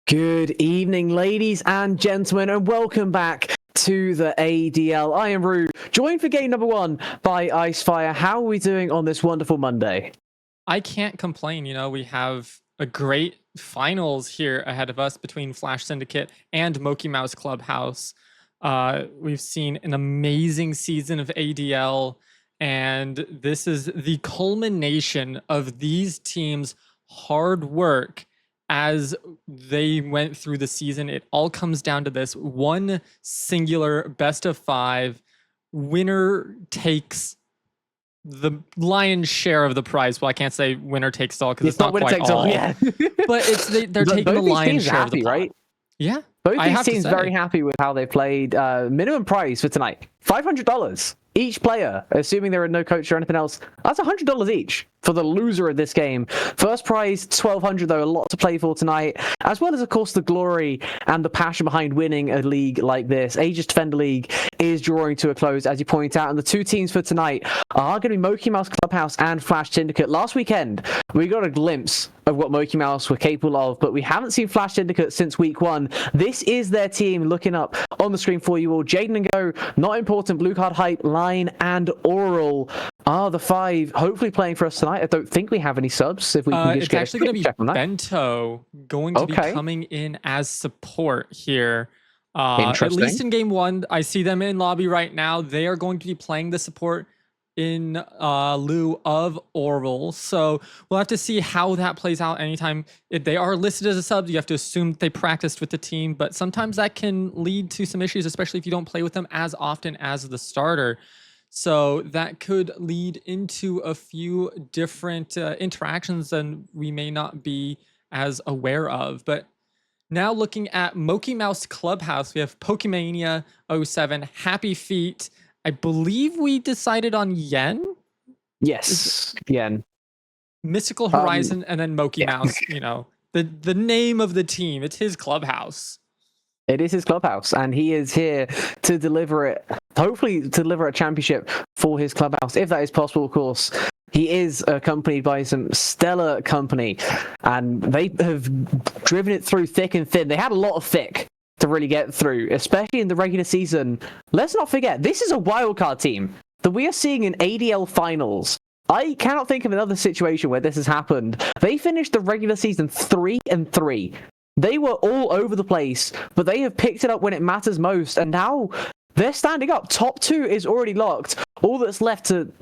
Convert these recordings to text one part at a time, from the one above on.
Good evening, ladies and gentlemen, and welcome back to the ADL. I am Rue, joined for game number 1 by Icefire. How are we doing on this wonderful Monday? I can't complain. We have a great finals here ahead of us between Flash Syndicate and mokeymouse Clubhouse. We've seen an amazing season of ADL, and this is the culmination of these teams' hard work as they went through the season. It all comes down to this one singular best of 5. Winner takes the lion's share of the prize. Well, I can't say winner takes all because it's not winner quite takes all. Yeah. But they're taking the lion's share of the pot. Right? Yeah. Both these teams very happy with how they played. Minimum prize for tonight, $500 each player, assuming there are no coach or anything else. That's $100 each for the loser of this game. First prize, $1,200 though, a lot to play for tonight, as well as, of course, the glory and the passion behind winning a league like this. Aegis Defender League is drawing to a close, as you point out, and the two teams for tonight are going to be mokeymouse Clubhouse and Flash Syndicate. Last weekend, we got a glimpse of what mokeymouse were capable of, but we haven't seen Flash Syndicate since week 1. This is their team, looking up on the screen for you all. Jaden and Go, not important, blue card hype, Line, and Oral are the 5 hopefully playing for us tonight. I don't think we have any subs. If we can it's actually going to be Bento going to be coming in as support here. At least in game 1, I see them in lobby right now. They are going to be playing the support in lieu of Oral. So we'll have to see how that plays out. Anytime if they are listed as a sub, you have to assume they practiced with the team, but sometimes that can lead to some issues, especially if you don't play with them as often as the starter. So that could lead into a few different interactions that we may not be as aware of. But now looking at mokeymouse Clubhouse, we have Pokemania07, Happy Feet. I believe we decided on Yen. Yes, Yen. Mystical Horizon, and then mokeymouse. Yeah. The name of the team. It's his clubhouse. It is his clubhouse, and he is here to deliver it. Hopefully, to deliver a championship for his clubhouse, if that is possible, of course. He is accompanied by some stellar company, and they have driven it through thick and thin. They had a lot of thick to really get through, especially in the regular season. Let's not forget, this is a wildcard team that we are seeing in ADL finals. I cannot think of another situation where this has happened. They finished the regular season 3-3. They were all over the place, but they have picked it up when it matters most, and now they're standing up. Top 2 is already locked. All that's left to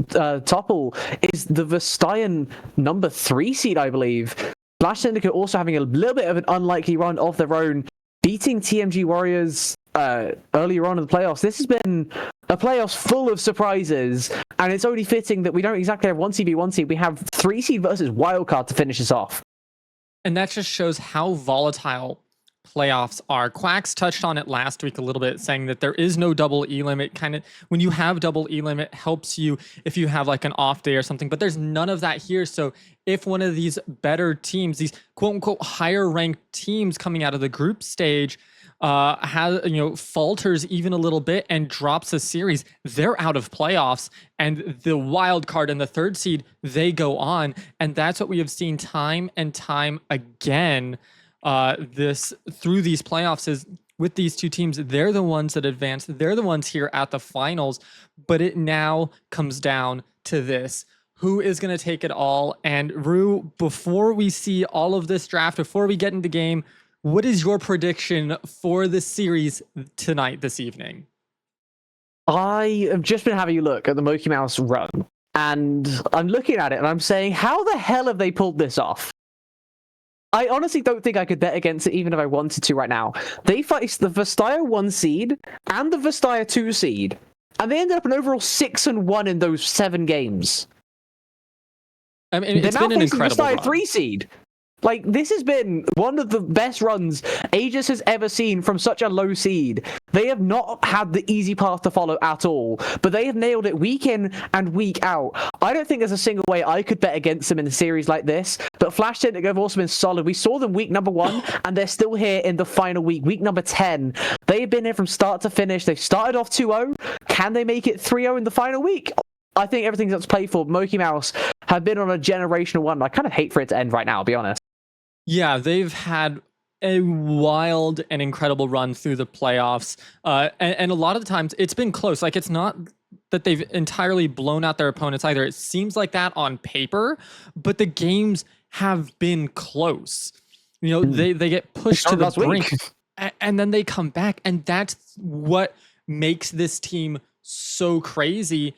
topple is the Vestayan number 3 seed, I believe. Flash Syndicate also having a little bit of an unlikely run of their own, beating TMG Warriors earlier on in the playoffs. This has been a playoffs full of surprises, and it's only fitting that we don't exactly have 1 seed v 1 seed. We have 3 seed versus wildcard to finish us off. And that just shows how volatile playoffs are. Quacks touched on it last week a little bit, saying that there is no double E limit. Kind of when you have double E limit, helps you if you have like an off day or something, but there's none of that here. So if one of these better teams, these quote unquote higher ranked teams coming out of the group stage, falters even a little bit and drops a series, they're out of playoffs, and the wild card and the 3rd seed, they go on. And that's what we have seen time and time again through these playoffs, is with these two teams, they're the ones that advance. They're the ones here at the finals, but it now comes down to this. Who is going to take it all? And Rue, before we see all of this draft, before we get into game, what is your prediction for the series tonight, this evening? I have just been having a look at the mokeymouse run, and I'm looking at it and I'm saying, how the hell have they pulled this off? I honestly don't think I could bet against it even if I wanted to right now. They faced the Vestaya 1 seed and the Vestaya 2 seed, and they ended up an overall 6-1 in those 7 games. I mean, it's been an incredible Vestaya run. 3 seed. Like, this has been one of the best runs Aegis has ever seen from such a low seed. They have not had the easy path to follow at all, but they have nailed it week in and week out. I don't think there's a single way I could bet against them in a series like this, but Flash Syndicate have also been solid. We saw them week number 1, and they're still here in the final week number 10. They've been here from start to finish. They've started off 2-0. Can they make it 3-0 in the final week? I think everything's up to play for. mokeymouse have been on a generational one. I kind of hate for it to end right now, I'll be honest. Yeah, they've had a wild and incredible run through the playoffs. And a lot of the times it's been close. Like, it's not that they've entirely blown out their opponents either. It seems like that on paper, but the games have been close. You know, they get pushed to the brink and then they come back. And that's what makes this team so crazy,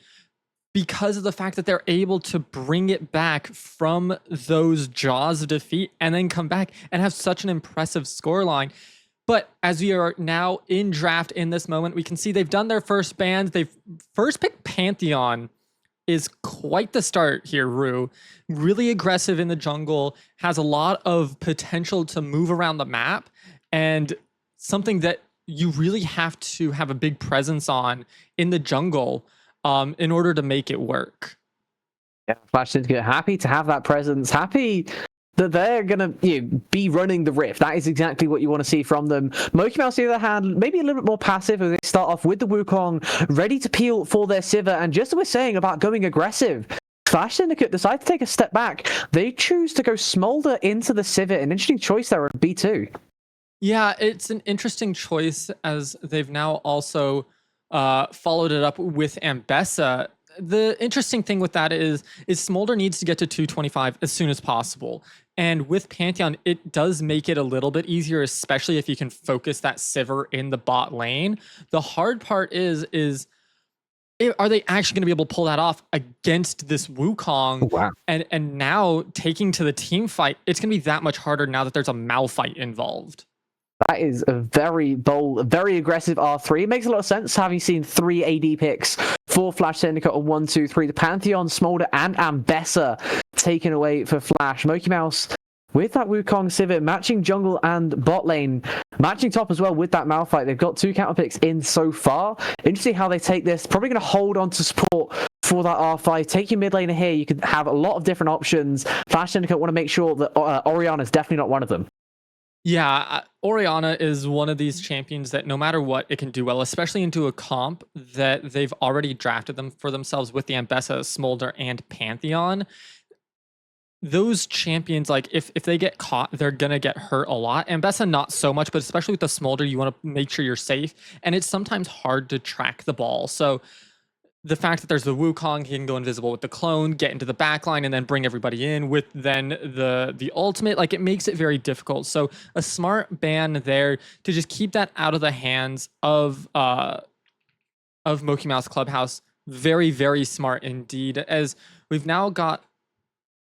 because of the fact that they're able to bring it back from those jaws of defeat and then come back and have such an impressive scoreline. But as we are now in draft in this moment, we can see they've done their first bans. They've first picked Pantheon. Is quite the start here, Rue. Really aggressive in the jungle, has a lot of potential to move around the map, and something that you really have to have a big presence on in the jungle in order to make it work. Yeah, Flash Syndicate happy to have that presence, happy that they're going to be running the Rift. That is exactly what you want to see from them. mokeymouse, on the other hand, maybe a little bit more passive as they start off with the Wukong, ready to peel for their Sivir. And just as we're saying about going aggressive, Flash Syndicate decide to take a step back. They choose to go Smolder into the Sivir. An interesting choice there at B2. Yeah, it's an interesting choice, as they've now also followed it up with Ambessa. The interesting thing with that is Smolder needs to get to 225 as soon as possible. And with Pantheon, it does make it a little bit easier, especially if you can focus that Sivir in the bot lane. The hard part is are they actually going to be able to pull that off against this Wukong? Oh, wow. And now taking to the team fight, it's going to be that much harder now that there's a Malphite involved. That is a very bold, very aggressive R3. It makes a lot of sense, having seen 3 AD picks for Flash Syndicate on 1, 2, 3. The Pantheon, Smolder, and Ambessa taken away for Flash. mokeymouse with that Wukong Sivir, matching jungle and bot lane, matching top as well with that Malphite. They've got 2 counter picks in so far. Interesting how they take this. Probably going to hold on to support for that R5. Take your mid laner here. You can have a lot of different options. Flash Syndicate want to make sure that Orianna is definitely not one of them. Yeah, Orianna is one of these champions that no matter what, it can do well, especially into a comp that they've already drafted them for themselves with the Ambessa, Smolder, and Pantheon. Those champions, like, if they get caught, they're going to get hurt a lot. Ambessa, not so much, but especially with the Smolder, you want to make sure you're safe. And it's sometimes hard to track the ball. So the fact that there's the Wukong, he can go invisible with the clone, get into the backline, and then bring everybody in with then the ultimate. Like, it makes it very difficult. So a smart ban there to just keep that out of the hands of mokeymouse Clubhouse. Very, very smart indeed, as we've now got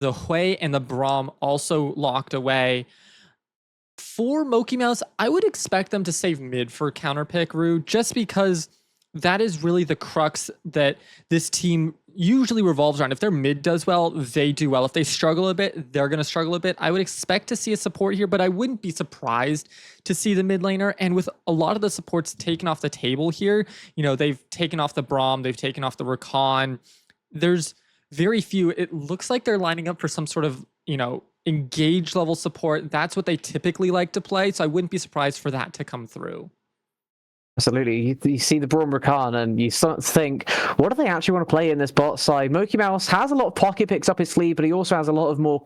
the Hui and the Braum also locked away. For mokeymouse, I would expect them to save mid for counter pick, Rue, just because that is really the crux that this team usually revolves around. If their mid does well, they do well. If they struggle a bit, they're going to struggle a bit. I would expect to see a support here, but I wouldn't be surprised to see the mid laner. And with a lot of the supports taken off the table here, you know, they've taken off the Braum, they've taken off the Rakan. There's very few. It looks like they're lining up for some sort of, you know, engage level support. That's what they typically like to play. So I wouldn't be surprised for that to come through. Absolutely. You see the Braum Rakan and you start to think, what do they actually want to play in this bot side? mokeymouse has a lot of pocket picks up his sleeve, but he also has a lot of more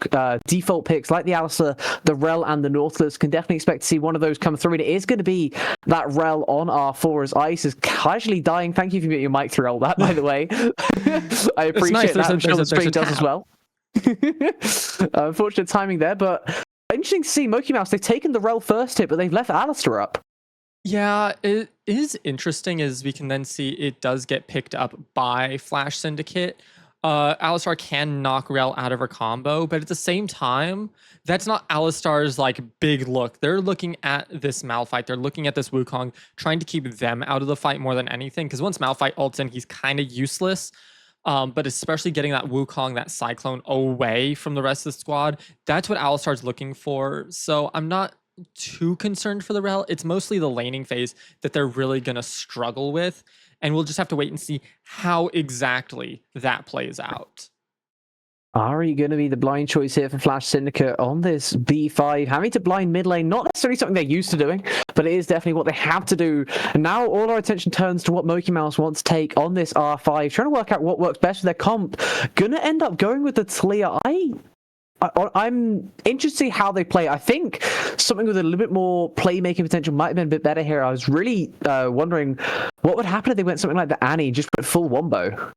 default picks like the Alistar, the Rel, and the Nautilus. Can definitely expect to see one of those come through. And it is going to be that Rel on R4 as Ice is casually dying. Thank you for getting your mic through all that, by the way. I appreciate that. I'm sure the stream does as well. Unfortunate timing there, but interesting to see mokeymouse. They've taken the Rel first hit, but they've left Alistar up. Yeah, it is interesting, as we can then see it does get picked up by Flash Syndicate. Alistar can knock Rel out of her combo, but at the same time, that's not Alistar's like big look. They're looking at this Malphite. They're looking at this Wukong, trying to keep them out of the fight more than anything. Because once Malphite ults in, he's kind of useless. But especially getting that Wukong, that Cyclone away from the rest of the squad, that's what Alistar's looking for. So I'm not too concerned for the Rel. It's mostly the laning phase that they're really going to struggle with. And we'll just have to wait and see how exactly that plays out. Are you going to be the blind choice here for Flash Syndicate on this B5? Having to blind mid lane, not necessarily something they're used to doing, but it is definitely what they have to do. And now all our attention turns to what mokeymouse wants to take on this R5, trying to work out what works best for their comp. Gonna end up going with the Talia. I'm interested to see how they play. I think something with a little bit more playmaking potential might have been a bit better here. I was really wondering what would happen if they went something like the Annie, just put full wombo.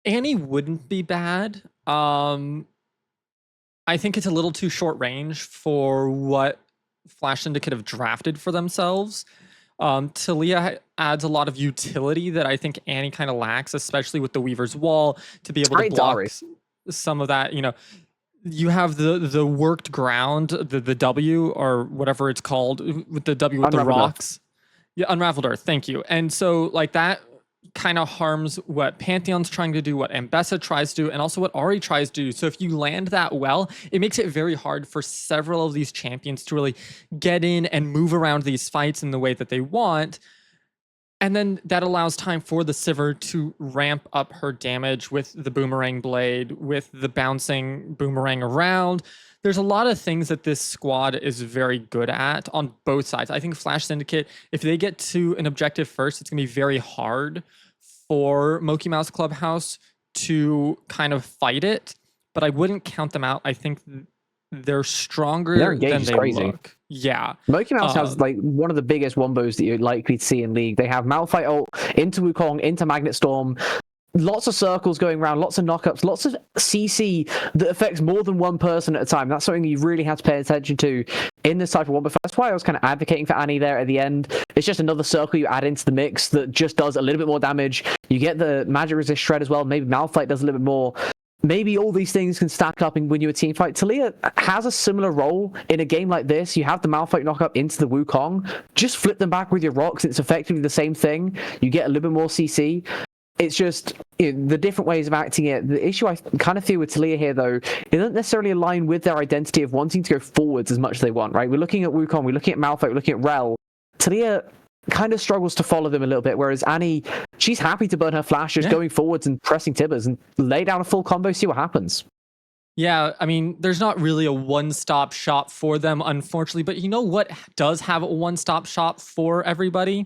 Annie wouldn't be bad. I think it's a little too short range for what Flash Syndicate have drafted for themselves. Taliyah adds a lot of utility that I think Annie kind of lacks, especially with the Weaver's Wall, to be able to block some of that, you know. You have the worked ground, the W or whatever it's called, with the W with Unraveled the rocks. Earth. Yeah, Unraveled Earth. Thank you. And so like that kind of harms what Pantheon's trying to do, what Ambessa tries to do, and also what Ahri tries to do. So if you land that well, it makes it very hard for several of these champions to really get in and move around these fights in the way that they want. And then that allows time for the Sivir to ramp up her damage with the boomerang blade, with the bouncing boomerang around. There's a lot of things that this squad is very good at on both sides. I think Flash Syndicate, if they get to an objective first, it's going to be very hard for mokeymouse Clubhouse to kind of fight it, but I wouldn't count them out. I think they're stronger than they look. Yeah. mokeymouse has like one of the biggest wombos that you're likely to see in League. They have Malphite ult into Wukong, into Magnet Storm, lots of circles going around, lots of knockups, lots of CC that affects more than one person at a time. That's something you really have to pay attention to in this type of wombo. That's why I was kind of advocating for Annie there at the end. It's just another circle you add into the mix that just does a little bit more damage. You get the magic resist shred as well. Maybe Malphite does a little bit more. Maybe all these things can stack up and win you a team fight. Taliyah has a similar role in a game like this. You have the Malphite knock up into the Wukong. Just flip them back with your rocks. It's effectively the same thing. You get a little bit more CC. It's just the different ways of acting it. The issue I kind of feel with Taliyah here, though, it doesn't necessarily align with their identity of wanting to go forwards as much as they want, right? We're looking at Wukong, we're looking at Malphite, we're looking at Rel. Taliyah kind of struggles to follow them a little bit, whereas Annie, she's happy to burn her flash, just going forwards and pressing Tibbers and lay down a full combo, see what happens. Yeah, I mean, there's not really a one-stop shop for them, unfortunately, but you know what does have a one-stop shop for everybody?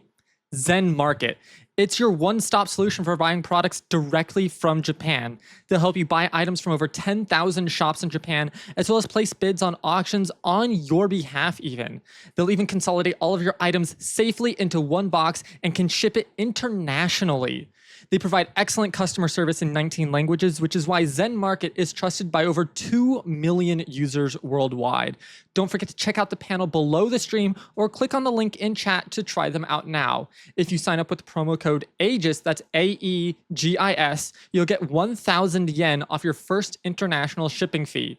Zen Market. It's your one-stop solution for buying products directly from Japan. They'll help you buy items from over 10,000 shops in Japan, as well as place bids on auctions on your behalf even. They'll even consolidate all of your items safely into one box and can ship it internationally. They provide excellent customer service in 19 languages, which is why Zen Market is trusted by over 2 million users worldwide. Don't forget to check out the panel below the stream or click on the link in chat to try them out now. If you sign up with the promo code Aegis, that's AEGIS, you'll get 1,000 yen off your first international shipping fee.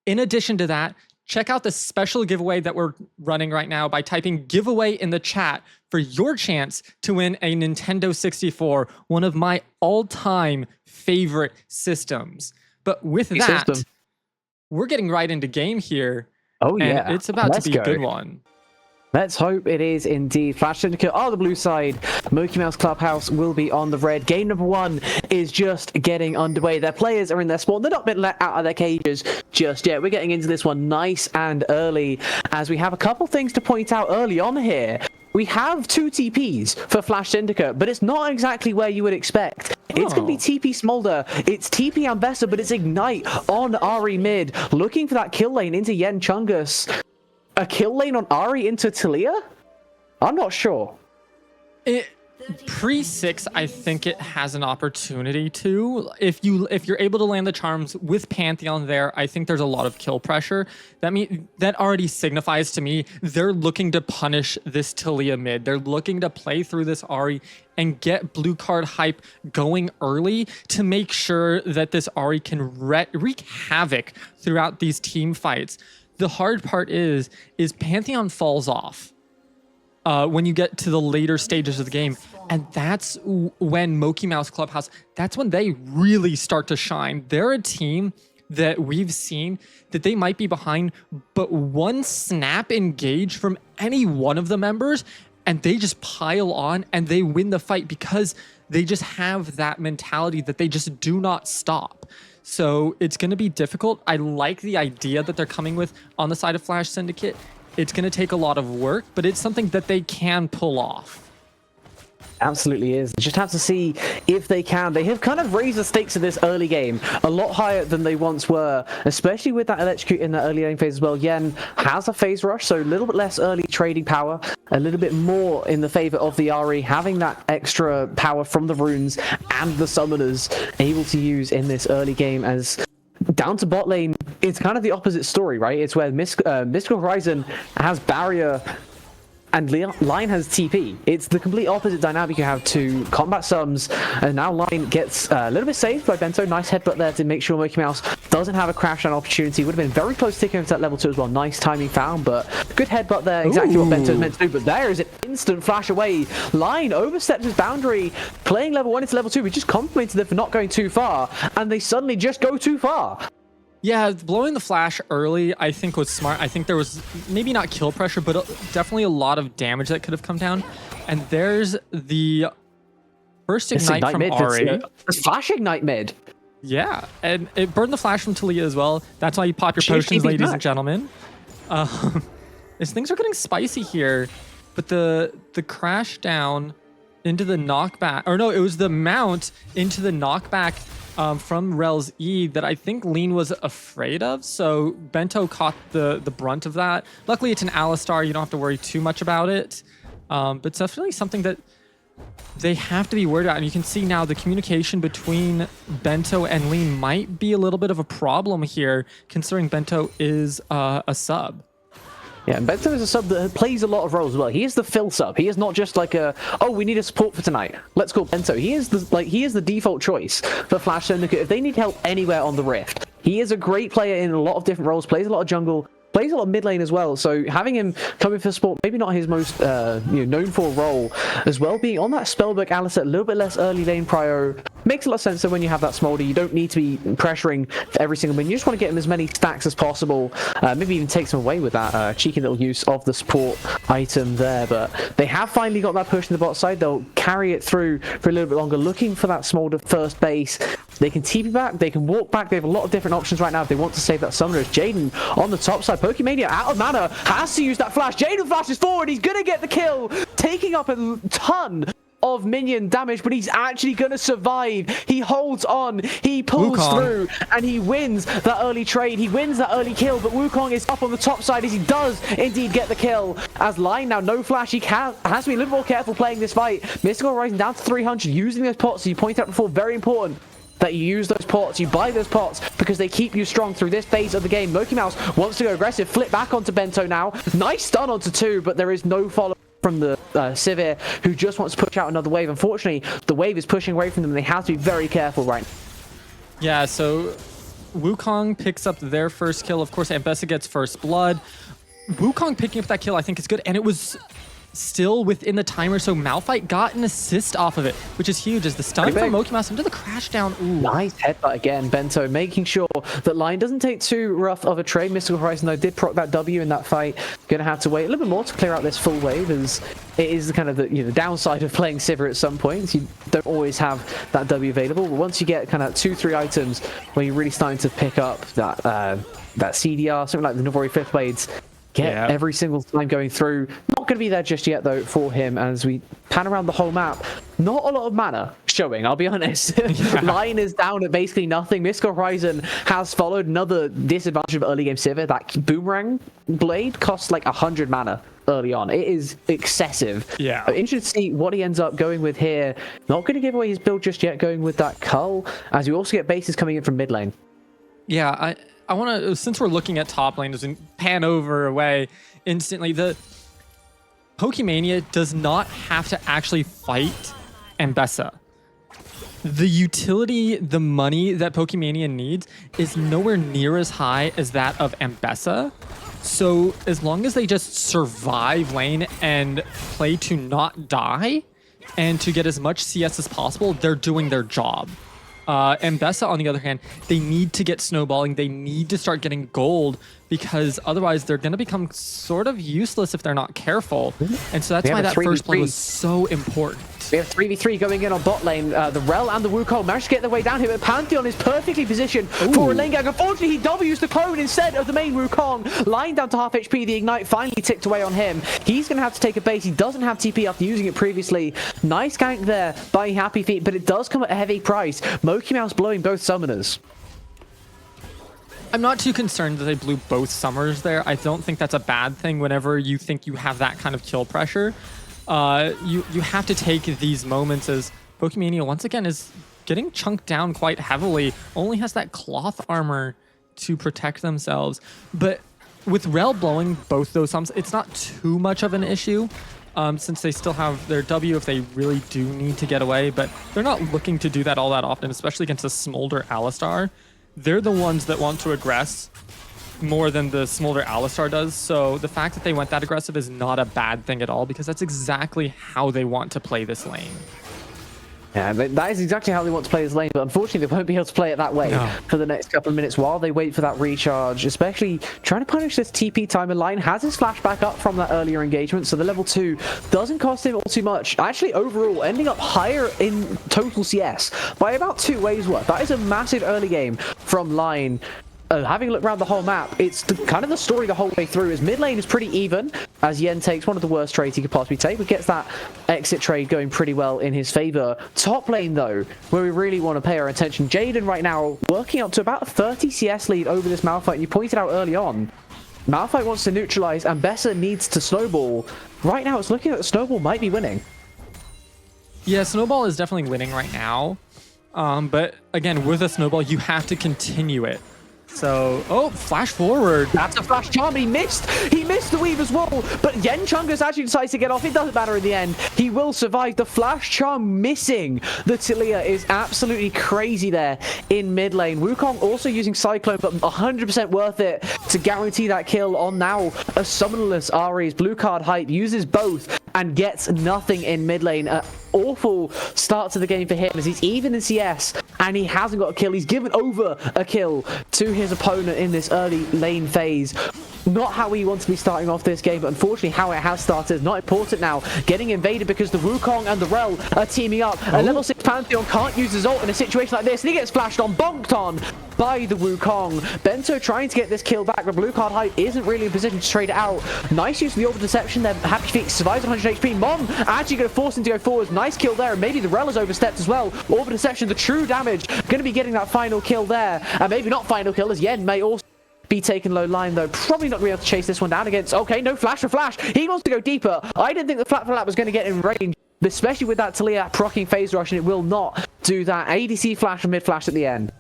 In addition to that, check out the special giveaway that we're running right now by typing giveaway in the chat for your chance to win a Nintendo 64, one of my all-time favorite systems. But with that, we're getting right into game here. Oh yeah, and it's about to be a good one. Let's hope it is indeed. Flash Syndicate are the blue side. mokeymouse Clubhouse will be on the red. Game number one is just getting underway. Their players are in their spawn. They're not been let out of their cages just yet. We're getting into this one nice and early, as we have a couple things to point out early on here. We have 2 TPs for Flash Syndicate, but it's not exactly where you would expect. It's going to be TP Smolder, it's TP Ambessa, but it's Ignite on Ahri mid, looking for that kill lane into Yen Chungus. A kill lane on Ahri into Taliyah? I'm not sure. Pre-6, I think it has an opportunity to. If you're able to land the charms with Pantheon there, I think there's a lot of kill pressure. That already signifies to me they're looking to punish this Taliyah mid. They're looking to play through this Ahri and get blue card hype going early to make sure that this Ahri can wreak havoc throughout these team fights. The hard part is Pantheon falls off when you get to the later stages of the game. And that's when mokeymouse Clubhouse, that's when they really start to shine. They're a team that we've seen that they might be behind, but one snap engage from any one of the members, and they just pile on and they win the fight because they just have that mentality that they just do not stop. So it's going to be difficult. I like the idea that they're coming with on the side of Flash Syndicate. It's going to take a lot of work, but it's something that they can pull off. Absolutely is. Just have to see if they can. They have kind of raised the stakes of this early game a lot higher than they once were, especially with that electrocute in the early lane phase as well. Yen has a phase rush, so a little bit less early trading power, a little bit more in the favor of the Ahri, having that extra power from the runes and the summoners able to use in this early game. As down to bot lane, it's kind of the opposite story, right? It's where Mystical Horizon has barrier and Line has TP. It's the complete opposite dynamic you have to combat sums, and now Line gets a little bit saved by Bento. Nice headbutt there to make sure mokeymouse doesn't have a crash down opportunity. Would have been very close to taking over to that level 2 as well. Nice timing found, but good headbutt there. Exactly what Bento's meant to do, but there is an instant flash away. Line overstepped his boundary, playing level 1 into level 2. We just complimented them for not going too far, and they suddenly just go too far. Yeah, blowing the flash early, I think, was smart. I think there was maybe not kill pressure, but definitely a lot of damage that could have come down. And there's the first ignite from Ahri. It's flash ignite mid. Yeah, and it burned the flash from Talia as well. That's why you pop your potions, ladies and gentlemen. Things are getting spicy here, but the crash down into the knockback, or no, it was the mount into the knockback from Rel's E that I think Lean was afraid of, so Bento caught the brunt of that. Luckily, it's an Alistar, you don't have to worry too much about it, but it's definitely something that they have to be worried about, and you can see now the communication between Bento and Lean might be a little bit of a problem here, considering Bento is a sub. Yeah, and Bento is a sub that plays a lot of roles as well. He is the fill sub. He is not just like oh, we need a support for tonight, let's call Bento. He is the default choice for Flash Syndicate if they need help anywhere on the Rift. He is a great player in a lot of different roles, plays a lot of jungle, plays a lot of mid lane as well, so having him come in for support, maybe not his most known for role, as well being on that spellbook Alistar, a little bit less early lane prio, makes a lot of sense. So when you have that smolder, you don't need to be pressuring for every single minion. You just want to get him as many stacks as possible, maybe even take some away with that cheeky little use of the support item there. But they have finally got that push in the bot side. They'll carry it through for a little bit longer, looking for that smolder first base. They can TP back, they can walk back. They have a lot of different options right now if they want to save that summoner. Jaden on the top side, Pokemania out of mana, has to use that flash. Jaden flashes forward, he's gonna get the kill, taking up a ton of minion damage, but he's actually gonna survive. He holds on, he pulls through, and he wins that early trade. He wins that early kill, but Wukong is up on the top side as he does indeed get the kill. As Line now no flash, he has to be a little more careful playing this fight. Mystical Horizon down to 300, using those pots, as you pointed out before, very important that you use those pots, you buy those pots, because they keep you strong through this phase of the game. mokeymouse wants to go aggressive, flip back onto Bento now. Nice stun onto 2, but there is no follow from the Sivir, who just wants to push out another wave. Unfortunately, the wave is pushing away from them. They have to be very careful right now. Yeah, so Wukong picks up their first kill. Of course, Ambessa gets first blood. Wukong picking up that kill, I think, is good, and it was still within the timer, so Malphite got an assist off of it, which is huge, as the stun from mokeymouse into the crash down. Ooh. Nice headbutt again, Bento, making sure that Line doesn't take too rough of a trade. Mystical Horizon, though, did proc that W in that fight. Gonna have to wait a little bit more to clear out this full wave, as it is kind of the downside of playing Sivir at some points. You don't always have that W available, but once you get kind of 2-3 items where you're really starting to pick up that CDR, something like the Navori Fifth Blades, every single time going through. Not going to be there just yet, though, for him, as we pan around the whole map. Not a lot of mana showing, I'll be honest. Line is down at basically nothing. Mystical Horizon has followed. Another disadvantage of early game Sivir. That boomerang blade costs like 100 mana early on. It is excessive. Yeah. I'm interested to see what he ends up going with here. Not going to give away his build just yet, going with that Cull, as you also get bases coming in from mid lane. Yeah, I want to, since we're looking at top lane, doesn't pan over away instantly, the Pokemania does not have to actually fight Ambessa. The utility, the money that Pokemania needs is nowhere near as high as that of Ambessa. So as long as they just survive lane and play to not die and to get as much CS as possible, they're doing their job. Ambessa, on the other hand, they need to get snowballing. They need to start getting gold, because otherwise they're going to become sort of useless if they're not careful. And so that's why that first blood was so important. We have 3v3 going in on bot lane. The Rel and the Wukong managed to get their way down here, but Pantheon is perfectly positioned for a lane gang. Unfortunately, he W's the clone instead of the main Wukong. Lying down to half HP, the Ignite finally ticked away on him. He's going to have to take a bait. He doesn't have TP after using it previously. Nice gank there by Happy Feet, but it does come at a heavy price. mokeymouse blowing both summoners. I'm not too concerned that they blew both summers there. I don't think that's a bad thing whenever you think you have that kind of kill pressure. You have to take these moments as Pokemania once again is getting chunked down quite heavily. Only has that cloth armor to protect themselves. But with Rel blowing both those sums, it's not too much of an issue. Since they still have their W if they really do need to get away. But they're not looking to do that all that often, especially against a Smolder Alistar. They're the ones that want to aggress more than the Smolder Alistar does. So the fact that they went that aggressive is not a bad thing at all, because that's exactly how they want to play this lane. Yeah, that is exactly how they want to play this lane, but unfortunately they won't be able to play it that way for the next couple of minutes while they wait for that recharge, especially trying to punish this TP timer. Line has his flashback up from that earlier engagement, so the level 2 doesn't cost him all too much. Actually, overall, ending up higher in total CS by about 2 waves worth. That is a massive early game from Line. Having a look around the whole map, it's kind of the story the whole way through. As mid lane is pretty even, as Yen takes one of the worst trades he could possibly take, but gets that exit trade going pretty well in his favor. Top lane, though, where we really want to pay our attention. Jaden right now working up to about a 30 CS lead over this Malphite. And you pointed out early on, Malphite wants to neutralize, and Bessa needs to snowball. Right now, it's looking like Snowball might be winning. Yeah, Snowball is definitely winning right now. But again, with a Snowball, you have to continue it. So, oh, flash forward. That's a flash charm. He missed the weave as well. But Yen Chungus actually decides to get off. It doesn't matter in the end. He will survive. The flash charm missing. The Talia is absolutely crazy there in mid lane. Wukong also using Cyclone, but 100% worth it to guarantee that kill on now a summonerless Ares. Blue card hype uses both and gets nothing in mid lane. Awful start to the game for him as he's even in CS and he hasn't got a kill. He's given over a kill to his opponent in this early lane phase. Not how we want to be starting off this game, but unfortunately how it has started is not important now. Getting invaded because the Wukong and the Rel are teaming up. A level 6 Pantheon can't use his ult in a situation like this, and he gets flashed on, bonked on by the Wukong. Bento trying to get this kill back, but Blue Card Hype isn't really in position to trade it out. Nice use of the Orb of Deception there. Happy Feet survives 100 HP. Mon actually going to force him to go forward. Nice kill there, and maybe the Rel has overstepped as well. Orb of Deception, the true damage, going to be getting that final kill there. And maybe not final kill, as Yen may also be taken low line, though. Probably not going to be able to chase this one down against... Okay, no flash for flash. He wants to go deeper. I didn't think the flat for lap was going to get in range, especially with that Talia proccing phase rush, and it will not do that. ADC flash and mid flash at the end.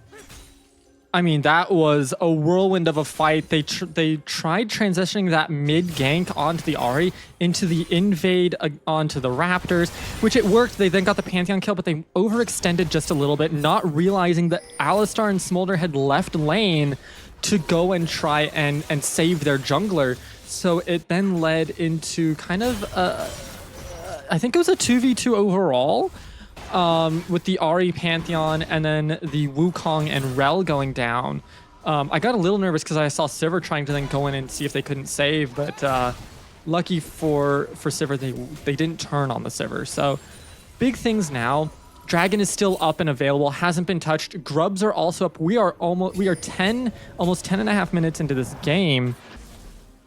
I mean, that was a whirlwind of a fight. They tried transitioning that mid gank onto the Ahri into the invade onto the Raptors, which it worked. They then got the Pantheon kill, but they overextended just a little bit, not realizing that Alistar and Smolder had left lane to go and try and save their jungler. So it then led into kind of, I think it was a 2v2 overall, with the Ahri Pantheon and then the Wukong and Rel going down. I got a little nervous because I saw Sivir trying to then go in and see if they couldn't save, but lucky for Sivir, they didn't turn on the Sivir. So big things now. Dragon is still up and available, hasn't been touched. Grubs are also up. We are almost 10 and a half minutes into this game,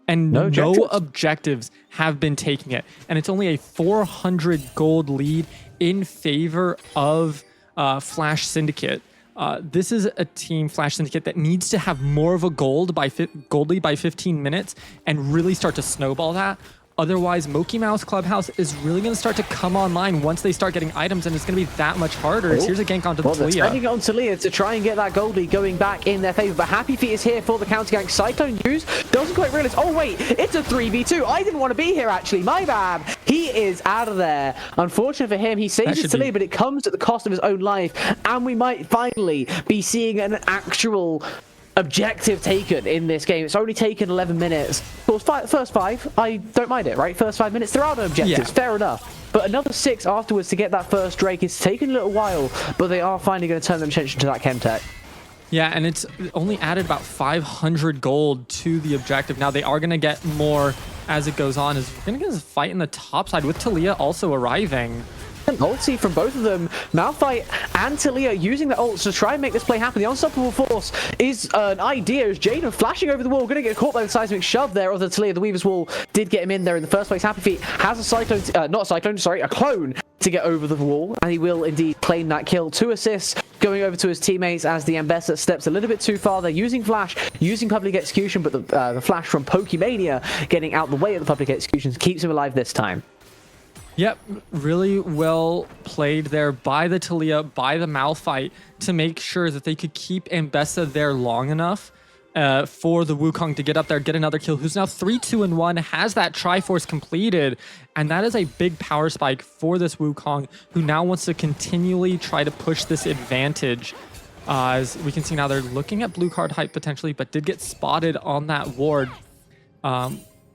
and no objectives have been taking it. And it's only a 400 gold lead in favor of Flash Syndicate. This is a team, Flash Syndicate, that needs to have more of a gold lead by 15 minutes and really start to snowball that. Otherwise, mokeymouse Clubhouse is really going to start to come online once they start getting items, and it's going to be that much harder. Here's a gank onto the Talia. They're spending it on Talia to try and get that gold lead going back in their favor. But Happy Feet is here for the counter gank. Cyclone use doesn't quite realize. Oh wait, it's a 3v2. I didn't want to be here actually. My bad. He is out of there. Unfortunate for him, he saves his Talia, but it comes at the cost of his own life. And we might finally be seeing an actual objective taken in this game. It's only taken 11 minutes. Of course, first 5, I don't mind it, right? First 5 minutes, there are no objectives, fair enough. But another 6 afterwards to get that first Drake is taking a little while, but they are finally going to turn their attention to that Chemtech. Yeah, and it's only added about 500 gold to the objective. Now, they are going to get more as it goes on. Is going to get a fight in the top side with Talia also arriving. decent ulti from both of them. Malphite and Talia using the ults to try and make this play happen. The unstoppable force is an idea as Jaden flashing over the wall, going to get caught by the seismic shove there of the Talia. The Weaver's Wall did get him in there in the first place. Happy Feet has a cyclone, not a cyclone, sorry, a clone to get over the wall, and he will indeed claim that kill. 2 assists going over to his teammates as the Ambessa steps a little bit too far. They're using flash, using public execution, but the flash from Pokemania getting out the way of the public executions keeps him alive this time. Yep, really well played there by the Talia, by the Malphite, to make sure that they could keep Ambessa there long enough for the Wukong to get up there, get another kill, who's now 3-2-1, has that Triforce completed, and that is a big power spike for this Wukong, who now wants to continually try to push this advantage. As we can see now, they're looking at blue card hype potentially, but did get spotted on that ward.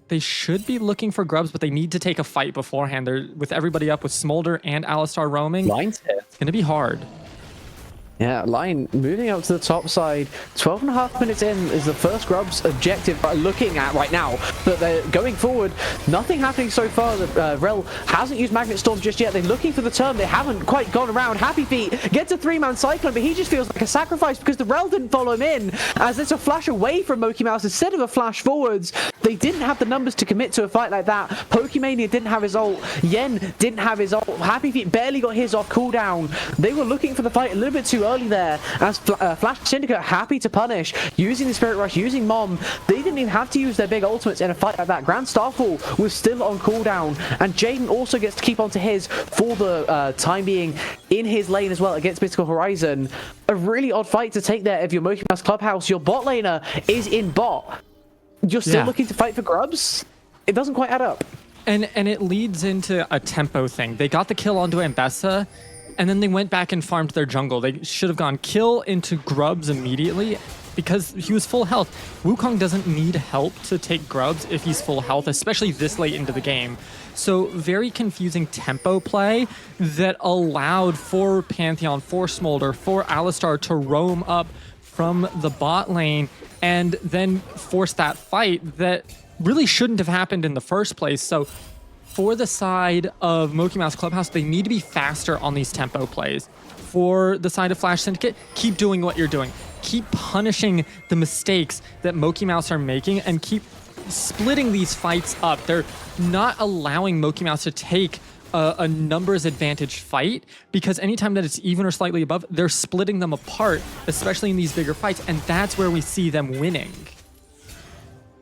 They should be looking for grubs, but they need to take a fight beforehand. They're with everybody up with Smolder and Alistar roaming. Line's hit. It's going to be hard. Yeah, Line moving out to the top side. 12.5 minutes in is the first Grubs objective looking at right now. But they're going forward. Nothing happening so far. The Rel hasn't used Magnet Storm just yet. They're looking for the turn. They haven't quite gone around. Happy Feet gets a 3-man Cyclone, but he just feels like a sacrifice because the Rel didn't follow him in. As it's a flash away from mokeymouse instead of a flash forwards. They didn't have the numbers to commit to a fight like that. Pokemania didn't have his ult. Yen didn't have his ult. Happy Feet barely got his off cooldown. They were looking for the fight a little bit too early there, as Flash Syndicate happy to punish, using the Spirit Rush, using Mom. They didn't even have to use their big ultimates in a fight like that. Grand Starfall was still on cooldown, and Jaden also gets to keep on to his for the time being in his lane as well against Mystical Horizon. A really odd fight to take there if you're mokeymouse Clubhouse. Your bot laner is in bot. You're still looking to fight for grubs? It doesn't quite add up. And it leads into a tempo thing. They got the kill onto Ambessa, and then they went back and farmed their jungle. They should have gone kill into grubs immediately because he was full health. Wukong doesn't need help to take grubs if he's full health, especially this late into the game. So very confusing tempo play that allowed for Pantheon, for Smolder, for Alistar to roam up from the bot lane and then force that fight that really shouldn't have happened in the first place. So for the side of mokeymouse Clubhouse, they need to be faster on these tempo plays. For the side of Flash Syndicate, keep doing what you're doing. Keep punishing the mistakes that mokeymouse are making and keep splitting these fights up. They're not allowing mokeymouse to take a numbers advantage fight, because anytime that it's even or slightly above, they're splitting them apart, especially in these bigger fights, and that's where we see them winning.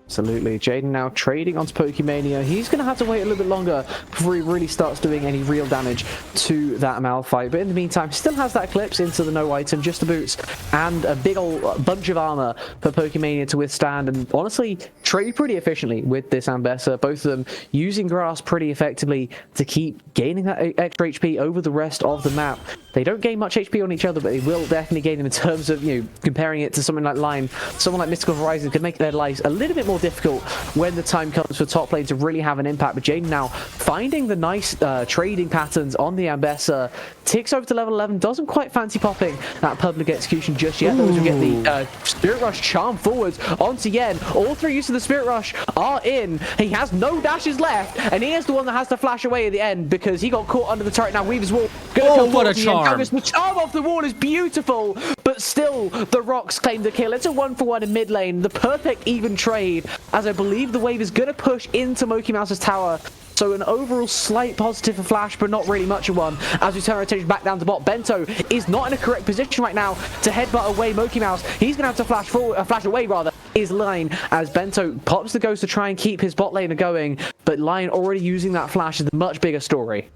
Absolutely. Jaden now trading onto Pokemania. He's going to have to wait a little bit longer before he really starts doing any real damage to that Malphite. But in the meantime, still has that Eclipse into the no item, just the boots, and a big old bunch of armor for Pokemania to withstand. And honestly, trade pretty efficiently with this Ambessa. Both of them using grass pretty effectively to keep gaining that extra HP over the rest of the map. They don't gain much HP on each other, but they will definitely gain them in terms of, you know, comparing it to something like Line. Someone like Mystical Horizon could make their lives a little bit more difficult when the time comes for top lane to really have an impact. But Jaden now finding the nice trading patterns on the Ambessa, ticks over to level 11, doesn't quite fancy popping that public execution just yet. Those who get the Spirit Rush charm forwards onto Yen. All three uses of the Spirit Rush are in. He has no dashes left, and he is the one that has to flash away at the end because he got caught under the turret. Now Weaver's Wall. Oh, what a charm. The charm off the wall is beautiful, but still the Rocks claim the kill. It's a 1-for-1 in mid lane. The perfect even trade, as I believe the wave is going to push into mokeymouse's tower. So an overall slight positive for Flash, but not really much of one. As we turn our attention back down to bot, Bento is not in a correct position right now to headbutt away mokeymouse. He's going to have to flash forward, flash away rather, his line, as Bento pops the ghost to try and keep his bot laner going. But Lion already using that flash is the much bigger story.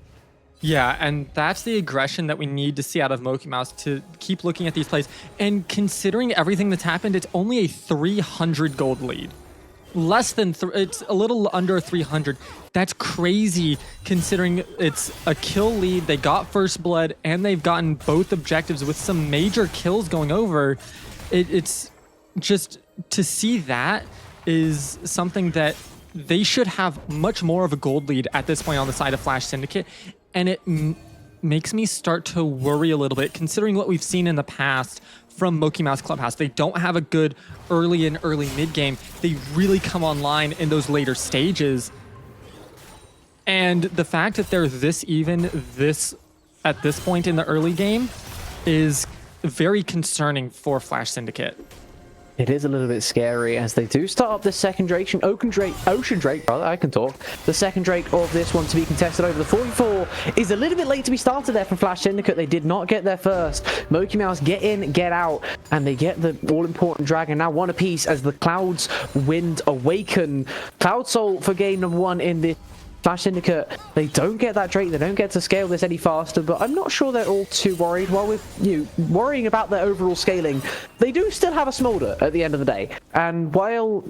Yeah, and that's the aggression that we need to see out of mokeymouse to keep looking at these plays. And considering everything that's happened, it's only a 300 gold lead. Less than, it's a little under 300. That's crazy considering it's a kill lead. They got first blood and they've gotten both objectives with some major kills going over. It's just, to see that is something that they should have much more of a gold lead at this point on the side of Flash Syndicate. And it makes me start to worry a little bit, considering what we've seen in the past from mokeymouse Clubhouse. They don't have a good early and early mid game. They really come online in those later stages. And the fact that they're this even, this at this point in the early game is very concerning for Flash Syndicate. It is a little bit scary as they do start up the second Drake, Ocean Drake, brother, I can talk. The second Drake of this one to be contested over the 44 is a little bit late to be started there from Flash Syndicate. They did not get there first. mokeymouse get in, get out, and they get the all-important dragon. Now one apiece as the Clouds Wind Awaken. Cloud Soul for game number 1 in this Flash Syndicate. They don't get that Drake, they don't get to scale this any faster, but I'm not sure they're all too worried. While we're worrying about their overall scaling, they do still have a Smolder at the end of the day. And while,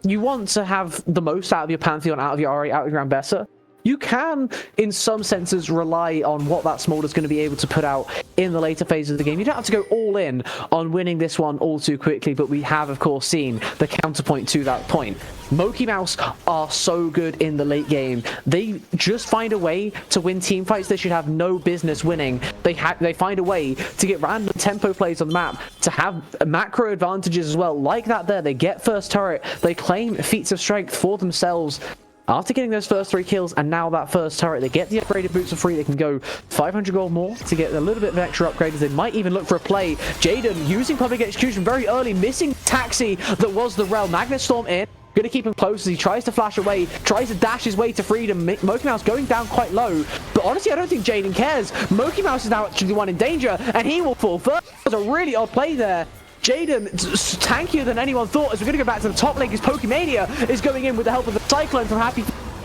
you want to have the most out of your Pantheon, out of your Ahri, out of your Ambessa, you can, in some senses, rely on what that Smolder is going to be able to put out in the later phases of the game. You don't have to go all in on winning this one all too quickly, but we have, of course, seen the counterpoint to that point. mokeymouse are so good in the late game. They just find a way to win team fights they should have no business winning. They find a way to get random tempo plays on the map, to have macro advantages as well. Like that there, they get first turret, they claim feats of strength for themselves. After getting those first 3 kills and now that first turret, they get the upgraded boots for free. They can go 500 gold more to get a little bit of an extra upgrade. They might even look for a play. Jaden using public execution very early, missing taxi that was the Rel. Magnet Storm in. Going to keep him close as he tries to flash away, tries to dash his way to freedom. mokeymouse going down quite low, but honestly I don't think Jaden cares. mokeymouse is now actually the one in danger and he will fall first. That was a really odd play there. Jaden, tankier than anyone thought, as we're going to go back to the top lane, as Pokemania is going in with the help of the Cyclone from Happy.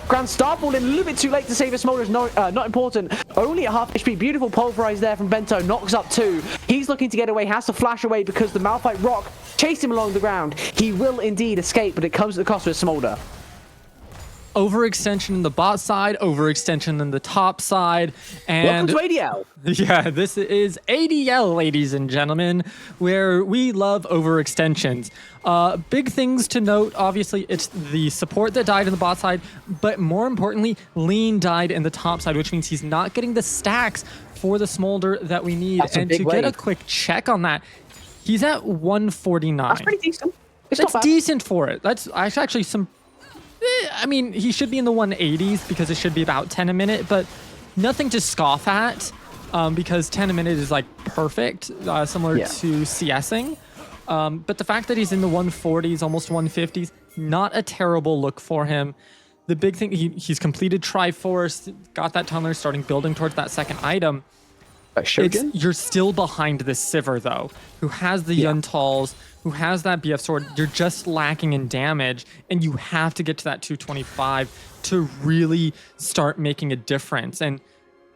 Grand Starball in a little bit too late to save a Smolder is not important. Only at half HP. Beautiful pulverize there from Bento. Knocks up 2. He's looking to get away. Has to flash away because the Malphite Rock chased him along the ground. He will indeed escape, but it comes at the cost of a Smolder. Overextension in the bot side, overextension in the top side, and welcome to ADL. Yeah, this is ADL, ladies and gentlemen, where we love overextensions. Big things to note, obviously, it's the support that died in the bot side, but more importantly, Lean died in the top side, which means he's not getting the stacks for the Smolder that we need. And to get a quick check on that, he's at 149. That's pretty decent. That's decent for it. That's actually some... I mean, he should be in the 180s because it should be about 10 a minute, but nothing to scoff at because 10 a minute is like perfect, similar to CSing. But the fact that he's in the 140s, almost 150s, not a terrible look for him. The big thing, he's completed Triforce, got that tunneler, starting building towards that second item. You're still behind this Sivir, though, who has the Yuntals, who has that BF sword. You're just lacking in damage, and you have to get to that 225 to really start making a difference. And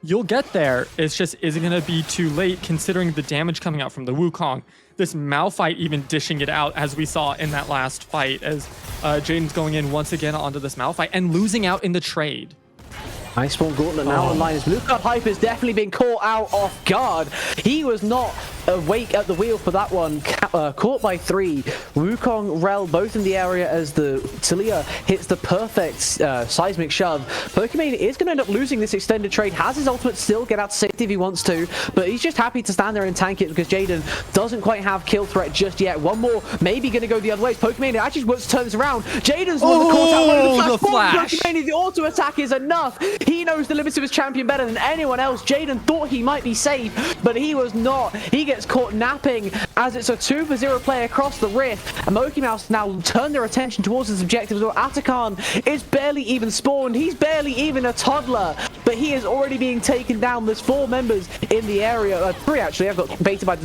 you'll get there. It's just, is it going to be too late considering the damage coming out from the Wukong? This Malphite even dishing it out, as we saw in that last fight, as Jaden's going in once again onto this Malphite and losing out in the trade. Iceborne Gauntlet now online as Blue Card Hype has definitely been caught out off guard. He was not awake at the wheel for that one. Caught by 3. Wukong, Rel both in the area as the Talia hits the perfect seismic shove. Pokemon is going to end up losing this extended trade. Has his ultimate still, get out to safety if he wants to, but he's just happy to stand there and tank it because Jaden doesn't quite have kill threat just yet. One more, maybe going to go the other way. Pokemon actually wants to turn this around. Jaden's one that caught out the flash. Pokemon, the auto attack is enough. He knows the limits of his champion better than anyone else. Jaden thought he might be safe, but he was not. He gets caught napping as it's a 2-for-0 play across the rift. And mokeymouse now turn their attention towards his objectives. Atakan is barely even spawned. He's barely even a toddler, but he is already being taken down. There's 4 members in the area. 3 actually. I've got baited by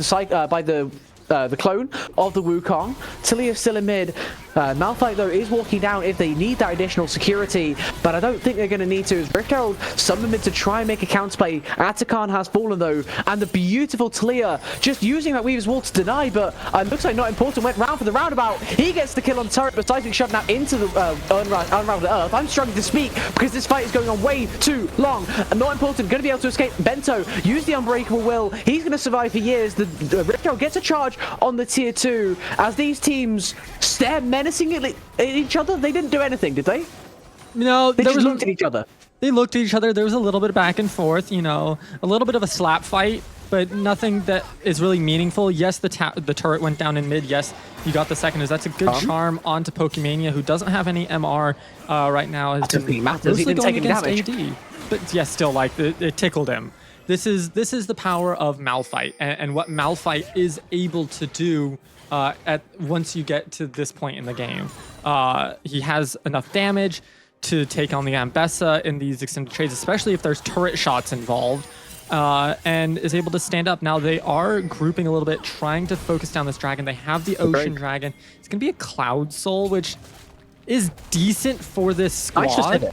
the clone of the Wukong. Talia's still in mid. Malphite, though, is walking down if they need that additional security, but I don't think they're going to need to. As Rift Herald summoned mid to try and make a counterplay. Atakan has fallen, though, and the beautiful Talia just using that Weaver's Wall to deny, but looks like not important. Went round for the roundabout. He gets the kill on turret, but seismic shove now into the unraveled earth. I'm struggling to speak because this fight is going on way too long. Not important. Going to be able to escape. Bento use the unbreakable will. He's going to survive for years. The Rift Herald gets a charge on the tier 2 as these teams stare menacingly at each other. They didn't do anything, did they? No, they just looked at each other. They looked at each other. There was a little bit of back and forth, you know, a little bit of a slap fight, but nothing that is really meaningful. Yes, the turret went down in mid. Yes, you got the second. That's a good charm onto Pokemania, who doesn't have any MR right now. That doesn't matter. He didn't take any damage. AD. But yes, still, like, it tickled him. this is the power of Malphite and what Malphite is able to do once you get to this point in the game. He has enough damage to take on the Ambessa in these extended trades, especially if there's turret shots involved, and is able to stand up. Now they are grouping a little bit, trying to focus down this dragon. They have the Ocean Dragon. It's going to be a Cloud Soul, which is decent for this squad.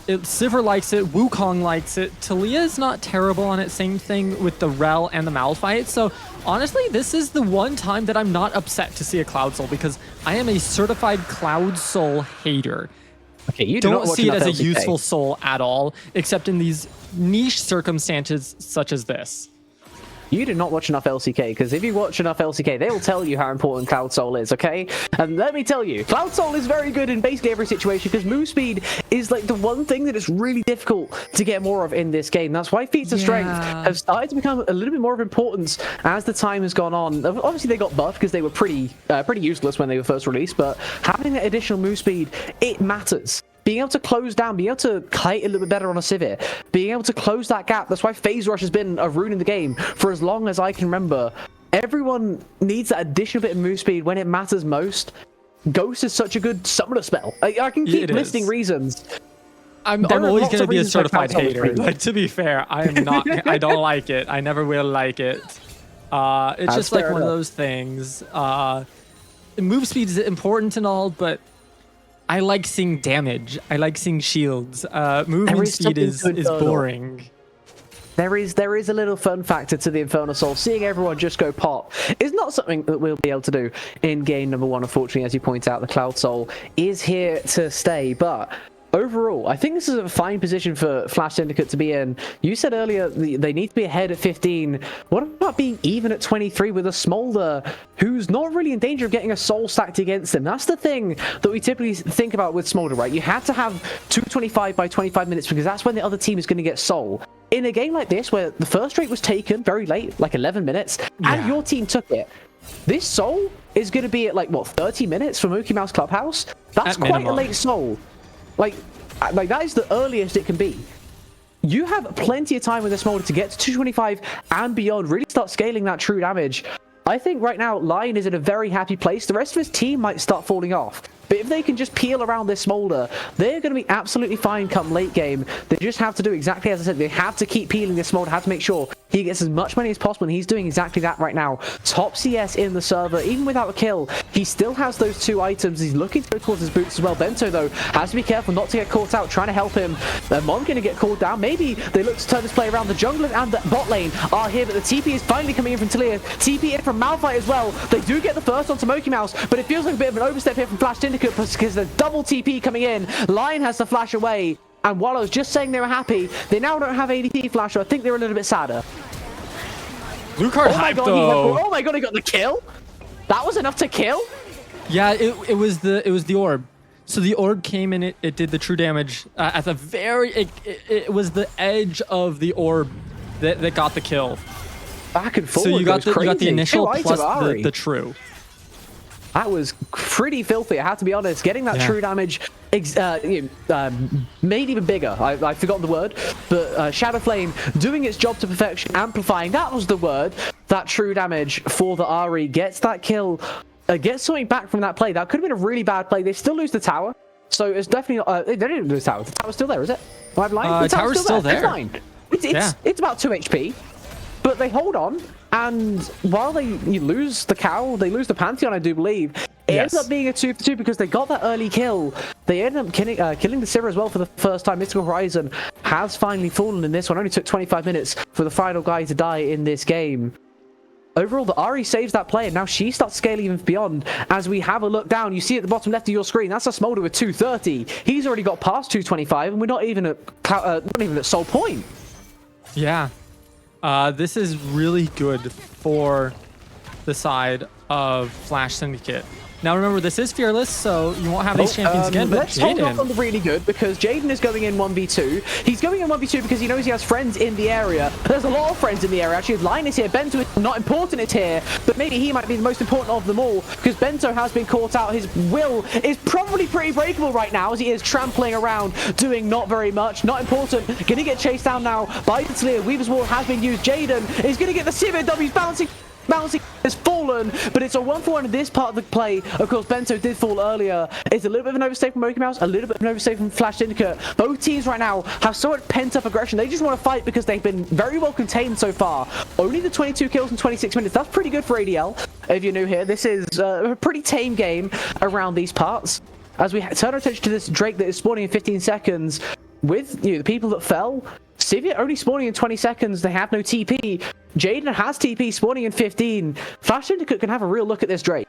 Sivir likes it, Wukong likes it, Talia is not terrible on it, same thing with the Rel and the Malphite. So honestly, this is the one time that I'm not upset to see a Cloud Soul, because I am a certified Cloud Soul hater. Okay, you don't see it as a useful soul at all, except in these niche circumstances such as this. You do not watch enough LCK, because if you watch enough LCK, they will tell you how important Cloud Soul is, okay? And let me tell you, Cloud Soul is very good in basically every situation, because move speed is like the one thing that is really difficult to get more of in this game. That's why feats of strength have started to become a little bit more of importance as the time has gone on. Obviously, they got buffed because they were pretty useless when they were first released, but having that additional move speed, it matters. Being able to close down, being able to kite a little bit better on a Sivir, being able to close that gap. That's why Phase Rush has been a rune in the game for as long as I can remember. Everyone needs that additional bit of move speed when it matters most. Ghost is such a good summoner spell. I can keep listing reasons. I'm always going to be a certified hater. Like, to be fair, I am not. I don't like it. I never will like it. It's just like one of those things. Move speed is important and all, but I like seeing damage. I like seeing shields. Movement speed is boring. There is a little fun factor to the Infernal Soul. Seeing everyone just go pop is not something that we'll be able to do in game number 1. Unfortunately, as you point out, the Cloud Soul is here to stay. But overall, I think this is a fine position for Flash Syndicate to be in. You said earlier they need to be ahead at 15. What about being even at 23 with a Smolder who's not really in danger of getting a soul stacked against him? That's the thing that we typically think about with Smolder, right? You have to have 225 by 25 minutes, because that's when the other team is going to get soul. In a game like this, where the first rate was taken very late, like 11 minutes, and your team took it, this soul is going to be at, like, what, 30 minutes for mokeymouse Clubhouse? That's quite a late soul. Like that is the earliest it can be. You have plenty of time with this Smolder to get to 225 and beyond, really start scaling that true damage. I think right now, Lion is in a very happy place. The rest of his team might start falling off. But if they can just peel around this Smolder, they're going to be absolutely fine come late game. They just have to do exactly as I said. They have to keep peeling this Smolder, have to make sure he gets as much money as possible, and he's doing exactly that right now. Top CS in the server, even without a kill, he still has those 2 items. He's looking to go towards his boots as well. Bento, though, has to be careful not to get caught out, trying to help him. Mon going to get called down. Maybe they look to turn this play around. The jungler and the bot lane are here, but the TP is finally coming in from Talia. TP in from Malphite as well. They do get the first onto mokeymouse, but it feels like a bit of an overstep here from Flash Syndicate, because the double TP coming in. Lion has to flash away, and while I was just saying they were happy, they now don't have ADP flash, so I think they're a little bit sadder. Blue card hype, though. Oh my god, he got the kill? That was enough to kill? Yeah, it was the orb. So the orb came and it did the true damage at the very... It was the edge of the orb that got the kill. Back and forward. So you got the initial plus the true. That was pretty filthy, I have to be honest. Getting that true damage made even bigger. I've forgotten the word, but Shadow Flame doing its job to perfection, amplifying. That was the word. That true damage for the Ahri gets that kill, gets something back from that play. That could have been a really bad play. They still lose the tower, so it's definitely not, they didn't lose the tower. The tower's still there, is it? Am I blind? The tower's still there. It's fine. It's about 2 HP. But they hold on, and while you lose the cow, they lose the Pantheon, I do believe. It ends up being a 2-for-2 because they got that early kill. They ended up killing the Sivir as well for the first time. Mystical Horizon has finally fallen in this one. Only took 25 minutes for the final guy to die in this game. Overall, the Ahri saves that play, and now she starts scaling even beyond. As we have a look down, you see at the bottom left of your screen, that's a Smolder with 230. He's already got past 225, and we're not even at soul point. Yeah. This is really good for the side of Flash Syndicate. Now remember, this is Fearless, so you won't have these champions again, but let's hold off on the really good, because Jaden is going in 1v2. He's going in 1v2 because he knows he has friends in the area. There's a lot of friends in the area. Actually, Linus here, Bento is not important, it's here, but maybe he might be the most important of them all, because Bento has been caught out. His will is probably pretty breakable right now, as he is trampling around, doing not very much. Not important. Gonna get chased down now by the Slayer. Weaver's Wall has been used. Jaden is gonna get the Civet W. Bouncing has fallen, but it's a 1-for-1 in this part of the play. Of course, Bento did fall earlier. It's a little bit of an overstay from mokeymouse, a little bit of an overstay from Flash Syndicate. Both teams right now have so much pent-up aggression. They just want to fight because they've been very well contained so far. Only the 22 kills in 26 minutes. That's pretty good for ADL. If you're new here, this is a pretty tame game around these parts. As we turn our attention to this Drake that is spawning in 15 seconds with the people that fell. Civet only spawning in 20 seconds. They have no TP. Jaden has TP spawning in 15. Flash Syndicate can have a real look at this Drake.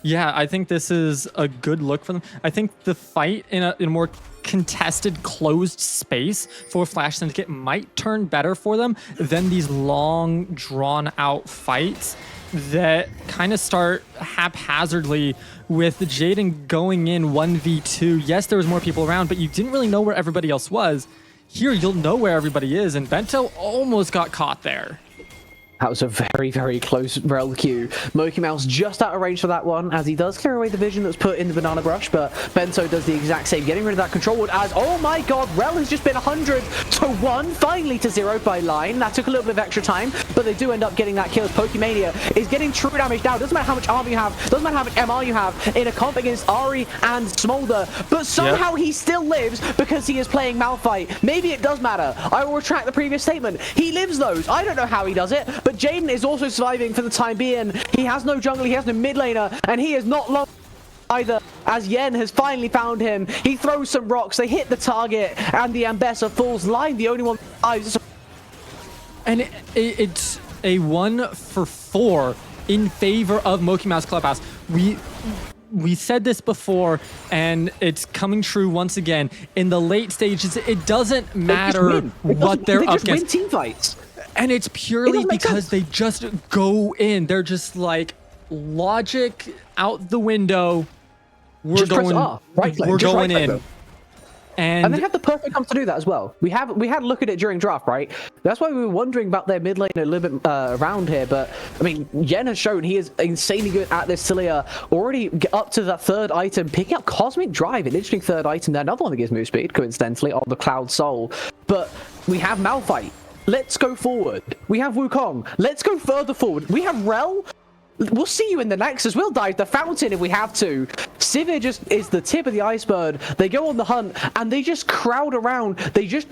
Yeah, I think this is a good look for them. I think the fight in a more contested, closed space for Flash Syndicate might turn better for them than these long, drawn-out fights that kind of start haphazardly with Jaden going in 1v2. Yes, there was more people around, but you didn't really know where everybody else was. Here, you'll know where everybody is, and Bento almost got caught there. That was a very, very close rel queue. mokeymouse just out of range for that one, as he does clear away the vision that's put in the banana brush, but Bento does the exact same, getting rid of that control wood as, oh my god, rel has just been 100 to 1, finally to 0 by line. That took a little bit of extra time, but they do end up getting that kill. Pokemania is getting true damage now. Doesn't matter how much armor you have, doesn't matter how much MR you have in a comp against Ari and Smolder, but somehow he still lives because he is playing Malphite. Maybe it does matter. I will retract the previous statement. He lives those. I don't know how he does it, but Jaden is also surviving for the time being. He has no jungle, he has no mid laner, and he is not long either, as Yen has finally found him. He throws some rocks, they hit the target, and the Ambessa falls. Line, the only one. And it's a 1-for-4 in favor of mokeymouse Clubhouse. We said this before, and it's coming true once again. In the late stages, it doesn't matter what they're up against. They just win team fights. And it's purely because they just go in. They're just like, logic out the window. We're going in. And they have the perfect comp to do that as well. We had a look at it during draft, right? That's why we were wondering about their mid lane a little bit around here. But I mean, Yen has shown he is insanely good at this Celia. Already up to that third item, picking up Cosmic Drive, an interesting third item there. Another one that gives move speed, coincidentally, on the Cloud Soul. But we have Malphite. Let's go forward. We have Wukong. Let's go further forward. We have Rel. We'll see you in the Nexus. We'll dive the fountain if we have to. Civet just is the tip of the iceberg. They go on the hunt and they just crowd around. They just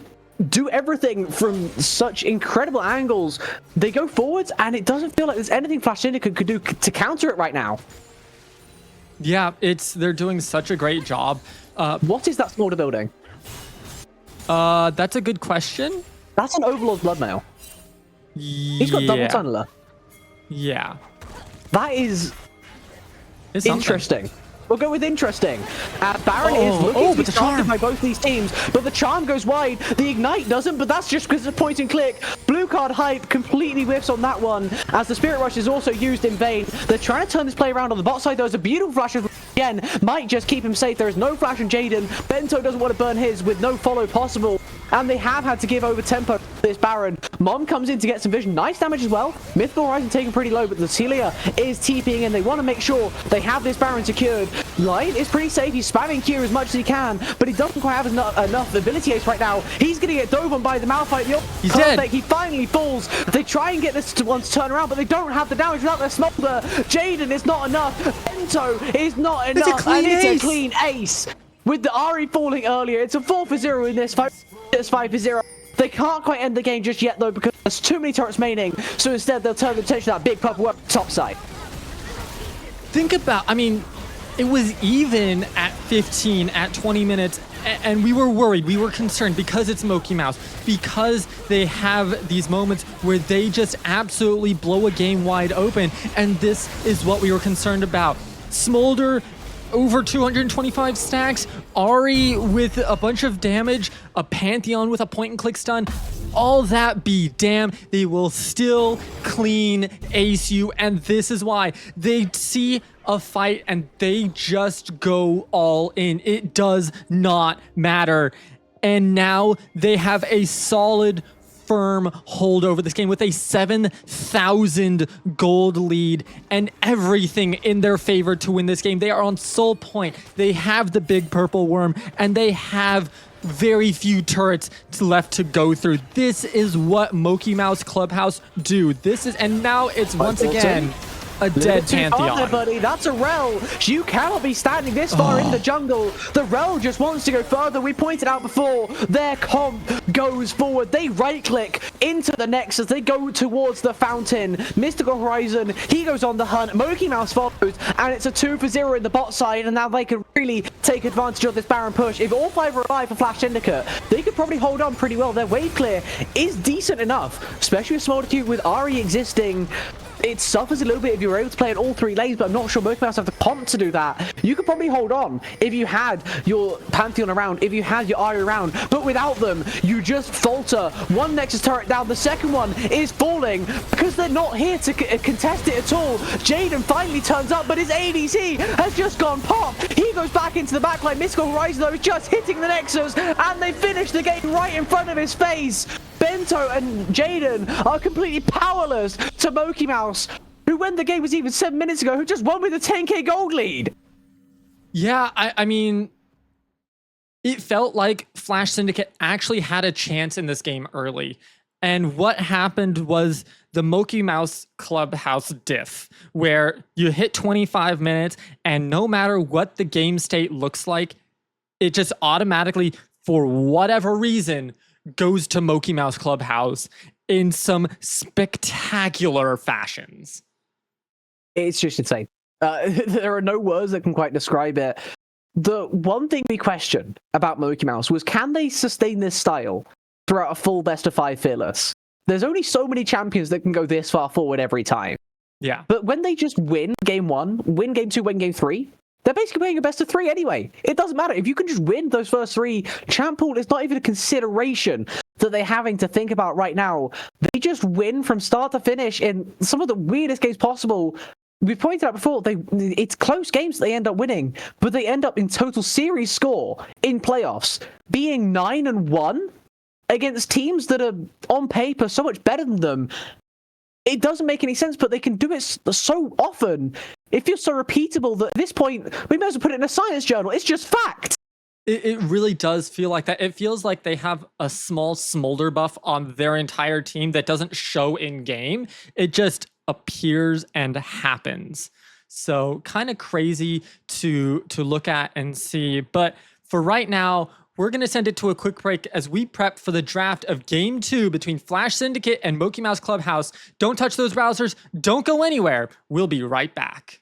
do everything from such incredible angles. They go forwards and it doesn't feel like there's anything Flash Syndicate could do to counter it right now. Yeah, they're doing such a great job. What is that Smolder building? That's a good question. That's an Overlord's Bloodmail. He's got double tunneler. Yeah. That is interesting. We'll go with interesting. Baron is looking to be targeted by both these teams, but the charm goes wide. The ignite doesn't, but that's just because of point and click. Blue card hype completely whiffs on that one, as the Spirit Rush is also used in vain. They're trying to turn this play around on the bot side. There's a beautiful flash of again. Might just keep him safe. There is no flash on Jaden. Bento doesn't want to burn his with no follow possible. And they have had to give over tempo to this Baron. Mom comes in to get some vision. Nice damage as well. Mythical Horizon taken pretty low, but the Celia is TPing in. They want to make sure they have this Baron secured. Lion is pretty safe. He's spamming Q as much as he can, but he doesn't quite have enough ability ace right now. He's going to get dove on by the Malphite. He's dead. He finally falls. They try and get this one to turn around, but they don't have the damage without their Smolder. Jaden is not enough. Bento is not enough. It's a clean ace. With the Ari falling earlier, it's a 4-for-0 in this fight. It's 5-for-0. They can't quite end the game just yet, though, because there's too many turrets maining. So instead, they'll turn the attention to that big purple work top side. Think about, I mean, it was even at 15, at 20 minutes, and we were worried, we were concerned because it's mokeymouse, because they have these moments where they just absolutely blow a game wide open, and this is what we were concerned about. Smolder, over 225 stacks, Ari with a bunch of damage, a Pantheon with a point and click stun. all that be damned, they will still clean ace you, and this is why they see a fight and they just go all in. It does not matter. And now they have a solid, firm hold over this game with a 7,000 gold lead and everything in their favor to win this game. They are on soul point. They have the big purple worm, and they have very few turrets left to go through. This is what mokeymouse Clubhouse do. This is, and now it's once again a dead Pantheon. There, buddy. That's a Rel. You cannot be standing this far in the jungle. The Rel just wants to go further. We pointed out before, their comp goes forward. They right-click into the Nexus. They go towards the fountain. Mystical Horizon, he goes on the hunt. mokeymouse follows, and it's a 2-for-0 in the bot side, and now they can really take advantage of this Baron push. If all 5 are alive for Flash Syndicate, they could probably hold on pretty well. Their wave clear is decent enough, especially with Smolder with Ari existing. It suffers a little bit if you're able to play in all 3 lanes, but I'm not sure mokeymouse have the comp to do that. You could probably hold on if you had your Pantheon around, if you had your Ari around, but without them, you just falter. One Nexus turret down, the second one is falling because they're not here to contest it at all. Jaden finally turns up, but his ADC has just gone pop. He goes back into the backline. Mystical Horizon, though, is just hitting the Nexus, and they finish the game right in front of his face. Bento and Jaden are completely powerless to mokeymouse, who when the game was even 7 minutes ago, who just won with a 10k gold lead. Yeah, I mean, it felt like Flash Syndicate actually had a chance in this game early. And what happened was the mokeymouse Clubhouse diff, where you hit 25 minutes and no matter what the game state looks like, it just automatically, for whatever reason, goes to mokeymouse Clubhouse in some spectacular fashions. It's just insane. There are no words that can quite describe it. The one thing we questioned about mokeymouse was, can they sustain this style throughout a full best of 5 fearless? There's only so many champions that can go this far forward every time. Yeah. But when they just win game 1, win game 2, win game 3, they're basically playing a best of 3 anyway. It doesn't matter. If you can just win those first 3, champ pool is not even a consideration that they're having to think about right now. They just win from start to finish in some of the weirdest games possible. We've pointed out before, it's close games they end up winning, but they end up in total series score in playoffs being 9-1 against teams that are on paper so much better than them. It doesn't make any sense, but they can do it so often. It feels so repeatable that at this point, we may as well put it in a science journal. It's just fact. It really does feel like that. It feels like they have a small smolder buff on their entire team that doesn't show in game. It just appears and happens. So kind of crazy to look at and see. But for right now, we're going to send it to a quick break as we prep for the draft of Game 2 between Flash Syndicate and mokeymouse Clubhouse. Don't touch those browsers. Don't go anywhere. We'll be right back.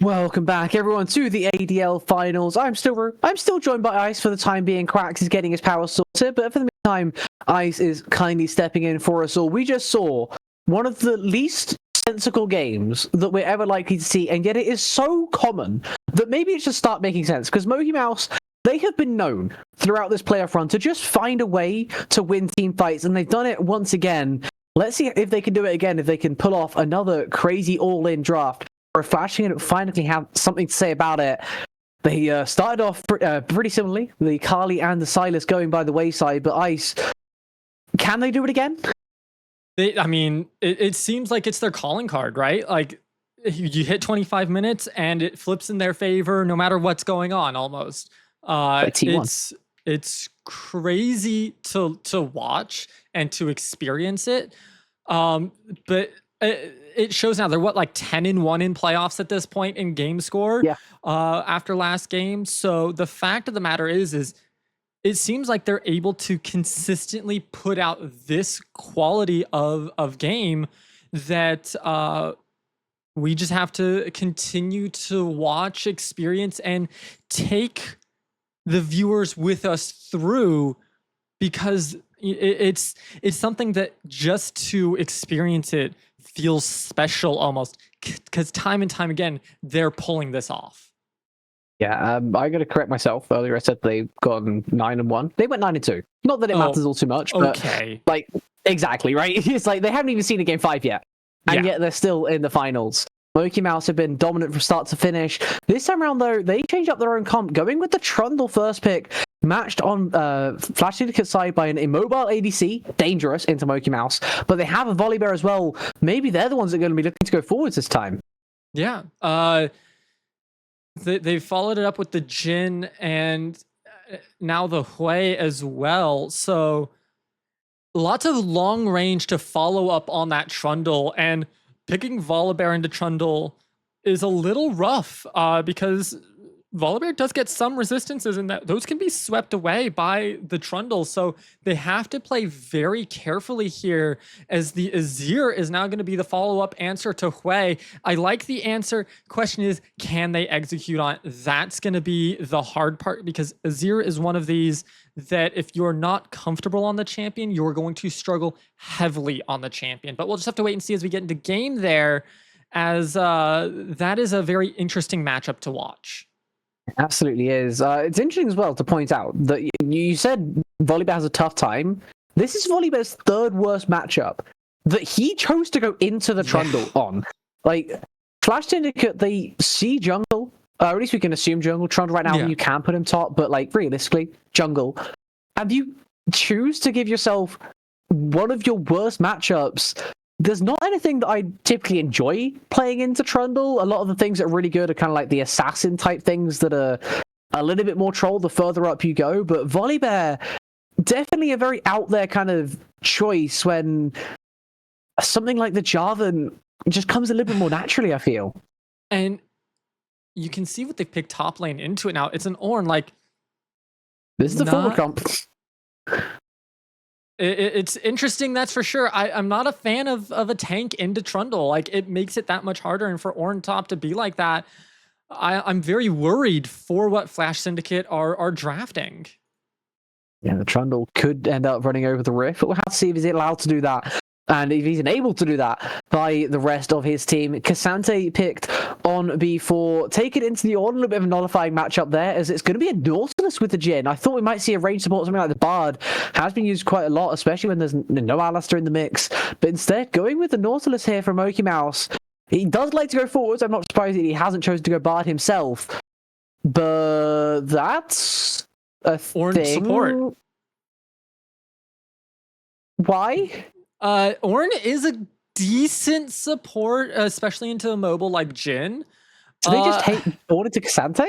Welcome back, everyone, to the ADL finals. I'm still joined by Ice for the time being. Cracks is getting his power sorted, but for the meantime, Ice is kindly stepping in for us all. We just saw one of the least sensical games that we're ever likely to see, and yet it is so common that maybe it should start making sense. Because mokeymouse, they have been known throughout this playoff run to just find a way to win team fights, and they've done it once again. Let's see if they can do it again, if they can pull off another crazy all-in draft. Or Flashing and finally have something to say about it. They started off pretty similarly, the Carly and the Silas going by the wayside, but Ice, can they do it again? It seems like it's their calling card, right? Like, you hit 25 minutes and it flips in their favor no matter what's going on, almost. It's crazy to watch and to experience it. But it shows now they're like 10-1 in playoffs at this point in game score. Yeah. After last game. So the fact of the matter is it seems like they're able to consistently put out this quality of game that we just have to continue to watch, experience, and take the viewers with us through, because it's something that just to experience it feels special almost, because time and time again they're pulling this off. Yeah, I got to correct myself. Earlier I said they've gone 9-1. They went 9-2. Not that it matters all too much, but okay, like exactly right. It's like they haven't even seen a game 5 yet, and yet they're still in the finals. mokeymouse have been dominant from start to finish. This time around, though, they changed up their own comp, going with the Trundle first pick, matched on Flash Syndicate side by an immobile ADC, dangerous into mokeymouse, but they have a volley bear as well. Maybe they're the ones that are going to be looking to go forwards this time. Yeah. They followed it up with the Jin and now the Hui as well. So lots of long range to follow up on that Trundle, and picking Volibear into Trundle is a little rough because Volibear does get some resistances, and that those can be swept away by the Trundle. So they have to play very carefully here, as the Azir is now going to be the follow-up answer to Hui. I like the answer. Question is, can they execute on it? That's going to be the hard part, because Azir is one of these that if you're not comfortable on the champion, you're going to struggle heavily on the champion. But we'll just have to wait and see as we get into game there, as that is a very interesting matchup to watch. Absolutely is. It's interesting as well to point out that you said Volibear has a tough time. This is Volibear's third worst matchup that he chose to go into the Trundle on. Like, Flash Syndicate, they see jungle, or at least we can assume jungle. Trundle right now, you can put him top, but like realistically, jungle. And you choose to give yourself one of your worst matchups. There's not anything that I typically enjoy playing into Trundle. A lot of the things that are really good are kind of like the assassin type things that are a little bit more troll the further up you go. But Volibear, definitely a very out there kind of choice when something like the Jarvan just comes a little bit more naturally, I feel. And you can see what they picked top lane into it now. It's an Ornn, like... This is the forward comp. It's interesting, that's for sure. I'm not a fan of a tank into Trundle. Like, it makes it that much harder, and for Ornn top to be like that, I'm very worried for what Flash Syndicate are drafting. Yeah, the Trundle could end up running over the Rift, but we'll have to see if he's allowed to do that, and if he's able to do that by the rest of his team. Cassante picked on B4. Take it into the Ornn, a little bit of a nullifying matchup there, as it's going to be a Nautilus with the Jhin. I thought we might see a range support, something like the Bard. Has been used quite a lot, especially when there's no Alistair in the mix. But instead, going with the Nautilus here from mokeymouse. He does like to go forwards. I'm not surprised that he hasn't chosen to go Bard himself. But that's a Ornn thing. Support. Why? Ornn is a decent support, especially into a mobile like Jhin. Do they just hate Ornn to Cassante?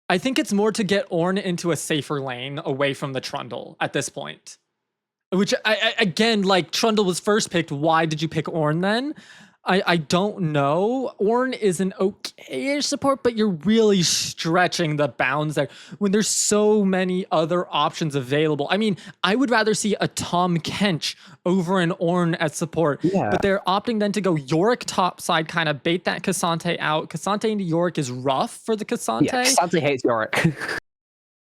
I think it's more to get Ornn into a safer lane away from the Trundle at this point. Which, I again, like, Trundle was first picked. Why did you pick Ornn then? I don't know. Ornn is an okay-ish support, but you're really stretching the bounds there when there's so many other options available. I mean, I would rather see a Tom Kench over an Ornn as support, but they're opting then to go Yorick top side, kind of bait that K'Sante out. K'Sante into Yorick is rough for the K'Sante. Yeah, K'Sante hates Yorick.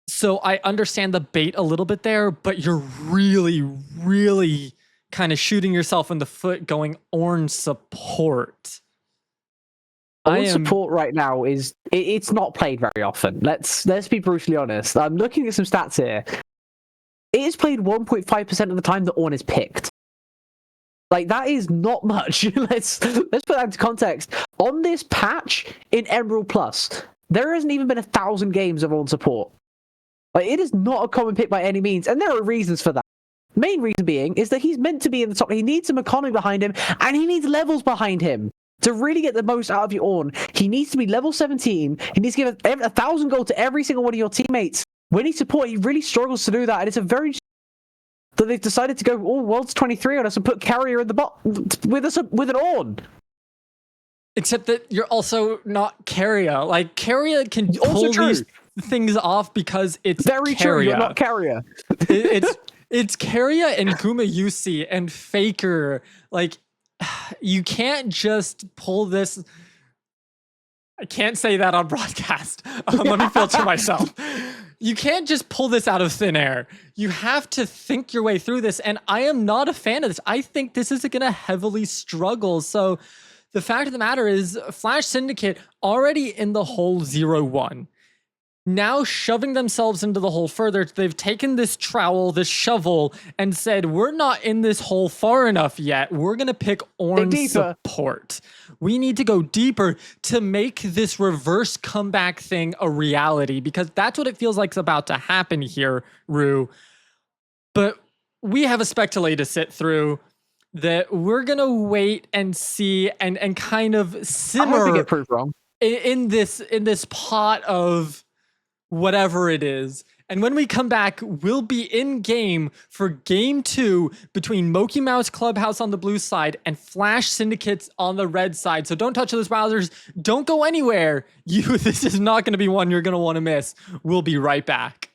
So I understand the bait a little bit there, but you're really, really kind of shooting yourself in the foot going Ornn support. Ornn support right now is it's not played very often. Let's be brutally honest. I'm looking at some stats here. It is played 1.5% of the time that Ornn is picked. Like, that is not much. Let's put that into context. On this patch in Emerald Plus, there hasn't even been 1,000 games of Ornn support. Like, it is not a common pick by any means, and there are reasons for that. Main reason being is that he's meant to be in the top. He needs some economy behind him, and he needs levels behind him to really get the most out of your Ornn. He needs to be level 17. He needs to give 1,000 gold to every single one of your teammates. When he's support, he really struggles to do that, and it's a very that they've decided to go all Worlds 23 on us and put Carrier in the bot with an Ornn. Except that you're also not Carrier. Like, Carrier can pull these things off because it's very Carrier. True. You're not Carrier. It's Carrier and Gumayusi and Faker. Like, you can't just pull this. I can't say that on broadcast. Let me filter myself. You can't just pull this out of thin air. You have to think your way through this, and I am not a fan of this. I think this is going to heavily struggle. So the fact of the matter is, Flash Syndicate already in the hole 0-1. Now shoving themselves into the hole further, they've taken this trowel, this shovel, and said, we're not in this hole far enough yet. We're going to pick Ornn support. We need to go deeper to make this reverse comeback thing a reality, because that's what it feels like is about to happen here, Rue. But we have a spectacle to sit through that we're going to wait and see and kind of simmer get proved wrong. in this pot of whatever it is. And when we come back, we'll be in game for game 2 between mokeymouse Clubhouse on the blue side and Flash Syndicates on the red side. So don't touch those browsers. Don't go anywhere. This is not going to be one you're going to want to miss. We'll be right back.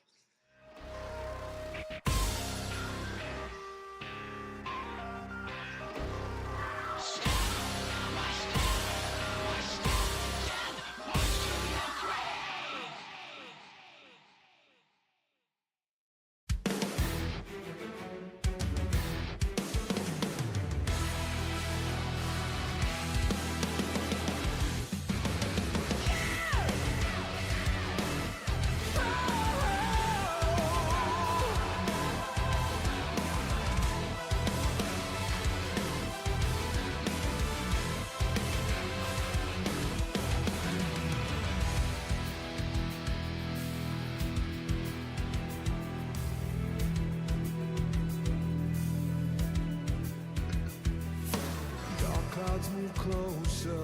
Move closer,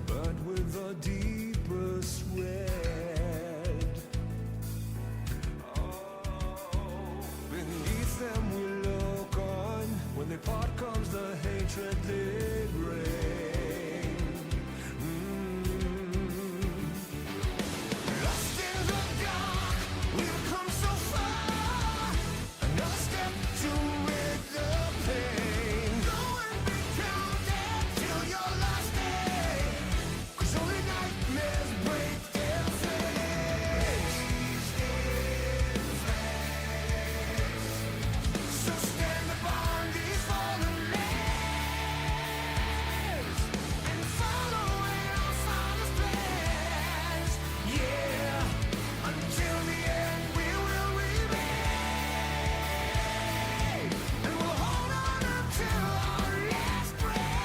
but with a deeper red. Oh, beneath them we look on. When they part comes the hatred they bring. Lost in the dark, we've come so far. Another step to rid the pain. Go and be counted till your last day. 'Cause only nightmares break their face. So stand upon these fallen lands and follow in our Father's plans. Yeah, until the end we will remain, and we'll hold on until our last breath.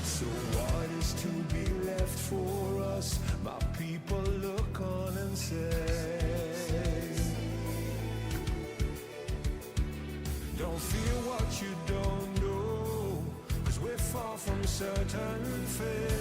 So what is to be left for us? My people look on and say, don't fear what you don't know, 'cause we're far from certain fate.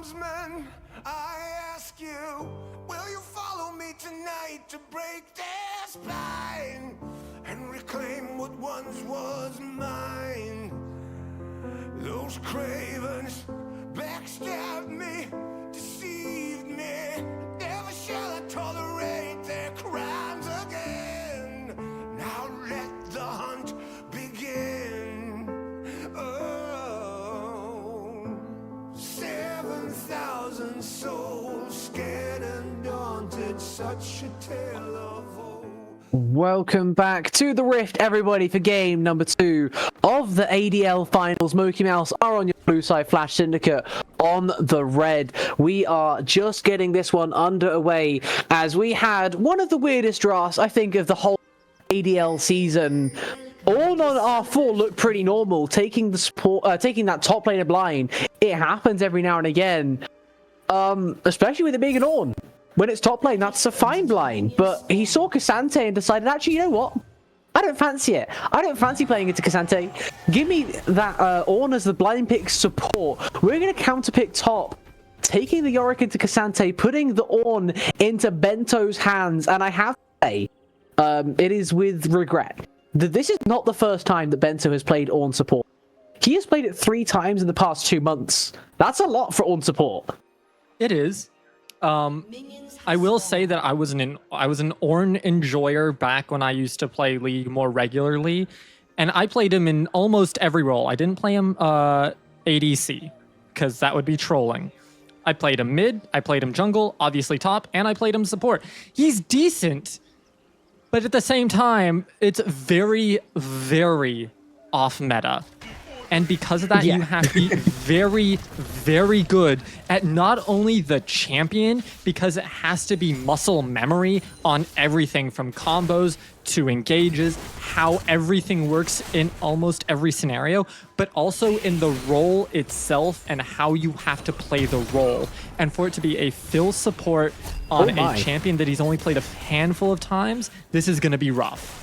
helmsman, I ask you, will you follow me tonight to break their spine and reclaim what once was mine? Those cravens backstabbed me, deceived me. Never shall I tolerate their crimes again. Now let the hunt begin. Oh, 7,000 souls scared and daunted, such a tale of woe. Welcome back to the Rift, everybody, for game number 2 of the ADL finals. mokeymouse are on your blue side, Flash Syndicate on the red. We are just getting this one underway as we had one of the weirdest drafts, I think, of the whole ADL season. All on R4 looked pretty normal. Taking the support, taking that top laner blind, it happens every now and again. Especially with it being an Ornn. When it's top lane, that's a fine blind. But he saw K'Sante and decided, actually, you know what? I don't fancy it. I don't fancy playing into K'Sante. Give me that Ornn as the blind pick support. We're going to counter pick top. Taking the Yorick into K'Sante, putting the Ornn into Bento's hands. And I have to say, it is with regret that this is not the first time that Bento has played Ornn support. He has played it 3 times in the past 2 months. That's a lot for Ornn support. It is. I will say that I was an Ornn enjoyer back when I used to play League more regularly, and I played him in almost every role. I didn't play him ADC, because that would be trolling. I played him mid, I played him jungle, obviously top, and I played him support. He's decent, but at the same time, it's very, very off meta. And because of that, you have to be very, very good at not only the champion, because it has to be muscle memory on everything from combos to engages, how everything works in almost every scenario, but also in the role itself and how you have to play the role. And for it to be a fill support on a champion that he's only played a handful of times, this is going to be rough.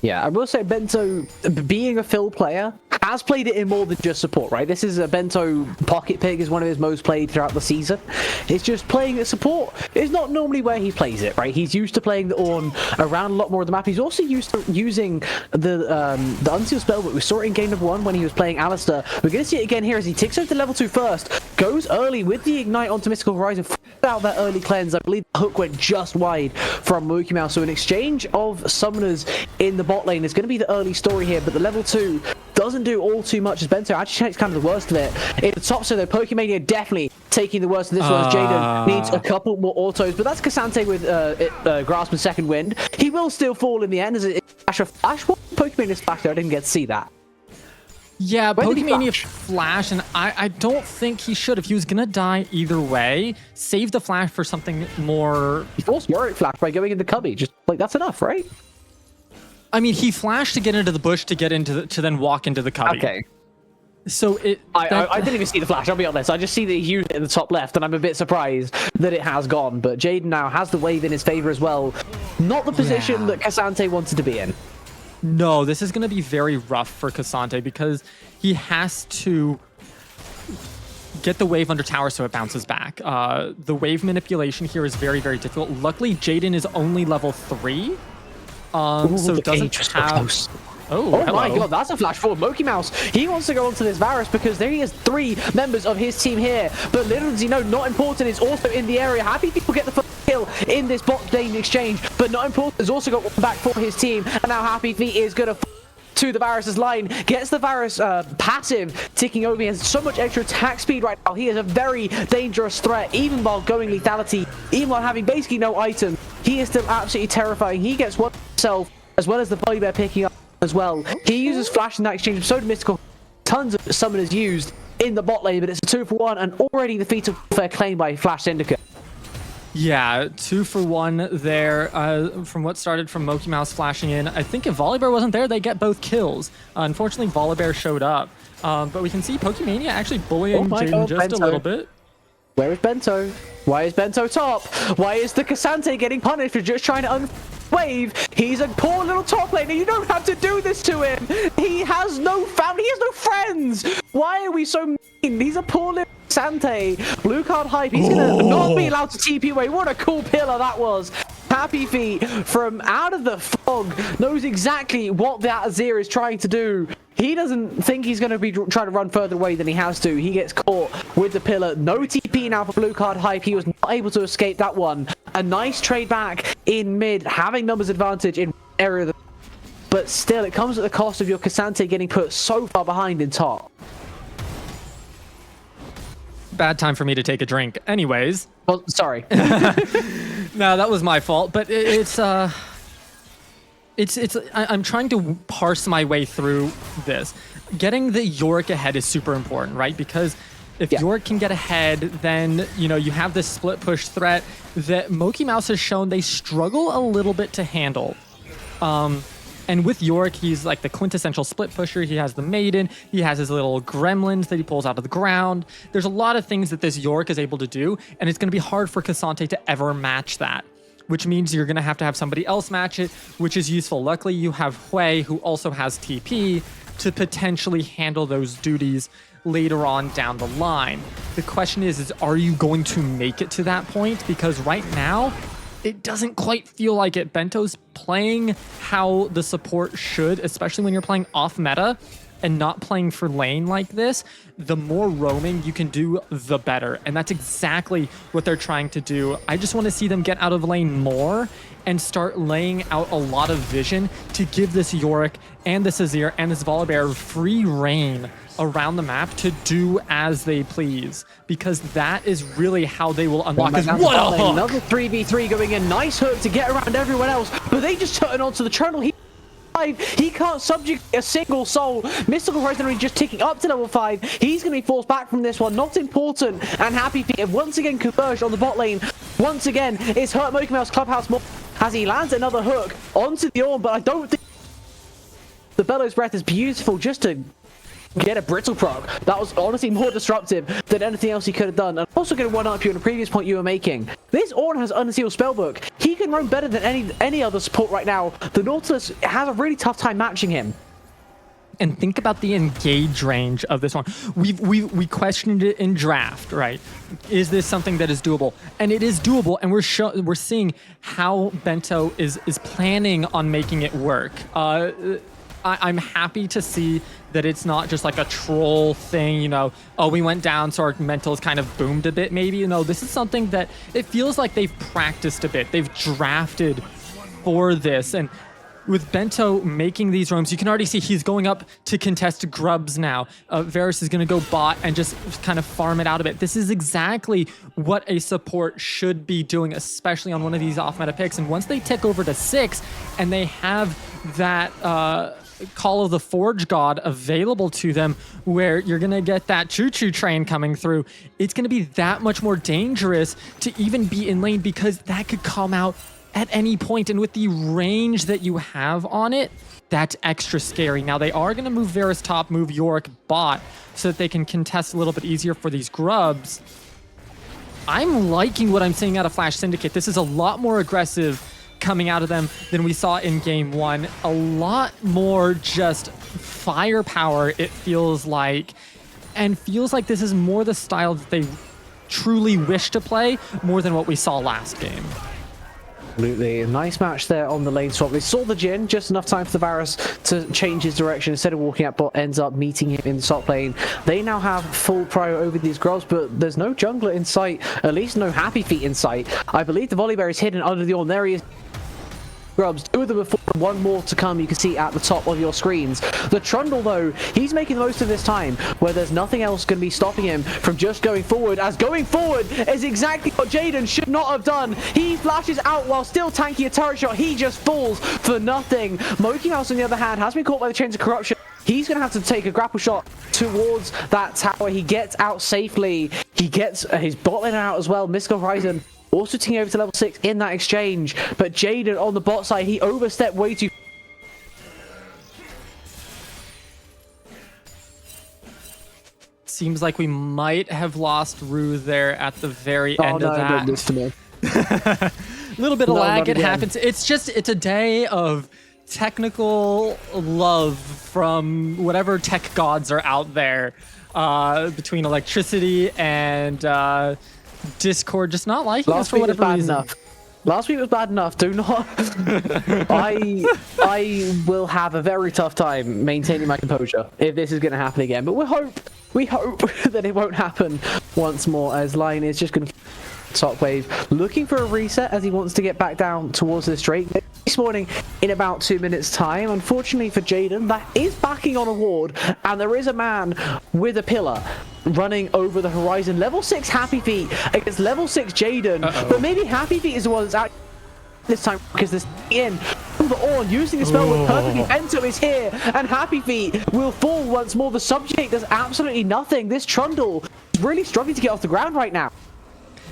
Yeah, I will say Bento, being a fill player, has played it in more than just support, right? This is a Bento pocket pick, is one of his most played throughout the season. It's just playing at support is not normally where he plays it, right? He's used to playing the Ornn around a lot more of the map. He's also used to using the Unsealed Spell, but we saw it in game number 1 when he was playing Alistar. We're going to see it again here as he ticks over to level 2 first, goes early with the Ignite onto Mystical Horizon, out that early cleanse. I believe the hook went just wide from mokeymouse, so an exchange of summoners in the bot lane is going to be the early story here, but the level 2 doesn't do all too much as Bento actually takes kind of the worst of it. In the top, so though, Pokemania definitely taking the worst of this one as Jaden needs a couple more autos, but that's K'Sante with Grasp and Second Wind. He will still fall in the end as it flash a flash. What Pokemania's flash there? I didn't get to see that. Yeah, Pokemania flash, and I don't think he should. If he was gonna die either way, save the flash for something more. He forced Yorick flash by going into Cubby. Just like that's enough, right? I mean, he flashed to get into the bush to get into to then walk into the Cubby. Okay. So I didn't even see the flash, I'll be honest. I just see that he used it in the top left, and I'm a bit surprised that it has gone. But Jaden now has the wave in his favor as well. Not the position that K'Sante wanted to be in. No, this is going to be very rough for K'Sante because he has to get the wave under tower so it bounces back. The wave manipulation here is very, very difficult. Luckily, Jaden is only level 3. Ooh, so doesn't have... Oh my god, that's a flash forward. mokeymouse, he wants to go onto this Varus because there he has 3 members of his team here. But little does he know, not important is also in the area. Happy people get the first kill in this bot lane exchange, but not important has also got one back for his team. And now Happy Feet is going to the Varus's line, gets the Varus passive ticking over. He has so much extra attack speed right now. He is a very dangerous threat, even while going lethality, even while having basically no item. He is still absolutely terrifying. He gets one himself, as well as the Volibear picking up as well. He uses flash in that exchange, so did Mystical. Tons of summoners used in the bot lane, but it's a 2-for-1, and already the feat of fair claim by Flash Syndicate. Yeah, 2-for-1 there from what started from mokeymouse flashing in. I think if Volibear wasn't there, they get both kills. Unfortunately, Volibear showed up. But we can see Pokemania actually bullying Jaden just a little bit. Where is Bento? Why is Bento top? Why is the K'Sante getting punished for just trying to wave. He's a poor little top laner. You don't have to do this to him. He has no family. He has no friends. Why are we so mean? He's a poor little Sante. Blue card hype. He's gonna not be allowed to TP away. What a cool pillar that was. Happy Feet from out of the fog knows exactly what that Azir is trying to do. He doesn't think he's going to be trying to run further away than he has to. He gets caught with the pillar. No TP now for Blue card hype. He was not able to escape that one. A nice trade back in mid, having numbers advantage in area. But still, it comes at the cost of your Cassante getting put so far behind in top. Bad time for me to take a drink. Anyways. Well, sorry. No, that was my fault. But I'm trying to parse my way through this. Getting the Yorick ahead is super important, right? Because if Yorick can get ahead, then you have this split push threat that mokeymouse has shown they struggle a little bit to handle. And with Yorick, he's like the quintessential split pusher. He has the Maiden. He has his little gremlins that he pulls out of the ground. There's a lot of things that this Yorick is able to do, and it's going to be hard for Cassante to ever match that, which means you're going to have somebody else match it, which is useful. Luckily, you have Hui, who also has TP, to potentially handle those duties later on down the line. The question is are you going to make it to that point? Because right now, it doesn't quite feel like it. Bento's playing how the support should, especially when you're playing off meta and not playing for lane like this. The more roaming you can do, the better. And that's exactly what they're trying to do. I just want to see them get out of lane more and start laying out a lot of vision to give this Yorick and this Azir and this Volibear free reign around the map to do as they please, because that is really how they will unlock his what a hook. Another 3v3 going in. Nice hook to get around everyone else, but they just turn onto the Trundle. He can't subject a single soul. Mystical Horizon just ticking up to level 5. He's going to be forced back from this one. Not important. And Happy Feet have once again converged on the bot lane. Once again, it's hurt mokeymouse clubhouse more as he lands another hook onto the Orb, but I don't think the Bellow's Breath is beautiful just to get a brittle proc. That was honestly more disruptive than anything else he could have done. And I'm also going to one-up you on a previous point you were making. This Ornn has Unsealed Spellbook. He can roam better than any other support right now. The Nautilus has a really tough time matching him. And think about the engage range of this one. We questioned it in draft, right? Is this something that is doable? And it is doable, and we're seeing how Bento is planning on making it work. I'm happy to see that it's not just like a troll thing, oh, we went down, so our mentals kind of boomed a bit, maybe. This is something that it feels like they've practiced a bit. They've drafted for this. And with Bento making these roams, you can already see he's going up to contest grubs now. Varus is going to go bot and just kind of farm it out a bit. This is exactly what a support should be doing, especially on one of these off-meta picks. And once they tick over to 6 and they have that Call of the Forge God available to them, where you're going to get that choo-choo train coming through, it's going to be that much more dangerous to even be in lane, because that could come out at any point. And with the range that you have on it, that's extra scary. Now, they are going to move Varus top, move Yorick bot, so that they can contest a little bit easier for these grubs. I'm liking what I'm seeing out of Flash Syndicate. This is a lot more aggressive coming out of them than we saw in game 1. A lot more just firepower, it feels like. And feels like this is more the style that they truly wish to play, more than what we saw last game. Absolutely. A nice match there on the lane swap. They saw the Jhin, just enough time for the Varus to change his direction. Instead of walking out bot, ends up meeting him in the top lane. They now have full prio over these grubs, but there's no jungler in sight, at least no Happy Feet in sight. I believe the Volibear is hidden under the Ornn. There he is. Grubs, 2 of them before, one more to come, you can see at the top of your screens. The Trundle, though, he's making the most of this time, where there's nothing else going to be stopping him from just going forward, as going forward is exactly what Jaden should not have done. He flashes out while still tanking a turret shot. He just falls for nothing. mokeymouse, on the other hand, has been caught by the chains of corruption. He's going to have to take a grapple shot towards that tower. He gets out safely. He gets his bot lane out as well. Mystical Horizon also ticking over to level 6 in that exchange. But Jaden on the bot side, he overstepped way too. Seems like we might have lost Rue there at the very end of that. Don't do this to me. little bit of lag, it happens. It's a day of technical love from whatever tech gods are out there, between electricity and Discord just not liking us for whatever reason. Last week was bad enough. Do not. I will have a very tough time maintaining my composure if this is going to happen again. But we hope that it won't happen once more, as Lion is just going to top wave, looking for a reset as he wants to get back down towards this Drake. Spawning in about 2 minutes time. Unfortunately for Jaden, that is backing on a ward, and there is a man with a pillar running over the horizon. Level 6 Happy Feet against level 6 Jaden, but maybe Happy Feet is the one that's out this time because this in the on using the spell with perfectly. Bento is here, and Happy Feet will fall once more. The subject does absolutely nothing. This Trundle is really struggling to get off the ground right now.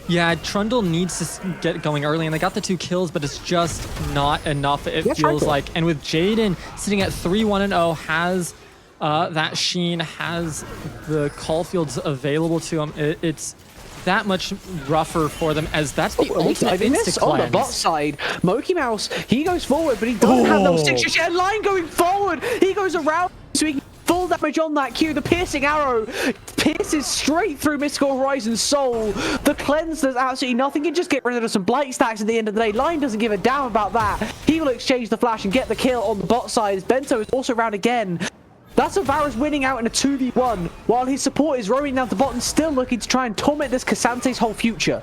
Yeah, Trundle needs to get going early, and they got the 2 kills, but it's just not enough, it feels like. And with Jaden sitting at 3-1-0, has that Sheen, has the Caulfields available to him, it's that much rougher for them, as that's the ultimate insta-cleanse. On the bot side, mokeymouse, he goes forward, but he doesn't have those 6 just yet. Line going forward, he goes around so he can full damage on that Q. The piercing arrow pierces straight through Mystical Horizon's soul. The cleanse does absolutely nothing. You just get rid of some blight stacks at the end of the day. Lion doesn't give a damn about that. He will exchange the flash and get the kill on the bot side. Bento is also around again. That's Varus winning out in a 2v1, while his support is roaming down the bottom, still looking to try and torment this Cassante's whole future.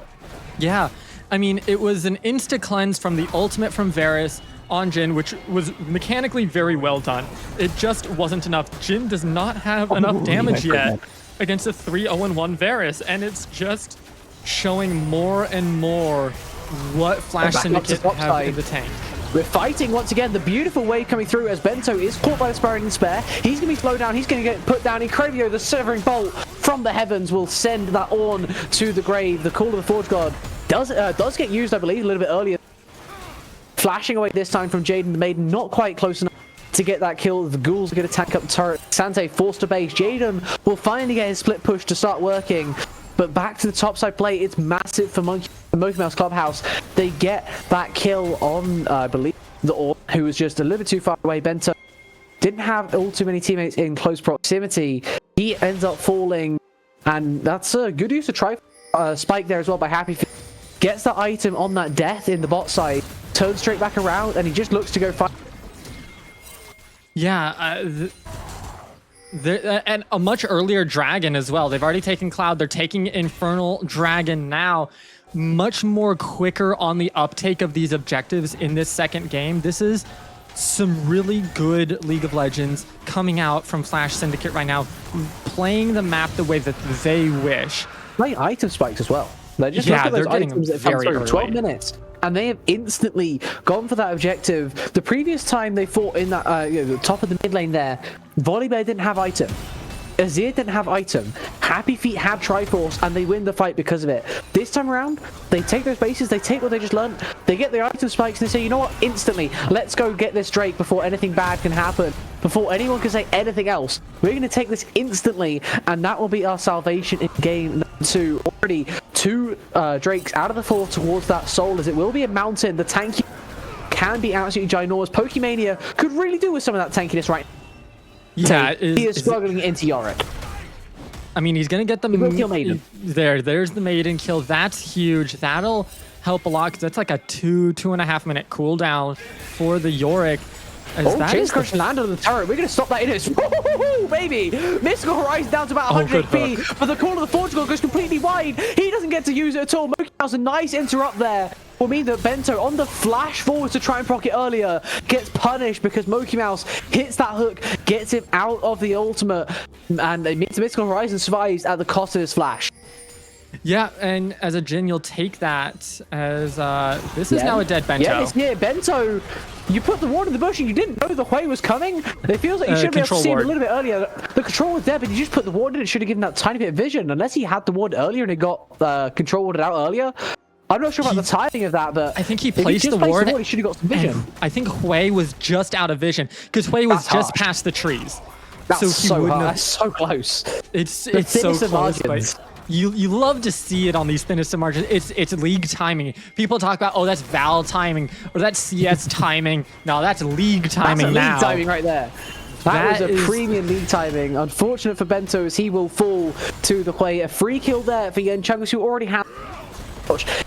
Yeah, I mean, it was an insta-cleanse from the ultimate from Varus on Jhin, which was mechanically very well done. It just wasn't enough. Jhin does not have enough damage yet against a 3-0-1 Varus, and it's just showing more and more what Flash Syndicate have in the tank. We're fighting once again. The beautiful wave coming through as Bento is caught by the Sparring and Spare. He's going to be slowed down. He's going to get put down. Incredibly, the Severing Bolt from the heavens will send that on to the grave. The Call of the Forge God does get used, I believe, a little bit earlier. Flashing away this time from Jaden the Maiden, not quite close enough to get that kill. The ghouls are going to tank up the turret. Sante forced to base. Jaden will finally get his split push to start working. But back to the topside play, it's massive for mokeymouse Clubhouse. They get that kill on, I believe, the Orb, who was just a little bit too far away. Bento didn't have all too many teammates in close proximity. He ends up falling, and that's a good use of spike there as well by Happy Feet. Gets the item on that death in the bot side, turns straight back around, and he just looks to go fight. Yeah, and a much earlier Dragon as well. They've already taken Cloud. They're taking Infernal Dragon now. Much more quicker on the uptake of these objectives in this second game. This is some really good League of Legends coming out from Flash Syndicate right now, playing the map the way that they wish. Playing item spikes as well. They're just look at those items that come through. 12 minutes. And they have instantly gone for that objective. The previous time they fought in that the top of the mid lane there, Volibear didn't have item. Azir didn't have item. Happy Feet had Triforce, and they win the fight because of it. This time around, they take those bases, they take what they just learned, they get the item spikes, and they say, you know what, instantly, let's go get this Drake before anything bad can happen, before anyone can say anything else. We're going to take this instantly, and that will be our salvation in game number 2. Already 2 Drakes out of the 4 towards that soul, as it will be a mountain. The tanky can be absolutely ginormous. Pokemania could really do with some of that tankiness right now. Yeah, he is struggling into Yorick. I mean, he's gonna get the Maiden. There's the Maiden kill. That's huge. That'll help a lot because that's like a 2.5 minute cooldown for the Yorick. James Crush landed on the turret. We're going to stop that in his... Woo, baby! Mystical Horizon down to about 100 HP, but the Call of the Forge God goes completely wide. He doesn't get to use it at all. mokeymouse, a nice interrupt there will mean that Bento, on the flash forward to try and proc it earlier, gets punished because mokeymouse hits that hook, gets him out of the ultimate, and it means Mystical Horizon survives at the cost of his flash. Yeah, and as a Jhin, you'll take that as this is now a dead Bento. Yeah, Bento, you put the ward in the bush and you didn't know the Hui was coming. It feels like you should be able to see him a little bit earlier. The control was there, but you just put the ward in. It should have given that tiny bit of vision. Unless he had the ward earlier and it got control warded out earlier. I'm not sure about the timing of that, but I think he placed the ward. He should have got some vision. I think Hui was just out of vision because Hui was just past the trees. That's so he wouldn't That's so close. It's so close. But You love to see it on these thinnest of margins. It's league timing. People talk about, oh, that's Val timing or that's CS timing. No, that's league timing now. League timing right there. That was a premium league timing. Unfortunate for Bento as he will fall to the play. A free kill there for Yen Chungus, who already has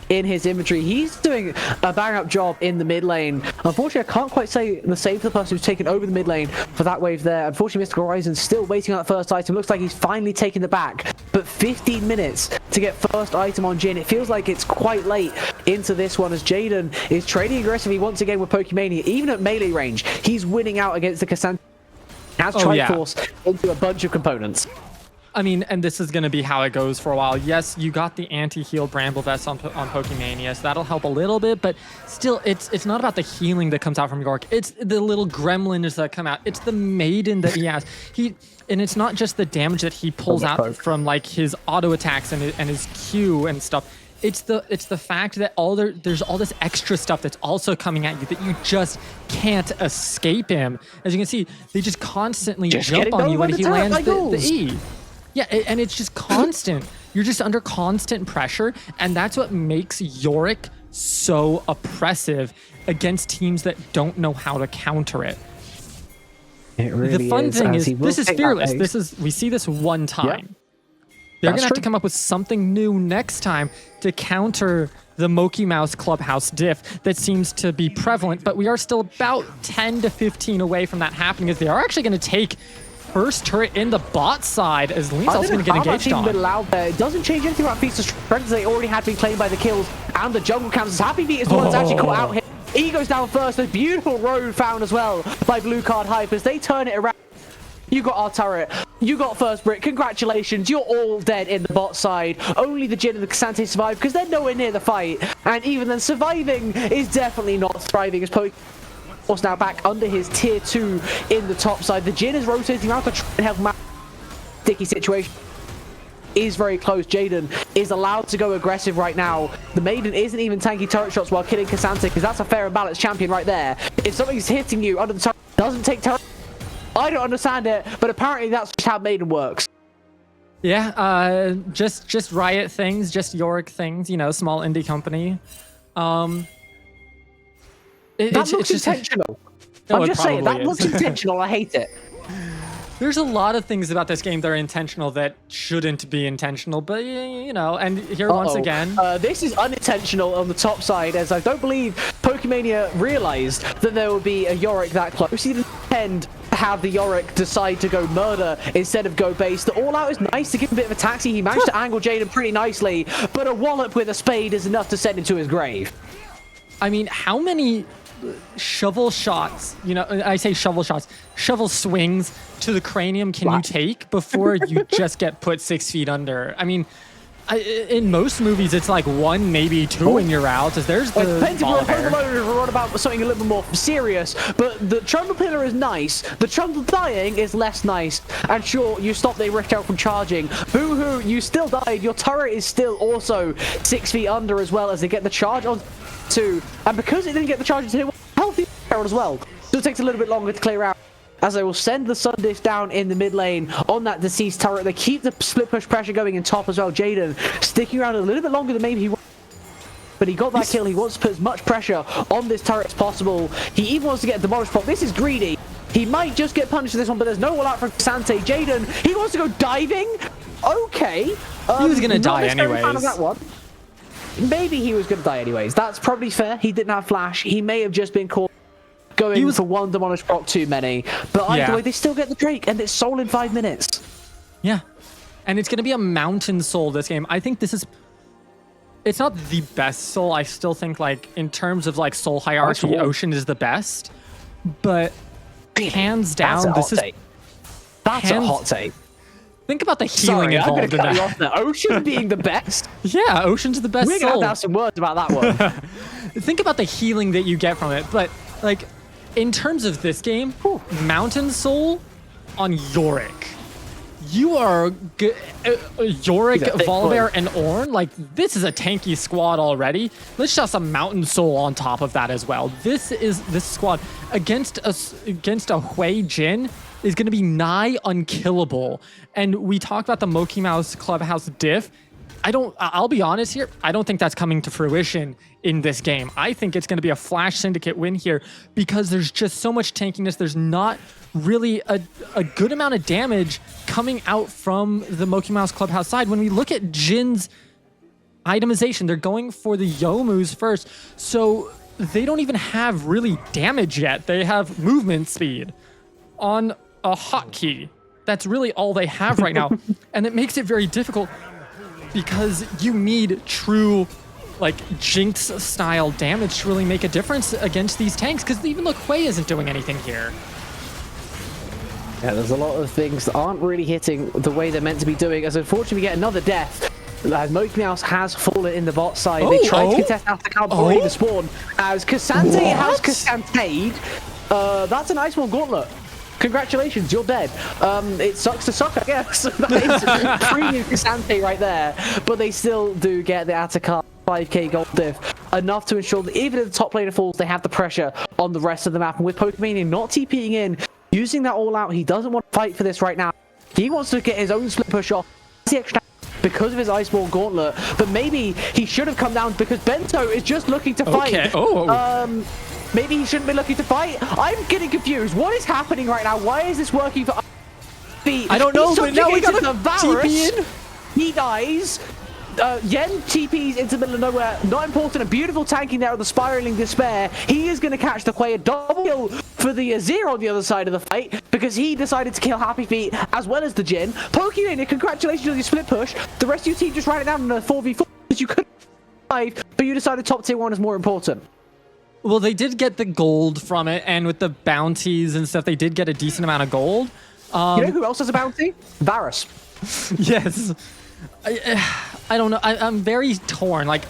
in his inventory. He's doing a bang-up job in the mid lane. Unfortunately, I can't quite say the same for the person who's taken over the mid lane for that wave there. Unfortunately, Mr. Horizon's still waiting on that first item. Looks like he's finally taken it back. But 15 minutes to get first item on Jin. It feels like it's quite late into this one as Jaden is trading aggressively once again with Pokemania. Even at melee range, he's winning out against the Cassandra. Has Triforce into a bunch of components. I mean, and this is going to be how it goes for a while. Yes, you got the anti-heal Bramble Vest on Pokemania, so that'll help a little bit, but still, it's not about the healing that comes out from Yorick. It's the little gremlins that come out. It's the Maiden that he has. And it's not just the damage that he pulls out from like his auto attacks and his Q and stuff. It's the fact that there's all this extra stuff that's also coming at you that you just can't escape him. As you can see, they just constantly jump on you when he lands the E. Yeah, and it's just constant. You're just under constant pressure, and that's what makes Yorick so oppressive against teams that don't know how to counter it. It really the fun thing is, this is fearless. We see this one time. Yep. They're going to have to come up with something new next time to counter the mokeymouse clubhouse diff that seems to be prevalent, but we are still about 10 to 15 away from that happening, as they are actually going to take first turret in the bot side as Lean's also going to get engaged on. It doesn't change anything about Feast's strength. They already had been claimed by the kills and the jungle camps. Happy Feet is the one that's actually caught out here. He goes down first. A beautiful road found as well by Blue Card Hype as they turn it around. You got our turret. You got first brick. Congratulations. You're all dead in the bot side. Only the Jin and the Cassante survive because they're nowhere near the fight. And even then, surviving is definitely not thriving as Pokemon now back under his tier 2 in the top side. The Jin is rotating around to try and help him out. Sticky situation is very close. Jaden is allowed to go aggressive right now. The Maiden isn't even tanking turret shots while killing Cassante because that's a fair and balanced champion right there. If something's hitting you under the turret, doesn't take turret. I don't understand it, but apparently that's just how Maiden works. Yeah, just Riot things, just Yorick things, you know, small indie company. That looks intentional. I'm just saying, that looks intentional. I hate it. There's a lot of things about this game that are intentional that shouldn't be intentional, but you know, and here once again. This is unintentional on the top side, as I don't believe Pokemania realized that there would be a Yorick that close. He didn't intend to have the Yorick decide to go murder instead of go base. The all out is nice to give him a bit of a taxi. He managed to angle Jaden pretty nicely, but a wallop with a spade is enough to send him to his grave. I mean, how many shovel shots, you know, I say shovel shots, shovel swings to the cranium can you take before you just get put 6 feet under? I mean, in most movies, it's like 1, maybe 2 and you're out. There's the Overload about something a little bit more serious, but the Trundle Pillar is nice. The Trundle dying is less nice. And sure, you stop the Rift out from charging. Boo-hoo, you still died. Your turret is still also 6 feet under as well as they get the charge on 2. And because it didn't get the charge until healthy as well, so it takes a little bit longer to clear out. As they will send the Sun Dish down in the mid lane on that deceased turret. They keep the split push pressure going in top as well. Jaden sticking around a little bit longer than maybe he wanted. But he got that kill. He wants to put as much pressure on this turret as possible. He even wants to get a demolished pop. This is greedy. He might just get punished for this one, but there's no all out from Sante. Jaden, he wants to go diving. Okay. He was going to die anyways. Fan of that one. Maybe he was going to die anyways. That's probably fair. He didn't have flash. He may have just been caught going for one demolished proc too many. But either way, they still get the Drake, and it's soul in 5 minutes. Yeah. And it's going to be a mountain soul this game. I think this is... It's not the best soul. I still think, like, in terms of, like, soul hierarchy, Ocean is the best. But hands down, this is... That's a hot take. Think about the healing involved in that. Off there. Ocean being the best? Yeah, Ocean's the best soul. We're going to have some words about that one. Think about the healing that you get from it. But, like, in terms of this game, Mountain Soul on Yorick. You are Yorick, Volibear, and Ornn. Like, this is a tanky squad already. Let's toss a Mountain Soul on top of that as well. This squad against a Hui Jin is going to be nigh unkillable. And we talked about the mokeymouse clubhouse diff. I'll be honest here. I don't think that's coming to fruition in this game. I think it's going to be a Flash Syndicate win here because there's just so much tankiness. There's not really a good amount of damage coming out from the mokeymouse clubhouse side. When we look at Jin's itemization, they're going for the Youmuu's first. So they don't even have really damage yet. They have movement speed on a hotkey. That's really all they have right now. And it makes it very difficult because you need true like Jinx style damage to really make a difference against these tanks, because even the Hui isn't doing anything here. Yeah, there's a lot of things that aren't really hitting the way they're meant to be doing, as unfortunately we get another death. As mokeymouse has fallen in the bot side. They tried to contest after Cowboy the spawn. As Cassante has Cassante'd. That's an Iceborne Gauntlet. Congratulations, you're dead. It sucks to suck, I guess. That is premium Cassante right there. But they still do get the Atacama 5k gold diff. Enough to ensure that even if the top laner falls, they have the pressure on the rest of the map. And with Pokemania not TPing in, using that all out, he doesn't want to fight for this right now. He wants to get his own split push off. The extra because of his Iceborne Gauntlet. But maybe he should have come down because Bento is just looking to fight. Okay. Maybe he shouldn't be looking to fight. I'm getting confused. What is happening right now? Why is this working for I don't know, but now we got a TP in. He dies. Yen TPs into the middle of nowhere. Not important. A beautiful tanking there of the Spiraling Despair. He is going to catch the Hui. A double kill for the Azir on the other side of the fight because he decided to kill Happy Feet as well as the Jin. Pokemania, congratulations on your split push. The rest of your team just ran it down in a 4v4 because you couldn't survive, but you decided top tier 1 is more important. Well, they did get the gold from it, and with the bounties and stuff, they did get a decent amount of gold. You know who else has a bounty? Varus. Yes. I don't know. I'm very torn. Like,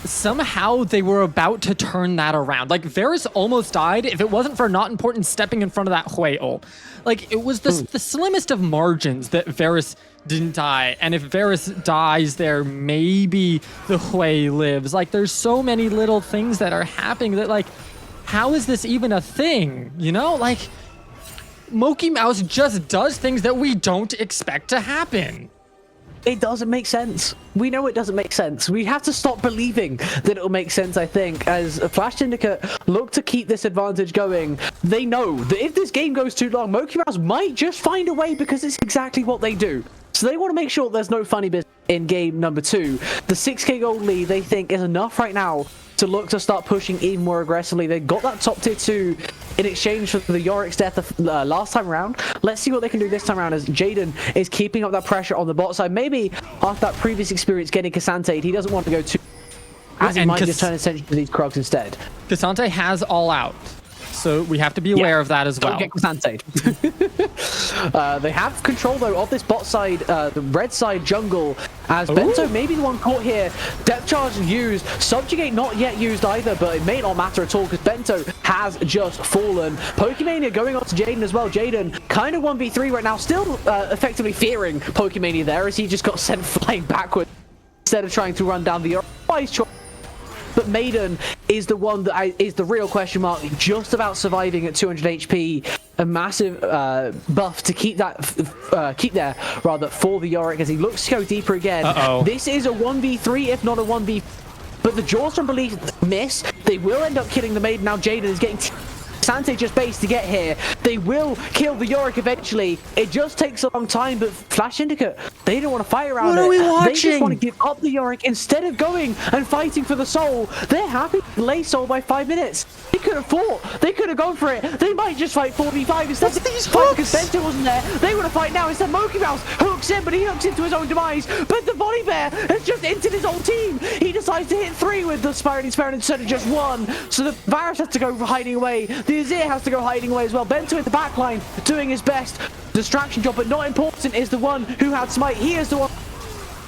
somehow they were about to turn that around. Like, Varus almost died if it wasn't for not important stepping in front of that Hui ult. Like, it was the slimmest of margins that Varus didn't die. And if Varus dies there, maybe the Hui lives. Like, there's so many little things that are happening that, like, how is this even a thing? You know? Like, mokeymouse just does things that we don't expect to happen. It doesn't make sense. We know it doesn't make sense. We have to stop believing that it'll make sense, I think. As Flash Syndicate look to keep this advantage going, they know that if this game goes too long, mokeymouse might just find a way because it's exactly what they do. So they want to make sure there's no funny business in game number 2. The 6k gold lead, they think, is enough right now to look to start pushing even more aggressively. They got that top tier 2 in exchange for the Yorik's death last time around. Let's see what they can do this time around as Jaden is keeping up that pressure on the bot side. Maybe after that previous experience getting Cassante, he doesn't want to go too... as he might just turn his attention to these Krogs instead. Cassante has all out. So we have to be aware of that as well. Don't get Cassante. They have control though of this bot side, the red side jungle, as Bento may be the one caught here. Depth charge used, subjugate not yet used either, but it may not matter at all because Bento has just fallen. Pokemania going on to Jaden as well. Jaden kind of 1v3 right now, still effectively fearing Pokemania there as he just got sent flying backward instead of trying to run down the wise choice. But Maiden is the one that is the real question mark, just about surviving at 200 HP. A massive buff to keep that for the Yorick as he looks to go deeper again. This is a 1v3, if not a 1v. But the Jaws from Belief miss. They will end up killing the Maiden. Now Jaden is getting Sante just base to get here. They will kill the Yorick eventually. It just takes a long time, but Flash Syndicate, they don't want to fight around it. What are we watching? They just want to give up the Yorick instead of going and fighting for the soul. They're happy to delay soul by 5 minutes. They could have fought. They could have gone for it. They might just fight 4v5 instead. These hooks? Because Bento wasn't there. They want to fight now. Instead, mokeymouse hooks in, but he hooks into his own demise. But the Body Bear has just entered his own team. He decides to hit 3 with the Spiraling Spear instead of just 1. So the Varus has to go for hiding away. The Azir has to go hiding away as well. Bento at the back line doing his best. Distraction job, but not important, is the one who had Smite. He is the one.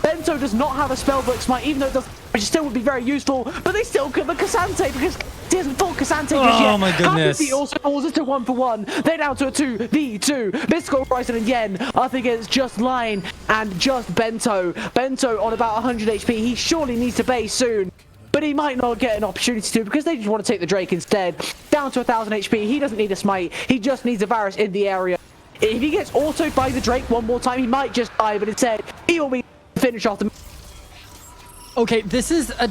Bento does not have a spellbook Smite, even though it does, which still would be very useful, but they still kill the Cassante because he hasn't fought Cassante just yet. Oh my goodness. He also falls into 1-for-1. They're down to a 2v2. Mystical Horizon and Yen up against just Line and just Bento. Bento on about 100 HP. He surely needs to base soon, but he might not get an opportunity to because they just want to take the Drake instead. Down to 1000 HP. He doesn't need a Smite. He just needs a Varus in the area. If he gets autoed by the Drake one more time, he might just die, but instead, he will be finish off the... Okay, this is a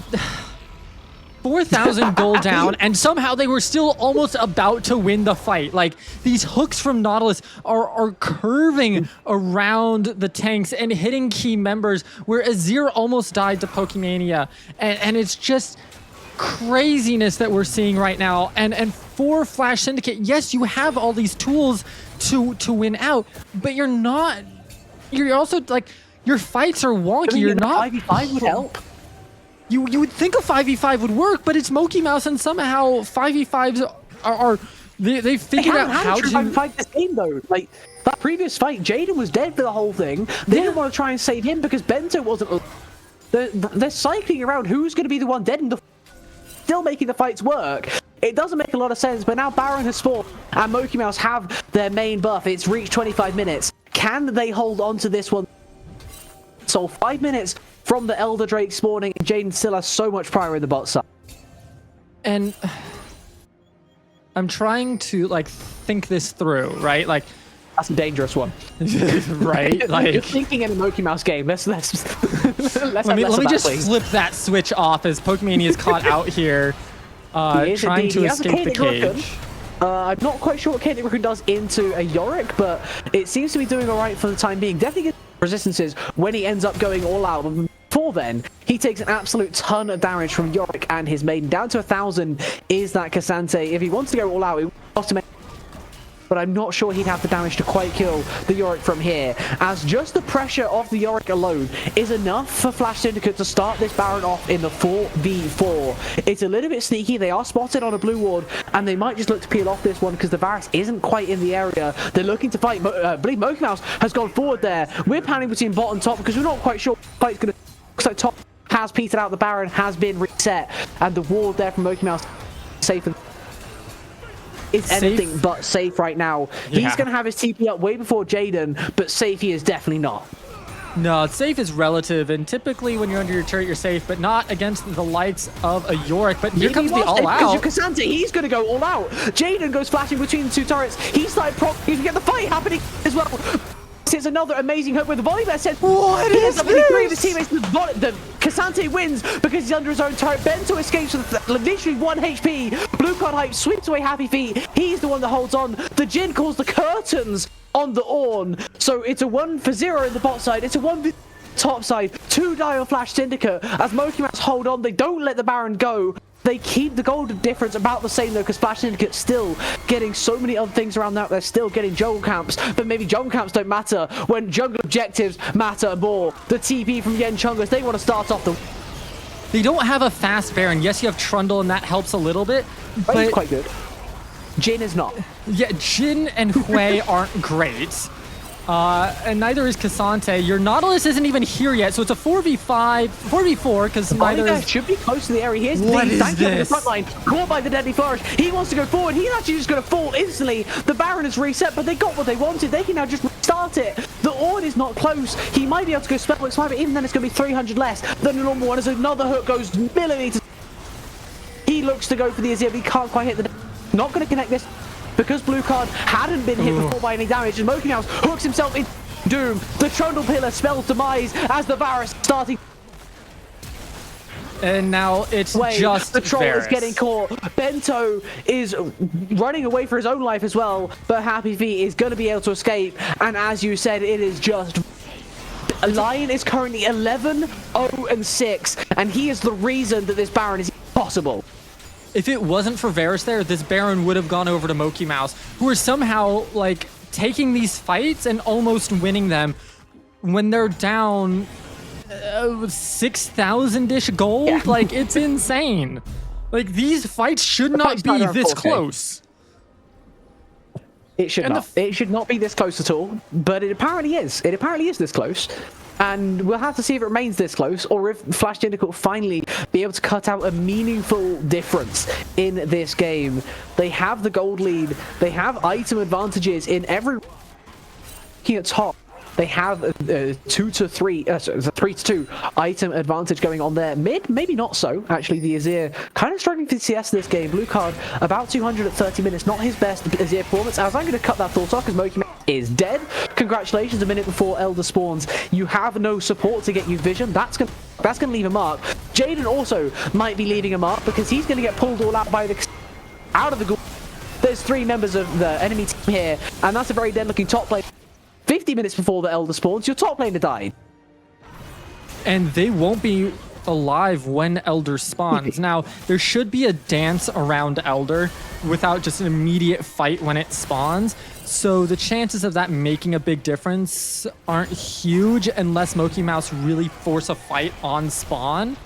4,000 gold down, and somehow they were still almost about to win the fight. Like, these hooks from Nautilus are curving around the tanks and hitting key members, where Azir almost died to Pokemania. And it's just craziness that we're seeing right now. And for Flash Syndicate, yes, you have all these tools to win out, but you're also, like, your fights are wonky. You're not... 5v5 would help. You would think a 5v5 would work, but it's mokeymouse, and somehow 5v5s are they figured out how to fight this game though. Like that previous fight, Jaden was dead for the whole thing. They didn't want to try and save him because Bento wasn't. They're cycling around who's going to be the one dead, and still making the fights work. It doesn't make a lot of sense, but now Baron has spawned and mokeymouse have their main buff. It's reached 25 minutes. Can they hold on to this one? So 5 minutes from the Elder Drake spawning, Jaden still has so much prior in the bot side. And I'm trying to, like, think this through, right? Like, that's a dangerous one. Right? Like, you're thinking in a mokeymouse game. Let's let me just flip that switch off as Pokemania is caught out here, trying to escape the cage. I'm not quite sure what Katie Raccoon does into a Yorick, but it seems to be doing all right for the time being. Definitely gets resistances when he ends up going all out. Before then, he takes an absolute ton of damage from Yorick and his maiden. Down to 1,000 is that Cassante. If he wants to go all out, it costs him, but I'm not sure he'd have the damage to quite kill the Yorick from here, as just the pressure of the Yorick alone is enough for Flash Syndicate to start this Baron off in the 4v4. It's a little bit sneaky. They are spotted on a blue ward, and they might just look to peel off this one because the Varus isn't quite in the area. They're looking to fight. I believe mokeymouse has gone forward there. We're panning between bot and top because we're not quite sure what the fight's going to... Looks like top has petered out. The Baron has been reset, and the ward there from mokeymouse safe. Is anything but safe right now. Yeah. He's going to have his TP up way before Jaden, but safe he is definitely not. No, safe is relative, and typically when you're under your turret, you're safe, but not against the likes of a Yorick. But here comes the all-out. Because Cassante, he's going to go all out. Jaden goes flashing between the two turrets. He's started you get the fight happening as well. It's another amazing hook with the volley that said, what is this? Three of his teammates, the Cassante wins because he's under his own turret. Bento escapes with literally 1 HP. Blue card hype sweeps away Happy Feet. He's the one that holds on. The Jin calls the curtains on the Ornn. So it's a 1-for-0 in the bot side. It's a 1 top side. 2 die on Flash Syndicate. As mokeymouse hold on, they don't let the Baron go. They keep the gold difference about the same though, because Flash Syndicate's still getting so many other things around that. They're still getting jungle camps, but maybe jungle camps don't matter when jungle objectives matter more. The TP from Yen Chungus, they want to start off the... They don't have a fast Baron. Yes, you have Trundle, and that helps a little bit, but... He's quite good. Jin is not. Yeah, Jin and Hui aren't great. And neither is Cassante. Your Nautilus isn't even here yet, so it's a 4v4 because neither is... should be close to the area. Here's what is this? In the front line, caught by the deadly flourish. He wants to go forward. He's actually just going to fall instantly. The Baron is reset, but they got what they wanted. They can now just restart it. The Ornn is not close. He might be able to go spell but even then it's going to be 300 less than the normal one as another hook goes millimeters. He looks to go for the Azir, but he can't quite hit the... Not going to connect this. Because blue card hadn't been hit before by any damage, and mokeymouse hooks himself in doom. The Trundle Pillar spells demise as the Varus starting. And now it's just the troll Varus. Is getting caught. Bento is running away for his own life as well, but Happy Feet is going to be able to escape. And as you said, it is just... Lion is currently 11-0-6, and he is the reason that this Baron is possible. If it wasn't for Varus there, this Baron would have gone over to mokeymouse, who are somehow, like, taking these fights and almost winning them when they're down 6,000-ish gold. Yeah. Like, it's insane. Like, these fights should not be this close. It should not. It should not be this close at all, but it apparently is. It apparently is this close. And we'll have to see if it remains this close, or if Flash Syndicate will finally be able to cut out a meaningful difference in this game. They have the gold lead. They have item advantages in every... Looking at top, they have a 3-2 item advantage going on there. Mid, maybe not so. Actually, the Azir kind of struggling for CS this game. Blue card, about 200 at 30 minutes. Not his best Azir performance. As I'm going to cut that thought off, because Mokeymouse is dead. Congratulations, a minute before Elder spawns. You have no support to get you vision. That's gonna leave a mark. Jaden also might be leaving a mark because he's gonna get pulled all out by the out of the ghoul. There's 3 members of the enemy team here, and that's a very dead looking top lane. 50 minutes before the Elder spawns, your top laner died. And they won't be alive when Elder spawns. Now, there should be a dance around Elder without just an immediate fight when it spawns. So the chances of that making a big difference aren't huge unless mokeymouse really force a fight on spawn.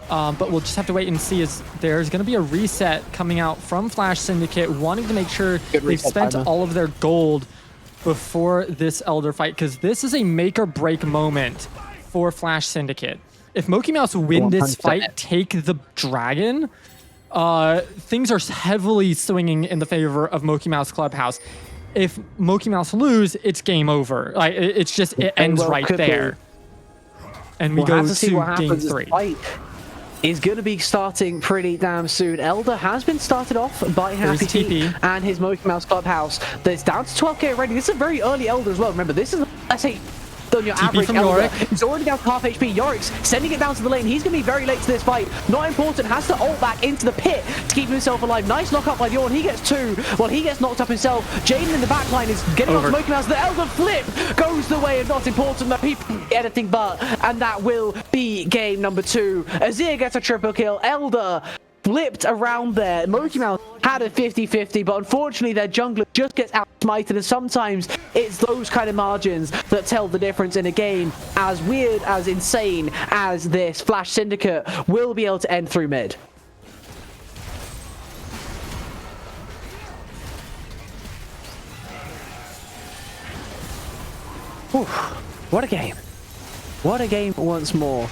But we'll just have to wait and see, as there's going to be a reset coming out from Flash Syndicate, wanting to make sure they've spent all of their gold before this Elder fight, because this is a make or break moment for Flash Syndicate. If mokeymouse win this fight, take the dragon, things are heavily swinging in the favor of mokeymouse Clubhouse. If mokeymouse lose, it's game over. Like it's just, it ends right there. And we go to game 3. Is going to be starting pretty damn soon. Elder has been started off by Happy T and his mokeymouse Clubhouse. That's down to 12k already. This is a very early Elder as well. Remember, this is, let's say, than your average Elder. It's already down to half HP. Yorick's sending it down to the lane. He's going to be very late to this fight. Not important. Has to ult back into the pit to keep himself alive. Nice knock up by Yorn. He gets 2. Well, he gets knocked up himself. Jaden in the back line is getting off mokeymouse. The Elder flip goes the way of not important. That people get anything but. And that will be game number 2. Azir gets a triple kill. Elder flipped around there. mokeymouse had a 50-50, but unfortunately their jungler just gets outsmited, and sometimes it's those kind of margins that tell the difference in a game as weird, as insane as this. Flash Syndicate will be able to end through mid. Whew. What a game. What a game once more.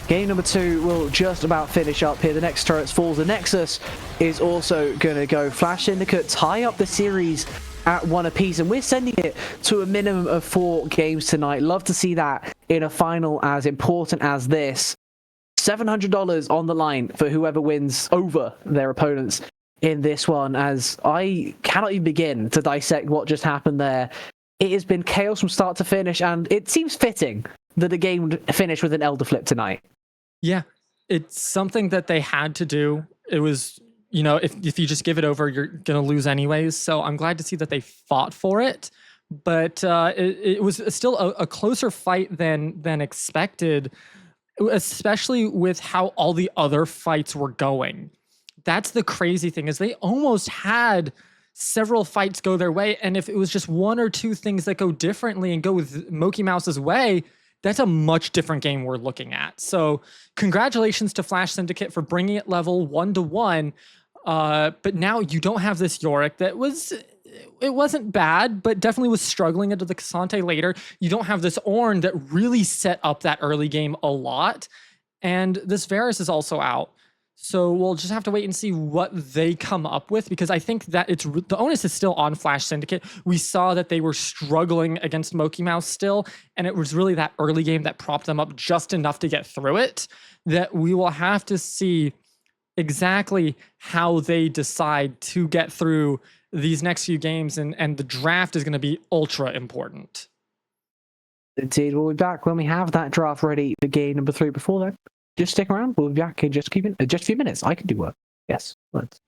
Game number 2 will just about finish up here. The next turret falls. The Nexus is also going to go. Flash Syndicate tie up the series at 1 apiece, and we're sending it to a minimum of 4 games tonight. Love to see that in a final as important as this. $700 on the line for whoever wins over their opponents in this one, as I cannot even begin to dissect what just happened there. It has been chaos from start to finish, and it seems fitting that the game would finish with an Elder flip tonight. Yeah, it's something that they had to do. It was, you know, if you just give it over, you're going to lose anyways. So I'm glad to see that they fought for it. But it was still a closer fight than expected, especially with how all the other fights were going. That's the crazy thing, is they almost had several fights go their way. And if it was just 1 or 2 things that go differently and go with mokeymouse's way, that's a much different game we're looking at. So congratulations to Flash Syndicate for bringing it level 1-1. But now you don't have this Yorick that it wasn't bad, but definitely was struggling into the Cassante later. You don't have this Ornn that really set up that early game a lot. And this Varus is also out. So we'll just have to wait and see what they come up with, because I think that the onus is still on Flash Syndicate. We saw that they were struggling against mokeymouse still, and it was really that early game that propped them up just enough to get through it, that we will have to see exactly how they decide to get through these next few games, and the draft is going to be ultra important. Indeed, we'll be back when we have that draft ready for game number 3. Before then, just stick around. We'll be back in just a few minutes. I can do work. Yes, let's.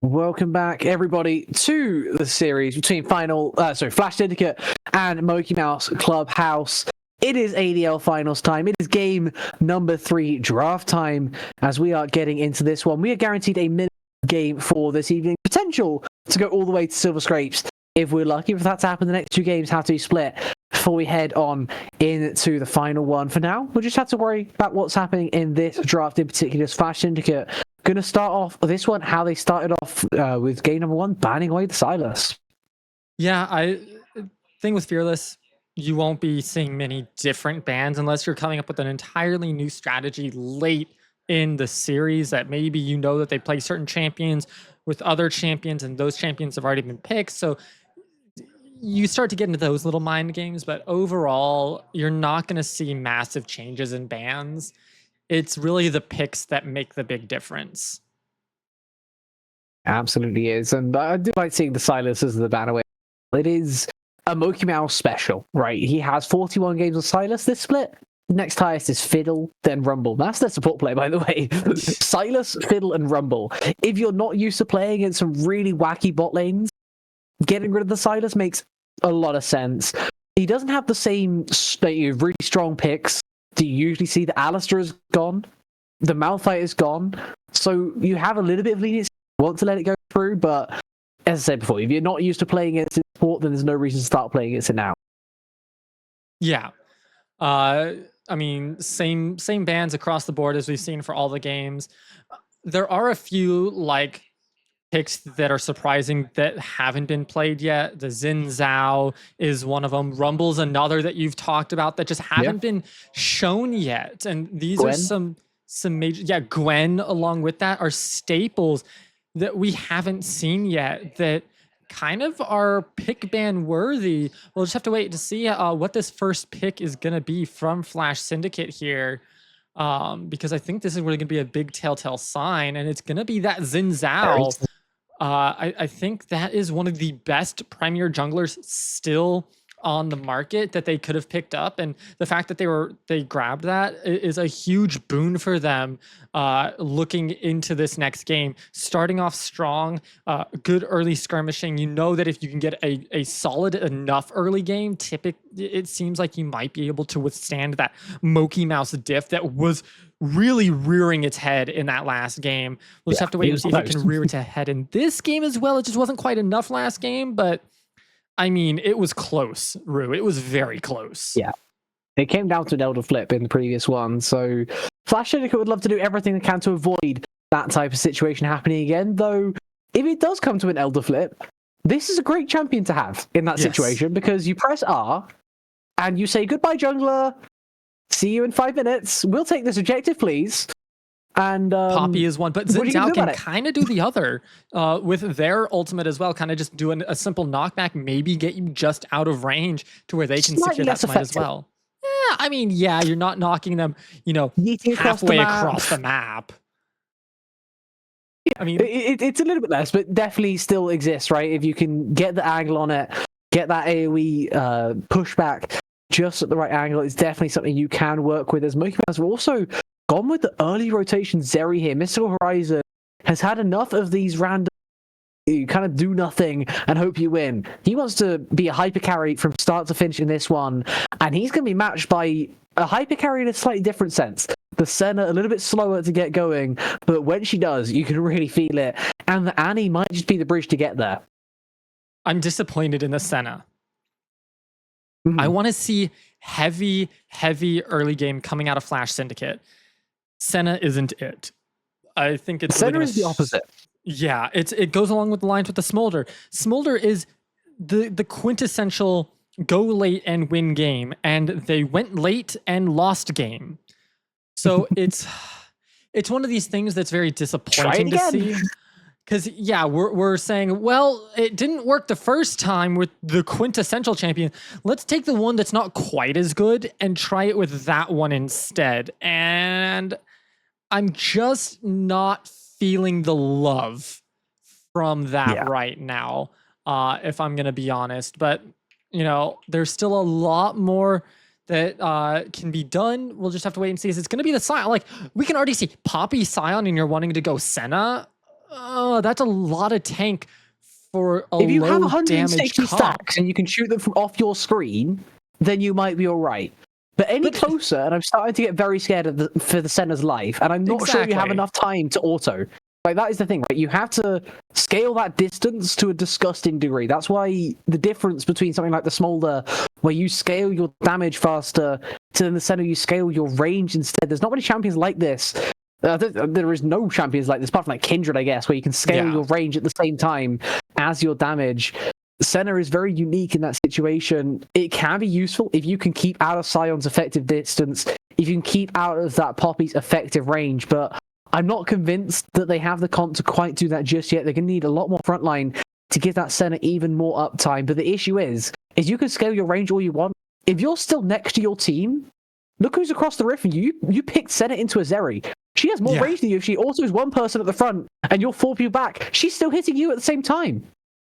Welcome back, everybody, to the series between Flash Syndicate and mokeymouse Clubhouse. It is ADL finals time. It is game number 3, draft time, as we are getting into this one. We are guaranteed a minimum game for this evening. Potential to go all the way to Silver Scrapes if we're lucky. If that's happened, the next 2 games have to be split before we head on into the final one. For now, we'll just have to worry about what's happening in this draft in particular. Flash Syndicate going to start off this one how they started off with game number 1, banning away the Silas. Yeah, thing with Fearless, you won't be seeing many different bans unless you're coming up with an entirely new strategy late in the series that maybe you know that they play certain champions with other champions and those champions have already been picked. So you start to get into those little mind games, but overall, you're not going to see massive changes in bans. It's really the picks that make the big difference. Absolutely is. And I do like seeing the Silas as the ban away. It is a mokeymouse special, right? He has 41 games with Silas this split. Next highest is Fiddle, then Rumble. That's their support play, by the way. Silas, Fiddle, and Rumble. If you're not used to playing in some really wacky bot lanes, getting rid of the Silas makes a lot of sense. He doesn't have the same really strong picks. Do you usually see the Alistair is gone? The Malphite is gone. So you have a little bit of leniency. You want to let it go through, but as I said before, if you're not used to playing against support, then there's no reason to start playing against it now. Yeah. I mean, same bans across the board as we've seen for all the games. There are a few like picks that are surprising that haven't been played yet. The Xin Zhao is one of them. Rumble's another that you've talked about that just haven't been shown yet. And these Gwen? are some major, Gwen along with that are staples that we haven't seen yet that kind of are pick ban worthy. We'll just have to wait to see what this first pick is going to be from Flash Syndicate here. Because I think this is really going to be a big telltale sign, and it's going to be that Xin Zhao. I think that is one of the best premier junglers still on the market that they could have picked up, and the fact that they grabbed that is a huge boon for them looking into this next game. Starting off strong, good early skirmishing. You know that if you can get a solid enough early game, it seems like you might be able to withstand that mokeymouse diff that was really rearing its head in that last game. We'll just have to wait and see if it can rear its head in this game as well. It just wasn't quite enough last game, but I mean, it was close, Rue. It was very close. Yeah. It came down to an Elder Flip in the previous one, so Flash Syndicate would love to do everything they can to avoid that type of situation happening again, though if it does come to an Elder Flip, this is a great champion to have in that situation, because you press R and you say, goodbye, jungler. See you in 5 minutes. We'll take this objective, please. And Poppy is one, but Xin Zhao can kind of do the other with their ultimate as well. Kind of just doing a simple knockback, maybe get you just out of range to where they can secure that smite as well. Yeah, I mean, yeah, you're not knocking them, halfway across the map. I mean, it's a little bit less, but definitely still exists, right? If you can get the angle on it, get that AoE pushback just at the right angle, it's definitely something you can work with. As mokeymouse, we're also gone with the early rotation Zeri here. Mystical Horizon has had enough of these random, you kind of do nothing and hope you win. He wants to be a hyper carry from start to finish in this one, and he's going to be matched by a hyper carry in a slightly different sense. The Senna a little bit slower to get going, but when she does, you can really feel it. And the Annie might just be the bridge to get there. I'm disappointed in the Senna. I want to see heavy early game coming out of Flash Syndicate. Senna isn't it. I think it's Senna is the opposite. Yeah, it goes along with the lines with the Smolder. Smolder is the quintessential go late and win game, and they went late and lost game. So it's one of these things that's very disappointing to see. Because, yeah, we're saying, well, it didn't work the first time with the quintessential champion. Let's take the one that's not quite as good and try it with that one instead. And I'm just not feeling the love from that right now, if I'm going to be honest. But, there's still a lot more that can be done. We'll just have to wait and see. Is it's going to be the Scion? Like, we can already see Poppy Scion and you're wanting to go Senna. That's a lot of tank for a if you have low 160 damage stacks and you can shoot them from off your screen, then you might be all right. But any closer, and I'm starting to get very scared for the center's life, and I'm not sure you have enough time to auto. Like, that is the thing, right? You have to scale that distance to a disgusting degree. That's why the difference between something like the Smolder, where you scale your damage faster, to then the center you scale your range instead. There's not many champions like this. There is no champions like this, apart from like Kindred, I guess, where you can scale your range at the same time as your damage. Center is very unique in that situation. It can be useful if you can keep out of Sion's effective distance, if you can keep out of that Poppy's effective range, but I'm not convinced that they have the comp to quite do that just yet. They're going to need a lot more frontline to give that center even more uptime. But the issue is you can scale your range all you want. If you're still next to your team, look who's across the rift from you. You picked center into a Zeri. She has more range than you. If she autos one person at the front and you're 4 people back, she's still hitting you at the same time.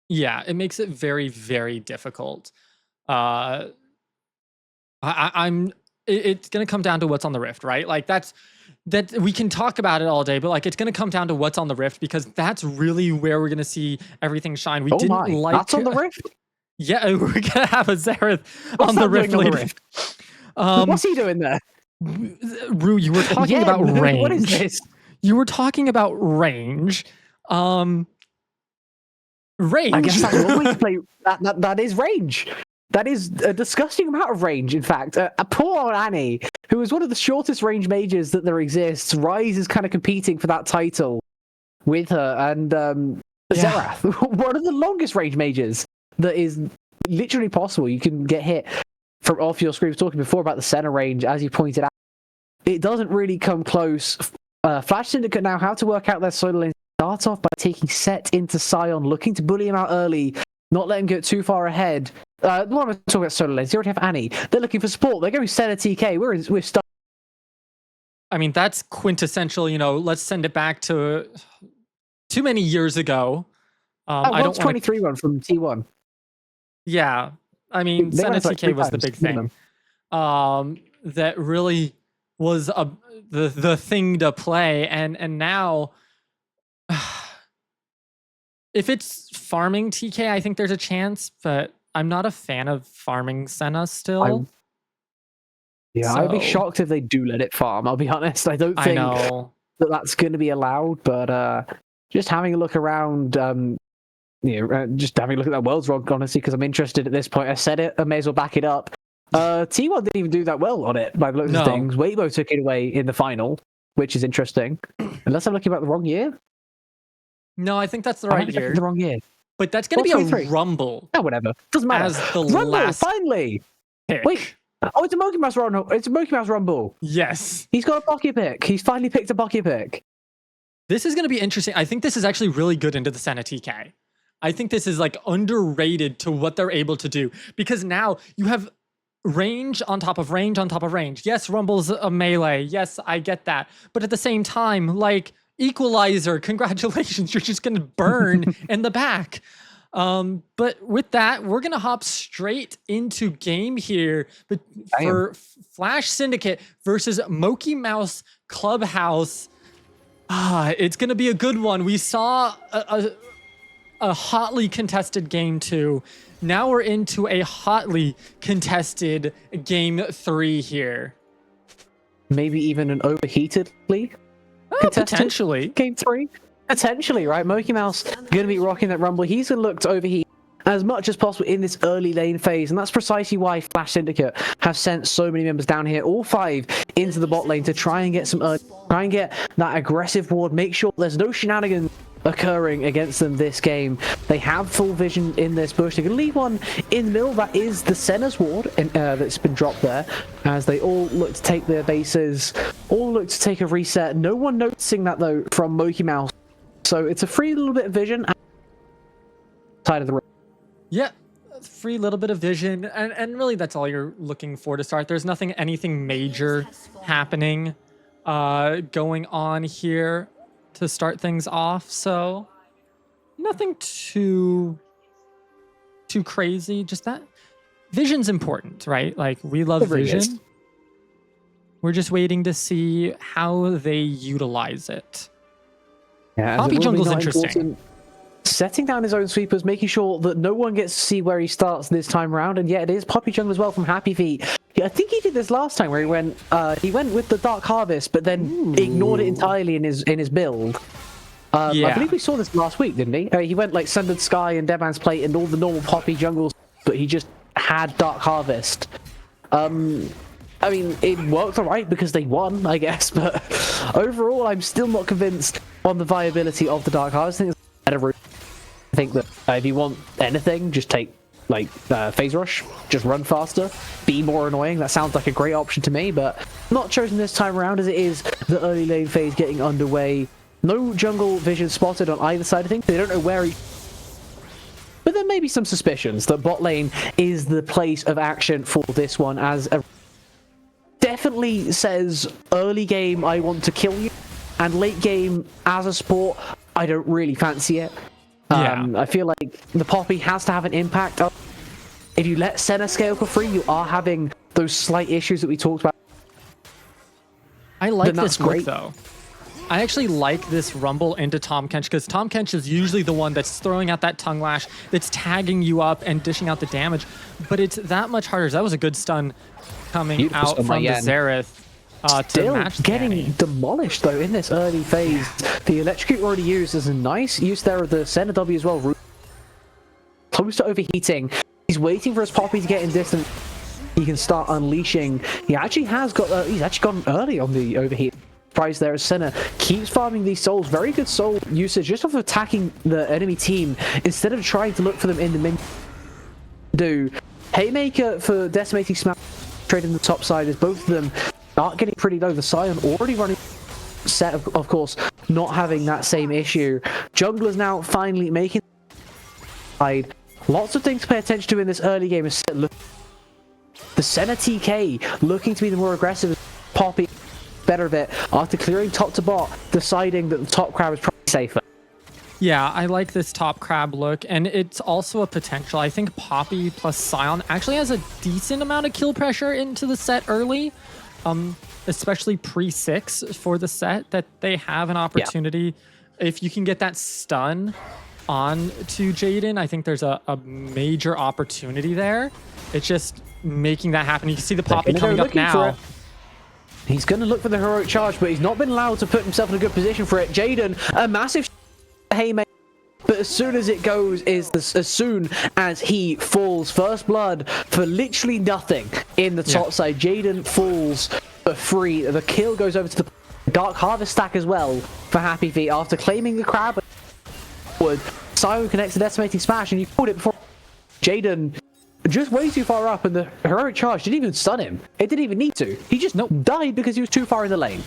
Yeah, it makes it very, very difficult. It's going to come down to what's on the rift, right? Like that we can talk about it all day, but like it's going to come down to what's on the rift, because that's really where we're going to see everything shine. We didn't like that's on the rift. Yeah, we're going to have a Xerath on the rift later. What's he doing there? Rue, you were talking about range. What is this? You were talking about range. Range. I guess that's one way to play. That is range. That is a disgusting amount of range, in fact. A poor old Annie, who is one of the shortest range mages that there exists. Rise is kind of competing for that title with her, and Xerath, one of the longest range mages that is literally possible. You can get hit from off your screen. We were talking before about the center range, as you pointed out. It doesn't really come close. Flash Syndicate now have to work out their solo lane. Start off by taking Set into Sion, looking to bully him out early, not let him get too far ahead. The one I'm talking about solo lanes, they already have Annie. They're looking for support. They're going to send a TK. We're stuck. I mean, that's quintessential, let's send it back to too many years ago. I don't 23 one from T1. Yeah. I mean, send a TK was the big thing. That really was the thing to play. And now, if it's farming TK, I think there's a chance, but I'm not a fan of farming Senna still. I'd be shocked if they do let it farm, I'll be honest. I don't think that's going to be allowed, but just having a look around, just having a look at that World's Rock, honestly, because I'm interested at this point. I said it, I may as well back it up. T1 didn't even do that well on it, by the looks of things. Weibo took it away in the final, which is interesting. Unless I'm looking about the wrong year? No, I think that's the right year. The wrong year. But that's going to be a Rumble. Oh, whatever. Doesn't matter. As the Rumble, last finally! pick. Wait. Oh, it's a mokeymouse Rumble. It's a mokeymouse Rumble. Yes. He's got a pocket pick. He's finally picked a pocket pick. This is going to be interesting. I think this is actually really good into the Senna TK. I think this is like underrated to what they're able to do, because now you have range on top of range on top of range. Yes, Rumble's a melee. Yes, I get that. But at the same time, like, Equalizer, congratulations, you're just going to burn in the back. But with that, we're going to hop straight into game here for Flash Syndicate versus mokeymouse Clubhouse. It's going to be a good one. We saw a hotly contested game 2. Now we're into a hotly contested game 3 here. Maybe even an overheatedly potentially. Game 3? Potentially, right? mokeymouse going to be rocking that Rumble. He's going to look to overheat as much as possible in this early lane phase, and that's precisely why Flash Syndicate have sent so many members down here, all 5 into the bot lane, to try and get some try and get that aggressive ward, make sure there's no shenanigans occurring against them this game. They have full vision in this bush. They're going to leave one in the middle. That is the Senna's ward that's been dropped there, as they all look to take their bases, all look to take a reset. No one noticing that, though, from mokeymouse. So it's a free little bit of vision side of the room. Yeah, free little bit of vision, and really that's all you're looking for to start. There's anything major happening going on here to start things off, so nothing too crazy. Just that vision's important, right? Like, we love vision. We're just waiting to see how they utilize it. Yeah, Poppy it will be jungle's not interesting. important. Setting down his own sweepers, making sure that no one gets to see where he starts this time around, and yet it is Poppy jungle as well from Happy Feet. Yeah, I think he did this last time where he went with the Dark Harvest, but then ignored it entirely in his build. I believe we saw this last week, didn't he? He went like Sundered Sky and Deadman's Plate and all the normal Poppy jungles, but he just had Dark Harvest. I mean, it worked alright because they won, I guess, but overall, I'm still not convinced on the viability of the Dark Harvest. I think it's a better route. I think that if you want anything, just take like Phase Rush, just run faster, be more annoying. That sounds like a great option to me, but not chosen this time around as it is the early lane phase getting underway. No jungle vision spotted on either side of things. They don't know where he... But there may be some suspicions that bot lane is the place of action for this one, as a... definitely says early game I want to kill you, and late game as a support I don't really fancy it. I feel like the Poppy has to have an impact. If you let Senna scale for free, you are having those slight issues that we talked about. I like this great though. I actually like this rumble into Tahm Kench, because Tahm Kench is usually the one that's throwing out that tongue lash, that's tagging you up and dishing out the damage, but it's that much harder. That was a good stun coming out from the Xerath. Still getting demolished though in this early phase. The electrocute already used as a nice use there of the Senna W as well. Close to overheating. He's waiting for his Poppy to get in distance. He can start unleashing. He actually has got. He's actually gone early on the overheat. Price there as Senna keeps farming these souls. Very good soul usage just off attacking the enemy team instead of trying to look for them in the mid. Do Haymaker for decimating smash trading the top side as both of them start getting pretty low. The Scion already running set, of course, not having that same issue. Junglers now finally making side. Lots of things to pay attention to in this early game. The Senna TK looking to be the more aggressive. Poppy better of it after clearing top to bot, deciding that the top crab is probably safer. Yeah, I like this top crab look, and it's also a potential. I think Poppy plus Scion actually has a decent amount of kill pressure into the set early. Especially pre-6 for the set, that they have an opportunity. If you can get that stun on to Jaden, I think there's a major opportunity there. It's just making that happen. You can see the Poppy coming up now. He's going to look for the heroic charge, but he's not been allowed to put himself in a good position for it. Jaden, a massive haymaker. But as soon as it goes, as soon as he falls, first blood for literally nothing in the top side. Jaden falls for free. The kill goes over to the Dark Harvest stack as well for Happy Feet after claiming the crab. Scion connects the decimating smash, and you called it before. Jaden just way too far up, and the heroic charge didn't even stun him. It didn't even need to. He just died because he was too far in the lane.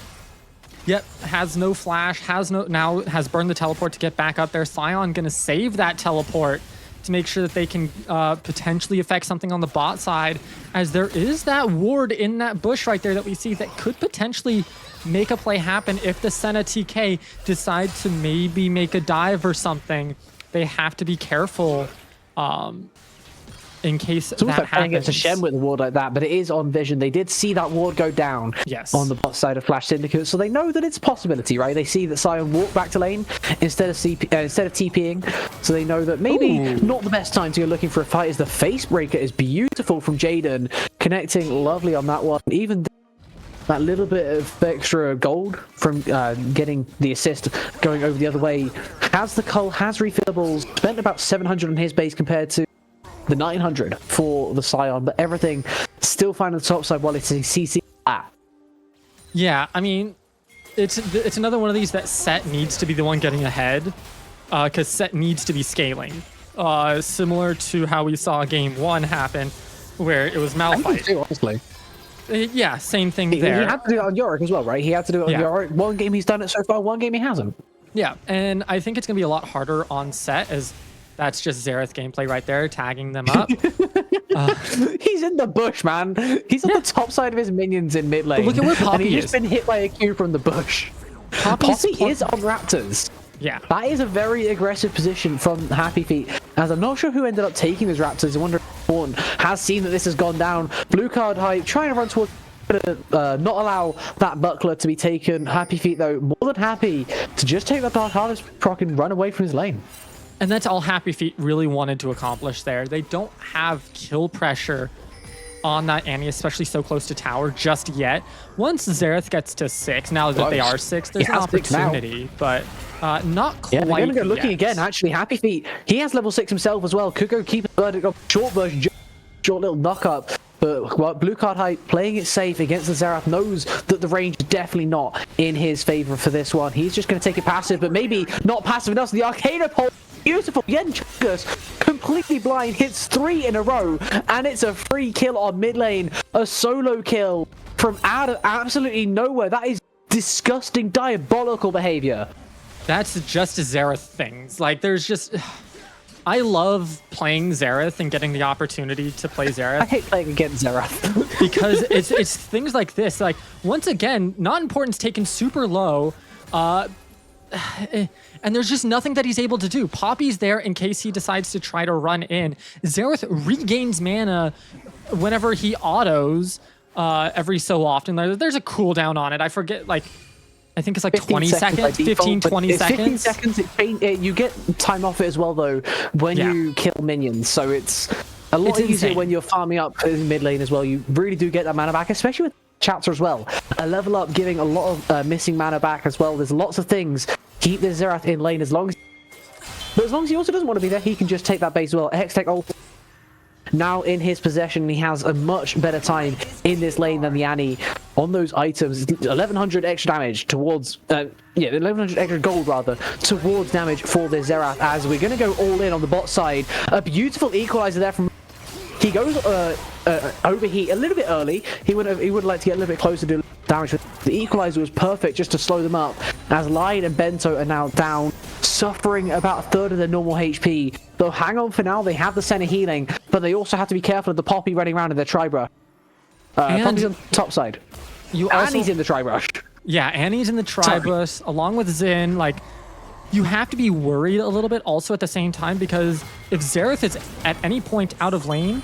Yep, has no flash, now has burned the teleport to get back up there. Scion gonna save that teleport to make sure that they can potentially affect something on the bot side, as there is that ward in that bush right there that we see that could potentially make a play happen if the Senna TK decide to maybe make a dive or something. They have to be careful in case that happens. It's a Shen with a ward like that, but it is on vision. They did see that ward go down on the bot side of Flash Syndicate, so they know that it's a possibility, right? They see that Scion walked back to lane instead of TPing, so they know that maybe not the best time to go looking for a fight. As the face breaker is beautiful from Jaden, connecting lovely on that one. Even that little bit of extra gold from getting the assist going over the other way. Has the cull, has refillables, spent about 700 on his base compared to the 900 for the Scion, but everything still fine on the top side while it's a CC flat. Yeah, I mean, it's another one of these that set needs to be the one getting ahead, because set needs to be scaling. Similar to how we saw game 1 happen, where it was Malphite. Too, honestly. Yeah, same thing there. He had to do it on Yorick as well, right? He had to do it on Yorick. One game he's done it so far, one game he hasn't. Yeah, and I think it's going to be a lot harder on set, as that's just Xerath gameplay right there, tagging them up. He's in the bush, man. He's on the top side of his minions in mid lane. But look at where Poppy and he's just been hit by a Q from the bush. Poppy is on Raptors. Yeah. That is a very aggressive position from Happy Feet, as I'm not sure who ended up taking those Raptors. I wonder if Horn has seen that this has gone down. Blue card hype, trying to run towards not allow that buckler to be taken. Happy Feet, though, more than happy to just take that Dark Harvest proc and run away from his lane. And that's all Happy Feet really wanted to accomplish there. They don't have kill pressure on that Annie, especially so close to tower just yet. Once Xerath gets to 6, now that they are 6, there's an opportunity, but not quite Yeah, they're going to go looking yet. again, actually. Happy Feet, he has level 6 himself as well. Could go keep a short version, short little knock-up. But Blue Card Hype, playing it safe against the Xerath, knows that the range is definitely not in his favor for this one. He's just going to take it passive, but maybe not passive enough. So the Arcana Pole, beautiful. Yenchungus, completely blind, hits 3 in a row, and it's a free kill on mid lane. A solo kill from out of absolutely nowhere. That is disgusting, diabolical behavior. That's just Xerath things. Like, there's just... I love playing Xerath and getting the opportunity to play Xerath. I hate playing against Xerath. Because it's things like this. Like, once again, not importance taken super low. And there's just nothing that he's able to do. Poppy's there in case he decides to try to run in. Xerath regains mana whenever he autos every so often. There's a cooldown on it. I forget, like... I think it's like 20 seconds, 15, 20 seconds. 15 seconds, you get time off it as well, though, when you kill minions. So it's a lot easier when you're farming up in mid lane as well. You really do get that mana back, especially with chapter as well. A level up giving a lot of missing mana back as well. There's lots of things. Keep the Xerath in lane as long as... But as long as he also doesn't want to be there, he can just take that base as well. Hextech ult now in his possession. He has a much better time in this lane than the Annie on those items. 1100 extra damage towards 1100 extra gold rather towards damage for the Xerath, as we're going to go all in on the bot side. A beautiful equalizer there from... He goes overheat a little bit early. He would like to get a little bit closer to damage. The equalizer was perfect just to slow them up, as Lion and Bento are now down, suffering about a third of their normal HP. They'll hang on for now. They have the center healing, but they also have to be careful of the Poppy running around in their tri-brush. Poppy's on the top side. Annie's in the tri-brush. Yeah, Annie's in the tri-brush along with Xin. Like, you have to be worried a little bit also at the same time, because if Xerath is at any point out of lane,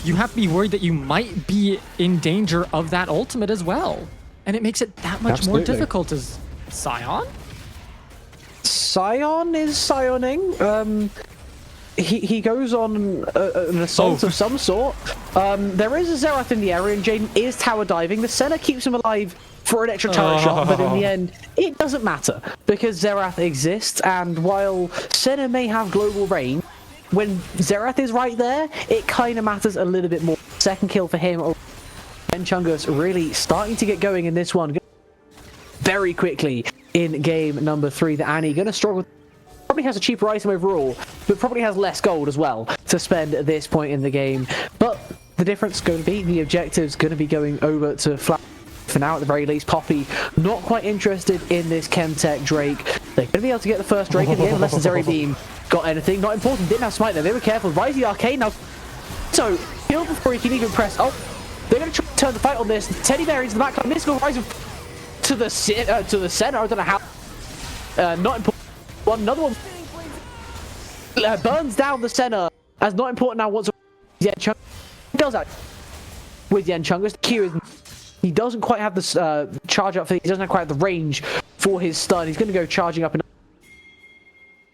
you have to be worried that you might be in danger of that ultimate as well. And it makes it that much more difficult. As Sion? Sion is Sioning. He goes on an assault of some sort. There is a Xerath in the area, and Jaden is tower diving. The center keeps him alive for an extra turret shot, but in the end, it doesn't matter, because Xerath exists, and while Senna may have global range, when Xerath is right there, it kind of matters a little bit more. Second kill for him. Chungus really starting to get going in this one very quickly in game number 3. The Annie going to struggle. Probably has a cheaper item overall, but probably has less gold as well to spend at this point in the game. But the difference is going to be the objectives going to be going over to Flat. For now, at the very least, Poppy not quite interested in this Chemtech Drake. They're going to be able to get the first Drake in the end, unless the Zeri Beam got anything. Not important, didn't have Smite there. They were careful. Rise the Arcane now. So, killed before he can even press. Oh, they're going to try to turn the fight on this. Teddy Bear into the back line. Mystical Rise to the center. I don't know how. Not important. Another one burns down the center. As not important now. What's Yenchungus does that with Yenchungus. Q is. He doesn't quite have the charge up for. He doesn't quite have the range for his stun. He's going to go charging up.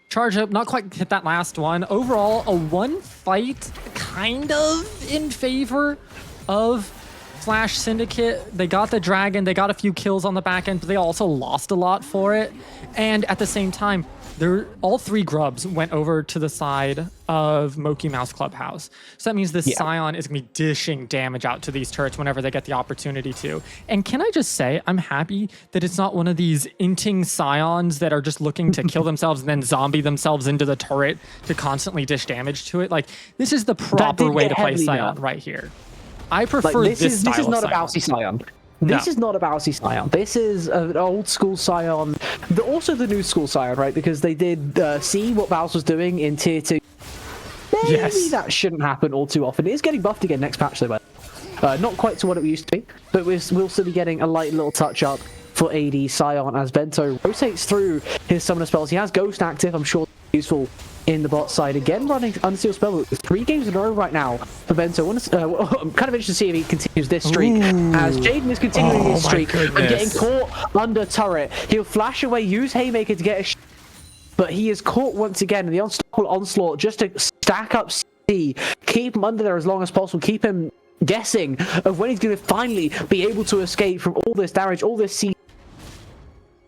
Charge up, not quite hit that last one. Overall, a one fight kind of in favor of Flash Syndicate. They got the dragon, they got a few kills on the back end, but they also lost a lot for it. And at the same time, all 3 grubs went over to the side of mokeymouse clubhouse. So that means the Sion is going to be dishing damage out to these turrets whenever they get the opportunity to. And can I just say, I'm happy that it's not one of these inting Sions that are just looking to kill themselves and then zombie themselves into the turret to constantly dish damage to it. Like, this is the proper way to play Sion right here. I prefer this style. This is not a bouncy Sion. This is not a bouncy Sion. This is an old school Sion. Also the new school Sion, right? Because they did see what Valve was doing in tier 2. Maybe that shouldn't happen all too often. It is getting buffed again next patch though, but not quite to what it used to be. But we'll still be getting a light little touch up for AD Sion as Bento rotates through his summoner spells. He has Ghost active. I'm sure useful in the bot side. Again, running Unsealed Spell. 3 games in a row right now for Bento. I'm kind of interested to see if he continues this streak. Ooh. As Jaden is continuing his streak and goodness. getting caught under turret. He'll flash away, use Haymaker to get a but he is caught once again in the unstoppable onslaught just to stack up C, keep him under there as long as possible, keep him guessing of when he's going to finally be able to escape from all this damage, all this C.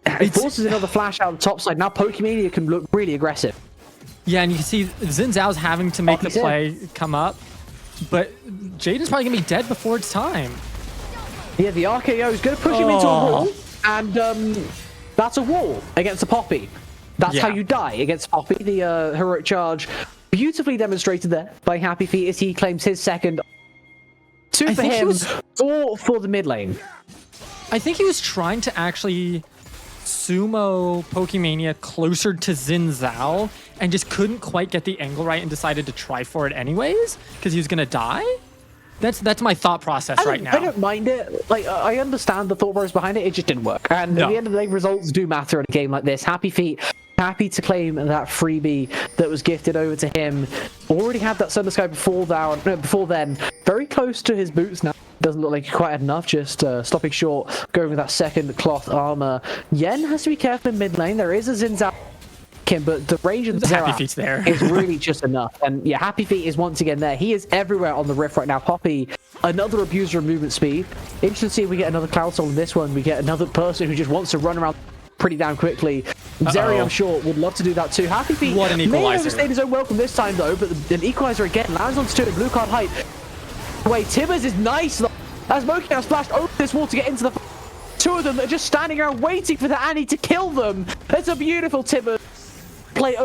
It forces another flash out the top side. Now Pokemania can look really aggressive. Yeah, and you can see Xin Zhao's having to make the play come up, but Jaden's probably going to be dead before it's time. Yeah, the RKO is going to push him into a wall, and that's a wall against a Poppy. That's how you die against Poppy. The heroic charge, beautifully demonstrated there by Happy Feet as he claims his second. 2 for him, 4 for the mid lane. I think he was trying to actually sumo Pokemania closer to Xin Zhao and just couldn't quite get the angle right and decided to try for it anyways because he was going to die. That's my thought process right now. I don't mind it. Like, I understand the thought process behind it. It just didn't work. And at the end of the day, results do matter in a game like this. Happy Feet, happy to claim that freebie that was gifted over to him. Already had that Thunder Sky before then. Very close to his boots now. Doesn't look like quite enough. Just stopping short, going with that second cloth armor. Yen has to be careful in mid lane. There is a Xin Zhao. But the range of the Happy Feet's there. is really just enough. And yeah, Happy Feet is once again there. He is everywhere on the Rift right now. Poppy, another abuser of movement speed. Interesting to see if we get another Cloud Soul in this one. We get another person who just wants to run around pretty damn quickly. Zeri, I'm sure, would love to do that too. Happy Feet what an equalizer. may have overstayed his own welcome this time though, but an equalizer again lands on two blue card height. Wait, Tibbers is nice though. As mokeymouse splashed over this wall to get into the 2 of them that are just standing around waiting for the Annie to kill them. It's a beautiful Tibbers play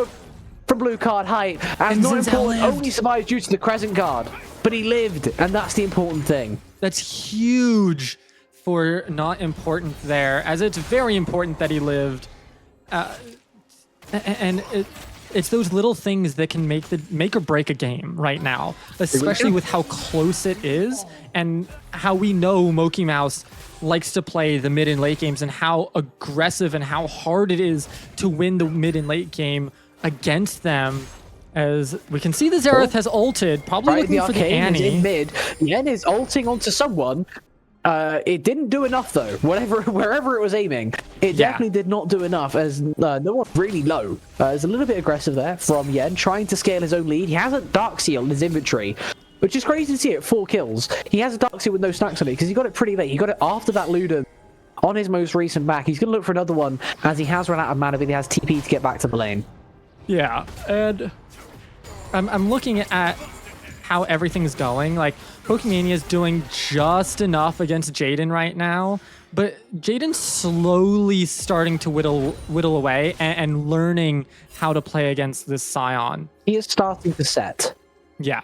from blue card height, and not important, only survived due to the crescent guard, but he lived, and that's the important thing. That's huge for not important there, as it's very important that he lived, and it's those little things that can make or break a game right now, especially with how close it is and how we know mokeymouse likes to play the mid and late games and how aggressive and how hard it is to win the mid and late game against them. As we can see, the Xerath has ulted, probably looking for the Annie. In mid. Yen is ulting onto someone. It didn't do enough though. Wherever it was aiming, it definitely did not do enough. As no one really low. It's a little bit aggressive there from Yen, trying to scale his own lead. He has a Dark Seal in his inventory, which is crazy to see at 4 kills. He has a Dark Seal with no stacks on it because he got it pretty late. He got it after that Luda on his most recent back. He's going to look for another one as he has run out of mana, but he has TP to get back to the lane. Yeah, and I'm looking at how everything's going. Like, Pokemania is doing just enough against Jaden right now, but Jaden's slowly starting to whittle away and learning how to play against this Scion. He is starting to set. Yeah.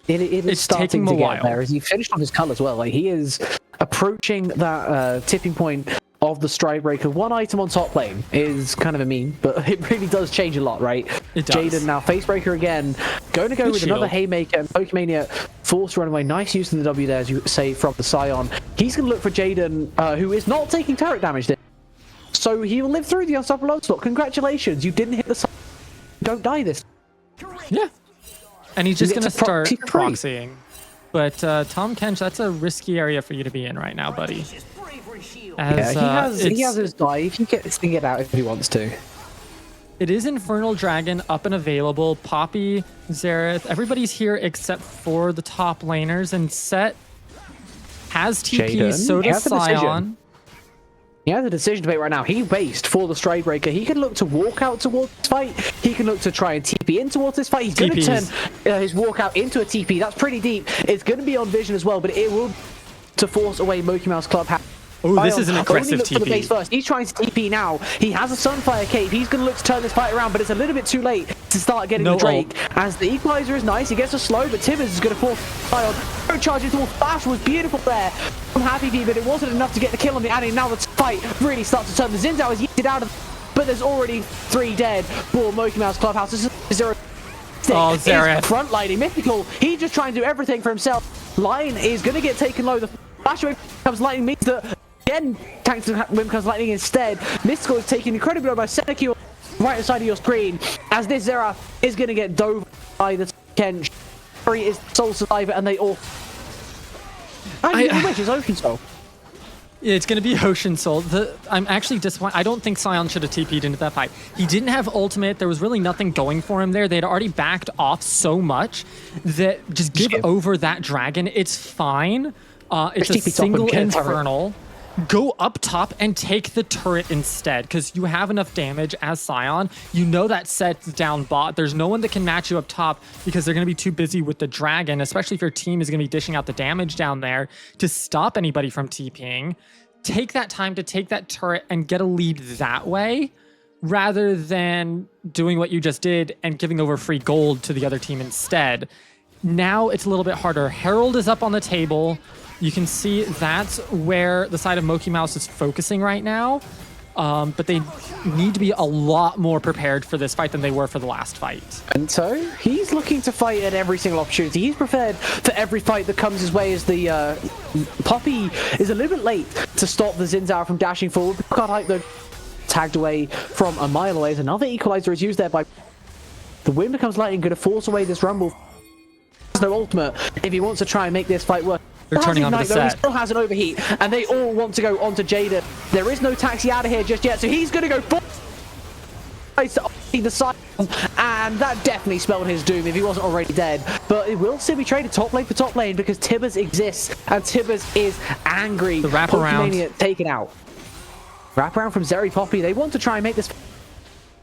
It's starting to get there as he finished on his cull as well. Like, he is approaching that tipping point of the Stridebreaker. 1 item on top lane is kind of a meme, but it really does change a lot, right? It does. Jaden now Facebreaker again, going to go with another Haymaker, and Pokemania forced to run away. Nice use of the W there, as you say, from the Scion. He's going to look for Jaden, who is not taking turret damage there. So he will live through the unstoppable onslaught. Congratulations, you didn't hit the Scion. Don't die this. Yeah. And he's just going to start proxying. But Tom Kench, that's a risky area for you to be in right now, buddy. As, he has his dive. He gets to get out if he wants to. It is Infernal Dragon up and available. Poppy, Xerath, everybody's here except for the top laners. And Set has TP, Jaden, so does Scion. He has a decision to make right now. He based for the Stridebreaker. He can look to walk out towards this fight. He can look to try and TP in towards this fight. He's going to turn his walkout into a TP. That's pretty deep. It's going to be on vision as well, but it will to force away mokeymouse Clubhouse. Oh, this is an aggressive TP. For the base first. He's trying to TP now. He has a Sunfire Cape. He's going to look to turn this fight around, but it's a little bit too late to start getting the Drake. As the equalizer is nice, he gets a slow, but Tibbers is going to force Scion. Charge into Flash was beautiful there from Happy Feet, but it wasn't enough to get the kill on the Annie. Now the fight really starts to turn. The Xin Zhao is yeeted out of, but there's already 3 dead for mokeymouse Clubhouse. This is Xerath. Oh, Xerath. Front lighting. Mythical. He's just trying to do everything for himself. Lion is going to get taken low. The flash away comes lightning means that again tanks to Wim comes lightning instead. Mystical is taken incredibly low by Senecure. right side of your screen as this Xerath is going to get dove by the Kench. Is Soul Survivor, and they all. Which is Ocean Soul. Yeah, it's going to be Ocean Soul. I'm actually disappointed. I don't think Sion should have TP'd into that fight. He didn't have ultimate. There was really nothing going for him there. They had already backed off so much that just give over that dragon. It's fine. It's a single Infernal. Go up top and take the turret instead, because you have enough damage as Sion. You know that sets down bot. There's no one that can match you up top because they're going to be too busy with the dragon, especially if your team is going to be dishing out the damage down there to stop anybody from TPing. Take that time to take that turret and get a lead that way, rather than doing what you just did and giving over free gold to the other team instead. Now it's a little bit harder. Herald is up on the table. You can see that's where the side of mokeymouse is focusing right now. But they need to be a lot more prepared for this fight than they were for the last fight. And so he's looking to fight at every single opportunity. He's prepared for every fight that comes his way, as the Poppy is a little bit late to stop the Xin Zhao from dashing forward. Got like the tagged away from a mile away. As another equalizer is used there by the wind becomes lightning, going to force away this rumble. There's no ultimate if he wants to try and make this fight work. They're turning onto the set. He still has an overheat, and they all want to go onto Jaden. There is no taxi out of here just yet, so he's going to go full the side, and that definitely spelled his doom if he wasn't already dead. But it will still be traded top lane for top lane because Tibbers exists, and Tibbers is angry. The wraparound taken out. Wraparound from Zeri Poppy. They want to try and make this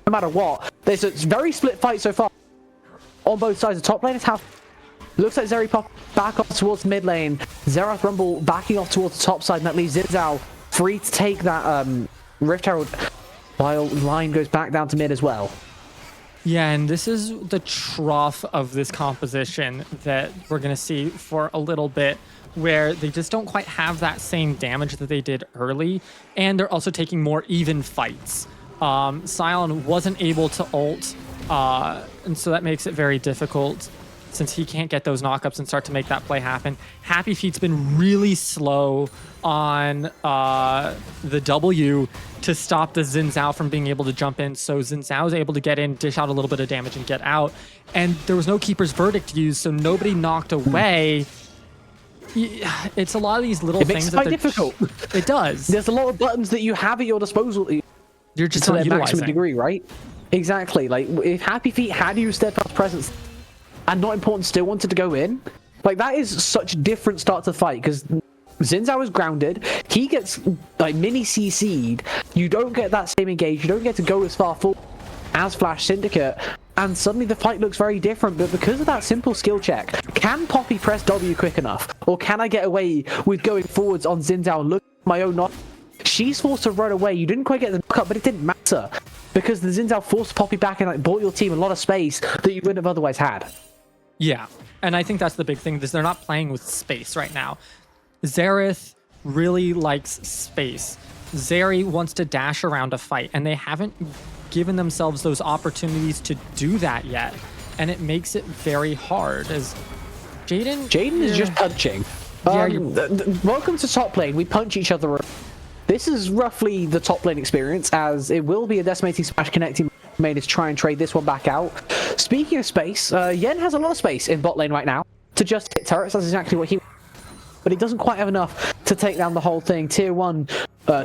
no matter what. There's a very split fight so far on both sides. The top lane is half. Looks like Zeri Pop back off towards mid lane. Xerath Rumble backing off towards the top side, and that leaves Xin Zhao free to take that Rift Herald, while line goes back down to mid as well. Yeah, and this is the trough of this composition that we're going to see for a little bit, where they just don't quite have that same damage that they did early, and they're also taking more even fights. Sion wasn't able to ult, and so that makes it very difficult, since he can't get those knockups and start to make that play happen. Happy Feet's been really slow on the W to stop the Xin Zhao from being able to jump in. So Xin Zhao is able to get in, dish out a little bit of damage, and get out. And there was no Keeper's Verdict used, so nobody knocked away. It's a lot of these little things that it makes it quite difficult. It does. There's a lot of buttons that you have at your disposal. You're just to not their utilizing. maximum degree, right? Exactly. Like, if Happy Feet had used Steadfast Presence and Not Important still wanted to go in, like, that is such a different start to the fight, because Xin Zhao is grounded, he gets like mini CC'd, you don't get that same engage, you don't get to go as far forward as Flash Syndicate, and suddenly the fight looks very different. But because of that simple skill check, can Poppy press W quick enough, or can I get away with going forwards on Xin Zhao and look at my own knock? She's forced to run away. You didn't quite get the knockup, but it didn't matter, because the Xin Zhao forced Poppy back and like bought your team a lot of space that you wouldn't have otherwise had. Yeah, and I think that's the big thing, is they're not playing with space right now. Xerath really likes space. Zeri wants to dash around a fight, and they haven't given themselves those opportunities to do that yet. And it makes it very hard, as Jaden is just punching. Welcome to top lane. We punch each other. This is roughly the top lane experience, as it will be a decimating smash connecting main is try and trade this one back out. Speaking of space, Yen has a lot of space in bot lane right now to just hit turrets. That's exactly what he, but he doesn't quite have enough to take down the whole thing. Tier 1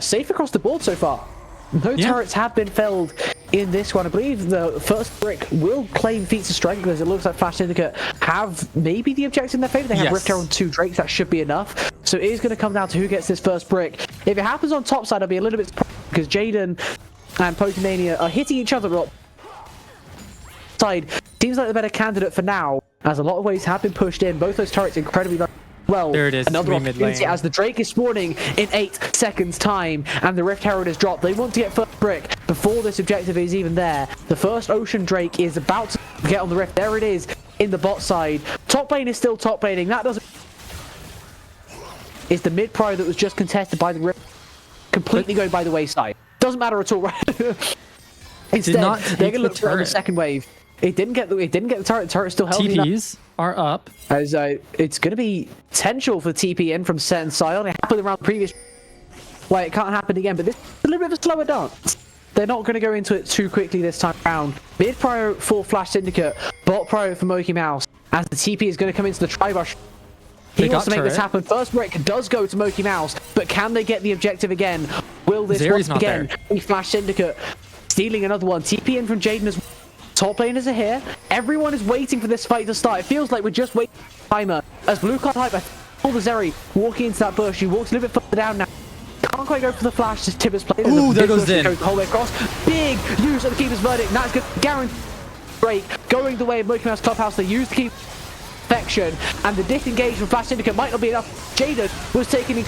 safe across the board so far. No turrets have been felled in this one. I believe the first brick will claim feats of strength, as it looks like Flash Syndicate have maybe the objective in their favor. They have Rift Herald and 2 Drakes. That should be enough. So it is going to come down to who gets this first brick. If it happens on top side, I'll be a little bit surprised, because Jaden and Pokemania are hitting each other up. Side seems like the better candidate for now, as a lot of waves have been pushed in. Both those turrets incredibly well. There it is. Another opportunity as the Drake is spawning in 8 seconds time, and the Rift Herald is dropped. They want to get first brick before this objective is even there. The first Ocean Drake is about to get on the Rift. There it is in the bot side. Top lane is still top laning. That doesn't... Is the mid prio that was just contested by the Rift completely going by the wayside. Doesn't matter at all, right? Instead, they're going to look for the second wave. It didn't get the turret. The turret still held. TPs are up. As it's going to be potential for TP in from Set and Sion. It happened around the previous. Well, it can't happen again, but this is a little bit of a slower dance. they're not going to go into it too quickly this time around. Mid prio for Flash Syndicate, bot prio for mokeymouse, as the TP is going to come into the tri-brush. He wants to make this happen. First break does go to mokeymouse, but can they get the objective again? Will this once again be Flash Syndicate stealing another one? TP in from Jaden as well. Top laners are here. Everyone is waiting for this fight to start. It feels like we're just waiting for the timer. As Blue card hyper, pull the Zeri, walking into that bush. He walks a little bit further down now. Can't quite go for the flash as Tibbers plays. Ooh, there goes Din. Goes the whole way across. Big use of the keeper's verdict. That's good. Guaranteed break. Going the way of mokeymouse clubhouse. They use the keeper perfection, and the disengage from Flash Syndicate might not be enough. Jaden was taken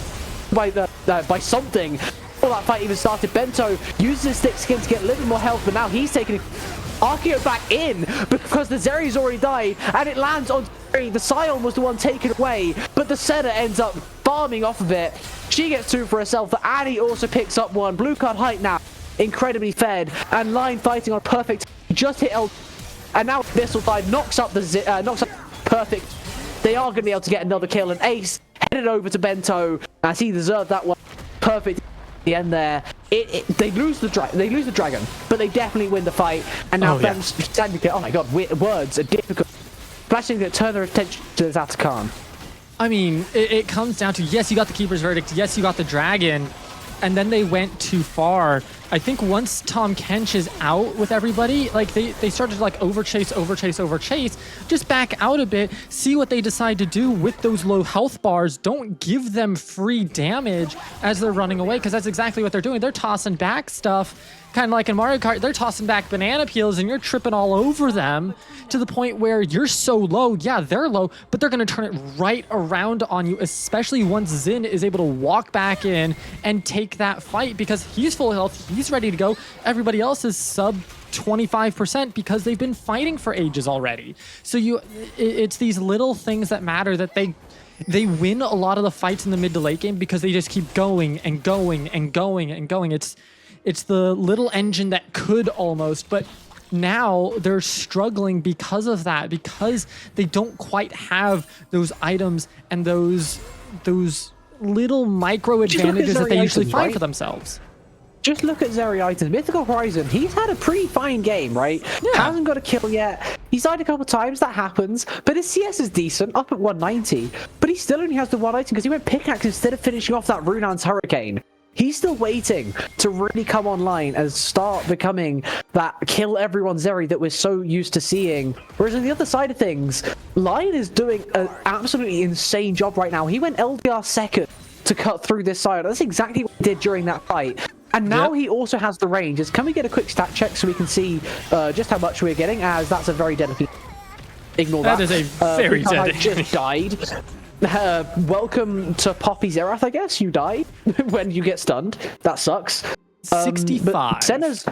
by something before that fight even started. Bento uses his thick skin to get a little bit more health, but now he's taking Archeo back in because the Zeri's already died, and it lands on Zeri. The Scion was the one taken away, but the Senna ends up farming off of it. She gets two for herself, but Annie also picks up one. Blue card height now, incredibly fed, and Line fighting on perfect. Just hit L, and now Missile Dive knocks up perfect. They are going to be able to get another kill, and Ace headed over to Bento as he deserved that one. Perfect. The end there. They lose the dragon, but they definitely win the fight. And now Syndicate. Oh my god, words are difficult. Flash Syndicate turn their attention to this Atakan. I mean, it comes down to, yes, you got the keeper's verdict, yes, you got the dragon, and then they went too far. I think once Tom Kench is out with everybody, like they started to like overchase, just back out a bit, see what they decide to do with those low health bars. Don't give them free damage as they're running away, because that's exactly what they're doing. They're tossing back stuff, kind of like in Mario Kart. They're tossing back banana peels and you're tripping all over them to the point where you're so low. Yeah, they're low, but they're going to turn it right around on you, especially once Zin is able to walk back in and take that fight, because he's full health, he's ready to go. Everybody else is sub 25% because they've been fighting for ages already. So it's these little things that matter, that they win a lot of the fights in the mid to late game because they just keep going and going and going and going. It's the little engine that could almost, but now they're struggling because of that, because they don't quite have those items and those little micro advantages that they usually find for themselves. Just look at Zeri items. Mythical Horizon, he's had a pretty fine game, right? Yeah. Hasn't got a kill yet. He's died a couple times, that happens. But his CS is decent, up at 190. But he still only has the one item because he went pickaxe instead of finishing off that Runan's Hurricane. He's still waiting to really come online and start becoming that kill everyone Zeri that we're so used to seeing. Whereas on the other side of things, Lion is doing an absolutely insane job right now. He went LDR second to cut through this side. That's exactly what he did during that fight. And now he also has the range. Can we get a quick stat check so we can see just how much we're getting, as that's a very dead enemy. Ignore that. That is a very dead enemy. Just died. Welcome to Poppy Zerath, I guess. You die when you get stunned. That sucks. 65. Senna's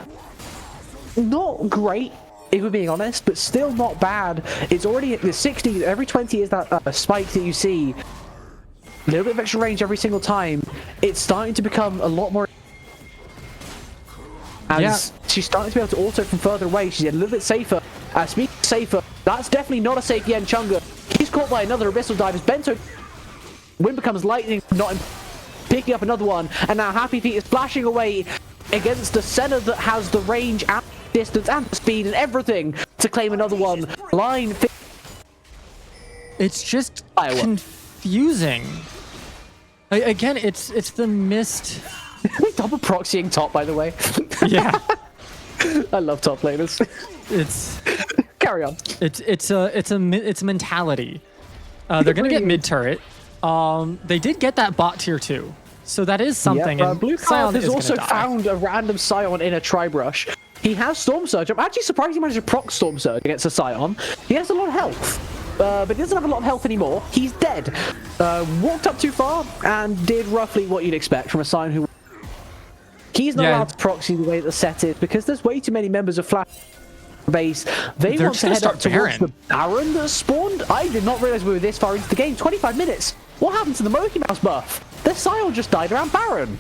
not great, if we're being honest, but still not bad. It's already at the 60. Every 20 is that spike that you see. A little bit of extra range every single time. It's starting to become a lot more. As she's starting to be able to auto from further away. She's a little bit safer. Speaking of safer, that's definitely not a safe Yen Chunga. He's caught by another Abyssal Dive as Bento. Wind becomes lightning, not picking up another one. And now Happy Feet is flashing away against the Senna that has the range and distance and the speed and everything to claim another one. Line. It's just confusing. Again, it's the missed. Double proxying top, by the way. Yeah. I love top laners. It's carry on. It's mentality. They're gonna get mid turret. They did get that bot tier 2, so that is something. Yeah, Blue Card has also found a random Scion in a tri-brush. He has Storm Surge. I'm actually surprised he managed to proc Storm Surge against a Scion. He has a lot of health, but he doesn't have a lot of health anymore. He's dead. Walked up too far and did roughly what you'd expect from a Scion who. He's not allowed to proxy the way the set is because there's way too many members of Flash base. They want to head up towards the Baron that spawned. I did not realize we were this far into the game. 25 minutes. What happened to the mokeymouse buff? Their Scion just died around Baron.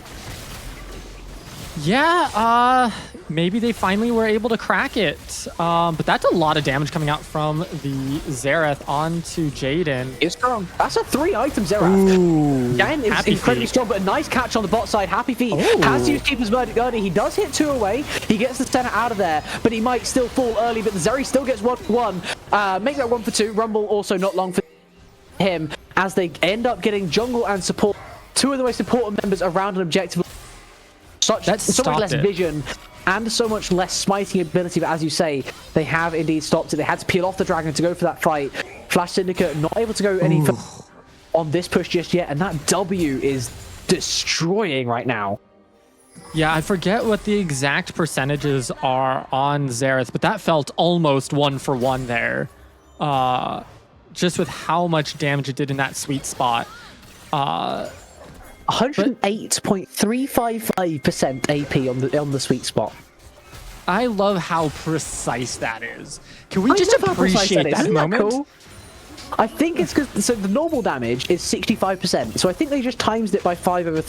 Yeah, maybe they finally were able to crack it. But that's a lot of damage coming out from the Xerath onto Jaden. It's strong. That's a 3-item Xerath. Ooh, Again, is incredibly strong, but a nice catch on the bot side. Happy Feet has to use Keeper's Murder. He does hit 2 away. He gets the center out of there, but he might still fall early. But the Zeri still gets 1-1. Make that 1 for 2. Rumble also not long for him as they end up getting jungle and support. 2 of the most important members around an objective. So much less vision and so much less smiting ability, but as you say, they have indeed stopped it. They had to peel off the dragon to go for that fight. Flash Syndicate not able to go any further on this push just yet, and that W is destroying right now. Yeah, I forget what the exact percentages are on Xerath, but that felt almost 1 for 1 there. Just with how much damage it did in that sweet spot. 108.355% AP on the sweet spot. I love how precise that is. Can we just appreciate that moment? Cool? I think it's because the normal damage is 65%, so I think they just times it by 5 over,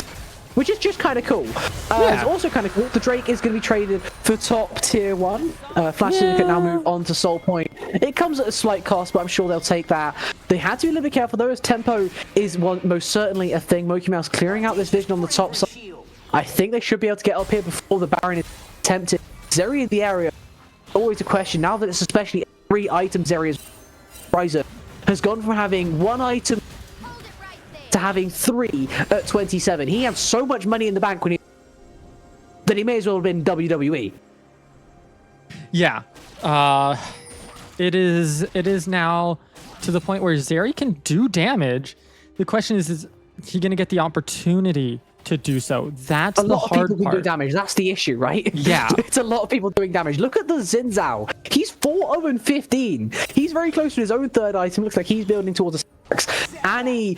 which is just kind of cool. It's also kind of cool. The Drake is going to be traded for top tier 1. Flash Syndicate now move on to Soul Point. It comes at a slight cost, but I'm sure they'll take that. They had to be a little bit careful though, as tempo is most certainly a thing. mokeymouse clearing out this vision on the top side. I think they should be able to get up here before the Baron is tempted. Zeri in the area, always a question. Now that it's especially 3 items Zeri's Riser has gone from having 1 item to having 3 at 27. He had so much money in the bank that he may as well have been WWE. Yeah, it is now to the point where Zeri can do damage. The question is he going to get the opportunity to do so? That's the hard part. A lot of people can do damage. That's the issue, right? Yeah. It's a lot of people doing damage. Look at the Xin Zhao. He's 4-0-15. He's very close to his own 3rd item. Looks like he's building towards a 6. Annie,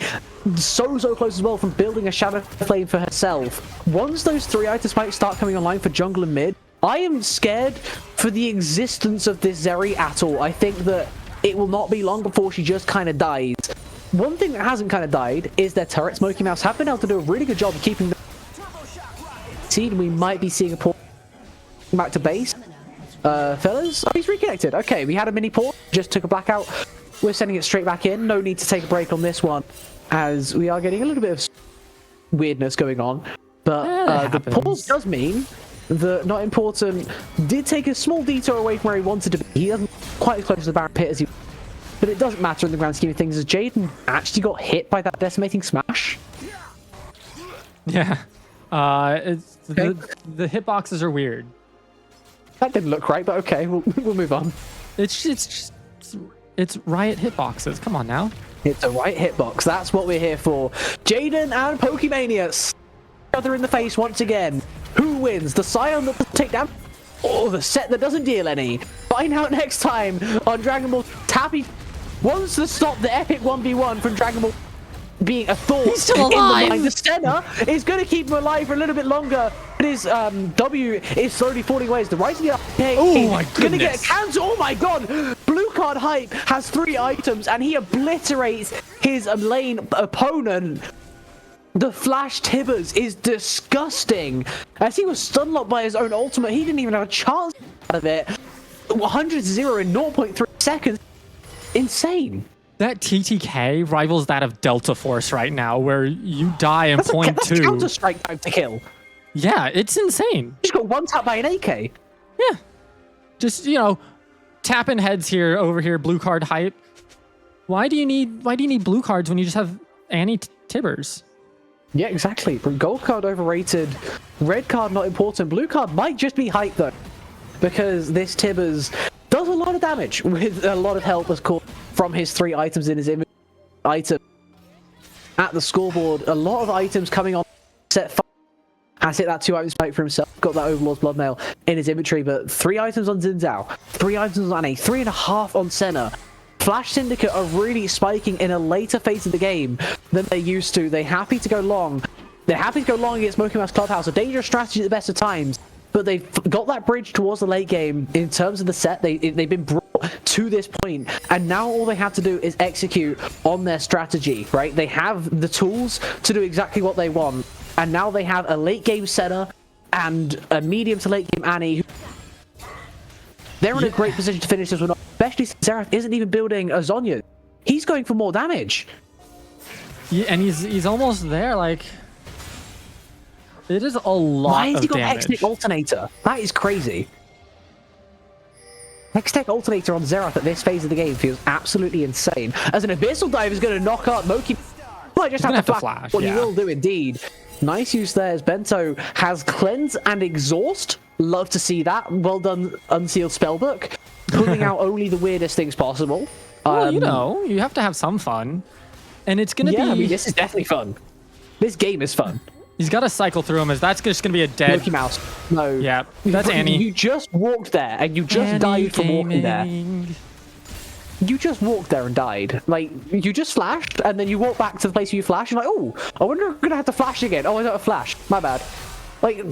so close as well from building a Shadow Flame for herself. Once those 3 items might start coming online for jungle and mid, I am scared for the existence of this Zeri at all. I think that it will not be long before she just kind of dies. One thing that hasn't kind of died is their turrets. mokeymouse have been able to do a really good job of keeping them seed. We might be seeing a port back to base. Fellas, oh, he's reconnected. Okay, we had a mini port, just took a blackout. We're sending it straight back in. No need to take a break on this one, as we are getting a little bit of weirdness going on. But the pause does mean that Not Important did take a small detour away from where he wanted to be. He doesn't quite as close to the Baron pit as he. But it doesn't matter in the grand scheme of things, as Jaden actually got hit by that decimating smash. Yeah. It's the hitboxes are weird. That didn't look right, but okay, we'll move on. It's Riot hitboxes. Come on now. It's a Riot hitbox. That's what we're here for. Jaden and Pokemanius. Each other in the face once again. Who wins? The Scion that doesn't take damage, or the set that doesn't deal any? Find out next time on Dragon Ball. Tappy wants to stop the epic 1v1 from Dragon Ball being a thought. He's still alive. In the mind. The Senna is going to keep him alive for a little bit longer. But his W is slowly falling away. As the rising up, oh my goodness, going to get a cancel. Oh my god! Blue card hype has 3 items and he obliterates his lane opponent. The Flash Tibbers is disgusting, as he was stunlocked by his own ultimate. He didn't even have a chance out of it. 100-0 in 0.3 seconds. Insane. That TTK rivals that of Delta Force right now, where you die in that's 0.2. That's Counter-Strike time to kill. Yeah, it's insane. You just got 1 tap by an AK. Yeah. Just, tapping heads here, over here, blue card hype. Why do you need blue cards when you just have Annie Tibbers? Yeah, exactly. Gold card overrated, red card not important, blue card might just be hype though, because this Tibbers does a lot of damage with a lot of help, of course, from his 3 items in his item. At the scoreboard, a lot of items coming on set 5. Has hit that 2 item spike for himself, got that Overlord's Bloodmail in his inventory, but 3 items on Xin Zhao, 3 items on Annie, 3.5 on Senna. Flash Syndicate are really spiking in a later phase of the game than they used to. They're happy to go long. They're happy to go long against mokeymouse Clubhouse, a dangerous strategy at the best of times. But they've got that bridge towards the late game in terms of the set. They've been brought to this point, and now all they have to do is execute on their strategy, right? They have the tools to do exactly what they want, and now they have a late game setter and a medium to late game Annie. They're in a great position to finish this one off, especially since Xerath isn't even building a Zhonya. He's going for more damage. Yeah, and he's almost there. Like, it is a lot Why has he of got damage. Hextech Alternator? That is crazy. Hextech Alternator on Xerath at this phase of the game feels absolutely insane. As an Abyssal Dive is going to knock up Moki. Might just have to flash. Well, he will do indeed. Nice use there as Bento has Cleanse and Exhaust. Love to see that. Well done, Unsealed Spellbook. Pulling out only the weirdest things possible. Well, you know, you have to have some fun. And it's going to be... I mean, this is definitely fun. This game is fun. He's got to cycle through him, as that's just going to be a dead... mokeymouse. No. Yeah, that's Annie. You just walked there, and you just died from walking there. You just walked there and died. Like, you just flashed, and then you walk back to the place where you flashed, and you're like, oh, I wonder if I'm going to have to flash again. Oh, I don't have flash. My bad. Like,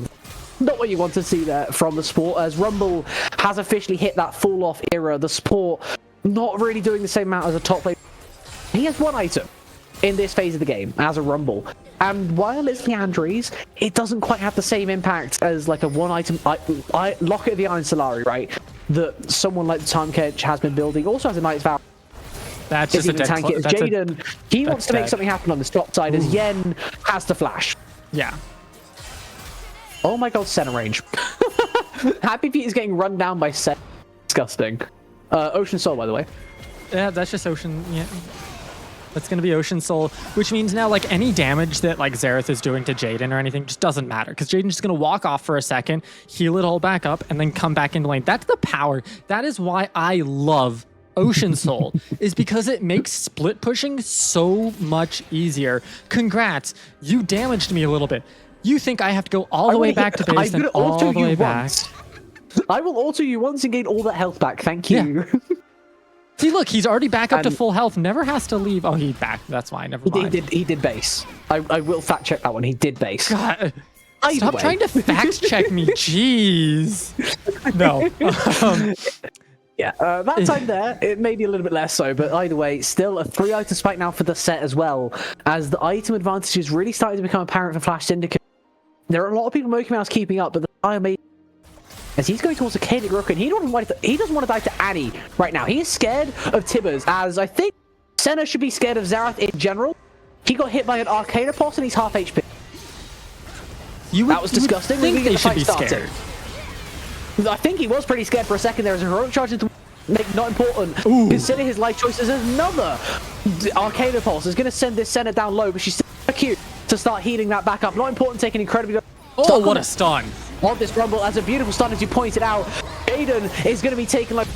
not what you want to see there from the sport, as Rumble has officially hit that fall-off era. The sport not really doing the same amount as a top player. He has one item in this phase of the game as a Rumble, and while it's Leandri's, it doesn't quite have the same impact as like a one item Locket of the Iron Solari, right, that someone like the Time Catch has been building. Also has a Knight's Vow. That's just a dead tank it as Jaden. He wants to make something happen on the top side. As Yen has to flash. Yeah. Oh my god, center range. Happy Feet is getting run down by Sen. Disgusting. Ocean Soul, by the way. Yeah, that's just Ocean. Yeah. That's going to be Ocean Soul, which means now, like, any damage that, like, Xerath is doing to Jaden or anything just doesn't matter, because Jaden's just going to walk off for a second, heal it all back up, and then come back into lane. That's the power. That is why I love Ocean Soul, is because it makes split pushing so much easier. Congrats. You damaged me a little bit. You think I have to go all the way back to base and all the way back? I will alter you once and gain all that health back. Thank you. Yeah. See, look, he's already back up to full health. Never has to leave. Oh, he back. That's why. Never mind. He did base. I will fact check that one. He did base. God, stop trying to fact check me. Jeez. No. Yeah, that time there, it may be a little bit less so, but either way, still a 3-item spike now for the set as well, as the item advantage is really starting to become apparent for Flash Syndicate. There are a lot of people mokeymouse keeping up, but the IMA, as he's going towards a Kadic Rook, and he doesn't want to die to Annie right now. He is scared of Tibbers, as I think Senna should be scared of Xerath in general. He got hit by an Arcana Pulse and he's half HP. That was disgusting. Think they should be scared. I think he was pretty scared for a second. There was a heroic charge into not important. Ooh. Consider his life choices. Another Arcana Pulse is going to send this Senna down low, but she's still cute to start healing that back up. Not important, taking incredibly... Oh, what a stun. On this Rumble, as a beautiful stun, as you pointed out. Jaden is going to be taken like...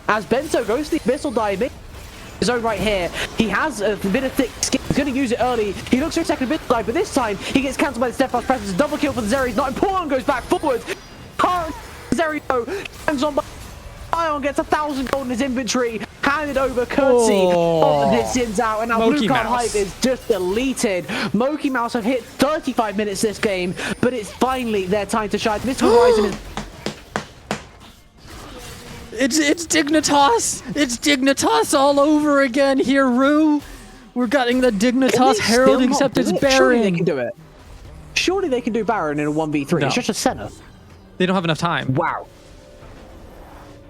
As Bento goes to the Abyssal Dive in his own right here. He has a bit of thick skin. He's going to use it early. He looks for a second Abyssal Dive, but this time he gets cancelled by the Steadfast Presence. Double kill for the Zeri. Not important, goes back forward. Zeri hangs on by Ion, gets 1,000 gold in his inventory, handed over courtesy of the Sins out, and now Blue Card Hype is just deleted. mokeymouse have hit 35 minutes this game, but it's finally their time to shine. Mr. Horizon is... It's Dignitas! It's Dignitas all over again here, Rue! We're getting the Dignitas heralding Scepter's Baron! Surely they can do it. Surely they can do Baron in a 1v3. No. It's just a Senna. They don't have enough time. Wow.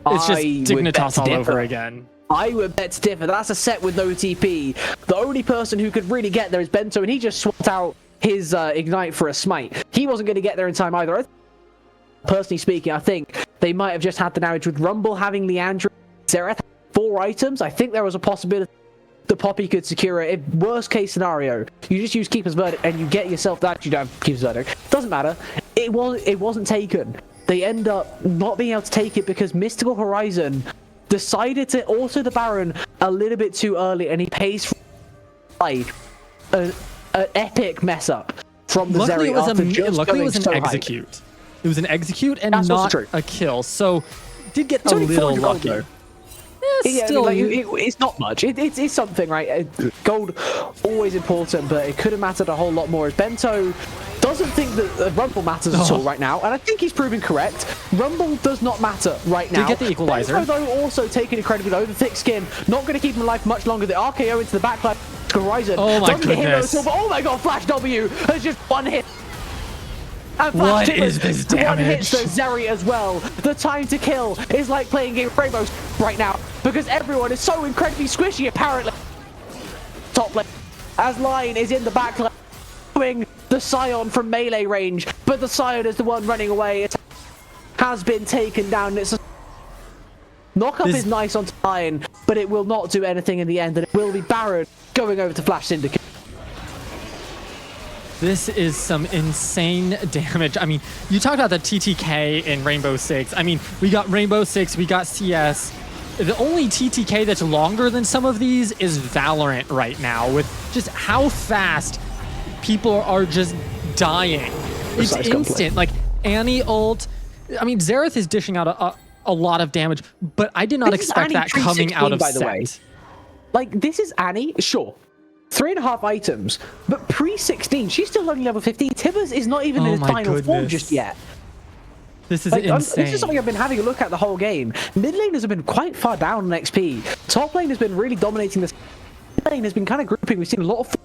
It's just Dignitas all over again. I would bet to differ. That's a set with no TP. The only person who could really get there is Bento, and he just swapped out his Ignite for a Smite. He wasn't going to get there in time either. Personally speaking, I think they might have just had the damage with Rumble having Leandra, Xerath, 4 items. I think there was a possibility the Poppy could secure it. If worst case scenario, you just use Keeper's Verdict and you get yourself that. You don't have Keeper's Verdict. Doesn't matter. It wasn't taken. They end up not being able to take it because Mystical Horizon decided to auto the Baron a little bit too early, and he pays for an epic mess up from the Luckily, Zeri. Luckily, it was an execute. It was an execute and not a kill. So, did get a little lucky. Gold, yeah, still, I mean, it's not much. It's something, right? Gold, always important, but it could have mattered a whole lot more. As Bento doesn't think that Rumble matters at all right now, and I think he's proven correct. Rumble does not matter right now. Did get the equalizer. Bento, though, also taking incredibly low. The thick skin, not going to keep him alive much longer. The RKO into the backline. Horizon. Oh my goodness. Oh my god, Flash W has just one hit. And what is this damage? One hits the Zeri as well. The time to kill is like playing Game of Rainbow right now because everyone is so incredibly squishy apparently. Top lane as Lion is in the back lane doing the Scion from melee range, but the Scion is the one running away. It has been taken down. It's a knock-up is nice on Lion, but it will not do anything in the end, and it will be Baron going over to Flash Syndicate. This is some insane damage. I mean, you talked about the TTK in Rainbow Six. I mean, we got Rainbow Six, we got CS. The only TTK that's longer than some of these is Valorant right now, with just how fast people are just dying. It's instant. Like, Annie ult. I mean, Xerath is dishing out a lot of damage, but I did not expect that coming out of by the way. Like, this is Annie, sure. 3.5 items, but pre-16, she's still only level 15. Tibbers is not even in his final form just yet. This is insane. This is something I've been having a look at the whole game. Mid laners have been quite far down on XP. Top lane has been really dominating this. Mid lane has been kind of grouping. We've seen a lot of,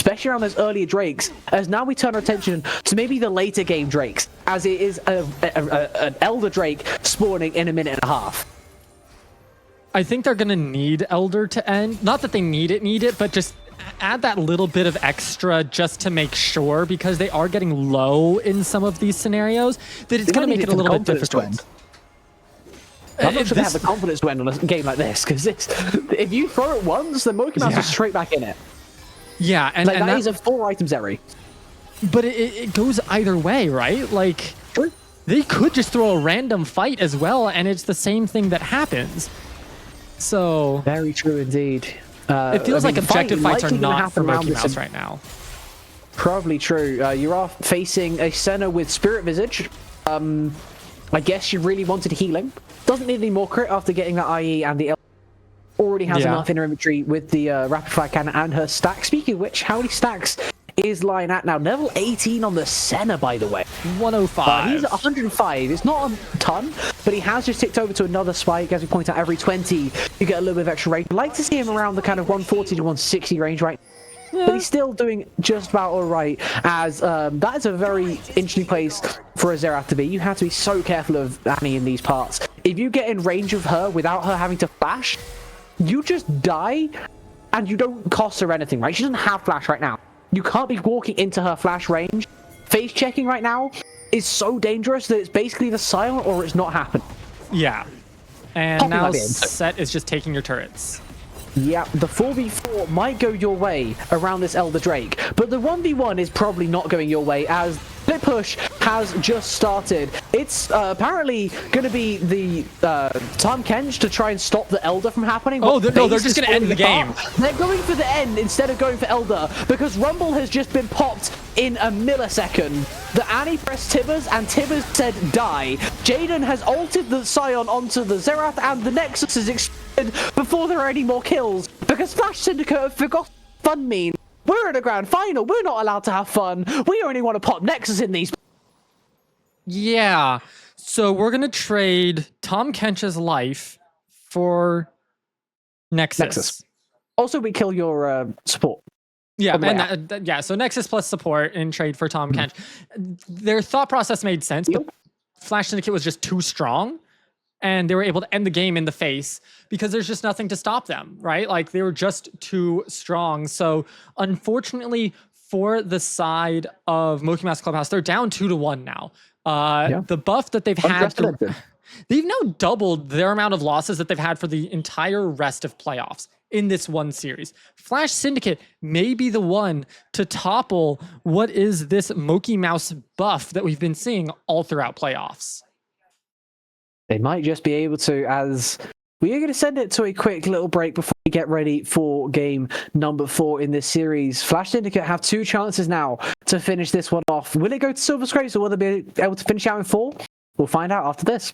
especially around those earlier Drakes, as now we turn our attention to maybe the later game Drakes, as it is an Elder Drake spawning in a minute and a half. I think they're going to need Elder to end. Not that they need it, but just add that little bit of extra just to make sure, because they are getting low in some of these scenarios, that it's going to make it a little bit difficult. I'm not sure they have the confidence to end on a game like this, because if you throw it once, the mokeymouse is straight back in it. Yeah, and that is a 4-item Zeri. But it goes either way, right? Like, they could just throw a random fight as well, and it's the same thing that happens. So very true indeed. It feels like objective fights are not for mokeymouse right now. Probably true. You are facing a Senna with Spirit Visage. I guess she really wanted healing. Doesn't need any more crit after getting that IE, and the already has enough in her inventory with the rapid fire cannon and her stack. Speaking of which, how many stacks is Lion at now? Level 18 on the Senna, by the way. 105. He's at 105. It's not a ton, but he has just ticked over to another spike. As we point out, every 20, you get a little bit of extra range. I'd like to see him around the kind of 140 to 160 range right now. But he's still doing just about all right, as that is a very interesting place for a Xerath to be. You have to be so careful of Annie in these parts. If you get in range of her without her having to flash, you just die, and you don't cost her anything, right? She doesn't have flash right now. You can't be walking into her flash range. Face checking right now is so dangerous that it's basically the silent or it's not happening. Yeah. And now Set is just taking your turrets. Yeah, the 4v4 might go your way around this Elder Drake, but the 1v1 is probably not going your way, as Split Push has just started. It's apparently going to be the Tahm Kench to try and stop the Elder from happening. Oh, no, they're just going to end the game. They're going for the end instead of going for Elder, because Rumble has just been popped in a millisecond. The Annie pressed Tibbers, and Tibbers said die. Jaden has altered the Scion onto the Xerath, and the Nexus is exploded before there are any more kills, because Flash Syndicate have forgotten what fun means. We're in a grand final. We're not allowed to have fun. We only want to pop Nexus in these. Yeah. So we're going to trade Tahm Kench's life for Nexus. Also, we kill your support. Yeah, and so Nexus plus support in trade for Tahm Kench. Their thought process made sense, but Flash Syndicate was just too strong, and they were able to end the game in the face because there's just nothing to stop them, right? Like, they were just too strong. So unfortunately for the side of mokeymouse Clubhouse, they're down 2-1 now. The buff that they've had, they've now doubled their amount of losses that they've had for the entire rest of playoffs in this one series. Flash Syndicate may be the one to topple what is this mokeymouse buff that we've been seeing all throughout playoffs. They might just be able to, as we are going to send it to a quick little break before we get ready for game number 4 in this series. Flash Syndicate have 2 chances now to finish this one off. Will it go to Silver Scrapes, or will they be able to finish out in 4? We'll find out after this.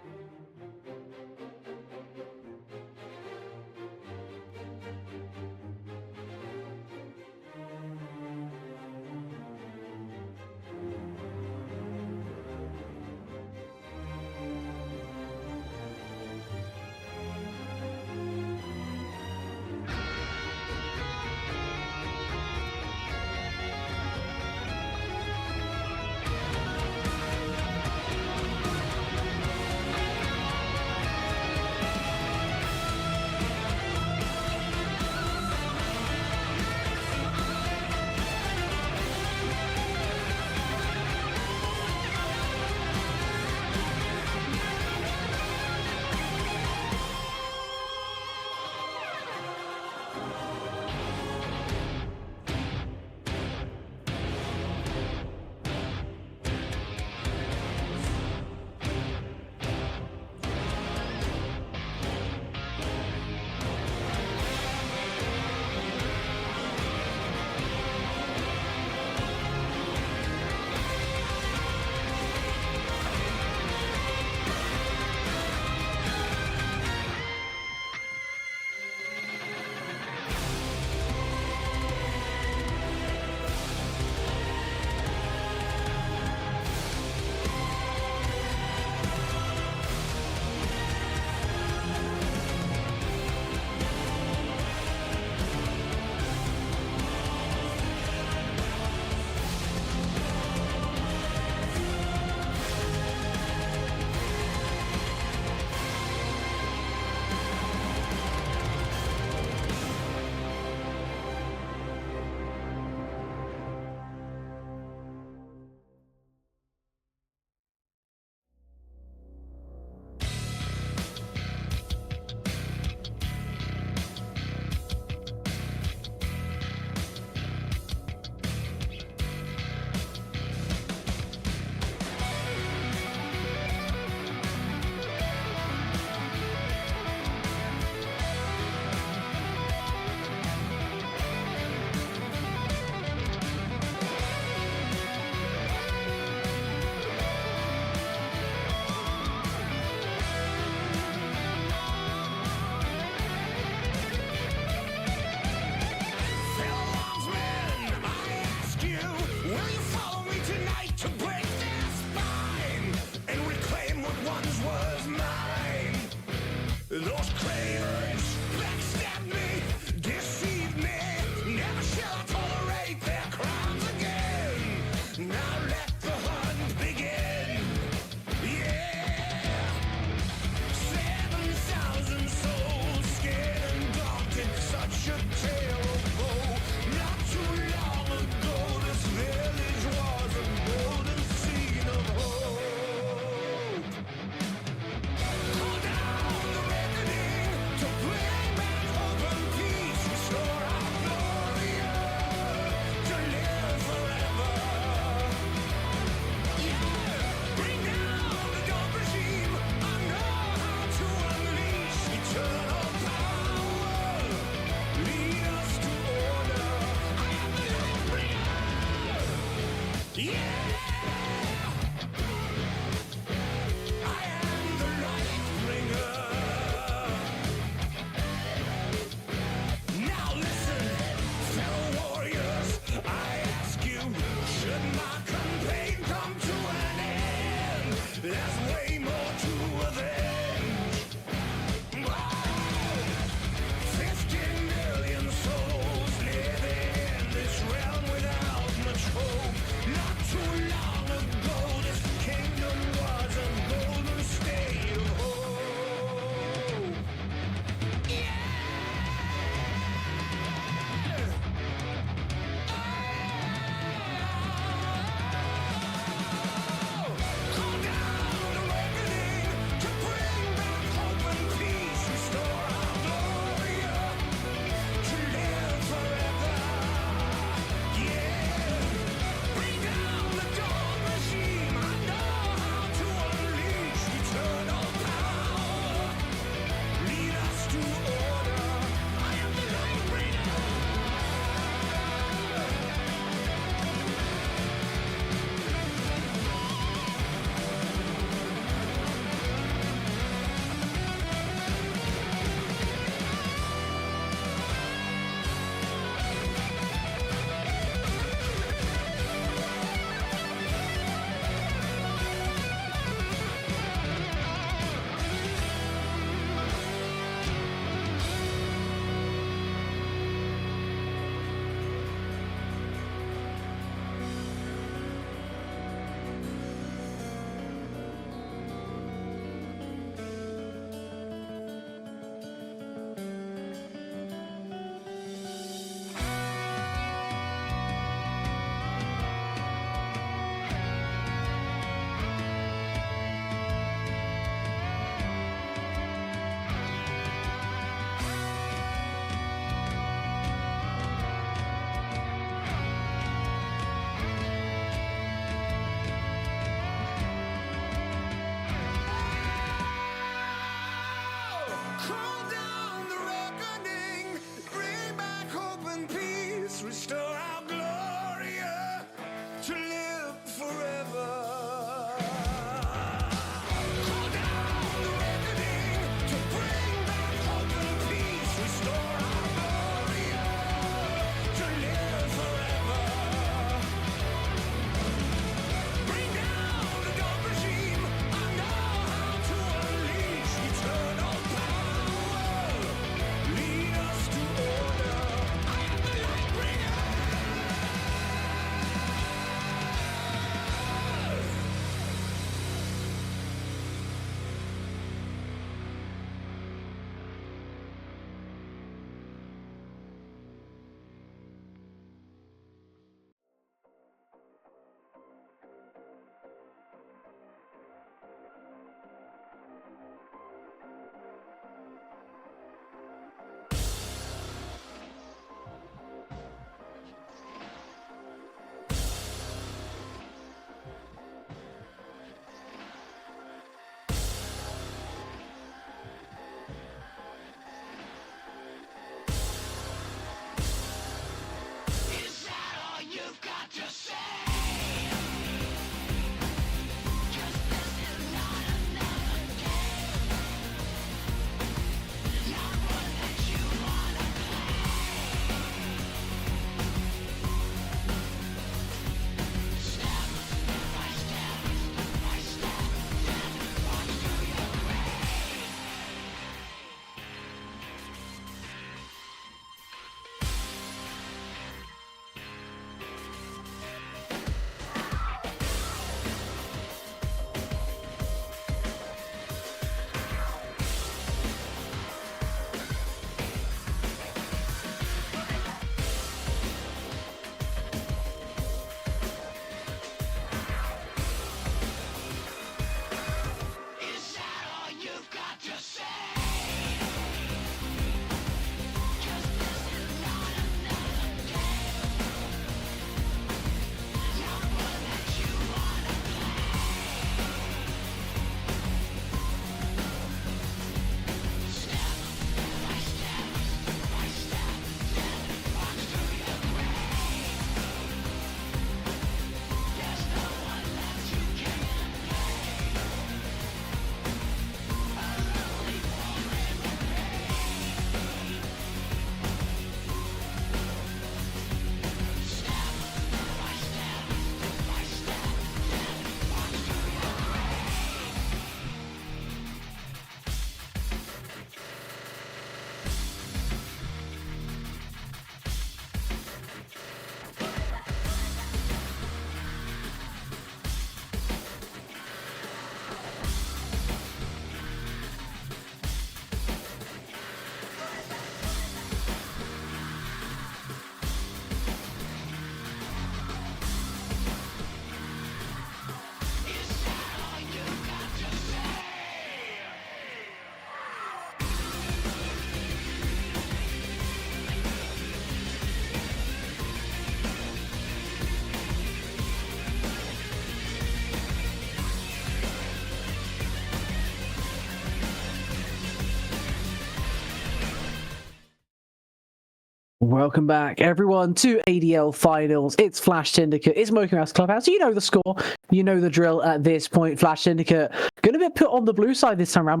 Welcome back, everyone, to ADL Finals. It's Flash Syndicate. It's mokeymouse Clubhouse. You know the score. You know the drill at this point. Flash Syndicate going to be put on the blue side this time around,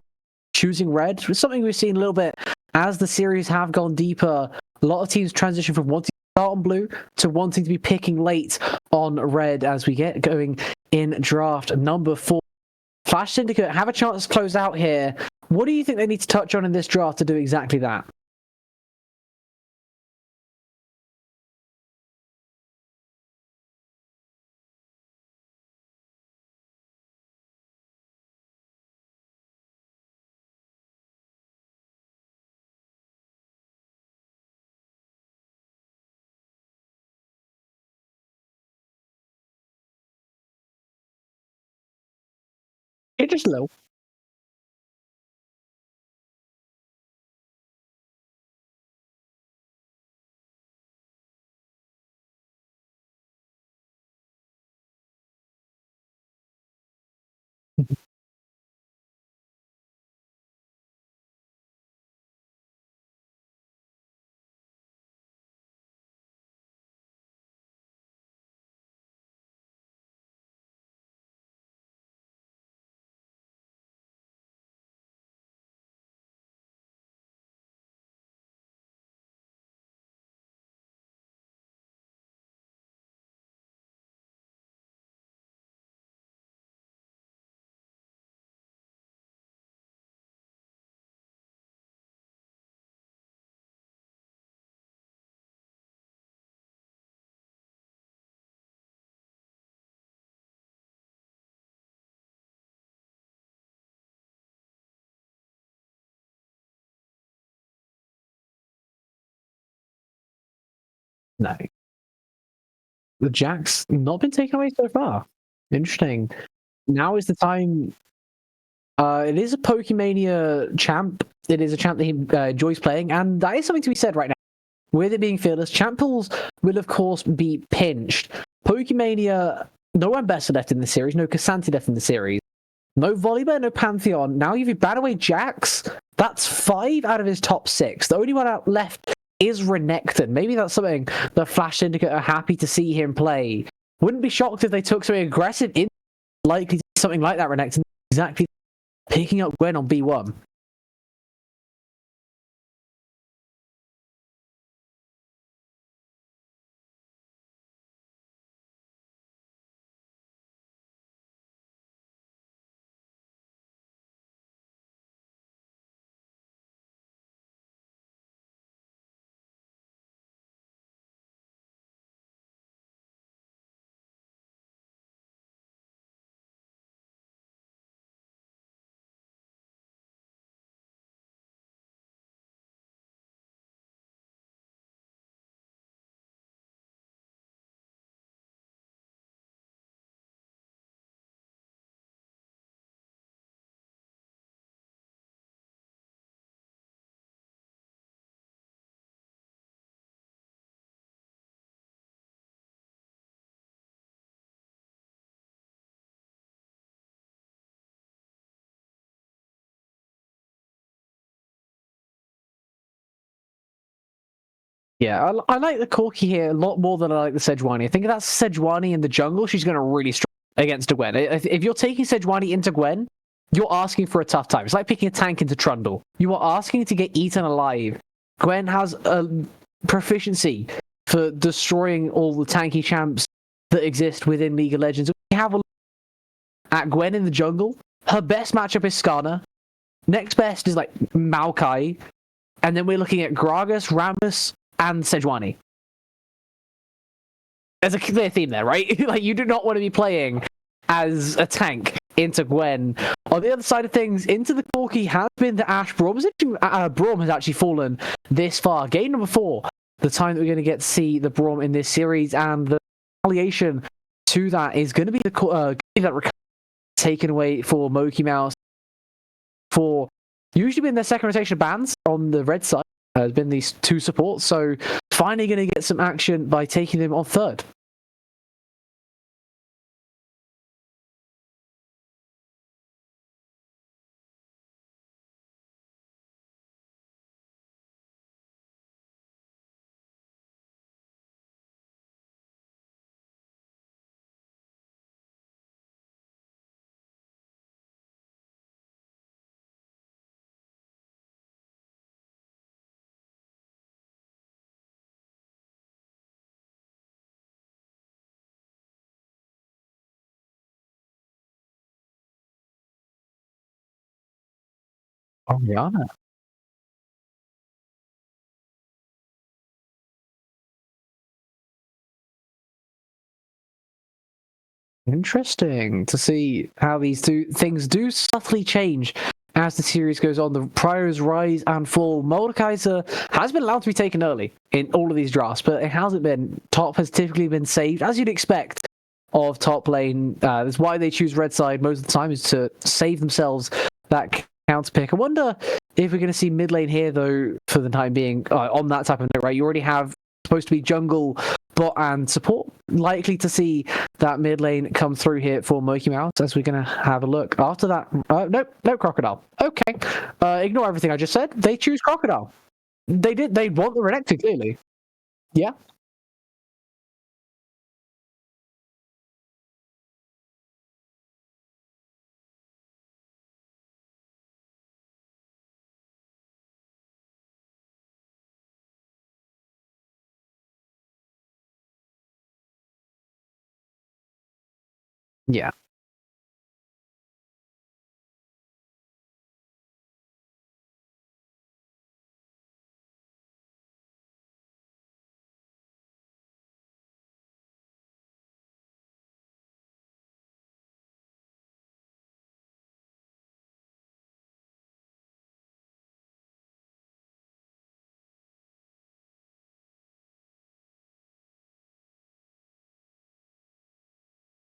choosing red. It's something we've seen a little bit as the series have gone deeper. A lot of teams transition from wanting to start on blue to wanting to be picking late on red as we get going in draft number 4. Flash Syndicate have a chance to close out here. What do you think they need to touch on in this draft to do exactly that? It just low. No. The Jack's not been taken away so far. Interesting. Now is the time. It is a Pokemania champ. It is a champ that he enjoys playing, and that is something to be said right now. With it being fearless, champ pools will of course be pinched. Pokemania, no one better left in the series, no Cassandra left in the series, no Volibear, no Pantheon. Now if you ban away Jax, that's 5 out of his top 6. The only one out left is Renekton. Maybe that's something the Flash Syndicate are happy to see him play. Wouldn't be shocked if they took something aggressive in, likely to be something like that Renekton, exactly picking up Gwen on B1. Yeah, I like the Corki here a lot more than I like the Sejuani. I think if that's Sejuani in the jungle, she's going to really struggle against a Gwen. If you're taking Sejuani into Gwen, you're asking for a tough time. It's like picking a tank into Trundle. You are asking to get eaten alive. Gwen has a proficiency for destroying all the tanky champs that exist within League of Legends. We have a look at Gwen in the jungle. Her best matchup is Skarner. Next best is like Maokai. And then we're looking at Gragas, Rammus, and Sejuani. There's a clear theme there, right? Like, you do not want to be playing as a tank into Gwen. On the other side of things, into the Corki has been the Ashe Braum. Braum has actually fallen this far. Game number 4, the time that we're going to get to see the Braum in this series, and the retaliation to that is going to be that taken away for mokeymouse for usually been their second rotation bans on the red side. Has been these 2 supports, so finally going to get some action by taking them on 3rd. Ariana. Interesting to see how these two things do subtly change as the series goes on. The priors rise and fall. Mordekaiser has been allowed to be taken early in all of these drafts, but it hasn't been. Top has typically been saved, as you'd expect of top lane. That's why they choose red side most of the time, is to save themselves that counter pick. I wonder if we're going to see mid lane here, though, for the time being, on that type of note, right? You already have supposed to be jungle, bot, and support. Likely to see that mid lane come through here for mokeymouse, as we're going to have a look. After that, nope, Crocodile. Okay, ignore everything I just said. They choose Crocodile. They did. They want the Renekton, clearly. Yeah. Yeah.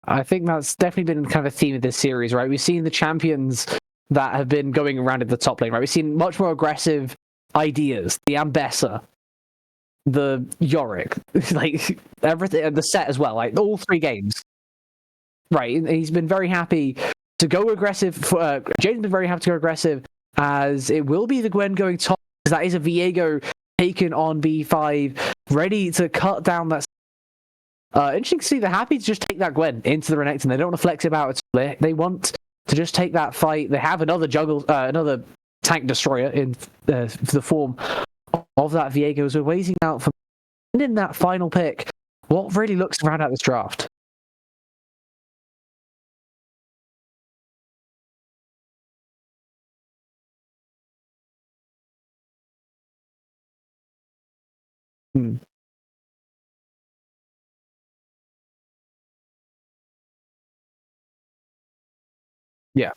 I think that's definitely been kind of a theme of this series, right? We've seen the champions that have been going around at the top lane, right? We've seen much more aggressive ideas. The Ambessa, the Yorick, like everything, the set as well, like all three games. Right, he's been very happy to go aggressive. Jaden's been very happy to go aggressive, as it will be the Gwen going top, because that is a Viego taken on B5, ready to cut down that. Interesting to see they're happy to just take that Gwen into the Renekton. They don't want to flex it out. They want to just take that fight. They have another another tank destroyer in the form of that Viego. So we're waiting out for in that final pick. What really looks to round out this draft? Hmm. Yeah.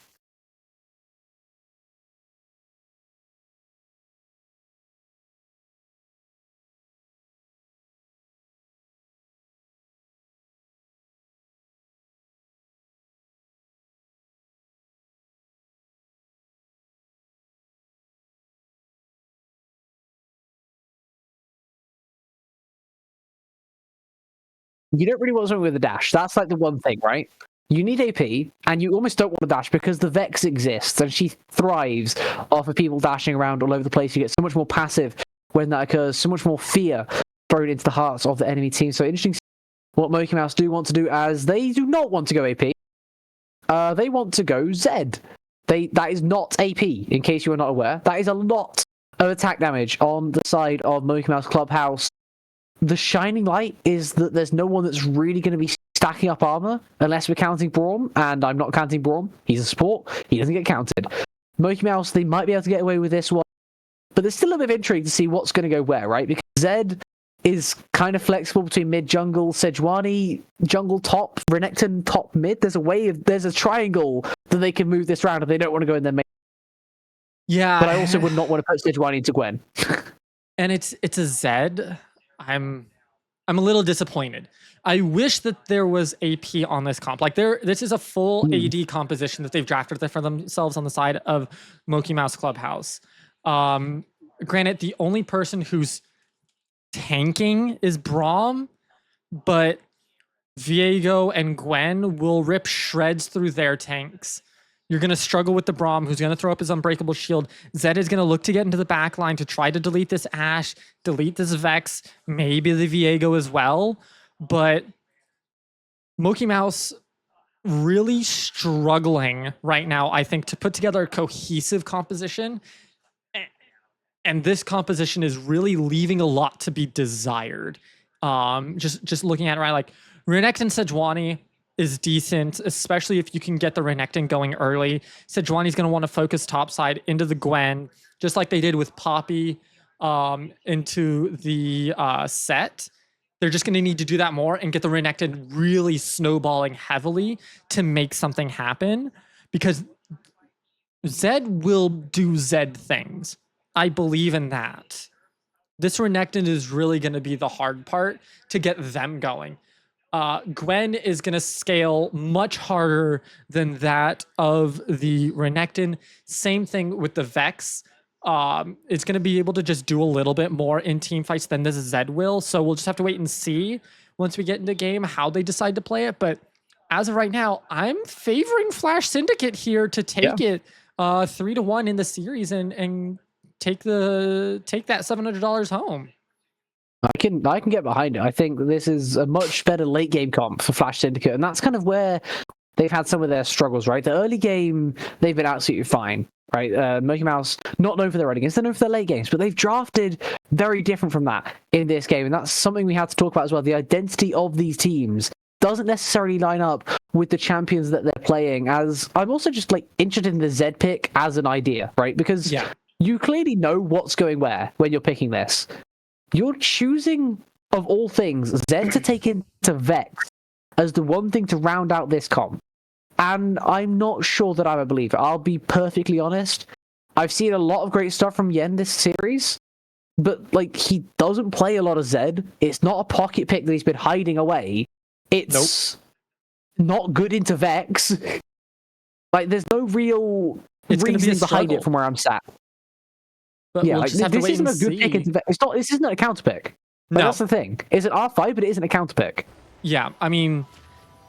You don't really want something with a dash. That's like the one thing, right? You need AP, and you almost don't want a dash because the Vex exists, and she thrives off of people dashing around all over the place. You get so much more passive when that occurs, so much more fear thrown into the hearts of the enemy team. So interesting what mokeymouse do want to do, as they do not want to go AP. They want to go Zed. That is not AP, in case you are not aware. That is a lot of attack damage on the side of mokeymouse clubhouse. The shining light is that there's no one that's really going to be stacking up armor unless we're counting Braum, and I'm not counting Braum. He's a support. He doesn't get counted. mokeymouse, they might be able to get away with this one, but there's still a bit of intrigue to see what's going to go where, right? Because Zed is kind of flexible between mid jungle, Sejuani jungle top, Renekton top mid. There's a triangle that they can move this round if they don't want to go in their main. Yeah, but I also would not want to put Sejuani into Gwen. And it's a Zed. I'm a little disappointed. I wish that there was AP on this comp. Like this is a full AD composition that they've drafted for themselves on the side of mokeymouse clubhouse. Granted, the only person who's tanking is Braum, but Viego and Gwen will rip shreds through their tanks. You're going to struggle with the Braum, who's going to throw up his Unbreakable Shield. Zed is going to look to get into the back line to try to delete this Ashe, delete this Vex, maybe the Viego as well. But mokeymouse really struggling right now, I think, to put together a cohesive composition. And this composition is really leaving a lot to be desired. Just looking at it, right? Like Renekton Sejuani, is decent, especially if you can get the Renekton going early. Sejuani's going to want to focus topside into the Gwen, just like they did with Poppy into the set. They're just going to need to do that more and get the Renekton really snowballing heavily to make something happen, because Zed will do Zed things. I believe in that. This Renekton is really going to be the hard part to get them going. Gwen is going to scale much harder than that of the Renekton. Same thing with the Vex. It's going to be able to just do a little bit more in team fights than this Zed will. So we'll just have to wait and see once we get into game how they decide to play it. But as of right now, I'm favoring Flash Syndicate here to take it 3-1 in the series and take that $700 home. I can get behind it. I think this is a much better late game comp for Flash Syndicate, and that's kind of where they've had some of their struggles, right? The early game, they've been absolutely fine, right? mokeymouse, not known for their early games, they're known for their late games, but they've drafted very different from that in this game, and that's something we had to talk about as well. The identity of these teams doesn't necessarily line up with the champions that they're playing, as I'm also just like interested in the Zed pick as an idea, right? Because you clearly know what's going where when you're picking this. You're choosing, of all things, Zed to take into Vex as the one thing to round out this comp. And I'm not sure that I'm a believer. I'll be perfectly honest. I've seen a lot of great stuff from Yen this series, but like he doesn't play a lot of Zed. It's not a pocket pick that he's been hiding away. It's not good into Vex. Like there's no real reason behind it from where I'm sat. But we'll just have to wait isn't and a good see. pick. This isn't a counter pick. No. That's the thing. It's an R5, but it isn't a counter pick. Yeah, I mean,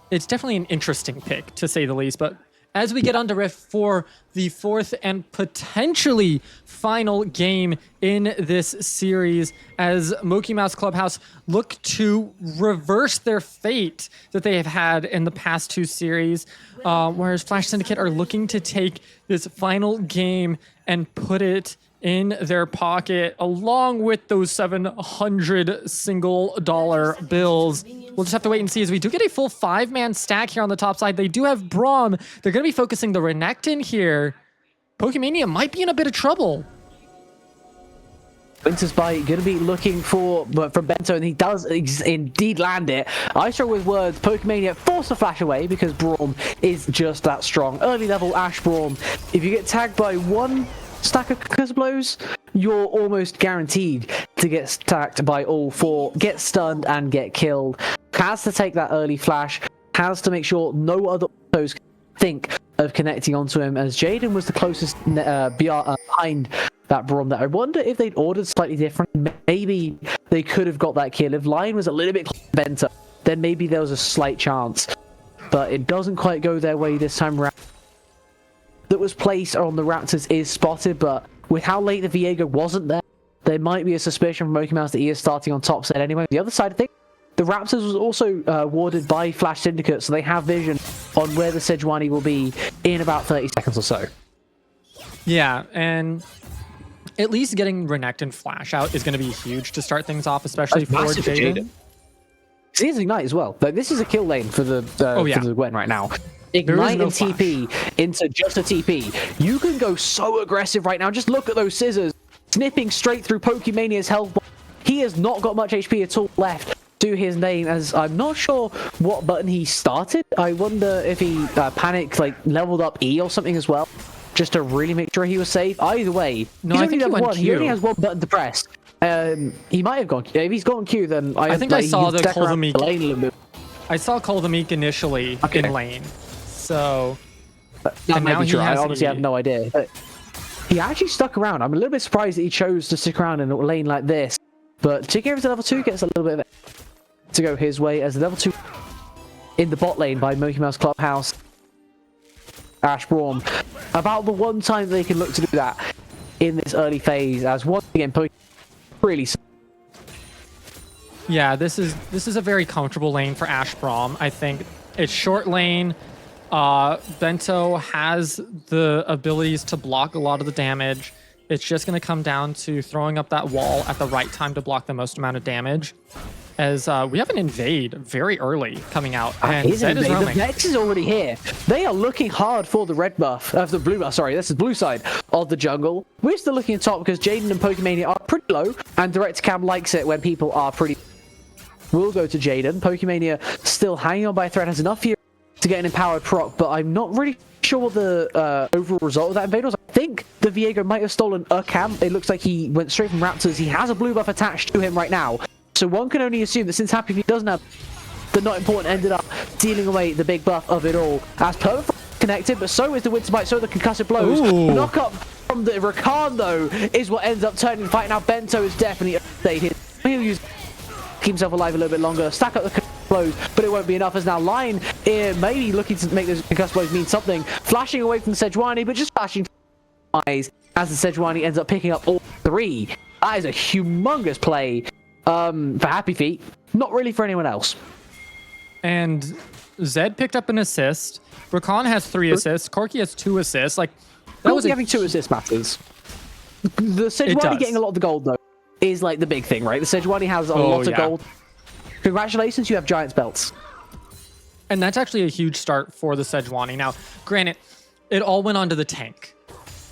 it's definitely an interesting pick, to say the least. But as we get on to Rift for the fourth and potentially final game in this series, as mokeymouse Clubhouse look to reverse their fate that they have had in the past two series, whereas Flash Syndicate are looking to take this final game and put it in their pocket, along with those 700 single dollar bills. We'll just have to wait and see, as we do get a full 5-man stack here on the top side. They do have Braum. They're going to be focusing the Renekton here. Pokemania might be in a bit of trouble. Winter's Bite going to be looking from Bento, and he does indeed land it. I struggle with words. Pokemania force the flash away because Braum is just that strong. Early level Ash Braum. If you get tagged by one stack of Concussive Blows, you're almost guaranteed to get stacked by all four, get stunned and get killed. Has to take that early flash, has to make sure no other autos think of connecting onto him, as Jaden was the closest behind that Braum. That I wonder if they'd ordered slightly different. Maybe they could have got that kill. If Lion was a little bit better, then maybe there was a slight chance, but it doesn't quite go their way this time around. That was placed on the Raptors is spotted, but with how late the Viego wasn't there might be a suspicion from mokeymouse that he is starting on top side anyway. The other side of things, the Raptors was also warded by Flash Syndicate, so they have vision on where the Sejuani will be in about 30 seconds or so. Yeah, and at least getting Renekton Flash out is going to be huge to start things off, especially for Jaden. He has Ignite as well. Like, this is a kill lane for the for the Gwen right now. Ignite and TP into just a TP. You can go so aggressive right now. Just look at those scissors snipping straight through Pokemania's health. He has not got much HP at all left to his name, as I'm not sure what button he started. I wonder if he panicked, like leveled up E or something as well, just to really make sure he was safe. Either way, no, I think he only has one button to press. He might have gone. If he's gone Q, then I think I saw the Call the Meek. I saw Call the Meek initially in lane. So that might be true. I honestly have no idea. But he actually stuck around. I'm a little bit surprised that he chose to stick around in a lane like this. But Chicken to level 2 gets a little bit of it to go his way, as level 2 in the bot lane by mokeymouse Clubhouse. Ash Braum. About the one time they can look to do that in this early phase, as once again, really. Yeah, this is a very comfortable lane for Ash Braum. I think it's short lane. Bento has the abilities to block a lot of the damage. It's just going to come down to throwing up that wall at the right time to block the most amount of damage. as we have an invade very early coming out, and Zed is roaming. The Vex is already here. They are looking hard for the red buff, the blue buff, sorry, this is blue side of the jungle. We're still looking at top because Jaden and Pokemania are pretty low, and Direct Cam likes it when people are pretty... We'll go to Jaden. Pokemania still hanging on by a thread, has enough here to get an empowered proc, but I'm not really sure what the overall result of that invade was. I think the Viego might have stolen a cam. It looks like he went straight from Raptors. He has a blue buff attached to him right now. So one can only assume that since Happy Feet doesn't have the not important, ended up dealing away the big buff of it all. As Perfect connected, but so is the Winter Bite, so the concussive blows. Ooh. Knock up from the Rakan though is what ends up turning the fight. Now Bento is definitely updated. He'll use keep himself alive a little bit longer, stack up the blows, but it won't be enough as now Lion maybe looking to make those concussive blows mean something. Flashing away from the Sejuani, but just flashing eyes as the Sejuani ends up picking up all three. That is a humongous play for Happy Feet, not really for anyone else. And Zed picked up an assist. Rakan has 3 assists. Corki has 2 assists. Like that was having 2 assists matters. The Sejuani getting a lot of the gold though is like the big thing, right? The Sejuani has a lot of gold. Congratulations, you have Giants belts. And that's actually a huge start for the Sejuani. Now, granted, it all went onto the tank.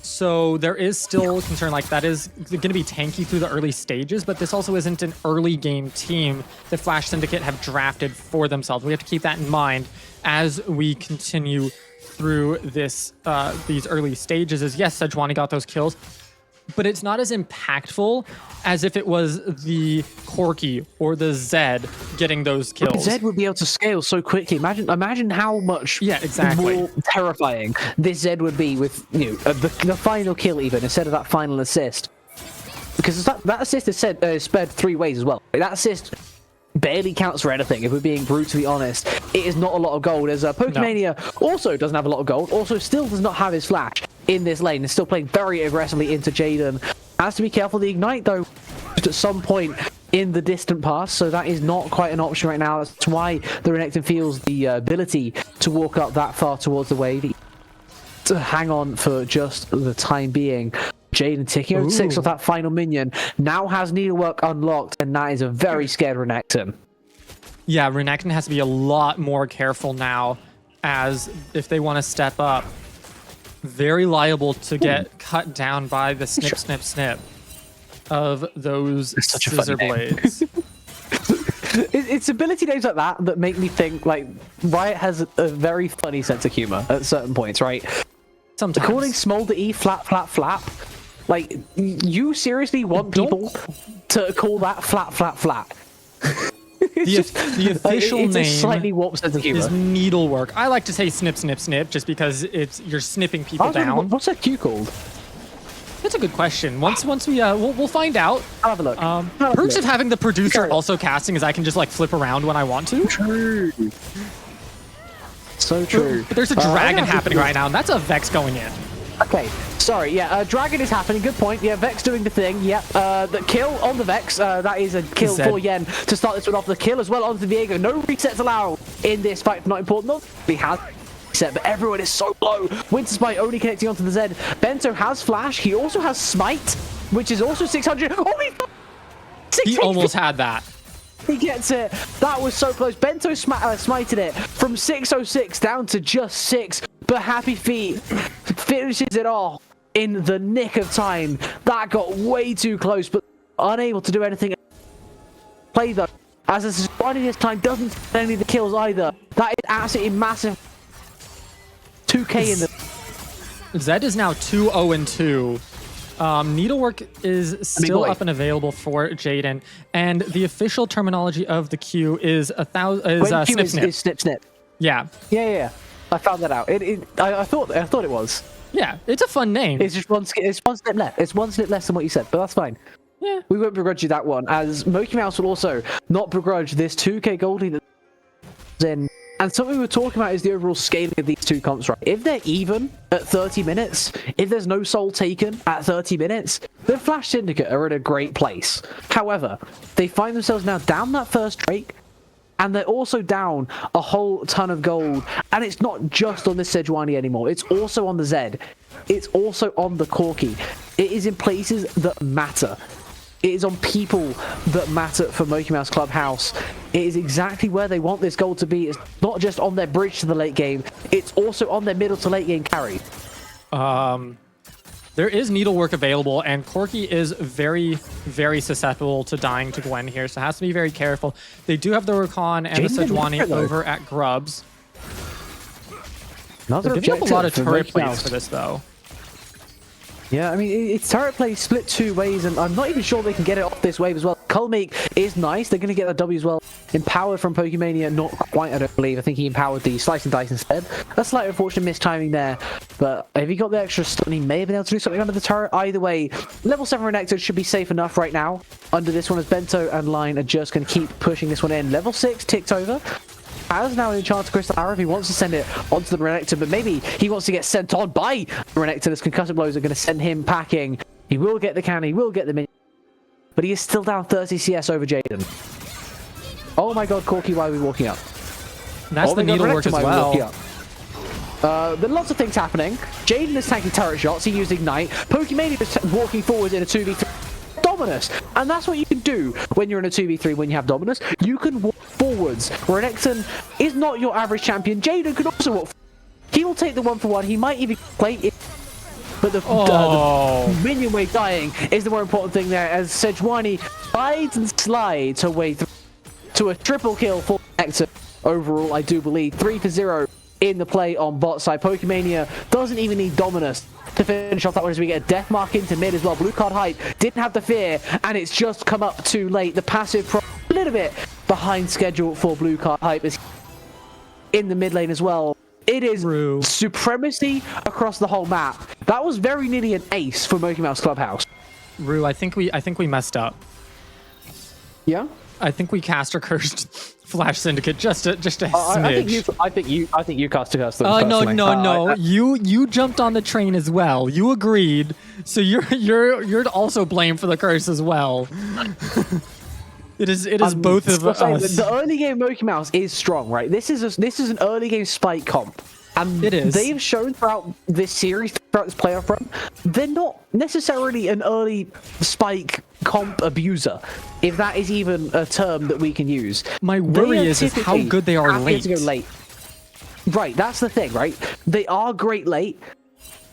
So there is still concern, like that is going to be tanky through the early stages, but this also isn't an early game team that Flash Syndicate have drafted for themselves. We have to keep that in mind as we continue through this these early stages. Is yes, Sejuani got those kills, but it's not as impactful as if it was the Corki or the Zed getting those kills. Zed would be able to scale so quickly. Imagine how much exactly more terrifying this Zed would be with the final kill even instead of that final assist. Because that assist is sped 3 ways as well. That assist barely counts for anything, if we're being brutally honest. It is not a lot of gold, as Pokemania also doesn't have a lot of gold, also still does not have his flash in this lane. Is still playing very aggressively into Jaden. Has to be careful. The Ignite, though, at some point in the distant past, so that is not quite an option right now. That's why the Renekton feels the ability to walk up that far towards the wave, to hang on for just the time being. Jaden ticking over 6 with that final minion, now has Needlework unlocked, and that is a very scared Renekton. Yeah, Renekton has to be a lot more careful now, as if they want to step up, very liable to get cut down by the snip of those scissor blades. It's ability names like that make me think like Riot has a very funny sense of humor at certain points, right? Sometimes. Calling Smolder E flap. Like, you seriously want people to call that flap? The official name a slightly warped sense of humor. is Needlework. I like to say snip, just because you're snipping people down. What's that Q called? That's a good question. Once we'll find out. I'll have a look. Perks of having the producer also casting is I can just like flip around when I want to. True. So true. But there's a dragon happening right now, and that's a Vex going in. Okay, sorry, yeah, dragon is happening, good point. Yeah, Vex doing the thing, yep. The kill on the Vex, that is a kill for Yen to start this one off. The kill as well onto Viego. No resets allowed in this fight, not important. Not he has reset, but everyone is so low. Winter Smite only connecting onto the Zed. Bento has Flash, he also has Smite, which is also 600. Oh, he almost had that. He gets it. That was so close. Bento smited it from 606 down to just 6. But Happy Feet finishes it off in the nick of time. That got way too close, but unable to do anything. Play though, as this is running this time, doesn't get any of the kills either. That is absolutely massive. 2k in the... Zed is now 2-0-2. Needlework is still up and available for Jaden, and the official terminology of the Q is snip. Yeah. I found that out. I thought it was. Yeah, it's a fun name. It's just one snip left. It's one snip less than what you said, but that's fine. Yeah. We won't begrudge you that one, as mokeymouse will also not begrudge this 2k goldie that's in. And something we're talking about is the overall scaling of these two comps, right? If they're even at 30 minutes, if there's no soul taken at 30 minutes, then Flash Syndicate are in a great place. However, they find themselves now down that first Drake, and they're also down a whole ton of gold. And it's not just on this Sejuani anymore. It's also on the Zed. It's also on the Corki. It is in places that matter. It is on people that matter for mokeymouse Clubhouse. It is exactly where they want this gold to be. It's not just on their bridge to the late game. It's also on their middle to late game carry. There is needlework available, and Corki is very, very susceptible to dying to Gwen here, so has to be very careful. They do have the Rakan and the Sejuani over at Grubs. They're giving up a lot of turret plays for this, though. Yeah, I mean, it's turret play split 2 ways, and I'm not even sure they can get it off this wave as well. Cullmake is nice. They're going to get that W as well. Empowered from Pokemania, not quite, I don't believe. I think he empowered the Slice and Dice instead. A slight unfortunate mistiming there, but if he got the extra stun, he may have been able to do something under the turret. Either way, level 7 Renekton should be safe enough right now. Under this one, as Bento and Line are just going to keep pushing this one in. Level 6 ticked over. Has now an chance to Crystal Arrow if he wants to send it onto the Renekton, but maybe he wants to get sent on by Renekton as concussive blows are going to send him packing. He will get the cannon, he will get the minion, but he is still down 30 CS over Jaden. Oh my god, Corki, why are we walking up? That's the needlework as well. There are lots of things happening. Jaden is tanking turret shots, he used Ignite. Pokemania is walking forward in a 2v3. Dominus, and that's what you can do when you're in a 2v3 when you have Dominus. You can walk forwards. Renekton is not your average champion. Jaden can also walk forward. He will take the 1-for-1. He might even play it, but the minion wave dying is the more important thing there, as Sejuani slides and slides her way through to a triple kill for Renekton. Overall, I do believe 3-0 in the play on bot side. Pokemania doesn't even need Dominus to finish off that one, as we get a death mark into mid as well. Blue card hype didn't have the fear, and it's just come up too late. The passive a little bit behind schedule for blue card hype is in the mid lane as well. It is supremacy across the whole map. That was very nearly an ace for mokeymouse Clubhouse. Rue, I think we messed up. Yeah, I think we cast or cursed Flash Syndicate just a smidge. I think you cast to curse them. No. You jumped on the train as well. You agreed, so you're also blamed for the curse as well. It is both of us. The early game mokeymouse is strong, right? This is an early game spike comp. And it is. They've shown throughout this series, throughout this playoff run, they're not necessarily an early spike comp abuser, if that is even a term that we can use. My worry is how good they are late. To go late. Right, that's the thing, right? They are great late,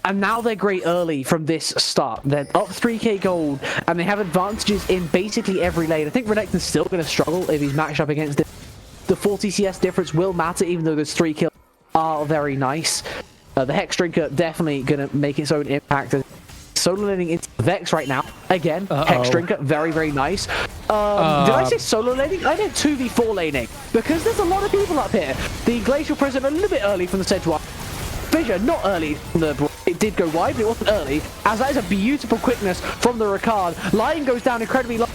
and now they're great early from this start. They're up 3k gold, and they have advantages in basically every lane. I think Renekton's still going to struggle if he's matched up against it. The 40 CS difference will matter, even though those 3 kills are very nice. The Hex Drinker definitely going to make its own impact. Solo laning into Vex right now. Again, Hex Drinker, very, very nice. Did I say solo laning? I meant 2v4 laning, because there's a lot of people up here. The Glacial Prison a little bit early from the Sejuani. Fissure, not early from the... It did go wide, but it wasn't early, as that is a beautiful quickness from the Ricard. Lion goes down incredibly low.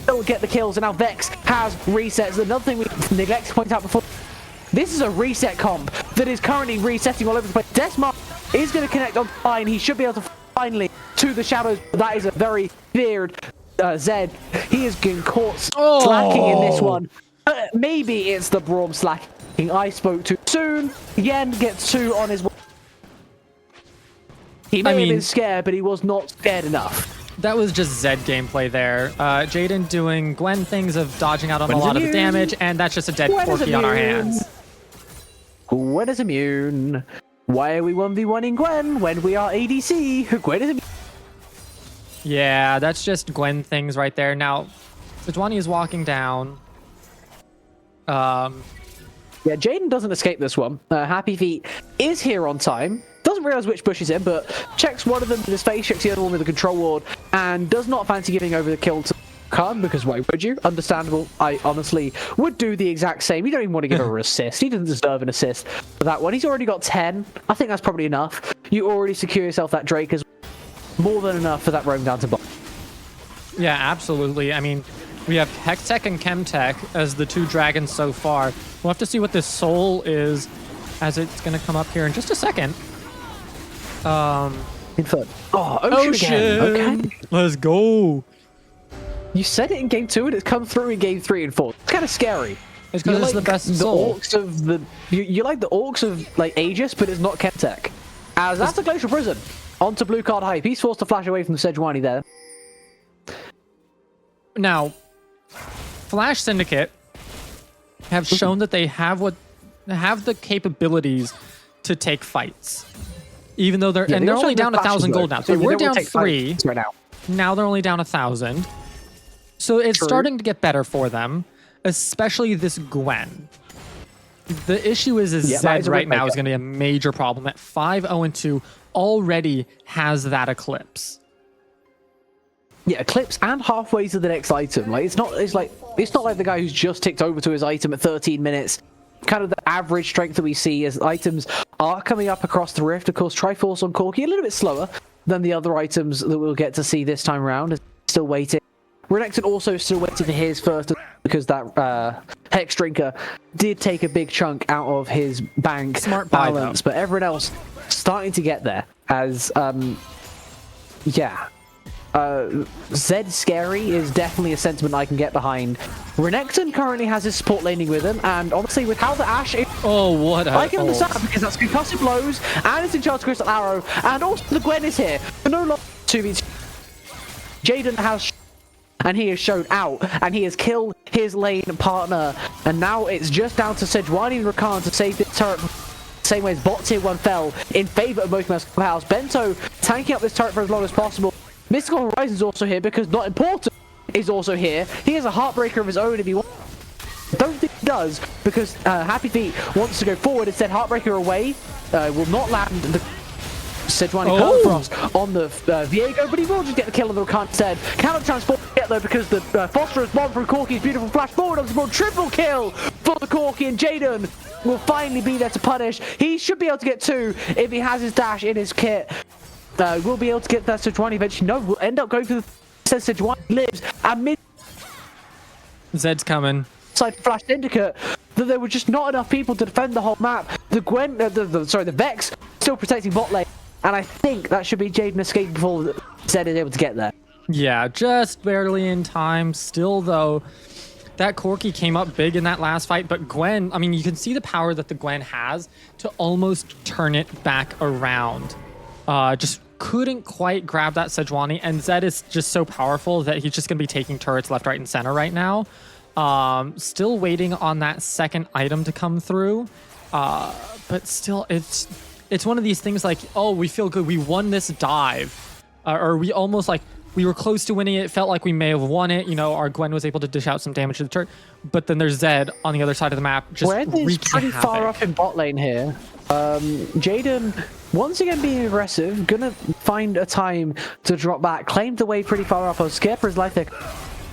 Still get the kills, and now Vex has resets. Another thing we neglected to point out before, this is a reset comp that is currently resetting all over the place. Desmar is going to connect on Lion. He should be able to finally to the shadows. That is a very feared Zed. He is getting caught slacking in this one. Maybe it's the Braum slacking. I spoke too soon. Yen gets 2 on his... He may have been scared, but he was not scared enough. That was just Zed gameplay there. Jaden doing Gwen things of dodging out on a lot of the damage, and that's just a dead Corki on our hands. Gwen is immune. Why are we 1v1ing Gwen when we are ADC? Gwen is immune. Yeah, that's just Gwen things right there. Now, Sejuani is walking down. Yeah, Jaden doesn't escape this one. Happy Feet is here on time. Doesn't realize which bush he's in, but checks one of them with his face, checks the other one with the control ward, and does not fancy giving over the kill to Khan, because why would you? Understandable. I honestly would do the exact same. You don't even want to give her an assist. He doesn't deserve an assist for that one. He's already got 10. I think that's probably enough. You already secure yourself that Drake as more than enough for that roam down to bot. Yeah, absolutely. I mean, we have Hextech and Chemtech as the 2 dragons so far. We'll have to see what this soul is as it's going to come up here in just a second. Info. Oh, Ocean again. Okay. Let's go. You said it in game 2 and it's come through in game 3 and 4. It's kind of scary. It's because it's like the best soul. Orcs of the... You like the orcs of like Aegis, but it's not Chemtech. As that's the Glacial Prison. Onto blue card hype. He's forced to flash away from the Sejuani there. Now, Flash Syndicate have shown that they have the capabilities to take fights, even though they're only down 1,000 gold now. So they were down 3 right now. Now they're only down 1,000. So it's starting to get better for them, especially this Gwen. The issue is Zed right now is going to be a major problem. At 5-0-2, already has that Eclipse. Yeah, Eclipse and halfway to the next item. Like it's not like the guy who's just ticked over to his item at 13 minutes. Kind of the average strength that we see as items are coming up across the rift. Of course, Triforce on Corki a little bit slower than the other items that we'll get to see this time around. Still waiting. Renekton also still waiting for his first, because that Hex Drinker did take a big chunk out of his bank Smart balance, but everyone else starting to get there as, Zed Scary is definitely a sentiment I can get behind. Renekton currently has his support laning with him, and honestly, with how the Ashe is... Oh, what a... I can understand, because that's concussive blows, and it's Enchanted Crystal Arrow, and also the Gwen is here. But no longer 2v2. Jaden has... and he has shown out, and he has killed his lane partner, and now it's just down to Sejuani and Rakan to save this turret. Same way as bot tier 1 fell in favor of mokeymouse clubhouse. Bento tanking up this turret for as long as possible. Mystical Horizon's also here because Not Important is also here. He has a Heartbreaker of his own if he wants. Don't think he does, because Happy Feet wants to go forward. Instead, Heartbreaker away will not land the Sejuani Permafrost on the Viego, but he will just get the kill on the Rakan instead. Cannot transport yet though, because the Phosphorus bomb from Corki's beautiful flash forward on the board. Triple kill for the Corki, and Jaden will finally be there to punish. He should be able to get 2 if he has his dash in his kit. We'll be able to get that Sejuani eventually. No, we'll end up going for the Sejuani lives and mid Zed's coming. Side Flash Syndicate, that there were just not enough people to defend the whole map. The Gwen, the Vex still protecting bot lane, and I think that should be Jaden escaping before Zed is able to get there. Yeah, just barely in time. Still though, that Corki came up big in that last fight, but Gwen, I mean, you can see the power that the Gwen has to almost turn it back around. Just couldn't quite grab that Sejuani, and Zed is just so powerful that he's just going to be taking turrets left, right, and center right now. Still waiting on that second item to come through, but still, it's one of these things like, oh, we feel good, we won this dive, or we almost like, we were close to winning it, felt like we may have won it, you know, our Gwen was able to dish out some damage to the turret, but then there's Zed on the other side of the map, just Gwen is pretty far up in bot lane here. Jaden, once again being aggressive, gonna find a time to drop back, claimed the wave pretty far up. I was scared for his life there,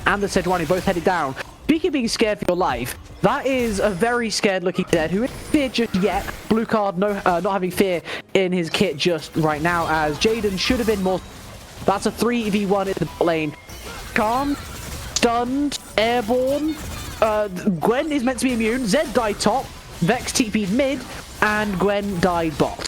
and the Sejuani both headed down. Speaking of being scared for your life, that is a very scared looking Zed who isn't feared just yet. Blue card, no, not having fear in his kit just right now, as Jaden should have been more. That's a 3v1 in the bot lane. Calm, stunned, airborne. Gwen is meant to be immune. Zed died top. Vex TP'd mid, and Gwen died bot.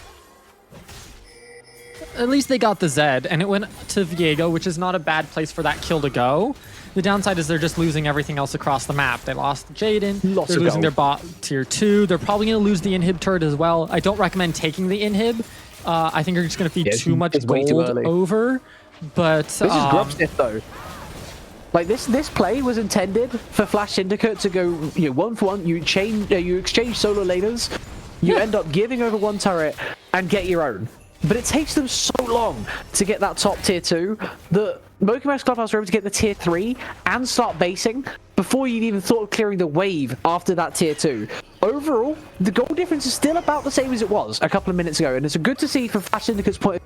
At least they got the Zed, and it went to Viego, which is not a bad place for that kill to go. The downside is they're just losing everything else across the map. They lost Jaden, they're losing their bot tier 2. They're probably going to lose the inhib turret as well. I don't recommend taking the inhib. I think you're just going to feed too much gold over. But this is grub sniff though. Like this play was intended for Flash Syndicate to go 1-for-1. You exchange solo laners, you end up giving over one turret and get your own. But it takes them so long to get that top tier 2 that mokeymouse clubhouse were able to get the tier 3 and start basing before you'd even thought of clearing the wave after that tier 2. Overall, the goal difference is still about the same as it was a couple of minutes ago, and it's good to see from Flash Syndicate's point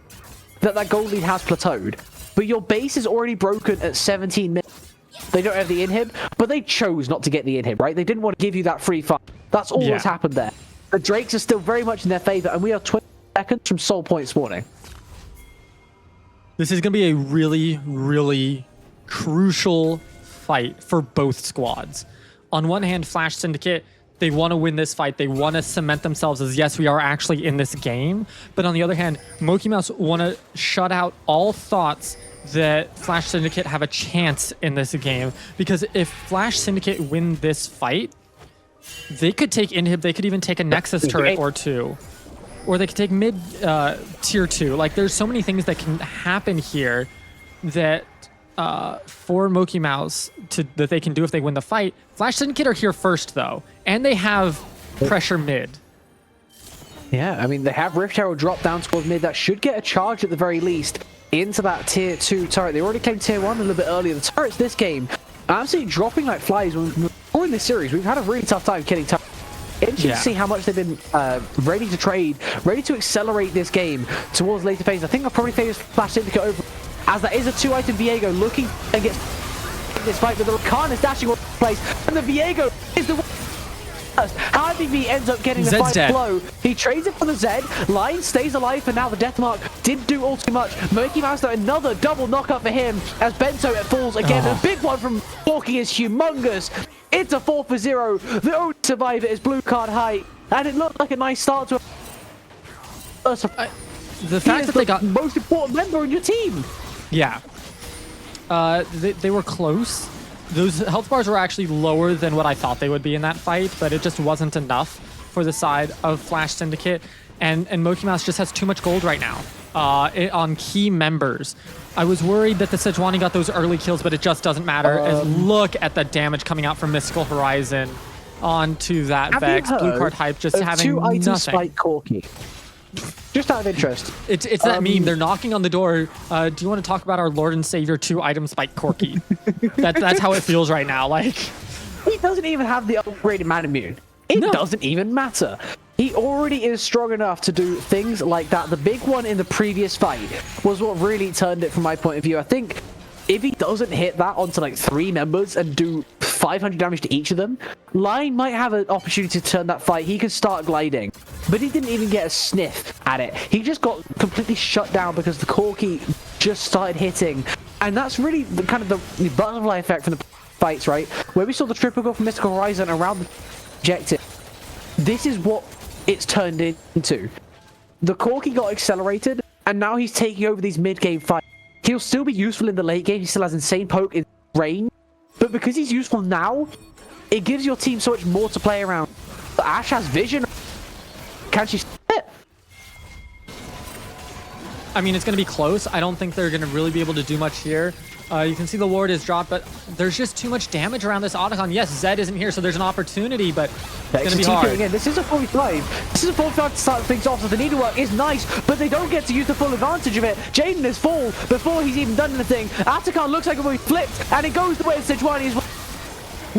that gold lead has plateaued. But your base is already broken at 17 minutes. They don't have the inhib, but they chose not to get the inhib, right? They didn't want to give you that free fight. That's all that's happened there. The Drakes are still very much in their favor, and we are 20 seconds from soul point spawning. This is going to be a really, really crucial fight for both squads. On one hand, Flash Syndicate, they want to win this fight. They want to cement themselves as, yes, we are actually in this game. But on the other hand, mokeymouse want to shut out all thoughts that Flash Syndicate have a chance in this game. Because if Flash Syndicate win this fight, they could take inhib, they could even take a Nexus turret or 2. Or they could take mid tier 2. Like, there's so many things that can happen here that for mokeymouse that they can do if they win the fight. Flash Syndicate are here first though, and they have pressure mid. Yeah, I mean, they have Rift Herald drop down towards mid. That should get a charge at the very least into that tier 2 turret. They already claimed tier 1 a little bit earlier. The turrets this game are absolutely dropping like flies. We're in this series, we've had a really tough time killing turrets. Interesting to see how much they've been ready to trade, ready to accelerate this game towards later phase. I think I'll probably favor Flash Syndicate over, as that is a 2-item Viego looking and gets this fight, but the Rakan is dashing all over the place, and the Viego is the one. RBV ends up getting the fight blow. He trades it for the Zed. Line stays alive for now. The Deathmark didn't do all too much. mokeymouse, though, another double knockup for him as Bento falls again. A big one from Porky is humongous. It's a 4 for 0. The only survivor is Blue Card Height, and it looked like a nice start to the fact that they got most important member in your team. Yeah, they were close. Those health bars were actually lower than what I thought they would be in that fight, but it just wasn't enough for the side of Flash Syndicate. And mokeymouse just has too much gold right now on key members. I was worried that the Sejuani got those early kills, but it just doesn't matter. As look at the damage coming out from Mystical Horizon onto that Vex. Blue Card Hype just having 2-item Spike Corky. Just out of interest. It's that meme. They're knocking on the door. Do you want to talk about our Lord and Savior 2-item Spike Corky? That's how it feels right now. Like, he doesn't even have the upgraded man immune. It doesn't even matter. He already is strong enough to do things like that. The big one in the previous fight was what really turned it from my point of view. I think if he doesn't hit that onto like 3 members and do 500 damage to each of them, Line might have an opportunity to turn that fight. He could start gliding, but he didn't even get a sniff at it. He just got completely shut down because the Corky just started hitting, and that's really the kind of the butterfly effect from the fights, right? Where we saw the triple go from Mystical Horizon around the objective. This is what it's turned into. The Corky got accelerated, and now he's taking over these mid-game fights. He'll still be useful in the late game. He still has insane poke in range. But because he's useful now, it gives your team so much more to play around. Ashe has vision. Can she hit? I mean, it's going to be close. I don't think they're going to really be able to do much here. You can see the ward is dropped, but there's just too much damage around this Otacon. Yes, Zed isn't here, so there's an opportunity, but it's going to be hard. Again. This is a 45. This is a 45 to start things off, so the needlework is nice, but they don't get to use the full advantage of it. Jaden is full before he's even done anything. Otacon looks like a movie flipped, and it goes the way of Sejuani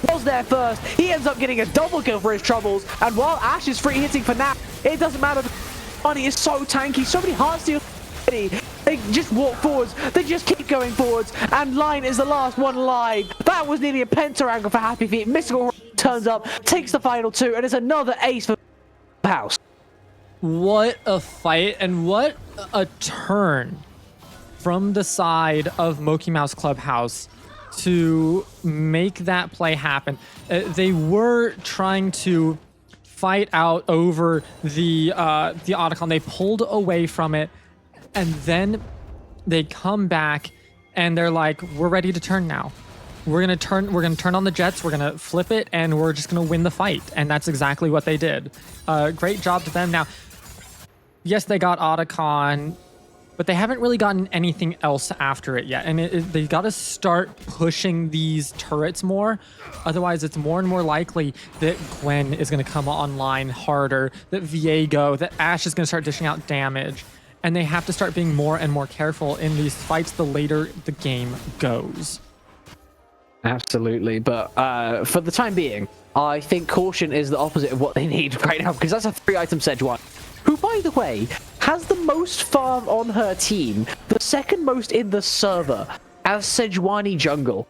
was there first. He ends up getting a double kill for his troubles, and while Ashe is free hitting for now, it doesn't matter. Sejuani is so tanky, so many hearts steals. They just walk forwards, they just keep going forwards, and Line is the last one alive. That was nearly a penta angle for Happy Feet. Mystical turns up, takes the final 2, and it's another ace for House. What a fight, and what a turn from the side of mokeymouse Clubhouse to make that play happen. They were trying to fight out over the Otacon. They pulled away from it. And then they come back and they're like, we're ready to turn now. We're gonna turn on the Jets, we're gonna flip it, and we're just gonna win the fight. And that's exactly what they did. Great job to them. Now, yes, they got Otacon, but they haven't really gotten anything else after it yet. And they gotta start pushing these turrets more. Otherwise, it's more and more likely that Gwen is gonna come online harder, that Viego, that Ashe is gonna start dishing out damage. And they have to start being more and more careful in these fights the later the game goes. Absolutely, but for the time being, I think caution is the opposite of what they need right now, because that's a 3-item Sejuani, who, by the way, has the most farm on her team, the second most in the server, as Sejuani jungle.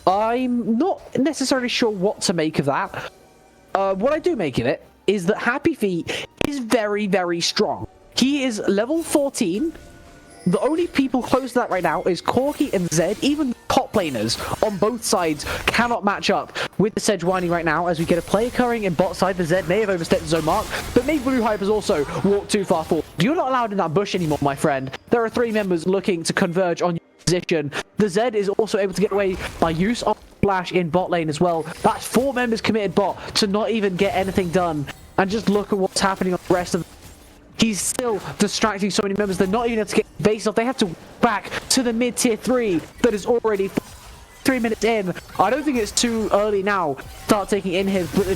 I'm not necessarily sure what to make of that. What I do make of it is that Happy Feet is very, very strong. He is level 14. The only people close to that right now is Corky and Zed. Even top laners on both sides cannot match up with the Sejuani right now, as we get a play occurring in bot side. The Zed may have overstepped his own mark, but maybe Blue Hype has also walked too far forward. You're not allowed in that bush anymore, my friend. There are 3 members looking to converge on your position. The Zed is also able to get away by use of Flash in bot lane as well. That's 4 members committed bot to not even get anything done. And just look at what's happening on the rest of He's still distracting so many members. They're not even able to get base off. They have to back to the mid-tier 3 that is already 3 minutes in. I don't think it's too early now to start taking inhibs, but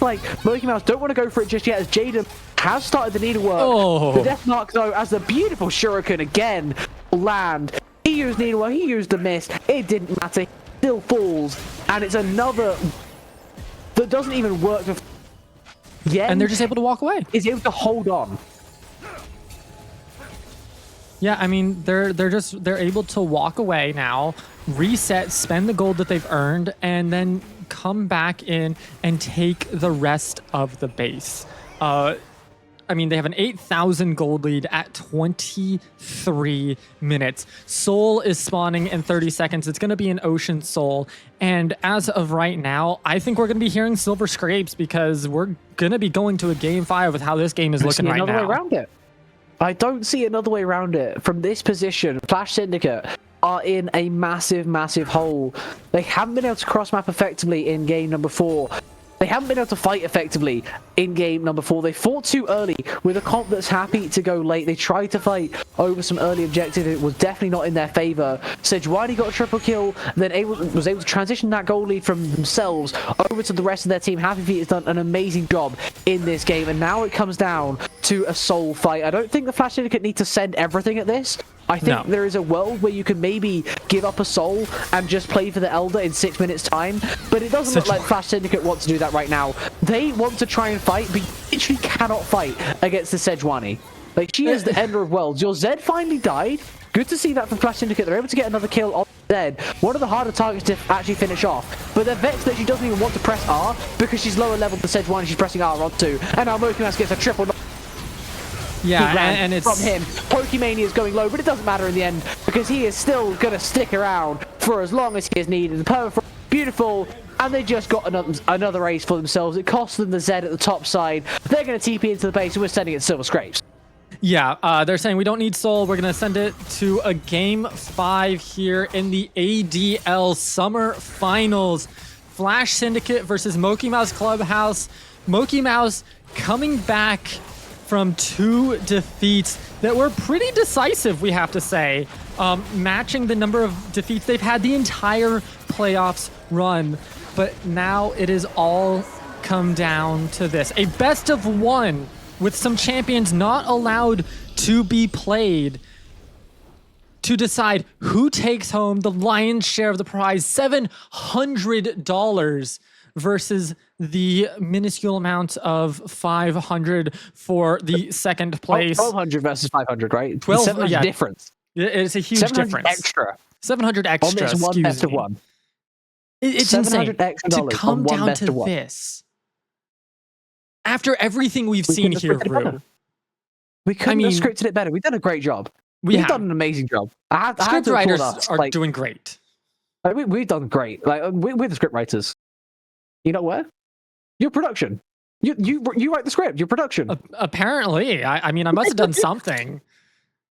like mokeymouse don't want to go for it just yet, as Jaden has started the needlework. Oh. The death mark though, as the beautiful shuriken again land. He used needlework, he used the miss. It didn't matter. He still falls, and it's another that doesn't even work. Yeah, and they're just able to walk away. Is able to hold on. Yeah, I mean, they're able to walk away now, reset, spend the gold that they've earned, and then come back in and take the rest of the base. I mean, they have an 8,000 gold lead at 23 minutes. Soul is spawning in 30 seconds. It's going to be an Ocean Soul. And as of right now, I think we're going to be hearing Silver Scrapes, because we're going to be going to a Game 5 with how this game is looking right now. Another way around it. I don't see another way around it. From this position, Flash Syndicate are in a massive, massive hole. They haven't been able to cross-map effectively in game number 4. They haven't been able to fight effectively in game number 4. They fought too early with a comp that's happy to go late. They tried to fight over some early objective. It was definitely not in their favor. Sejuani got a triple kill, then was able to transition that goal lead from themselves over to the rest of their team. Happy Feet has done an amazing job in this game, and now it comes down to a soul fight. I don't think the Flash Syndicate need to send everything at this. I think there is a world where you can maybe give up a soul and just play for the Elder in 6 minutes time, but it doesn't look like Flash Syndicate wants to do that right now. They want to try and fight, but you literally cannot fight against the Sejuani. Like, she is the ender of worlds. Your Zed finally died. Good to see that from Flash Syndicate. They're able to get another kill on Zed. One of the harder targets to actually finish off. But their Vex that she doesn't even want to press R, because she's lower level than Sejuani, she's pressing R onto. And now mokeymouse gets a triple. Yeah, and it's from him. Pokemania is going low, but it doesn't matter in the end, because he is still going to stick around for as long as he is needed. Perfect, beautiful, and they just got another ace for themselves. It cost them the Zed at the top side. They're going to TP into the base, and we're sending it Silver Scrapes. Yeah, they're saying we don't need Soul. We're going to send it to a Game 5 here in the ADL Summer Finals. Flash Syndicate versus mokeymouse Clubhouse. mokeymouse coming back from 2 defeats that were pretty decisive, we have to say, matching the number of defeats they've had the entire playoffs run. But now it is all come down to this. A best of 1 with some champions not allowed to be played to decide who takes home the lion's share of the prize, $700 versus the minuscule amount of 500 for the second place. 1,200 versus 500, right? 12, yeah. Difference. It's a huge difference. Extra. 700 extra. On this one best of 1. It's insane to come down to this. After everything we've seen here, Rue. We couldn't have scripted it better. We've done a great job. We've done an amazing job. Script writers are doing great. We've done great. Like, we're the script writers. You know what? Your production. You write the script. Your production. Apparently, I mean, I must have done something,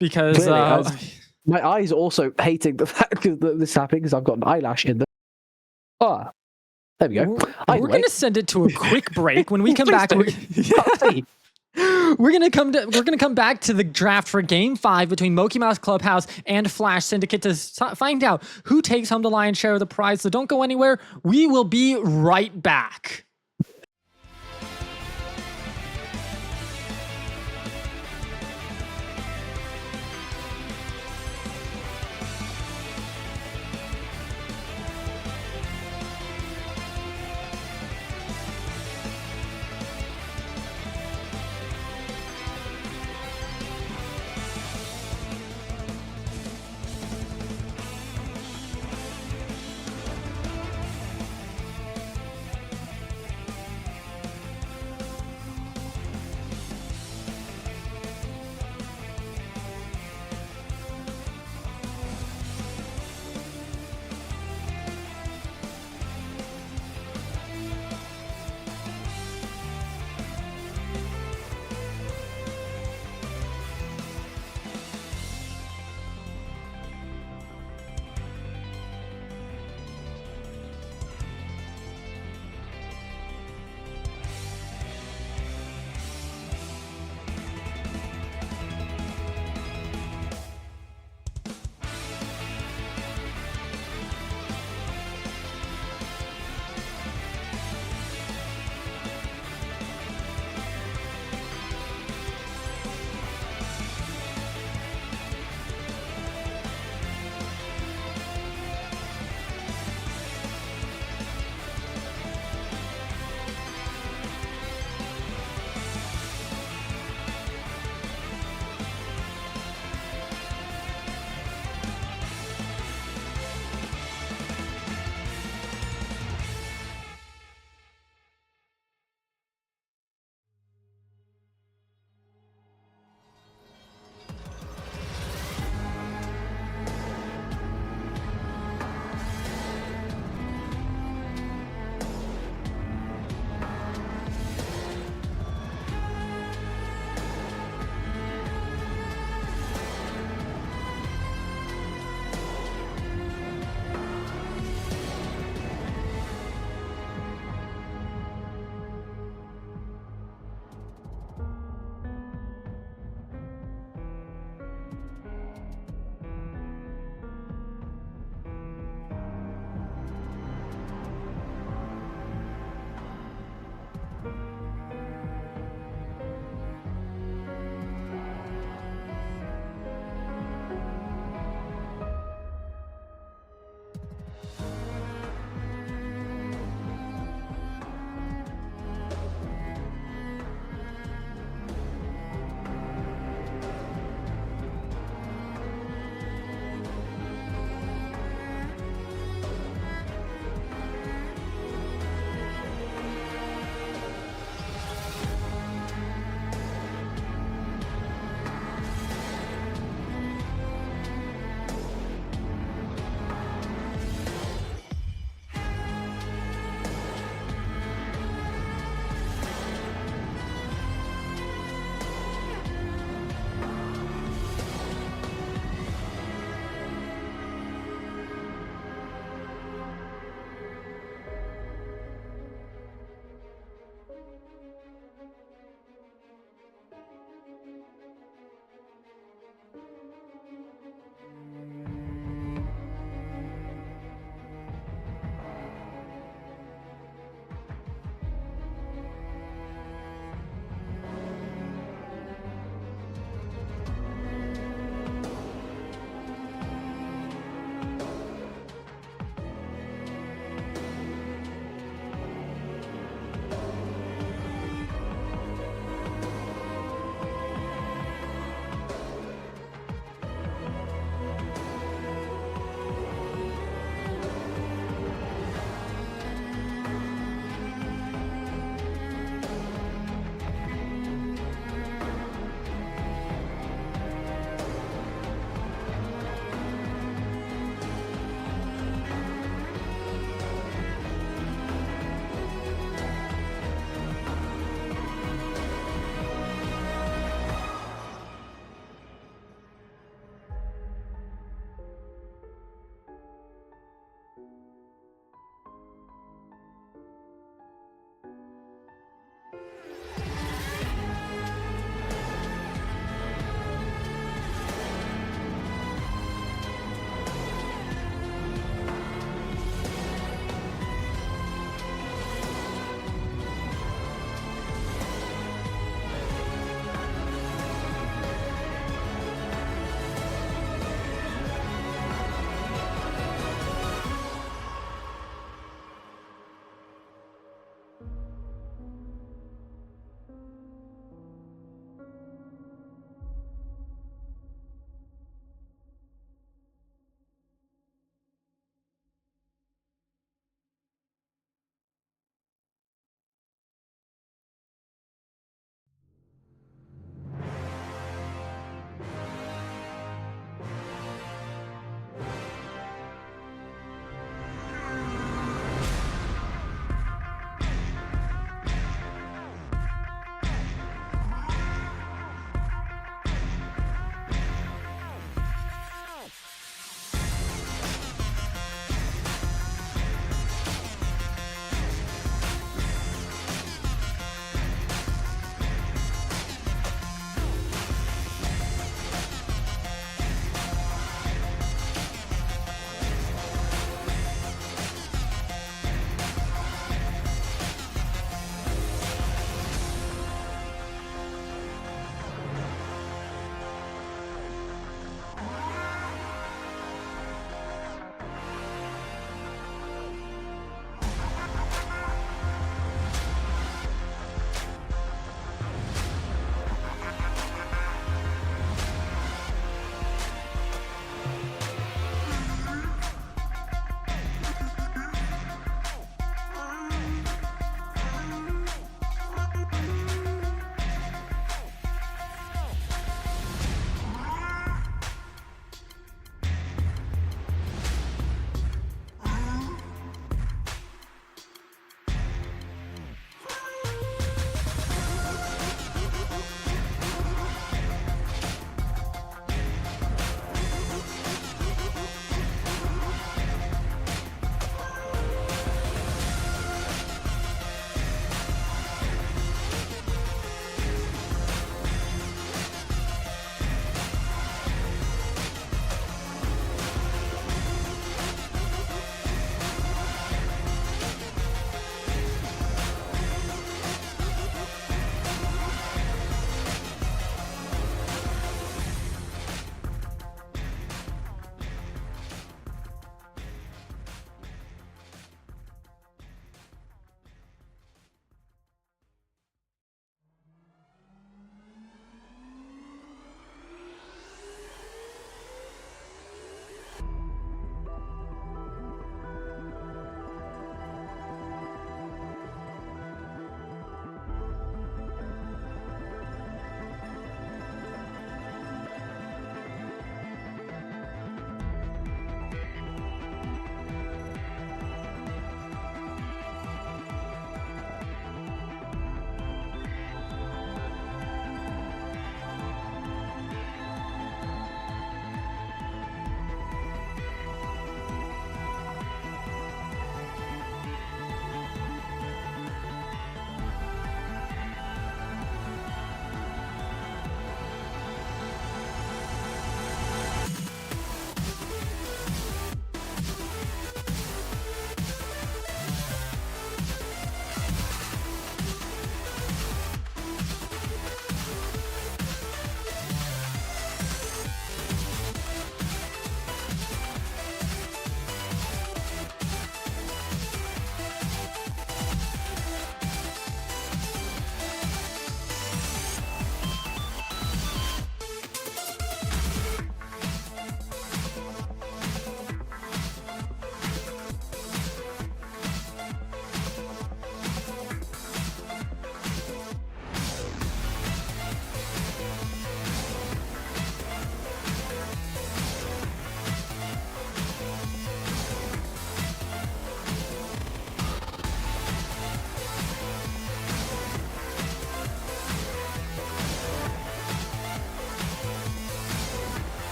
because my eyes also hating the fact that this is happening, because I've got an eyelash in them. Oh, there we go. We're going to send it to a quick break. When we come back, we're gonna come back to the draft for Game 5 between mokeymouse Clubhouse and Flash Syndicate to find out who takes home the lion's share of the prize. So don't go anywhere. We will be right back.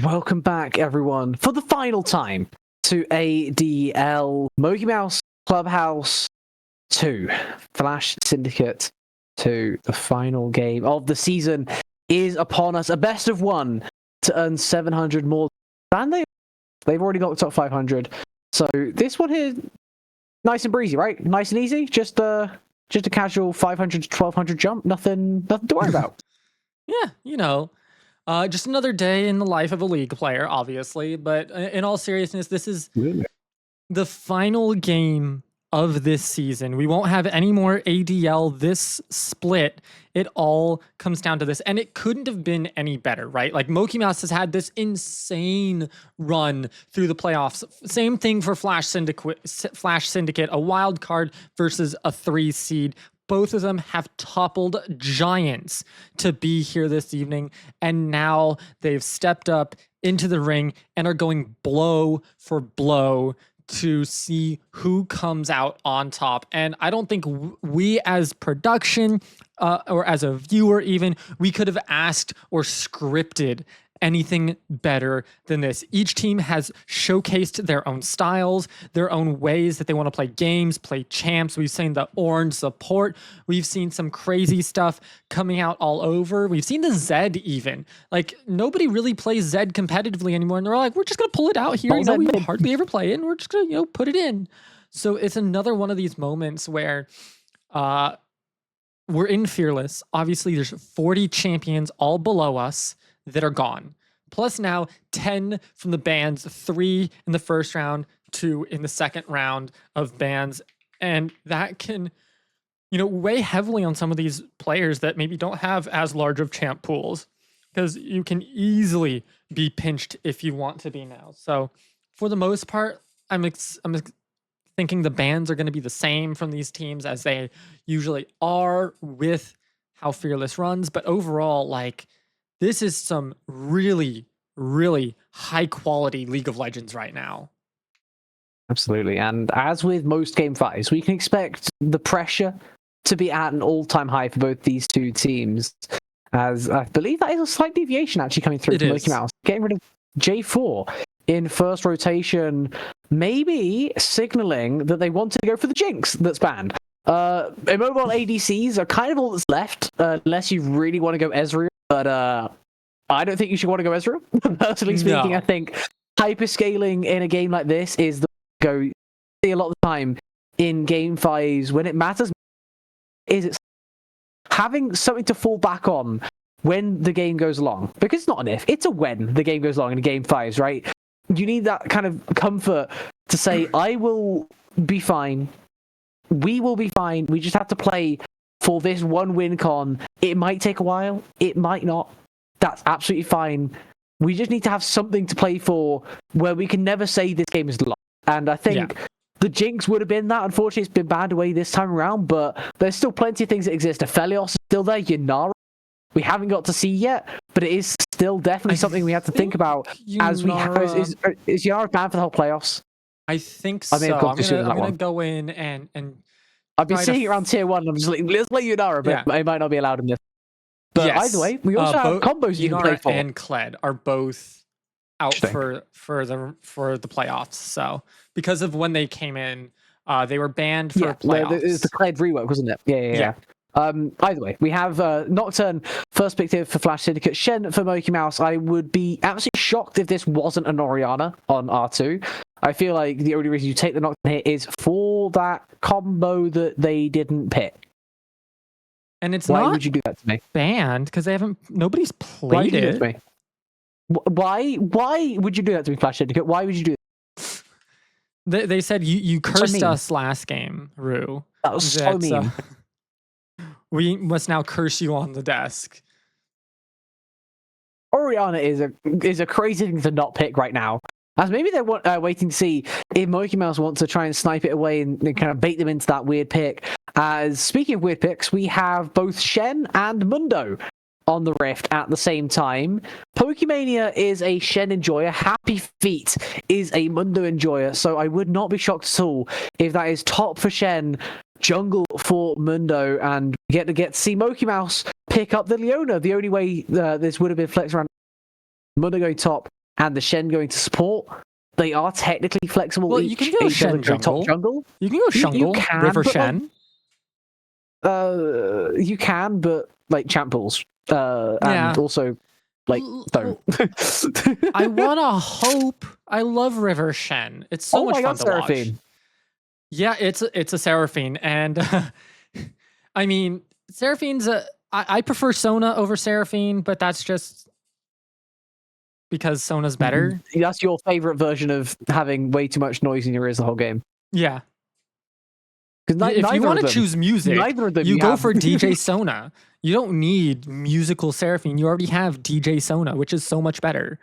Welcome back, everyone, for the final time to ADL mokeymouse Clubhouse 2 Flash Syndicate 2. The final game of the season is upon us. A best of one to earn 700 more than they've already got the top 500. So this one here, nice and breezy, right? Nice and easy. Just a casual 500 to 1200 jump. Nothing to worry about. Yeah, you know. Just another day in the life of a League player, obviously. But in all seriousness, this is the final game of this season. We won't have any more ADL this split. It all comes down to this. And it couldn't have been any better, right? Like, mokeymouse has had this insane run through the playoffs. Same thing for Flash Syndicate, a wild card versus a 3 seed. Both of them have toppled giants to be here this evening, and now they've stepped up into the ring and are going blow for blow to see who comes out on top. And I don't think we as production or as a viewer even, we could have asked or scripted anything better than this. Each team has showcased their own styles, their own ways that they want to play games, play champs. We've seen the orange support. We've seen some crazy stuff coming out all over. We've seen the Zed even. Like, nobody really plays Zed competitively anymore. And they're like, we're just going to pull it out here. You know, we hardly ever play it, and we're just going to, you know, put it in. So it's another one of these moments where we're in Fearless. Obviously, there's 40 champions all below us that are gone. Plus now 10 from the bans, 3 in the first round, 2 in the second round of bans. And that can, you know, weigh heavily on some of these players that maybe don't have as large of champ pools, because you can easily be pinched if you want to be now. So for the most part, I'm thinking the bans are going to be the same from these teams as they usually are with how Fearless runs. But overall, like, this is some really, really high quality League of Legends right now. Absolutely. And as with most Game 5s, we can expect the pressure to be at an all-time high for both these two teams. As I believe that is a slight deviation actually coming through from mokeymouse. Getting rid of J4 in first rotation, maybe signaling that they want to go for the Jinx that's banned. Immobile ADCs are kind of all that's left, unless you really want to go Ezreal. But I don't think you should want to go Ezreal. Personally speaking, I think hyperscaling in a game like this is the go. See a lot of the time in Game 5s when it matters. Is it having something to fall back on when the game goes along? Because it's not an if, it's a when the game goes along in Game 5s, right? You need that kind of comfort to say, I will be fine. We will be fine. We just have to play for this one win con. It might take a while. It might not. That's absolutely fine. We just need to have something to play for where we can never say this game is lost. And I think the Jinx would have been that. Unfortunately, it's been banned away this time around, but there's still plenty of things that exist. Aphelios is still there. Yanara, we haven't got to see yet, but it is still definitely something we have to think about. As we have, is Yanara banned for the whole playoffs? I think so. I'm gonna go in and I've been seeing it around tier 1. I'm just like, let's play Yanara, but it might not be allowed in this. But either way, we also have combos you can play for. And Kled are both out for the playoffs. So because of when they came in, they were banned for playoffs. It was the Kled rework, wasn't it? Yeah. Either way, we have Nocturne first picked here for Flash Syndicate, Shen for mokeymouse. I would be absolutely shocked if this wasn't an Orianna on R2. I feel like the only reason you take the Nocturne here is for that combo that they didn't pick. And it's Why not would you do that to me? banned because nobody's played Why would you do that it. to me? Why would you do that to me, Flash Syndicate? Why would you do that? They said you cursed us last game, Rue. That was so mean. We must now curse you on the desk. Orianna is a crazy thing to not pick right now. As maybe they're waiting to see if mokeymouse wants to try and snipe it away and kind of bait them into that weird pick. As speaking of weird picks, we have both Shen and Mundo on the Rift at the same time. Pokemania is a Shen enjoyer. Happy Feet is a Mundo enjoyer. So I would not be shocked at all if that is top for Shen, jungle for Mundo, and get to see mokeymouse pick up the Leona. The only way this would have been flexed around Mundo going top and the Shen going to support. They are technically flexible. Well, you can go Shen jungle. You can go jungle, River Shen. You can, but like champ pools. And also like don't. I wanna hope. I love River Shen. It's so much fun to Seraphine. Watch. Yeah, it's a Seraphine, and I mean Seraphine's I prefer Sona over Seraphine, but that's just because Sona's better. That's your favorite version of having way too much noise in your ears the whole game. Yeah. If you want to choose music, you go for DJ Sona. You don't need musical Seraphine. You already have DJ Sona, which is so much better.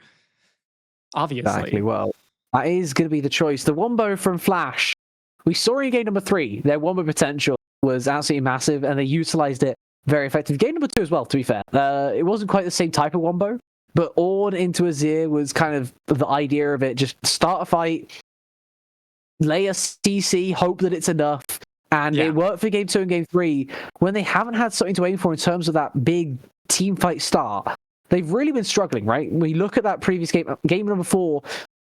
Obviously. Exactly. Well, that is going to be the choice. The Wombo from Flash. We saw in game number 3, their Wombo potential was absolutely massive, and they utilized it very effectively. Game number 2 as well, to be fair. It wasn't quite the same type of Wombo, but Ornn into Azir was kind of the idea of it. Just start a fight, lay a CC, hope that it's enough. And it worked for game 2 and game 3 when they haven't had something to aim for in terms of that big team fight start. They've really been struggling, right? We look at that previous game number 4,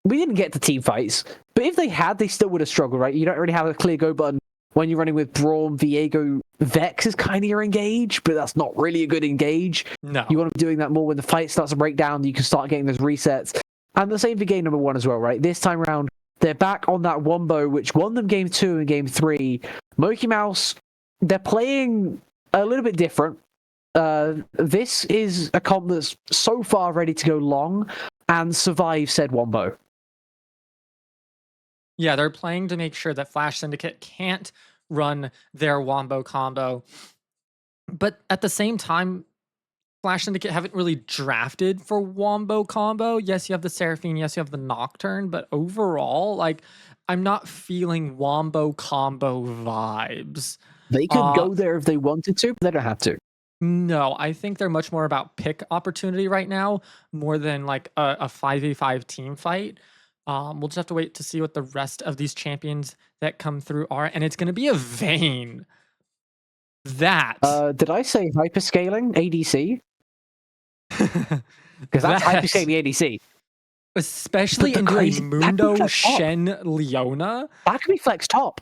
we didn't get to team fights, but if they had, they still would have struggled, right? You don't really have a clear go button when you're running with Braum, Viego. Vex is kind of your engage, but that's not really a good engage. No. You want to be doing that more when the fight starts to break down, you can start getting those resets. And the same for game number 1 as well, right? This time around, they're back on that Wombo, which won them game 2 and game 3. mokeymouse, they're playing a little bit different. This is a comp that's so far ready to go long and survive said Wombo. Yeah, they're playing to make sure that Flash Syndicate can't run their Wombo combo. But at the same time, Flash Syndicate haven't really drafted for Wombo combo. Yes, you have the Seraphine. Yes, you have the Nocturne. But overall, like, I'm not feeling Wombo combo vibes. They could go there if they wanted to, but they don't have to. No, I think they're much more about pick opportunity right now, more than like a 5v5 team fight. We'll just have to wait to see what the rest of these champions that come through are. And it's going to be a Vayne. That. Did I say hyperscaling ADC? Because that's hyperscaling ADC. Especially into a Mundo Shen Leona. That could be flex top.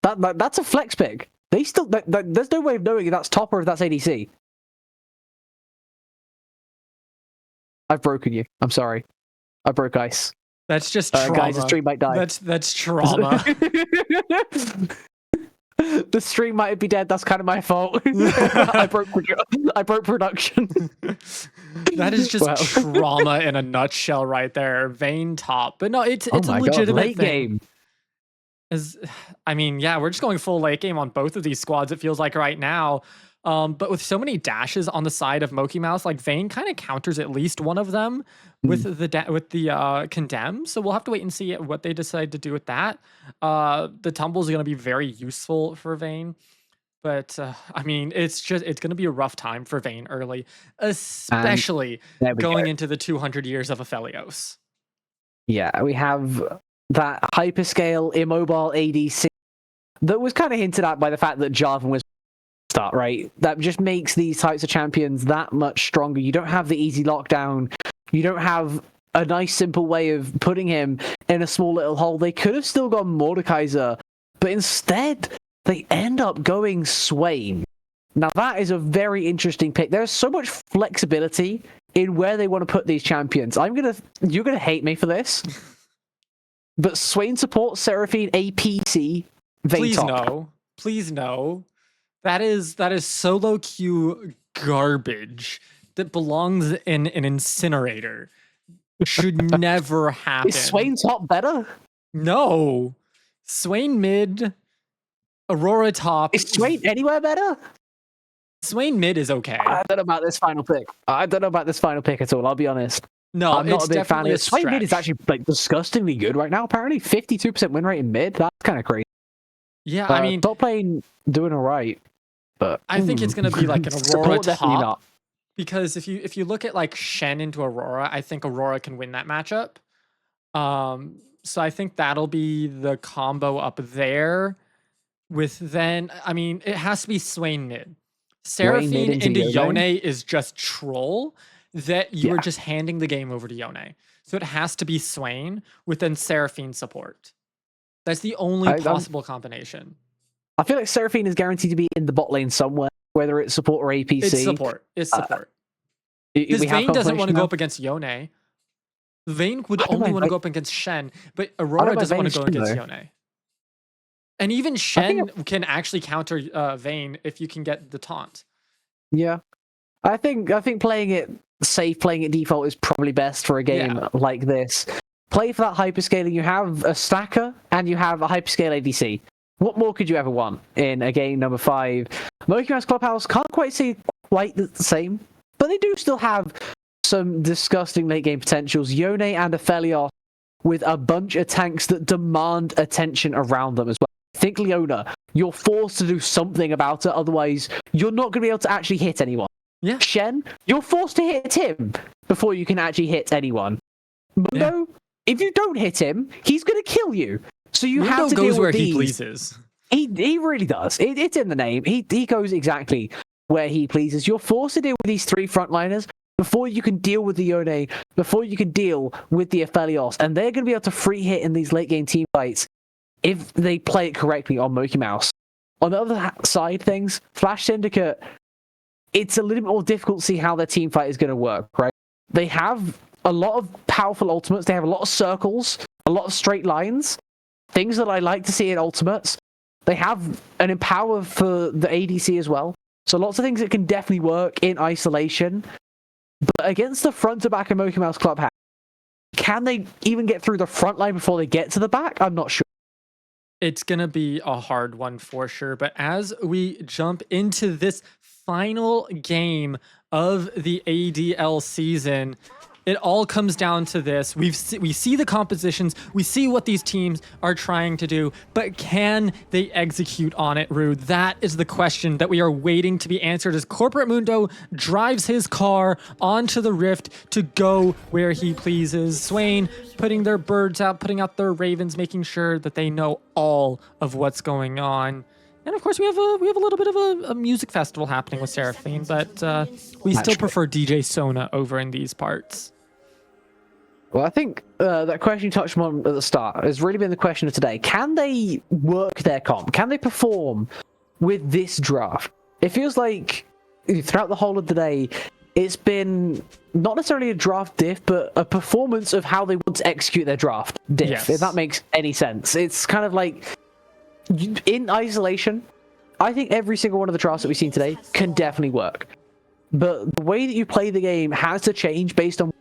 That's a flex pick. They still there's no way of knowing if that's top or if that's ADC. I've broken you. I'm sorry. I broke ice. That's just trauma. Guys, the stream might die. That's trauma. The stream might be dead. That's kind of my fault. I broke production. That is just trauma in a nutshell right there. Vayne top. But no, it's a legitimate late thing. I mean, yeah, we're just going full late game on both of these squads, it feels like right now. But with so many dashes on the side of mokeymouse, like Vayne kind of counters at least one of them with the condemn. So we'll have to wait and see what they decide to do with that. The tumble is going to be very useful for Vayne, but I mean, it's going to be a rough time for Vayne early, especially going into the 200 years of Aphelios. Yeah, we have that hyperscale immobile ADC that was kind of hinted at by the fact that Jarvan was start, right? That just makes these types of champions that much stronger. You don't have the easy lockdown. You don't have a nice simple way of putting him in a small little hole. They could have still gone Mordekaiser, but instead they end up going Swain. Now that is a very interesting pick. There's so much flexibility in where they want to put these champions. You're gonna hate me for this, but Swain support, Seraphine, APC, Vayne Please top. no. Please no. That is solo queue garbage that belongs in an incinerator. Should never happen. Is Swain top better? No. Swain mid, Aurora top. Is Swain anywhere better? Swain mid is okay. I don't know about this final pick. I don't know about this final pick at all. I'll be honest. No, I'm not it's a big fan of definitely it. Swain mid is actually like disgustingly good right now. Apparently, 52% win rate in mid. That's kind of crazy. Yeah, I mean, top lane doing all right, but I think it's gonna be like an Aurora Support definitely top. not. Because if you look at like Shen into Aurora, I think Aurora can win that matchup. So I think that'll be the combo up there. With then, I mean, it has to be Swain mid. Seraphine into Yone is just troll that you are just handing the game over to Yone. So it has to be Swain with then Seraphine support. That's the only possible combination. I feel like Seraphine is guaranteed to be in the bot lane somewhere, whether it's support or APC. It's support. It's support. Because Vayne doesn't want to go up against Yone. Vayne would only want to go up against Shen, but Aurora doesn't want to go against Yone. And even Shen can actually counter Vayne if you can get the taunt. Yeah. I think playing it safe, playing it default is probably best for a game like this. Play for that hyperscaling. You have a stacker and you have a hyperscale ADC. What more could you ever want in a game number 5? mokeymouse Clubhouse can't quite say quite the same, but they do still have some disgusting late game potentials. Yone and Aphelios with a bunch of tanks that demand attention around them as well. Think Leona, you're forced to do something about it, otherwise you're not going to be able to actually hit anyone. Yeah. Shen, you're forced to hit him before you can actually hit anyone. Mundo, if you don't hit him, he's going to kill you. So you have to goes deal where with he these. pleases. He really does. It's in the name. He goes exactly where he pleases. You're forced to deal with these 3 frontliners before you can deal with the Yone, before you can deal with the Aphelios, and they're going to be able to free hit in these late game team fights if they play it correctly on mokeymouse. On the other side things, Flash Syndicate, it's a little bit more difficult to see how their team fight is going to work, right? They have a lot of powerful ultimates. They have a lot of circles, a lot of straight lines, things that I like to see in ultimates. They have an empower for the ADC as well. So lots of things that can definitely work in isolation. But against the front to back of mokeymouse Clubhouse, can they even get through the front line before they get to the back? I'm not sure. It's going to be a hard one for sure. But as we jump into this final game of the ADL season, it all comes down to this. We see the compositions, we see what these teams are trying to do, but can they execute on it, Rude? That is the question that we are waiting to be answered as Corporate Mundo drives his car onto the Rift to go where he pleases. Swain putting their birds out, putting out their ravens, making sure that they know all of what's going on. And of course, we have a little bit of a music festival happening with Seraphine, but we still prefer DJ Sona over in these parts. Well, I think that question you touched on at the start has really been the question of today. Can they work their comp? Can they perform with this draft? It feels like throughout the whole of the day, it's been not necessarily a draft diff, but a performance of how they want to execute their draft diff, if that makes any sense. It's kind of like, in isolation, I think every single one of the drafts that we've seen today can definitely work. But the way that you play the game has to change based on...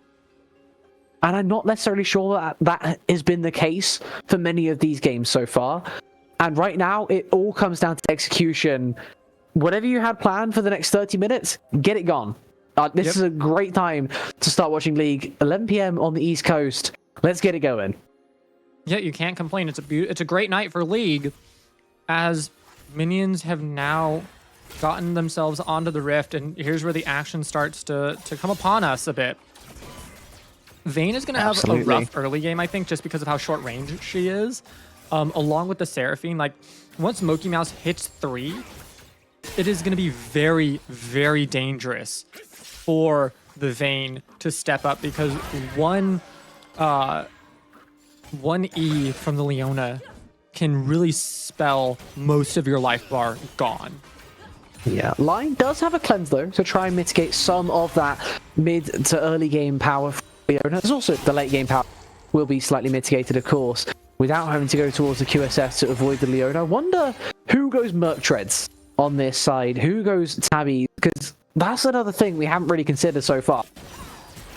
And I'm not necessarily sure that has been the case for many of these games so far. And right now, it all comes down to execution. Whatever you had planned for the next 30 minutes, get it gone. This is a great time to start watching League. 11 p.m. on the East Coast. Let's get it going. Yeah, you can't complain. It's a great night for League, as minions have now gotten themselves onto the Rift, and here's where the action starts to come upon us a bit. Vayne is going to have a rough early game, I think, just because of how short range she is, along with the Seraphine. Like, once mokeymouse hits 3, it is going to be very, very dangerous for the Vayne to step up, because one E from the Leona can really spell most of your life bar gone. Yeah, Line does have a cleanse though to try and mitigate some of that mid to early game power. There's also the late game power will be slightly mitigated, of course, without having to go towards the QSS to avoid the Leona. I wonder who goes Merc Treads on this side, who goes Tabby, because that's another thing we haven't really considered so far.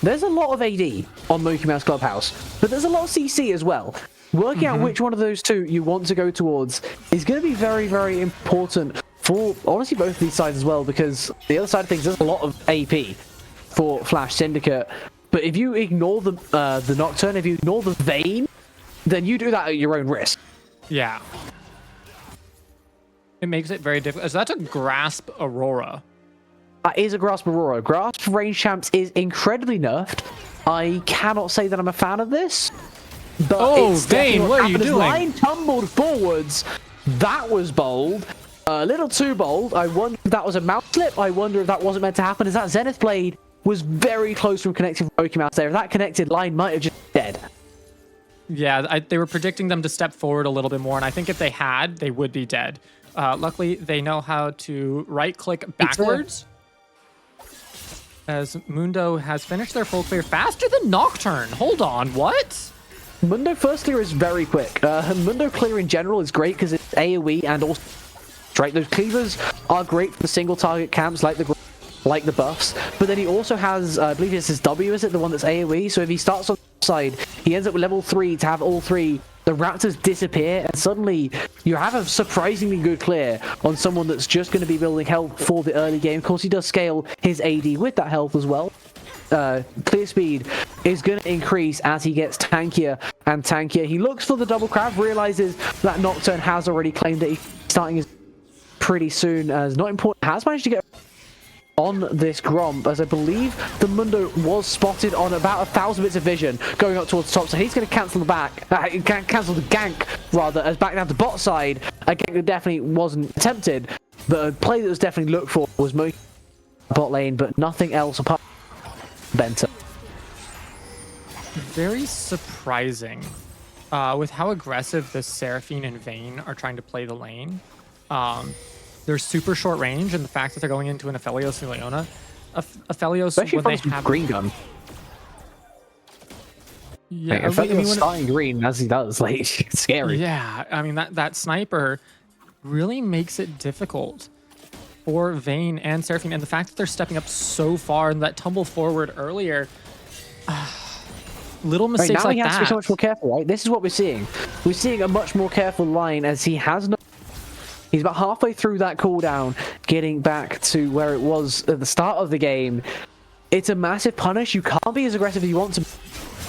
There's a lot of AD on mokeymouse Clubhouse, but there's a lot of CC as well. Working out which one of those two you want to go towards is going to be very, very important for, honestly, both of these sides as well, because the other side of things, there's a lot of AP for Flash Syndicate. But if you ignore the Nocturne, if you ignore the Vayne, then you do that at your own risk. Yeah. It makes it very difficult. So that's a Grasp Aurora. That is a Grasp Aurora. Grasp range champs is incredibly nerfed. I cannot say that I'm a fan of this. But oh, Vayne, what are you doing? Line tumbled forwards. That was bold. A little too bold. I wonder if that was a mouse slip. I wonder if that wasn't meant to happen. Is that Zenith Blade was very close from connecting with mokeymouse there. If that connected, Line might have just dead. Yeah, they were predicting them to step forward a little bit more, and I think if they had, they would be dead. Luckily, they know how to right-click backwards. As Mundo has finished their full clear faster than Nocturne. Hold on, what? Mundo first clear is very quick. Mundo clear in general is great because it's AoE and also right. Those cleavers are great for the single target camps like the buffs, but then he also has, I believe it's his W, is it? The one that's AoE. So if he starts on the side, he ends up with level 3 to have all three. The Raptors disappear, and suddenly you have a surprisingly good clear on someone that's just going to be building health for the early game. Of course, he does scale his AD with that health as well. Clear speed is going to increase as he gets tankier and tankier. He looks for the double crab, realizes that Nocturne has already claimed it. He's starting his pretty soon, as Not Important has managed to get on this Gromp, as I believe the Mundo was spotted on about 1,000 bits of vision going up towards the top, so he's going to cancel the cancel the gank rather, as back down to bot side. A gank that definitely wasn't attempted, but a play that was definitely looked for was Mo bot lane, but nothing else apart from Benta. Very surprising with how aggressive the Seraphine and Vayne are trying to play the lane. They're super short range, and the fact that they're going into an Aphelios and Leona. Aphelios, especially when they have green gun. Yeah, Aphelios starting green as he does, like, it's scary. Yeah, I mean that sniper really makes it difficult for Vayne and Seraphine, and the fact that they're stepping up so far and that tumble forward earlier. Little mistakes right, now like he has to be so much more careful, right? This is what we're seeing. We're seeing a much more careful Line, as he has no. He's about halfway through that cooldown, getting back to where it was at the start of the game. It's a massive punish. You can't be as aggressive as you want to,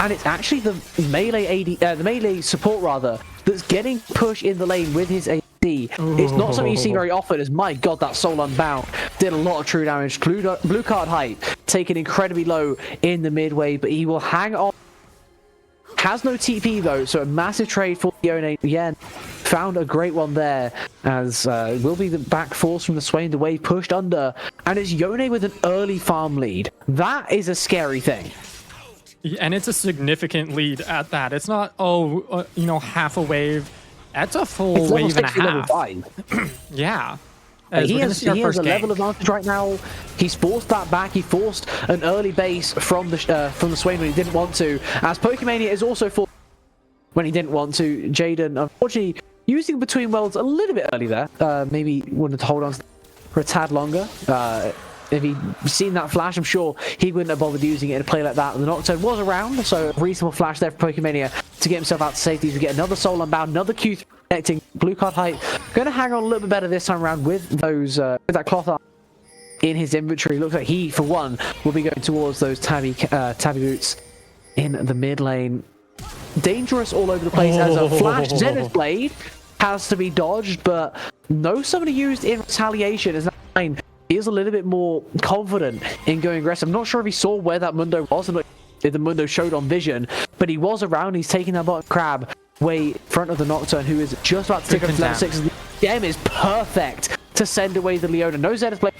and it's actually the melee AD, the melee support rather, that's getting pushed in the lane with his AD. It's not something you see very often. As my god, that Soul Unbound did a lot of true damage. Blue card height taken incredibly low in the midway, but he will hang on. Has no TP though, so a massive trade for Yone. Yeah, found a great one there, as will be the back force from the Swain. The wave pushed under, and it's Yone with an early farm lead. That is a scary thing. And it's a significant lead at that. It's not, half a wave. That's a full wave and a half. Level 5. Yeah. He has a level advantage right now. He's forced that back. He forced an early base from the Swain when he didn't want to. As Pokemania is also forced when he didn't want to. Jaden, unfortunately, using Between Worlds a little bit early there. Maybe wanted to hold on for a tad longer. If he'd seen that flash, I'm sure he wouldn't have bothered using it in a play like that. The Nocturne was around, so a reasonable flash there for Pokemania to get himself out to safety. We get another Soul Unbound, another Q3 connecting. Blue card height. Going to hang on a little bit better this time around with those with that cloth arm in his inventory. Looks like he, for one, will be going towards those tabby boots in the mid lane. Dangerous all over the place as a flash Zenith Blade has to be dodged, but no somebody used in retaliation as that he is a little bit more confident in going aggressive. I'm not sure if he saw where that Mundo was, and if the Mundo showed on vision, but he was around. He's taking that bottom crab way in front of the Nocturne, who is just about to take up his level 6. Dem is perfect to send away the Leona. No Zenith Blade.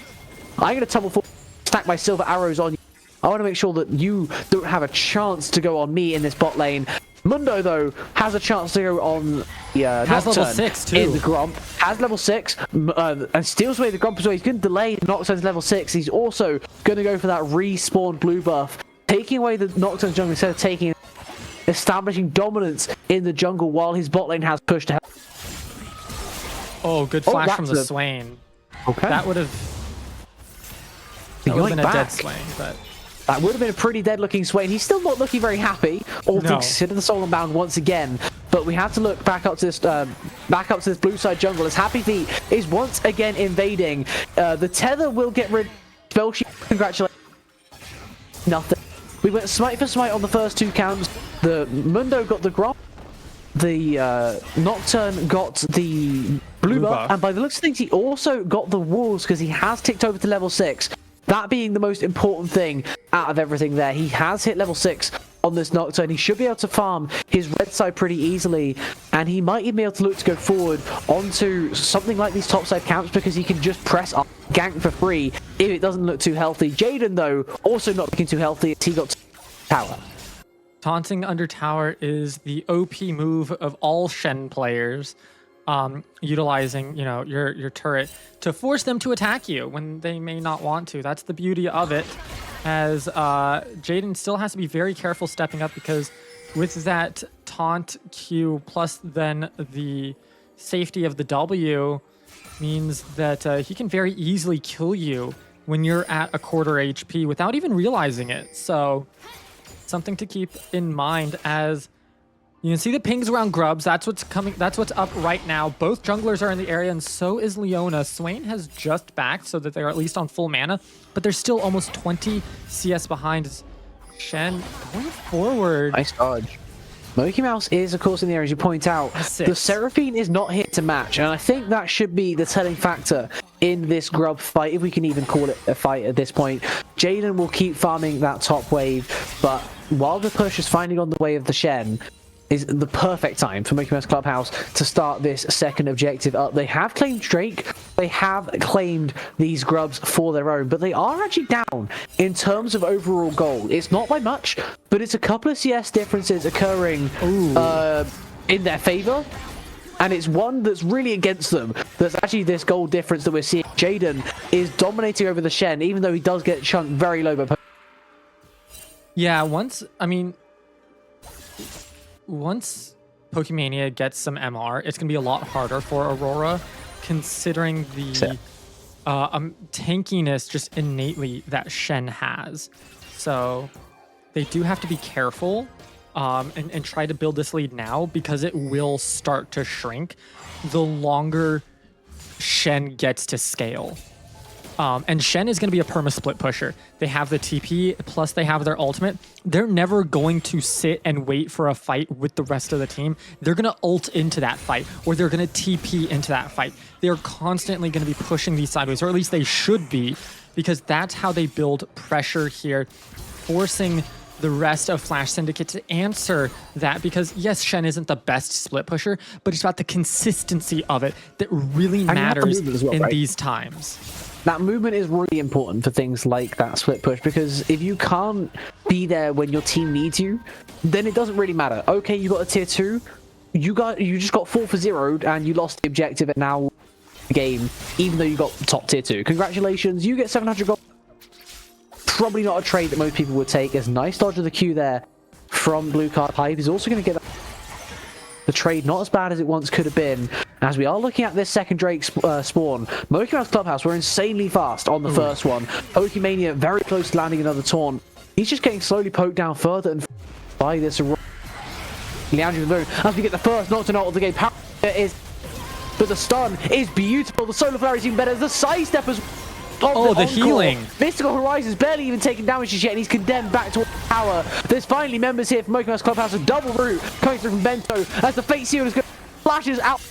I'm going to tumble forward, stack my silver arrows on you. I want to make sure that you don't have a chance to go on me in this bot lane. Mundo, though, has a chance to go on has level 6 too. In the Gromp. Has level 6 and steals away the Gromp as well. He's going to delay Nocturne's level 6. He's also going to go for that respawn blue buff, taking away the Nocturne jungle instead of establishing dominance in the jungle while his bot lane has pushed ahead. Oh, good flash from the Swain. Okay. That would have been a dead Swain, but... That would have been a pretty dead-looking Swain. He's still not looking very happy, all things considered, the Soul Unbound once again. But we have to look back up to this blue side jungle as Happy Feet is once again invading. The tether will get rid. Spellsheet, congratulations. Nothing. We went smite for smite on the first 2 counts. The Mundo got the Gromp. The Nocturne got the blue buff, and by the looks of things, he also got the walls because he has ticked over to level 6. That being the most important thing out of everything there. He has hit level 6 on this Nocturne. He should be able to farm his red side pretty easily, and he might even be able to look to go forward onto something like these top side camps because he can just press up, gank for free if it doesn't look too healthy. Jaden, though, also not looking too healthy as he got tower. Taunting under tower is the OP move of all Shen players. Utilizing, your turret to force them to attack you when they may not want to. That's the beauty of it, as Jaden still has to be very careful stepping up because with that taunt Q plus then the safety of the W means that he can very easily kill you when you're at a quarter HP without even realizing it. So something to keep in mind as you can see the pings around Grubs. That's what's coming. That's what's up right now. Both junglers are in the area, and so is Leona. Swain has just backed so that they're at least on full mana, but they're still almost 20 CS behind. Shen going forward. Nice dodge. mokeymouse is, of course, in the area, as you point out. The Seraphine is not here to match, and I think that should be the telling factor in this Grub fight, if we can even call it a fight at this point. Jaden will keep farming that top wave, but while the push is finally on the way of the Shen, is the perfect time for mokeymouse Clubhouse to start this second objective up. They have claimed Drake, they have claimed these Grubs for their own, but they are actually down in terms of overall goal. It's not by much, but it's a couple of CS differences occurring in their favor, and it's one that's really against them. That's actually this goal difference that we're seeing. Jaden is dominating over the Shen, even though he does get chunked very low by... Yeah, once Pokemania gets some MR, it's going to be a lot harder for Aurora, considering the tankiness just innately that Shen has. So they do have to be careful and try to build this lead now, because it will start to shrink the longer Shen gets to scale. And Shen is going to be a perma-split pusher. They have the TP, plus they have their ultimate. They're never going to sit and wait for a fight with the rest of the team. They're going to ult into that fight, or they're going to TP into that fight. They're constantly going to be pushing these sideways, or at least they should be, because that's how they build pressure here, forcing the rest of Flash Syndicate to answer that, because yes, Shen isn't the best split pusher, but it's about the consistency of it that really matters in these times. That movement is really important for things like that split push, because if you can't be there when your team needs you, then it doesn't really matter. Okay, you got a tier 2, you just got 4 for 0'd and you lost the objective, and now the game, even though you got top tier 2. Congratulations, you get 700 gold. Probably not a trade that most people would take. As nice dodge of the Q there from Blue Card. Pipe is also going to get the trade not as bad as it once could have been. As we are looking at this second Drake spawn, mokeymouse Clubhouse were insanely fast on the first one. Pokemania very close to landing another taunt. He's just getting slowly poked down further and by this Leandro as we get the first Nocturne ult of the game. Power is, but the stun is beautiful. The solar flare is even better. The sidestep as the healing. Mystical Horizon's barely even taken damage just yet, and he's condemned back to power. There's finally members here from mokeymouse Clubhouse. A double route coming through from Bento as the Fate Seal is going to flashes out.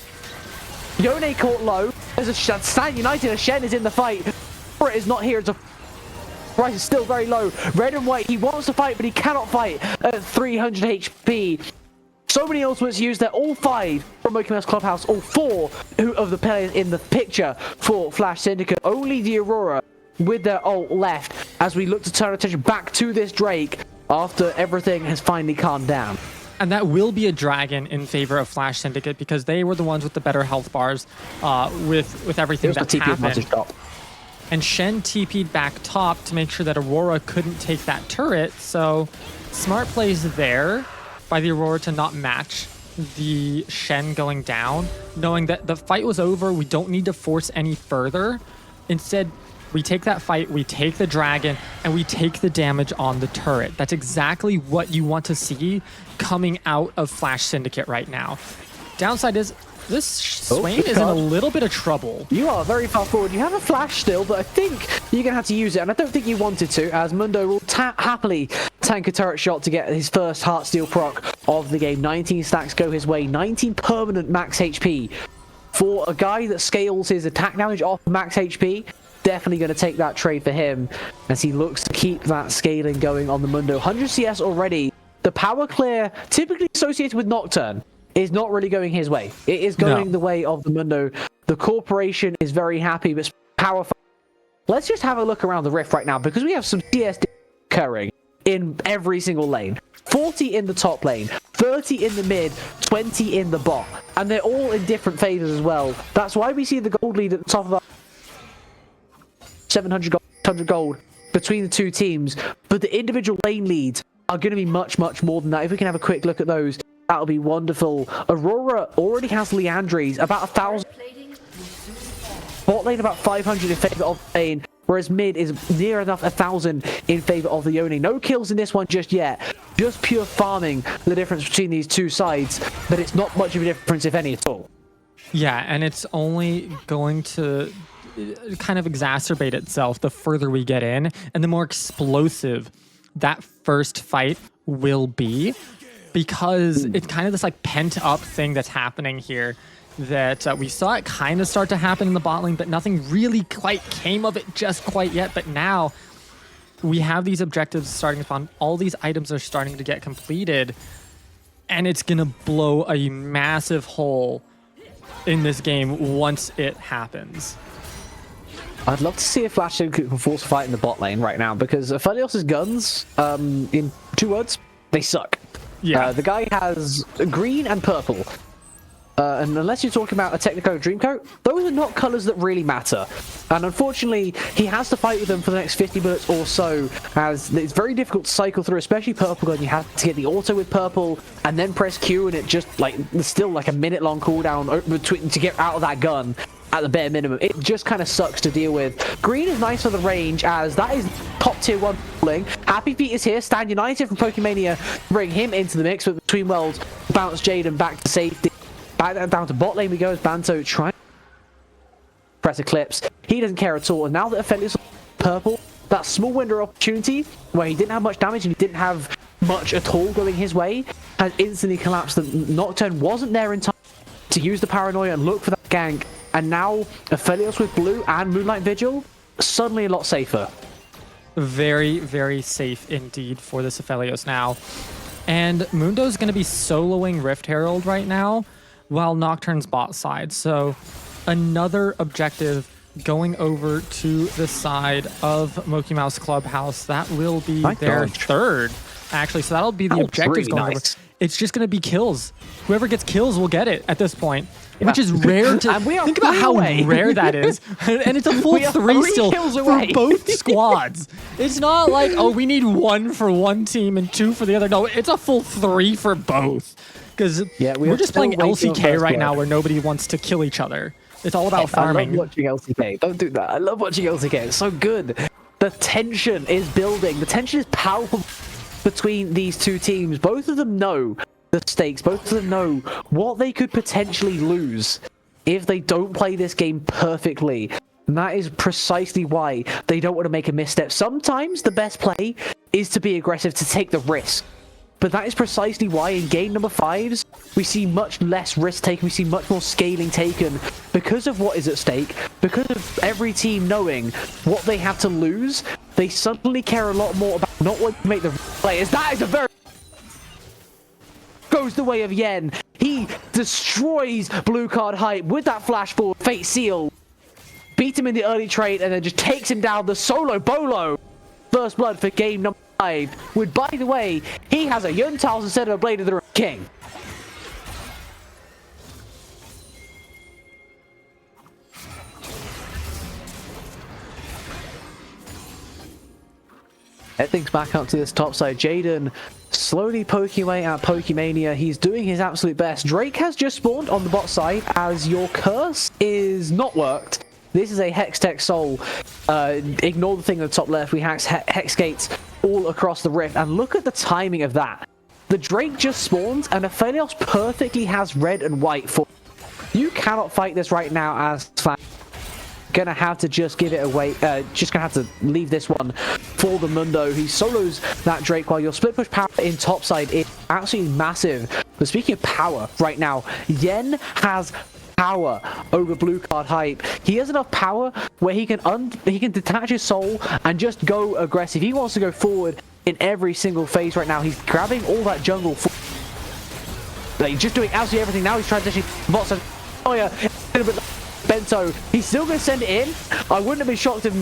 Yone caught low. There's a Stand United. A Shen is in the fight. It is not here. It's a price is still very low. Red and white. He wants to fight, but he cannot fight at 300 HP. So many ultimates used there. All 5 from mokeymouse Clubhouse. All 4 of the players in the picture for Flash Syndicate. Only the Aurora with their ult left as we look to turn attention back to this Drake after everything has finally calmed down. And that will be a dragon in favor of Flash Syndicate because they were the ones with the better health bars with everything that happened. And Shen TP'd back top to make sure that Aurora couldn't take that turret. So smart plays there by the Aurora to not match the Shen going down, knowing that the fight was over. We don't need to force any further. Instead, we take that fight, we take the dragon, and we take the damage on the turret. That's exactly what you want to see coming out of Flash Syndicate right now. Downside is this Swain is in a little bit of trouble. You are very far forward. You have a flash still, but I think you're going to have to use it, and I don't think you wanted to, as Mundo will happily tank a turret shot to get his first Heartsteel proc of the game. 19 stacks go his way, 19 permanent max HP. For a guy that scales his attack damage off max HP, definitely going to take that trade for him as he looks to keep that scaling going on the Mundo. 100 CS already. The power clear, typically associated with Nocturne, is not really going his way. It is going the way of the Mundo. The corporation is very happy, but it's powerful. Let's just have a look around the Rift right now, because we have some CS occurring in every single lane. 40 in the top lane, 30 in the mid, 20 in the bot. And they're all in different favors as well. That's why we see the gold lead at the top of our 700 gold, 100 gold between the two teams. But the individual lane leads are going to be much, much more than that. If we can have a quick look at those, that'll be wonderful. Aurora already has Leandries, about 1,000. Bot lane about 500 in favor of the lane, whereas mid is near enough 1,000 in favor of the Yone. No kills in this one just yet. Just pure farming the difference between these two sides, but it's not much of a difference, if any, at all. Yeah, and it's only going to kind of exacerbate itself the further we get in, and the more explosive that first fight will be, because it's kind of this like pent up thing that's happening here that we saw it kind of start to happen in the bot lane, but nothing really quite came of it just quite yet. But now we have these objectives starting to spawn. All these items are starting to get completed, and it's going to blow a massive hole in this game once it happens. I'd love to see if Flash Syndicate can force a fight in the bot lane right now, because Aphelios' guns, in 2 words, they suck. Yeah. The guy has green and purple. And unless you're talking about a Technico Dreamcoat, those are not colors that really matter. And unfortunately, he has to fight with them for the next 50 minutes or so, as it's very difficult to cycle through, especially purple gun. You have to get the auto with purple and then press Q, and it just like still like a minute-long cooldown between to get out of that gun at the bare minimum. It just kind of sucks to deal with. Green is nice for the range, as that is top tier 1 pulling. Happy Feet is here. Stand United from Pokemania bring him into the mix, but between worlds, bounce Jaden back to safety. Back down to bot lane we go as Banto trying to press Eclipse. He doesn't care at all. And now that Aphelios purple, that small window of opportunity where he didn't have much damage and he didn't have much at all going his way has instantly collapsed. The Nocturne wasn't there in time to use the paranoia and look for that gank. And now Aphelios with blue and Moonlight Vigil, suddenly a lot safer. Very, very safe indeed for this Aphelios now. And Mundo's going to be soloing Rift Herald right now, while Nocturne's bot side. So another objective going over to the side of mokeymouse Clubhouse. That will be their third, actually. So that'll be the objectives really going nice. over. It's just going to be kills. Whoever gets kills will get it at this point, which is rare to think about how rare that is. And it's a full 3 still for both squads. It's not like, oh, we need 1 for one team and 2 for the other. No, it's a full 3 for both. Because we're just playing LCK right now where nobody wants to kill each other. It's all about farming. I love watching LCK. Don't do that. I love watching LCK. It's so good. The tension is building. The tension is palpable between these two teams. Both of them know the stakes. Both of them know what they could potentially lose if they don't play this game perfectly. And that is precisely why they don't want to make a misstep. Sometimes the best play is to be aggressive, to take the risk. But that is precisely why in game number 5s, we see much less risk taken, we see much more scaling taken because of what is at stake, because of every team knowing what they have to lose. They suddenly care a lot more about not wanting to make the players. That is a very... goes the way of Yen. He destroys blue card hype with that flash forward, Fate Seal. Beat him in the early trade and then just takes him down the solo bolo. First blood for game number 5. with, by the way, he has a Yuntals instead of a Blade of the King. Head things back up to this top side. Jaden slowly poking away at Pokemania. He's doing his absolute best. Drake has just spawned on the bot side as your curse is not worked. This is a Hextech Soul. Ignore the thing on the top left. We Hex Gates all across the rift. And look at the timing of that. The Drake just spawns and Aphelios perfectly has red and white for. You cannot fight this right now as Flash. Gonna have to just give it away, just gonna have to leave this one for the Mundo. He solos that Drake while your split push power in topside is absolutely massive. But speaking of power right now, Yen has power over blue card hype. He has enough power where he can detach his soul and just go aggressive. He wants to go forward in every single phase right now. He's grabbing all that jungle. He's just doing absolutely everything. Now he's transitioning bots and Bento, he's still going to send it in. I wouldn't have been shocked if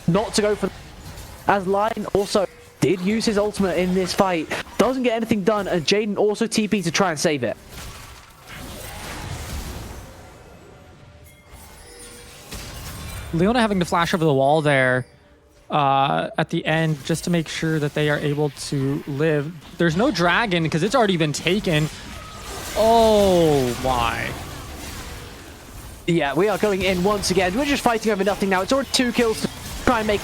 not to go for. As Lion also did use his ultimate in this fight, doesn't get anything done, and Jaden also TP to try and save it. Leona having to flash over the wall there at the end just to make sure that they are able to live. There's no dragon because it's already been taken. Oh my. Yeah, we are going in once again. We're just fighting over nothing now. It's already 2 kills to try and make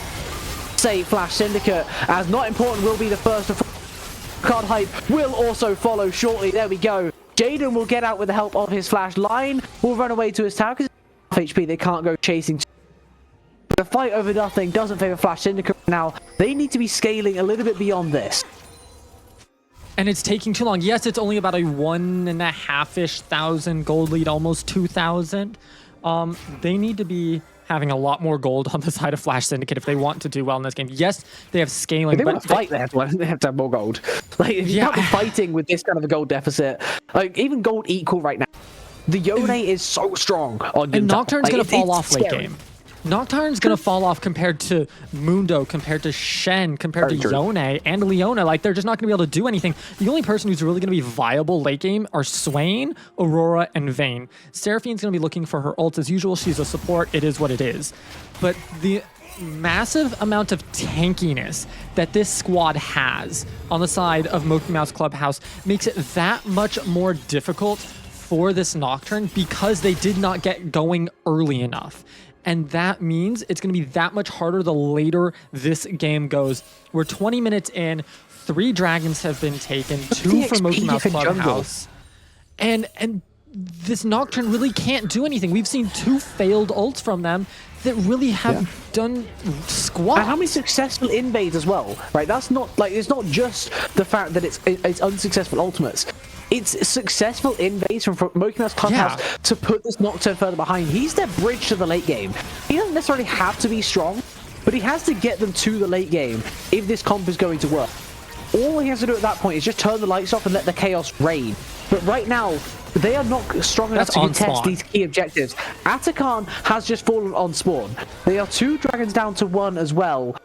save Flash Syndicate, as not important will be the first of card hype will also follow shortly. There we go. Jaden will get out with the help of his Flash. Line will run away to his tower because HP they can't go chasing. The fight over nothing doesn't favor Flash Syndicate now. They need to be scaling a little bit beyond this. And it's taking too long. Yes, it's only about a 1,500-ish thousand gold lead, almost 2,000. They need to be having a lot more gold on the side of Flash Syndicate if they want to do well in this game. Yes, they have scaling. If they want to fight, they have to have more gold. Like, if you can't be fighting with this kind of a gold deficit, like even gold equal right now. The Yone is so strong on and Nocturne's like, going to fall off scary. late game. Nocturne's going to fall off compared to Mundo, compared to Shen, compared to Yone and Leona. Like, they're just not going to be able to do anything. The only person who's really going to be viable late game are Swain, Aurora, and Vayne. Seraphine's going to be looking for her ult as usual. She's a support. It is what it is. But the massive amount of tankiness that this squad has on the side of mokeymouse Clubhouse makes it that much more difficult for this Nocturne because they did not get going early enough. And that means it's going to be that much harder the later this game goes. We're 20 minutes in, 3 dragons have been taken, 2 from mokeymouse Clubhouse. And this Nocturne really can't do anything. We've seen 2 failed ults from them that really have done squat. And how many successful invades as well, right? That's not like, it's not just the fact that it's unsuccessful ultimates. It's successful invades from mokeymouse Clubhouse to put this Nocturne further behind. He's their bridge to the late game. He doesn't necessarily have to be strong, but he has to get them to the late game if this comp is going to work. All he has to do at that point is just turn the lights off and let the chaos reign. But right now, they are not strong enough to contest these key objectives. Atakan has just fallen on spawn. They are 2 dragons down to 1 as well.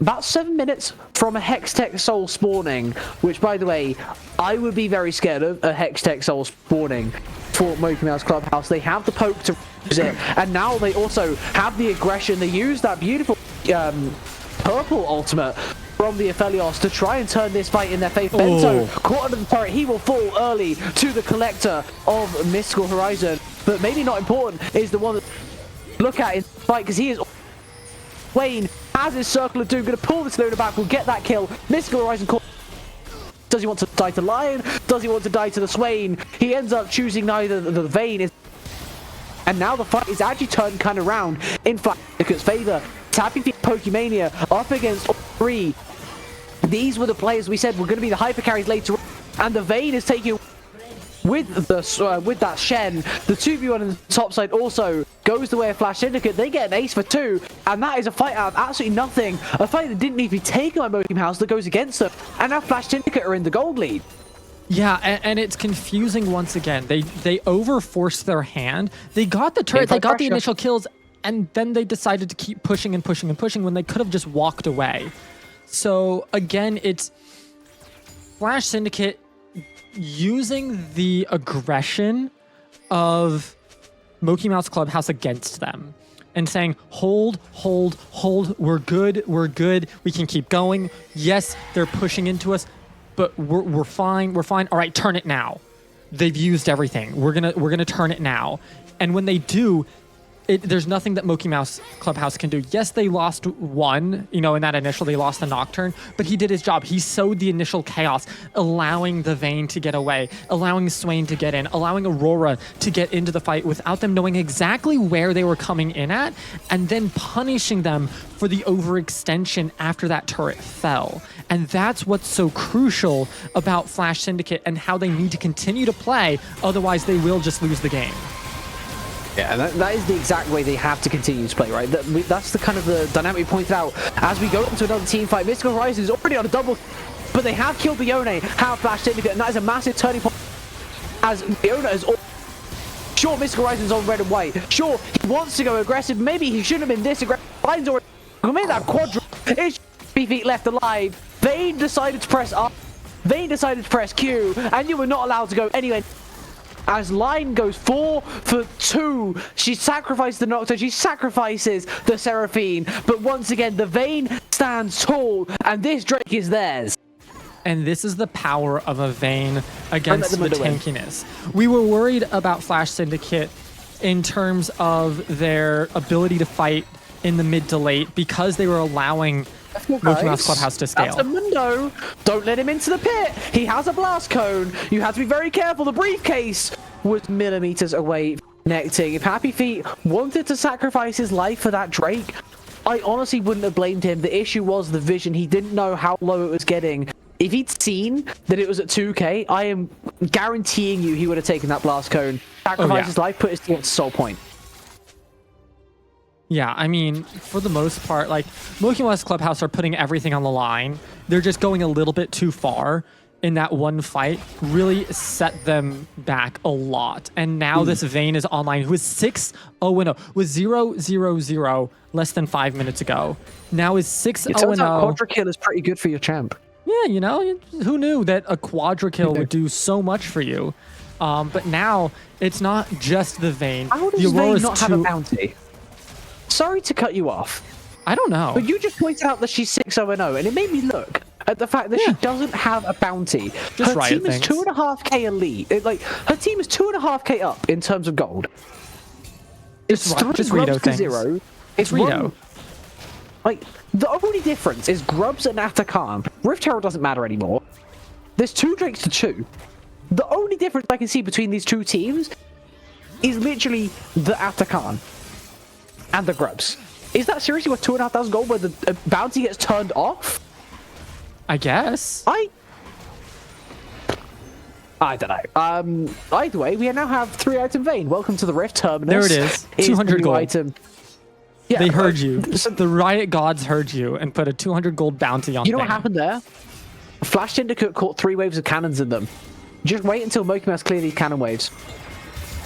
About 7 minutes from a Hextech Soul spawning, which, by the way, I would be very scared of a Hextech Soul spawning for mokeymouse Clubhouse. They have the poke to use it, and now they also have the aggression. They use that beautiful purple ultimate from the Aphelios to try and turn this fight in their favor. Bento caught under the turret. He will fall early to the collector of Mystical Horizon, but maybe not important is the one that look at in the fight because he is. Wayne has his Circle of Doom, going to pull this Luna back, will get that kill. Mystical Horizon call. Does he want to die to Lion? Does he want to die to the Swain? He ends up choosing neither. The Vayne. And now the fight is actually turned kind of round in Flash Syndicate's favor. Tapping the Pokemania up against all 3. These were the players we said were going to be the hyper carries later on. And the Vayne is taking with that Shen. The 2v1 on the top side also goes the way of Flash Syndicate. They get an ace for 2, and that is a fight out of absolutely nothing. A fight that didn't need to be taken by mokeymouse that goes against them. And now Flash Syndicate are in the gold lead. Yeah, and it's confusing once again. They overforced their hand. They got the turret, they got the initial kills, and then they decided to keep pushing and pushing and pushing when they could have just walked away. So again, it's Flash Syndicate using the aggression of mokeymouse Clubhouse against them and saying, hold, we're good, we can keep going. Yes, they're pushing into us, but we're fine. All right, turn it now. They've used everything. We're gonna turn it now. And when they do, there's nothing that mokeymouse Clubhouse can do. Yes, they lost one, in that initial, they lost the Nocturne, but he did his job. He sowed the initial chaos, allowing the Vayne to get away, allowing Swain to get in, allowing Aurora to get into the fight without them knowing exactly where they were coming in at, and then punishing them for the overextension after that turret fell. And that's what's so crucial about Flash Syndicate and how they need to continue to play, otherwise they will just lose the game. Yeah, and that is the exact way they have to continue to play, right? That's the kind of the dynamic we pointed out. As we go into another team fight, Mystical Horizon is already on a double, but they have killed Bione, have Flash Syndicate, and that is a massive turning point. As Bione is sure, Mystical Horizon's on red and white. Sure, he wants to go aggressive. Maybe he shouldn't have been this aggressive. Line's already made that quadra. It's 3 feet left alive. Vayne decided to press up. Vayne decided to press Q, and you were not allowed to go anywhere. As Line goes 4 for 2, she sacrifices the Nocturne, she sacrifices the Seraphine, but once again, the Vayne stands tall, and this Drake is theirs. And this is the power of a Vayne against the tankiness. We were worried about Flash Syndicate in terms of their ability to fight in the mid to late because they were allowing mokeymouse Clubhouse to scale. That's a Mundo. Don't let him into the pit. He has a blast cone. You have to be very careful. The briefcase was millimeters away from connecting. If Happy Feet wanted to sacrifice his life for that Drake, I honestly wouldn't have blamed him. The issue was the vision. He didn't know how low it was getting. If he'd seen that it was at 2k, I am guaranteeing you he would have taken that blast cone, sacrificed his life, put his team at soul point. Yeah, I mean, for the most part, like, mokeymouse Clubhouse are putting everything on the line. They're just going a little bit too far in that one fight, really set them back a lot. And now this Vayne is online, who is 6-0-0, was 0-0-0 less than 5 minutes ago. Now is 6-0-0. It turns out quadra kill is pretty good for your champ. Yeah, who knew that a quadra kill would do so much for you? But now, it's not just the Vayne. How does Vayne not have a bounty? Sorry to cut you off. I don't know. But you just pointed out that she's 6-0-0, and it made me look at the fact that she doesn't have a bounty. Just her team is 2.5k elite. Like, her team is 2.5k up in terms of gold. It's just Rito to 0. It's Rito. Like, the only difference is Grubs and Atakan. Rift Herald doesn't matter anymore. There's 2 Drakes to 2. The only difference I can see between these two teams is literally the Atakan and the Grubs. Is that seriously worth 2,500 gold where the bounty gets turned off? I guess. I don't know. Either way, we now have 3-item Vayne. Welcome to the Rift Terminus. There it is. 200 gold. Item. Yeah, they heard you. The Riot Gods heard you and put a 200 gold bounty on You know Vayne. what happened there? Flash Syndicate caught 3 waves of cannons in them. Just wait until mokeymouse clear these cannon waves.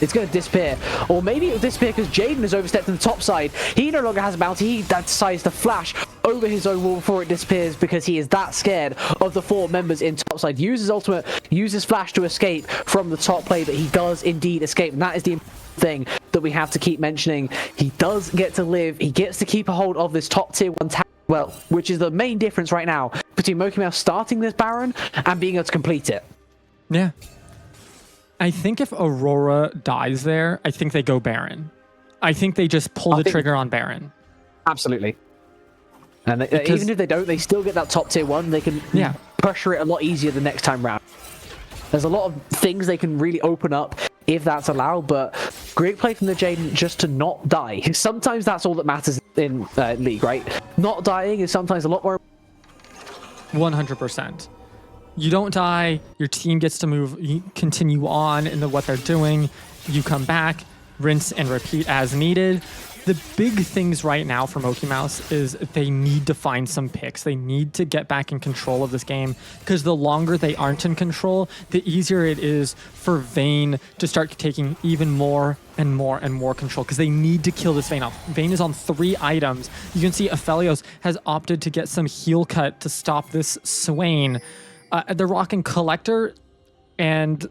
It's going to disappear. Or maybe it'll disappear because Jaden has overstepped to the top side. He no longer has a bounty. He decides to flash over his own wall before it disappears because he is that scared of the 4 members in top side. Uses ultimate, uses flash to escape from the top play, but he does indeed escape. And that is the thing that we have to keep mentioning. He does get to live. He gets to keep a hold of this top tier 1 tower, well, which is the main difference right now between mokeymouse starting this Baron and being able to complete it. Yeah. I think if Aurora dies there, I think they go Baron. I think they just pull the trigger on Baron. Absolutely. And even if they don't, they still get that top tier 1. They can pressure it a lot easier the next time round. There's a lot of things they can really open up if that's allowed, but great play from the Jaden just to not die. Sometimes that's all that matters in League, right? Not dying is sometimes a lot more. 100%. You don't die, your team gets to move, you continue on into what they're doing, you come back, rinse and repeat as needed. The big things right now for mokeymouse is they need to find some picks. They need to get back in control of this game, because the longer they aren't in control, the easier it is for Vayne to start taking even more and more and more control, because they need to kill this Vayne off. Vayne is on 3 items. You can see Aphelios has opted to get some heal cut to stop this Swain. They're rocking Collector and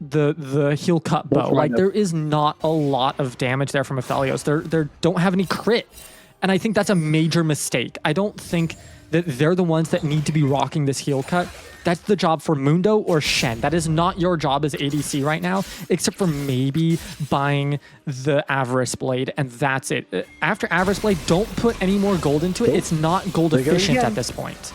the heal cut bow. Like, there is not a lot of damage there from Aphelios. They don't have any crit, and I think that's a major mistake. I don't think that they're the ones that need to be rocking this heal cut. That's the job for Mundo or Shen. That is not your job as ADC right now, except for maybe buying the Avarice Blade, and that's it. After Avarice Blade, don't put any more gold into it. It's not gold efficient at this point.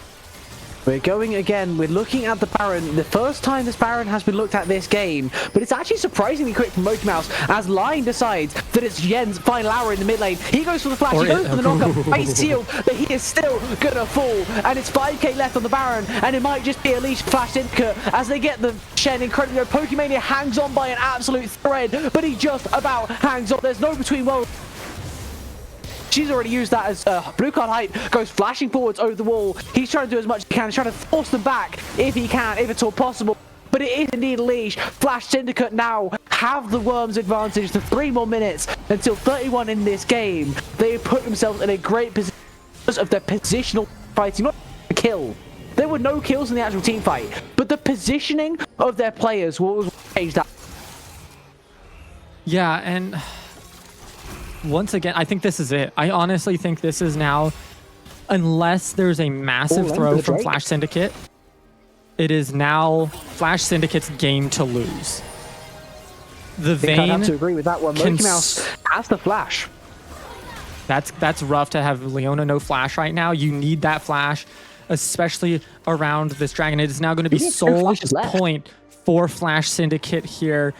We're going again. We're looking at the Baron. The first time this Baron has been looked at this game, but it's actually surprisingly quick from mokeymouse as Line decides that it's Yen's final hour in the mid lane. He goes for the flash, he goes for the knockup, base seal, but he is still gonna fall. And it's 5k left on the Baron, and it might just be a leash flash Syndicate as they get the Shen incredibly. Pokemania hangs on by an absolute thread, but he just about hangs on. There's no between worlds. She's already used that as blue card hype, goes flashing forwards over the wall. He's trying to do as much as he can, trying to force them back if he can, if it's all possible. But it is indeed a leash. Flash Syndicate now have the Worms advantage to 3 more minutes until 31 in this game. They have put themselves in a great position because of their positional fighting, not a kill. There were no kills in the actual team fight, but the positioning of their players was changed that. Yeah, and once again, I think this is it. I honestly think this is now, unless there's a massive throw from Flash Syndicate, it is now Flash Syndicate's game to lose. The Vayne, I have to agree with that one. mokeymouse has the flash. That's rough to have Leona no flash right now. You need that flash, especially around this dragon. It is now going to be sole point for Flash Syndicate here.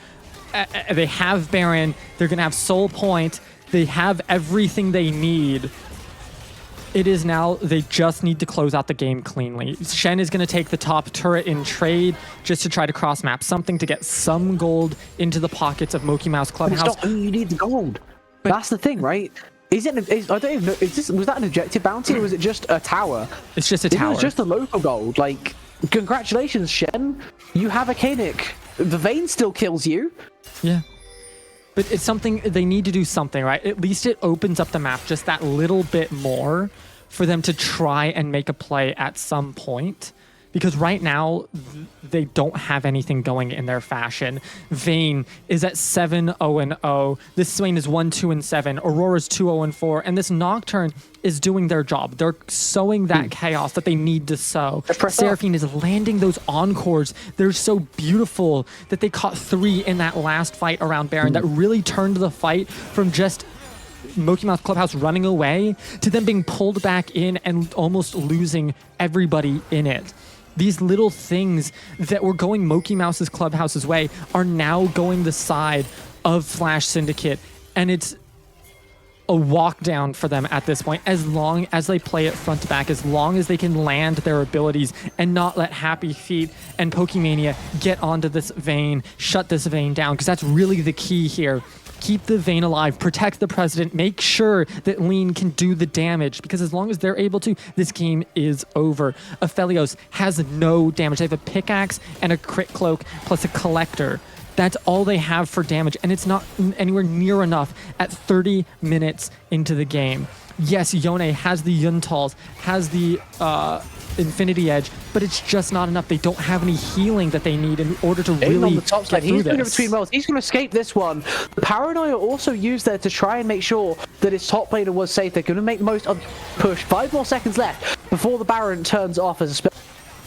They have Baron. They're going to have soul point. They have everything they need. It is now, they just need to close out the game cleanly. Shen is going to take the top turret in trade just to try to cross map something to get some gold into the pockets of mokeymouse Clubhouse. But you need the gold. But that's the thing, right? I don't even know, was that an objective bounty or was it just a tower? It's just a tower. It was just a local gold. Like, congratulations, Shen. You have a Kanik. The Vayne still kills you. Yeah. But it's something, they need to do something, right? At least it opens up the map just that little bit more for them to try and make a play at some point. Because right now, they don't have anything going in their fashion. Vayne is at 7-0-0. This Swain is 1-2-7. Aurora's 2-0-4. And this Nocturne is doing their job. They're sowing that chaos that they need to sow. Seraphine is landing those encores. They're so beautiful that they caught 3 in that last fight around Baron that really turned the fight from just mokeymouse Clubhouse running away to them being pulled back in and almost losing everybody in it. These little things that were going mokeymouse's Clubhouse's way are now going the side of Flash Syndicate, and it's a walk down for them at this point, as long as they play it front to back, as long as they can land their abilities and not let Happy Feet and Pokemania get onto this Vayne, shut this Vayne down, because that's really the key here. Keep the Vayne alive, protect the president, make sure that Lean can do the damage, because as long as they're able to, this game is over. Aphelios has no damage. They have a pickaxe and a crit cloak plus a collector. That's all they have for damage, and it's not anywhere near enough at 30 minutes into the game. Yes, Yone has the Yuntals, has the Infinity Edge, but it's just not enough. They don't have any healing that they need in order to really on the top side. get through this. Between worlds. He's going to escape this one. The Paranoia also used there to try and make sure that his top laner was safe. They're going to make the most of the push. 5 more seconds left before the Baron turns off as a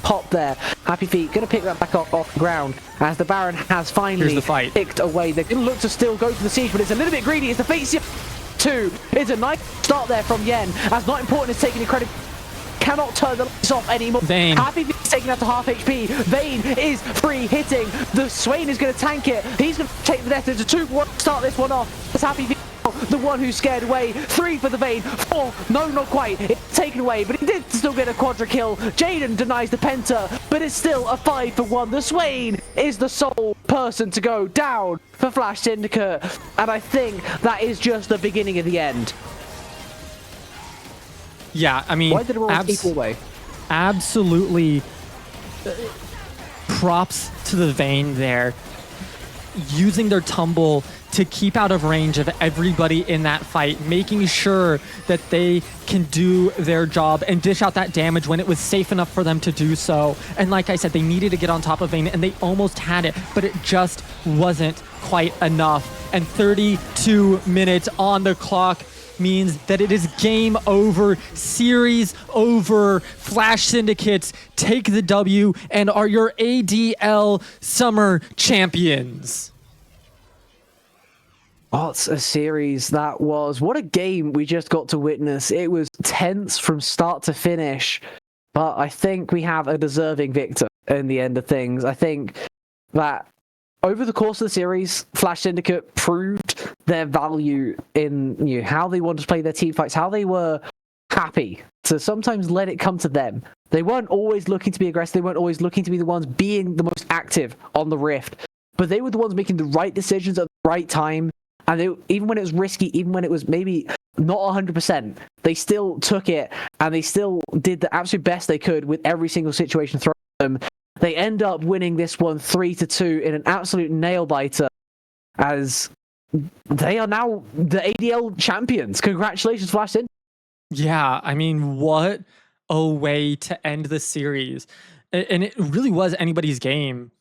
pop there. Happy Feet going to pick that back up off the ground as the Baron has finally picked away. They're going to look to still go for the siege, but it's a little bit greedy. It's the Fate 2. It's a nice start there from Yen, as Not Important is taking incredible. Cannot turn the lights off anymore. Vayne. Happy Feet's taking that to half HP. Vayne is free hitting. The Swain is going to tank it. He's going to take the death into 2. Start this one off. It's Happy Feet, the one who's scared away. 3 for the Vayne. 4. No, not quite. It's taken away, but he did still get a quadra kill. Jaden denies the penta, but it's still a 5 for 1. The Swain is the soul person to go down for Flash Syndicate, and I think that is just the beginning of the end. Yeah, I mean, why did it all equal way? Absolutely. Props to the Vayne there, using their tumble to keep out of range of everybody in that fight, making sure that they can do their job and dish out that damage when it was safe enough for them to do so. And like I said, they needed to get on top of Vayne, and they almost had it, but it just wasn't quite enough. And 32 minutes on the clock means that it is game over, series over. Flash Syndicates take the W and are your ADL Summer Champions. What a series that was. What a game we just got to witness. It was tense from start to finish, but I think we have a deserving victor in the end of things. I think that over the course of the series, Flash Syndicate proved their value in how they wanted to play their team fights, how they were happy to sometimes let it come to them. They weren't always looking to be aggressive. They weren't always looking to be the ones being the most active on the Rift, but they were the ones making the right decisions at the right time. And they, even when it was risky, even when it was maybe not 100%, they still took it, and they still did the absolute best they could with every single situation thrown at them. They end up winning this one 3-2 in an absolute nail-biter, as they are now the ADL champions. Congratulations, Flash Syndicate. Yeah, I mean, what a way to end the series. And it really was anybody's game.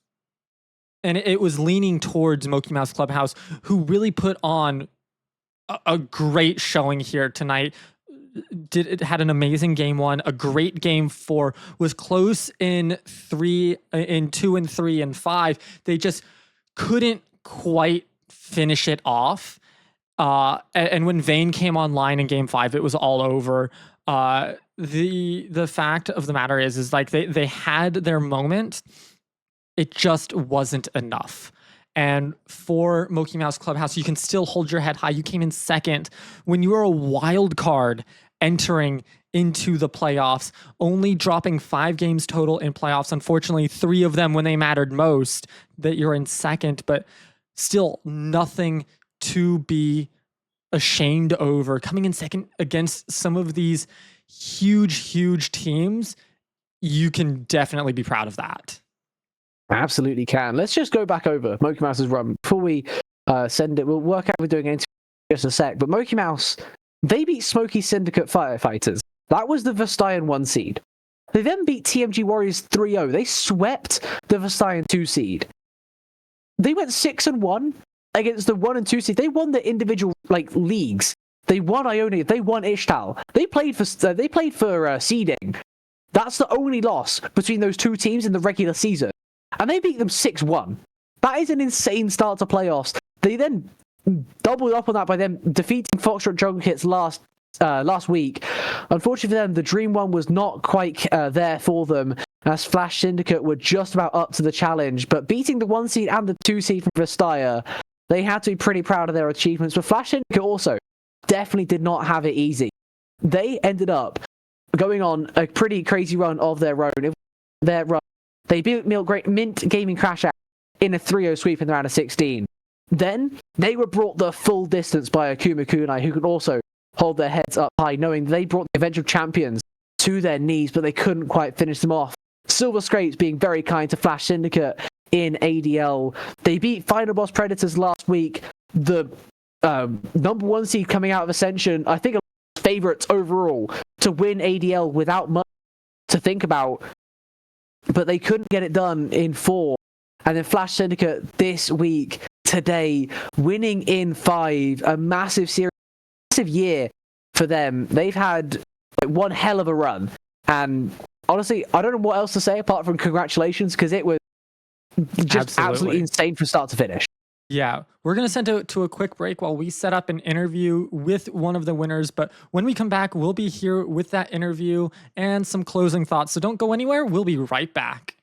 And it was leaning towards mokeymouse Clubhouse, who really put on a great showing here tonight. It had an amazing game 1, a great game 4, was close in 2 and 3 and 5. They just couldn't quite finish it off. And when Vayne came online in game 5, it was all over. The fact of the matter is like they had their moment. It just wasn't enough. And for mokeymouse Clubhouse, you can still hold your head high. You came in second when you were a wild card entering into the playoffs, only dropping 5 games total in playoffs. Unfortunately, 3 of them when they mattered most, that you're in second, but still nothing to be ashamed over. Coming in second against some of these huge teams, you can definitely be proud of that. Absolutely can. Let's just go back over mokeymouse's run before we send it. We'll work out we're doing it in just a sec. But mokeymouse, they beat Smoky Syndicate Firefighters. That was the Vestayan 1 seed. They then beat TMG Warriors 3-0. They swept the Vestayan 2 seed. They went 6-1 against the 1 and 2 seed. They won their individual leagues. They won Ionia. They won Ishtal. They played for seeding. That's the only loss between those 2 teams in the regular season. And they beat them 6-1. That is an insane start to playoffs. They then doubled up on that by them defeating Foxtrot Jungle Kits last week. Unfortunately for them, the Dream One was not quite there for them, as Flash Syndicate were just about up to the challenge. But beating the 1 seed and the 2 seed from Vestaya, they had to be pretty proud of their achievements. But Flash Syndicate also definitely did not have it easy. They ended up going on a pretty crazy run of their own. They beat Mint Gaming Crash out in a 3-0 sweep in the round of 16. Then they were brought the full distance by Akuma Kunai, who could also hold their heads up high, knowing they brought the eventual champions to their knees, but they couldn't quite finish them off. Silver Scrapes being very kind to Flash Syndicate in ADL. They beat Final Boss Predators last week. The number 1 seed coming out of Ascension, I think, are favorites overall to win ADL without much to think about. But they couldn't get it done in 4. And then Flash Syndicate this week, today, winning in 5. A massive series, massive year for them. They've had one hell of a run. And honestly, I don't know what else to say apart from congratulations, because it was just absolutely insane from start to finish. Yeah, we're going to send it to a quick break while we set up an interview with one of the winners. But when we come back, we'll be here with that interview and some closing thoughts. So don't go anywhere. We'll be right back.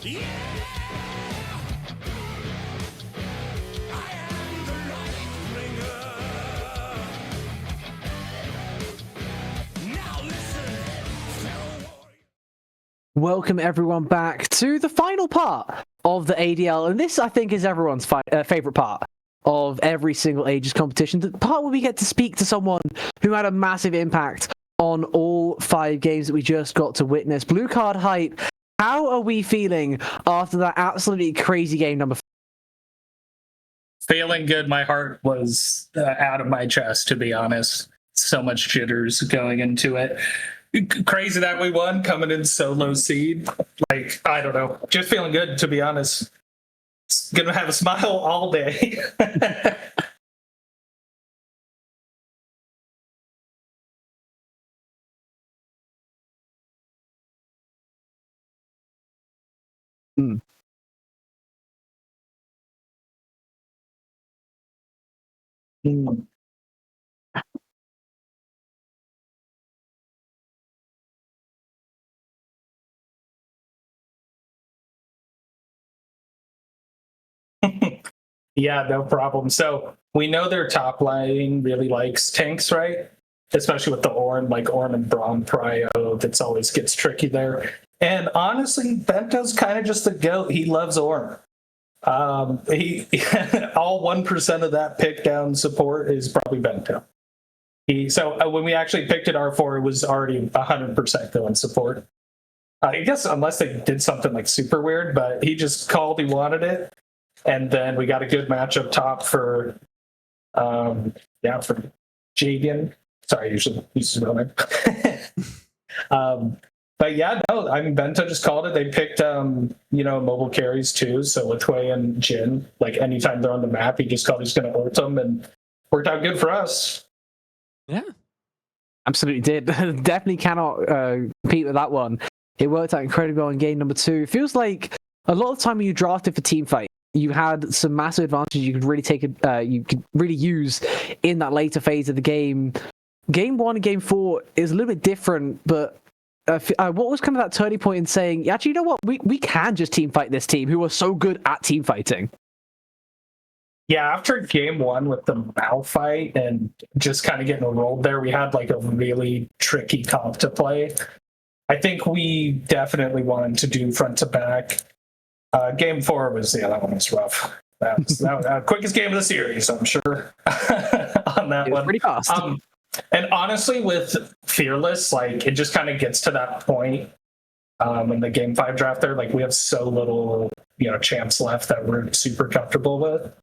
Yeah! I am the light bringer. Now listen, fellow warrior. Welcome everyone back to the final part of the ADL, and this I think is everyone's favorite part of every single Aegis competition. The part where we get to speak to someone who had a massive impact on all 5 games that we just got to witness. Blue Card Hype, how are we feeling after that absolutely crazy game number 4? Feeling good. My heart was out of my chest, to be honest. So much jitters going into it. Crazy that we won, coming in so low seed. Like, I don't know. Just feeling good, to be honest. Gonna have a smile all day. Mm. Mm. Yeah, no problem. So we know their top line really likes tanks, right? Especially with the Ornn, like Ornn and Braum Prio, that's always gets tricky there. And honestly, Bento's kind of just the goat. He loves Ornn. He all 1% of that pick down support is probably Bento. So when we actually picked it R4, it was already 100% going support. I guess unless they did something like super weird, but he just called he wanted it. And then we got a good match up top for for Jagan. Sorry, I usually use his real name. But yeah, no, I mean, Bento just called it. They picked, mobile carries too. So Litway and Jin, like anytime they're on the map, he just called he's going to ult them, and worked out good for us. Yeah. Absolutely did. Definitely cannot compete with that one. It worked out incredibly well in game number 2. It feels like a lot of the time when you drafted for teamfight, you had some massive advantages you could really use in that later phase of the game. Game 1 and game 4 is a little bit different, but what was kind of that turning point in saying, actually, you know what, we can just team fight this team who are so good at team fighting? Yeah, after game 1 with the Malphite and just kind of getting rolled there, we had like a really tricky comp to play. I think we definitely wanted to do front to back. Game 4 was, that one was rough. That was the quickest game of the series, I'm sure, on that one. Pretty fast. And honestly, with Fearless, like, it just kind of gets to that point in the game 5 draft there. Like, we have so little, champs left that we're super comfortable with.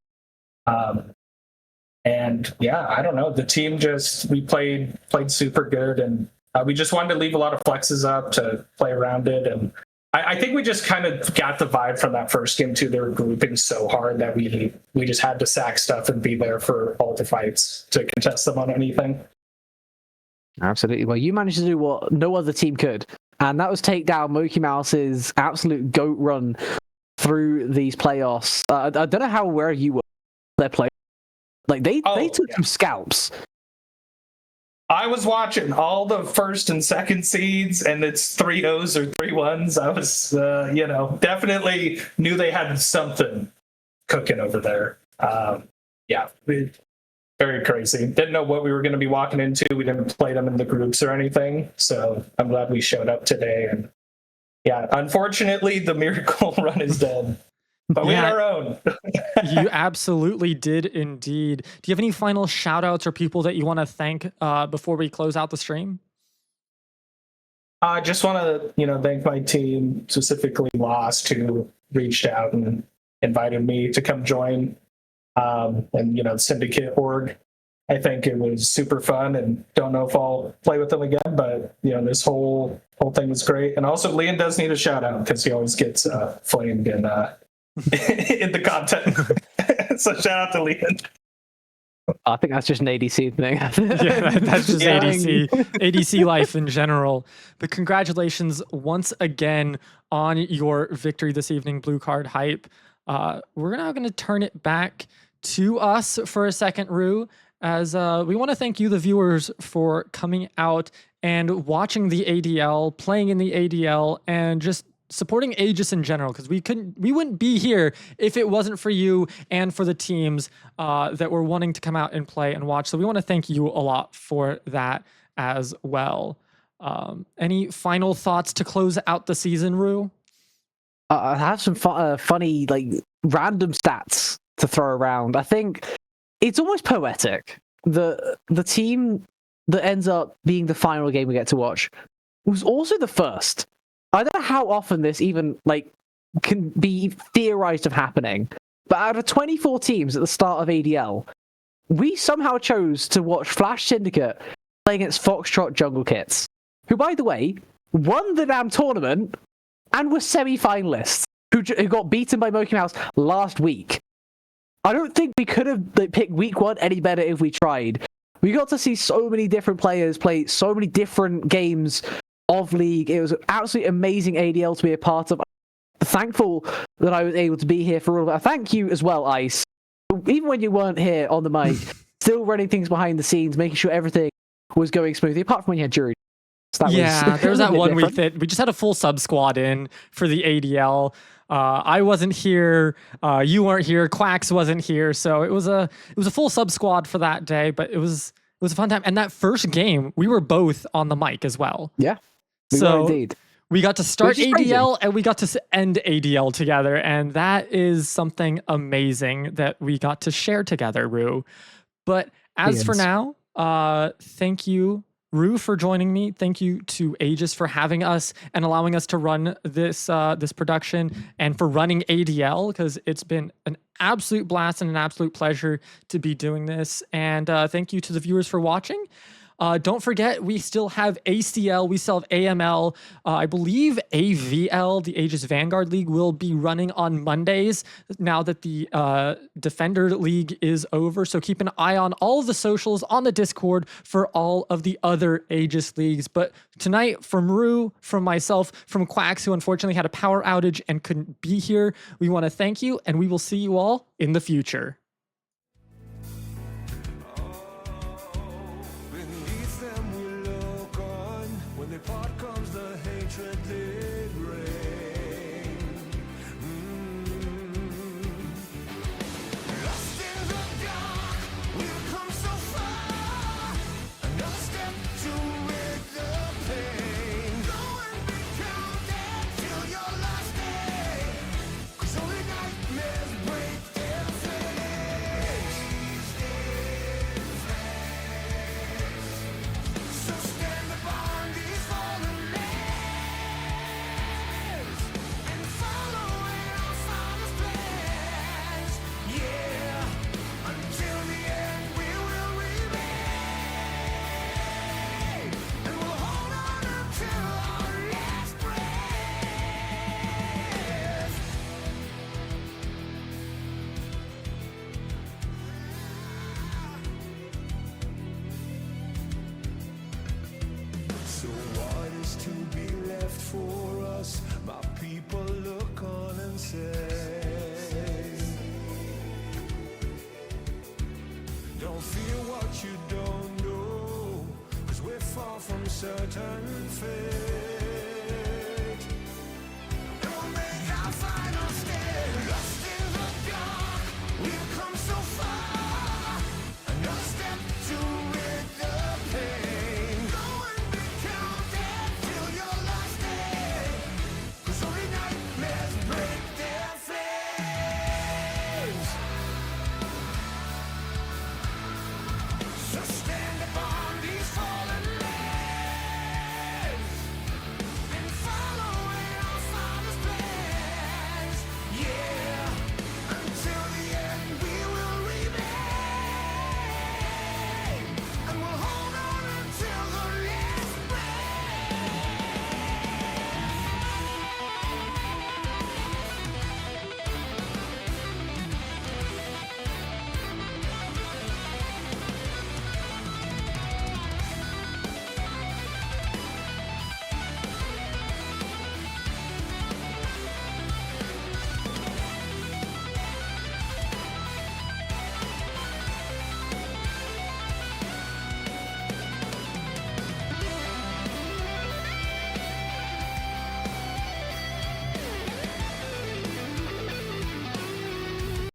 And yeah, I don't know. The team we played super good, and we just wanted to leave a lot of flexes up to play around it. And I think we just kind of got the vibe from that first game too. They were grouping so hard that we just had to sack stuff and be there for all the fights to contest them on anything. Absolutely. Well, you managed to do what no other team could, and that was take down mokeymouse's absolute GOAT run through these playoffs. I don't know how aware you were their play. Like they took some scalps. I was watching all the first and second seeds, and it's 3-0s or 3-1s. I was, definitely knew they had something cooking over there. Very crazy. Didn't know what we were going to be walking into. We didn't play them in the groups or anything, so I'm glad we showed up today. And yeah, unfortunately, the miracle run is dead. But we had our own. You absolutely did indeed. Do you have any final shout outs or people that you want to thank before we close out the stream? I just want to, thank my team, specifically Lost, who reached out and invited me to come join. And, Syndicate org. I think it was super fun, and don't know if I'll play with them again, but, this whole thing was great. And also, Leon does need a shout out because he always gets flamed in the content. So shout out to Leon. I think that's just an ADC thing. Yeah, that's just ADC life in general. But congratulations once again on your victory this evening, Blue Card Hype. We're now going to turn it back to us for a second, Rue, as we want to thank you, the viewers, for coming out and watching the ADL, playing in the ADL, and just supporting Aegis in general, because we wouldn't be here if it wasn't for you and for the teams that were wanting to come out and play and watch. So we want to thank you a lot for that as well. Any final thoughts to close out the season, Rue? I have some funny, like, random stats to throw around. I think it's almost poetic. The team that ends up being the final game we get to watch was also the first. I don't know how often this even, like, can be theorized of happening, but out of 24 teams at the start of ADL, we somehow chose to watch Flash Syndicate play against Foxtrot Jungle Kits, who, by the way, won the damn tournament and were semi-finalists, who got beaten by mokeymouse last week. I don't think we could have picked week 1 any better if we tried. We got to see so many different players play so many different games of League. It was an absolutely amazing ADL to be a part of. I'm thankful that I was able to be here for all of it. Thank you as well, Ice. Even when you weren't here on the mic, still running things behind the scenes, making sure everything was going smoothly, apart from when you had jury. There was that one week that we just had a full sub squad in for the ADL. I wasn't here, you weren't here, Quacks wasn't here, so it was a full sub squad for that day, but it was a fun time. And that first game, we were both on the mic as well. Yeah, we were indeed. We got to start ADL and we got to end ADL together, and that is something amazing that we got to share together, Rue. But as for now, thank you, Rue, for joining me. Thank you to Aegis for having us and allowing us to run this this production, and for running ADL, because it's been an absolute blast and an absolute pleasure to be doing this. And thank you to the viewers for watching. Don't forget, we still have ACL, we still have AML. I believe AVL, the Aegis Vanguard League, will be running on Mondays now that the Defender League is over. So keep an eye on all of the socials on the Discord for all of the other Aegis leagues. But tonight, from Rue, from myself, from Quacks, who unfortunately had a power outage and couldn't be here, we want to thank you, and we will see you all in the future. Beneath them we look on. When they part comes the hatred they bring. Lost in the dark, we've come so far. Another step to rid the pain. Go and be counted till your last day. 'Cause only nightmares break their face. So stand upon these fallen lands and follow in our Father's plans. Yeah, until the end we will remain, and we'll hold on until our last breath. So what is to be left for us? My people look on and say, don't fear what you don't know, 'cause we're far from certain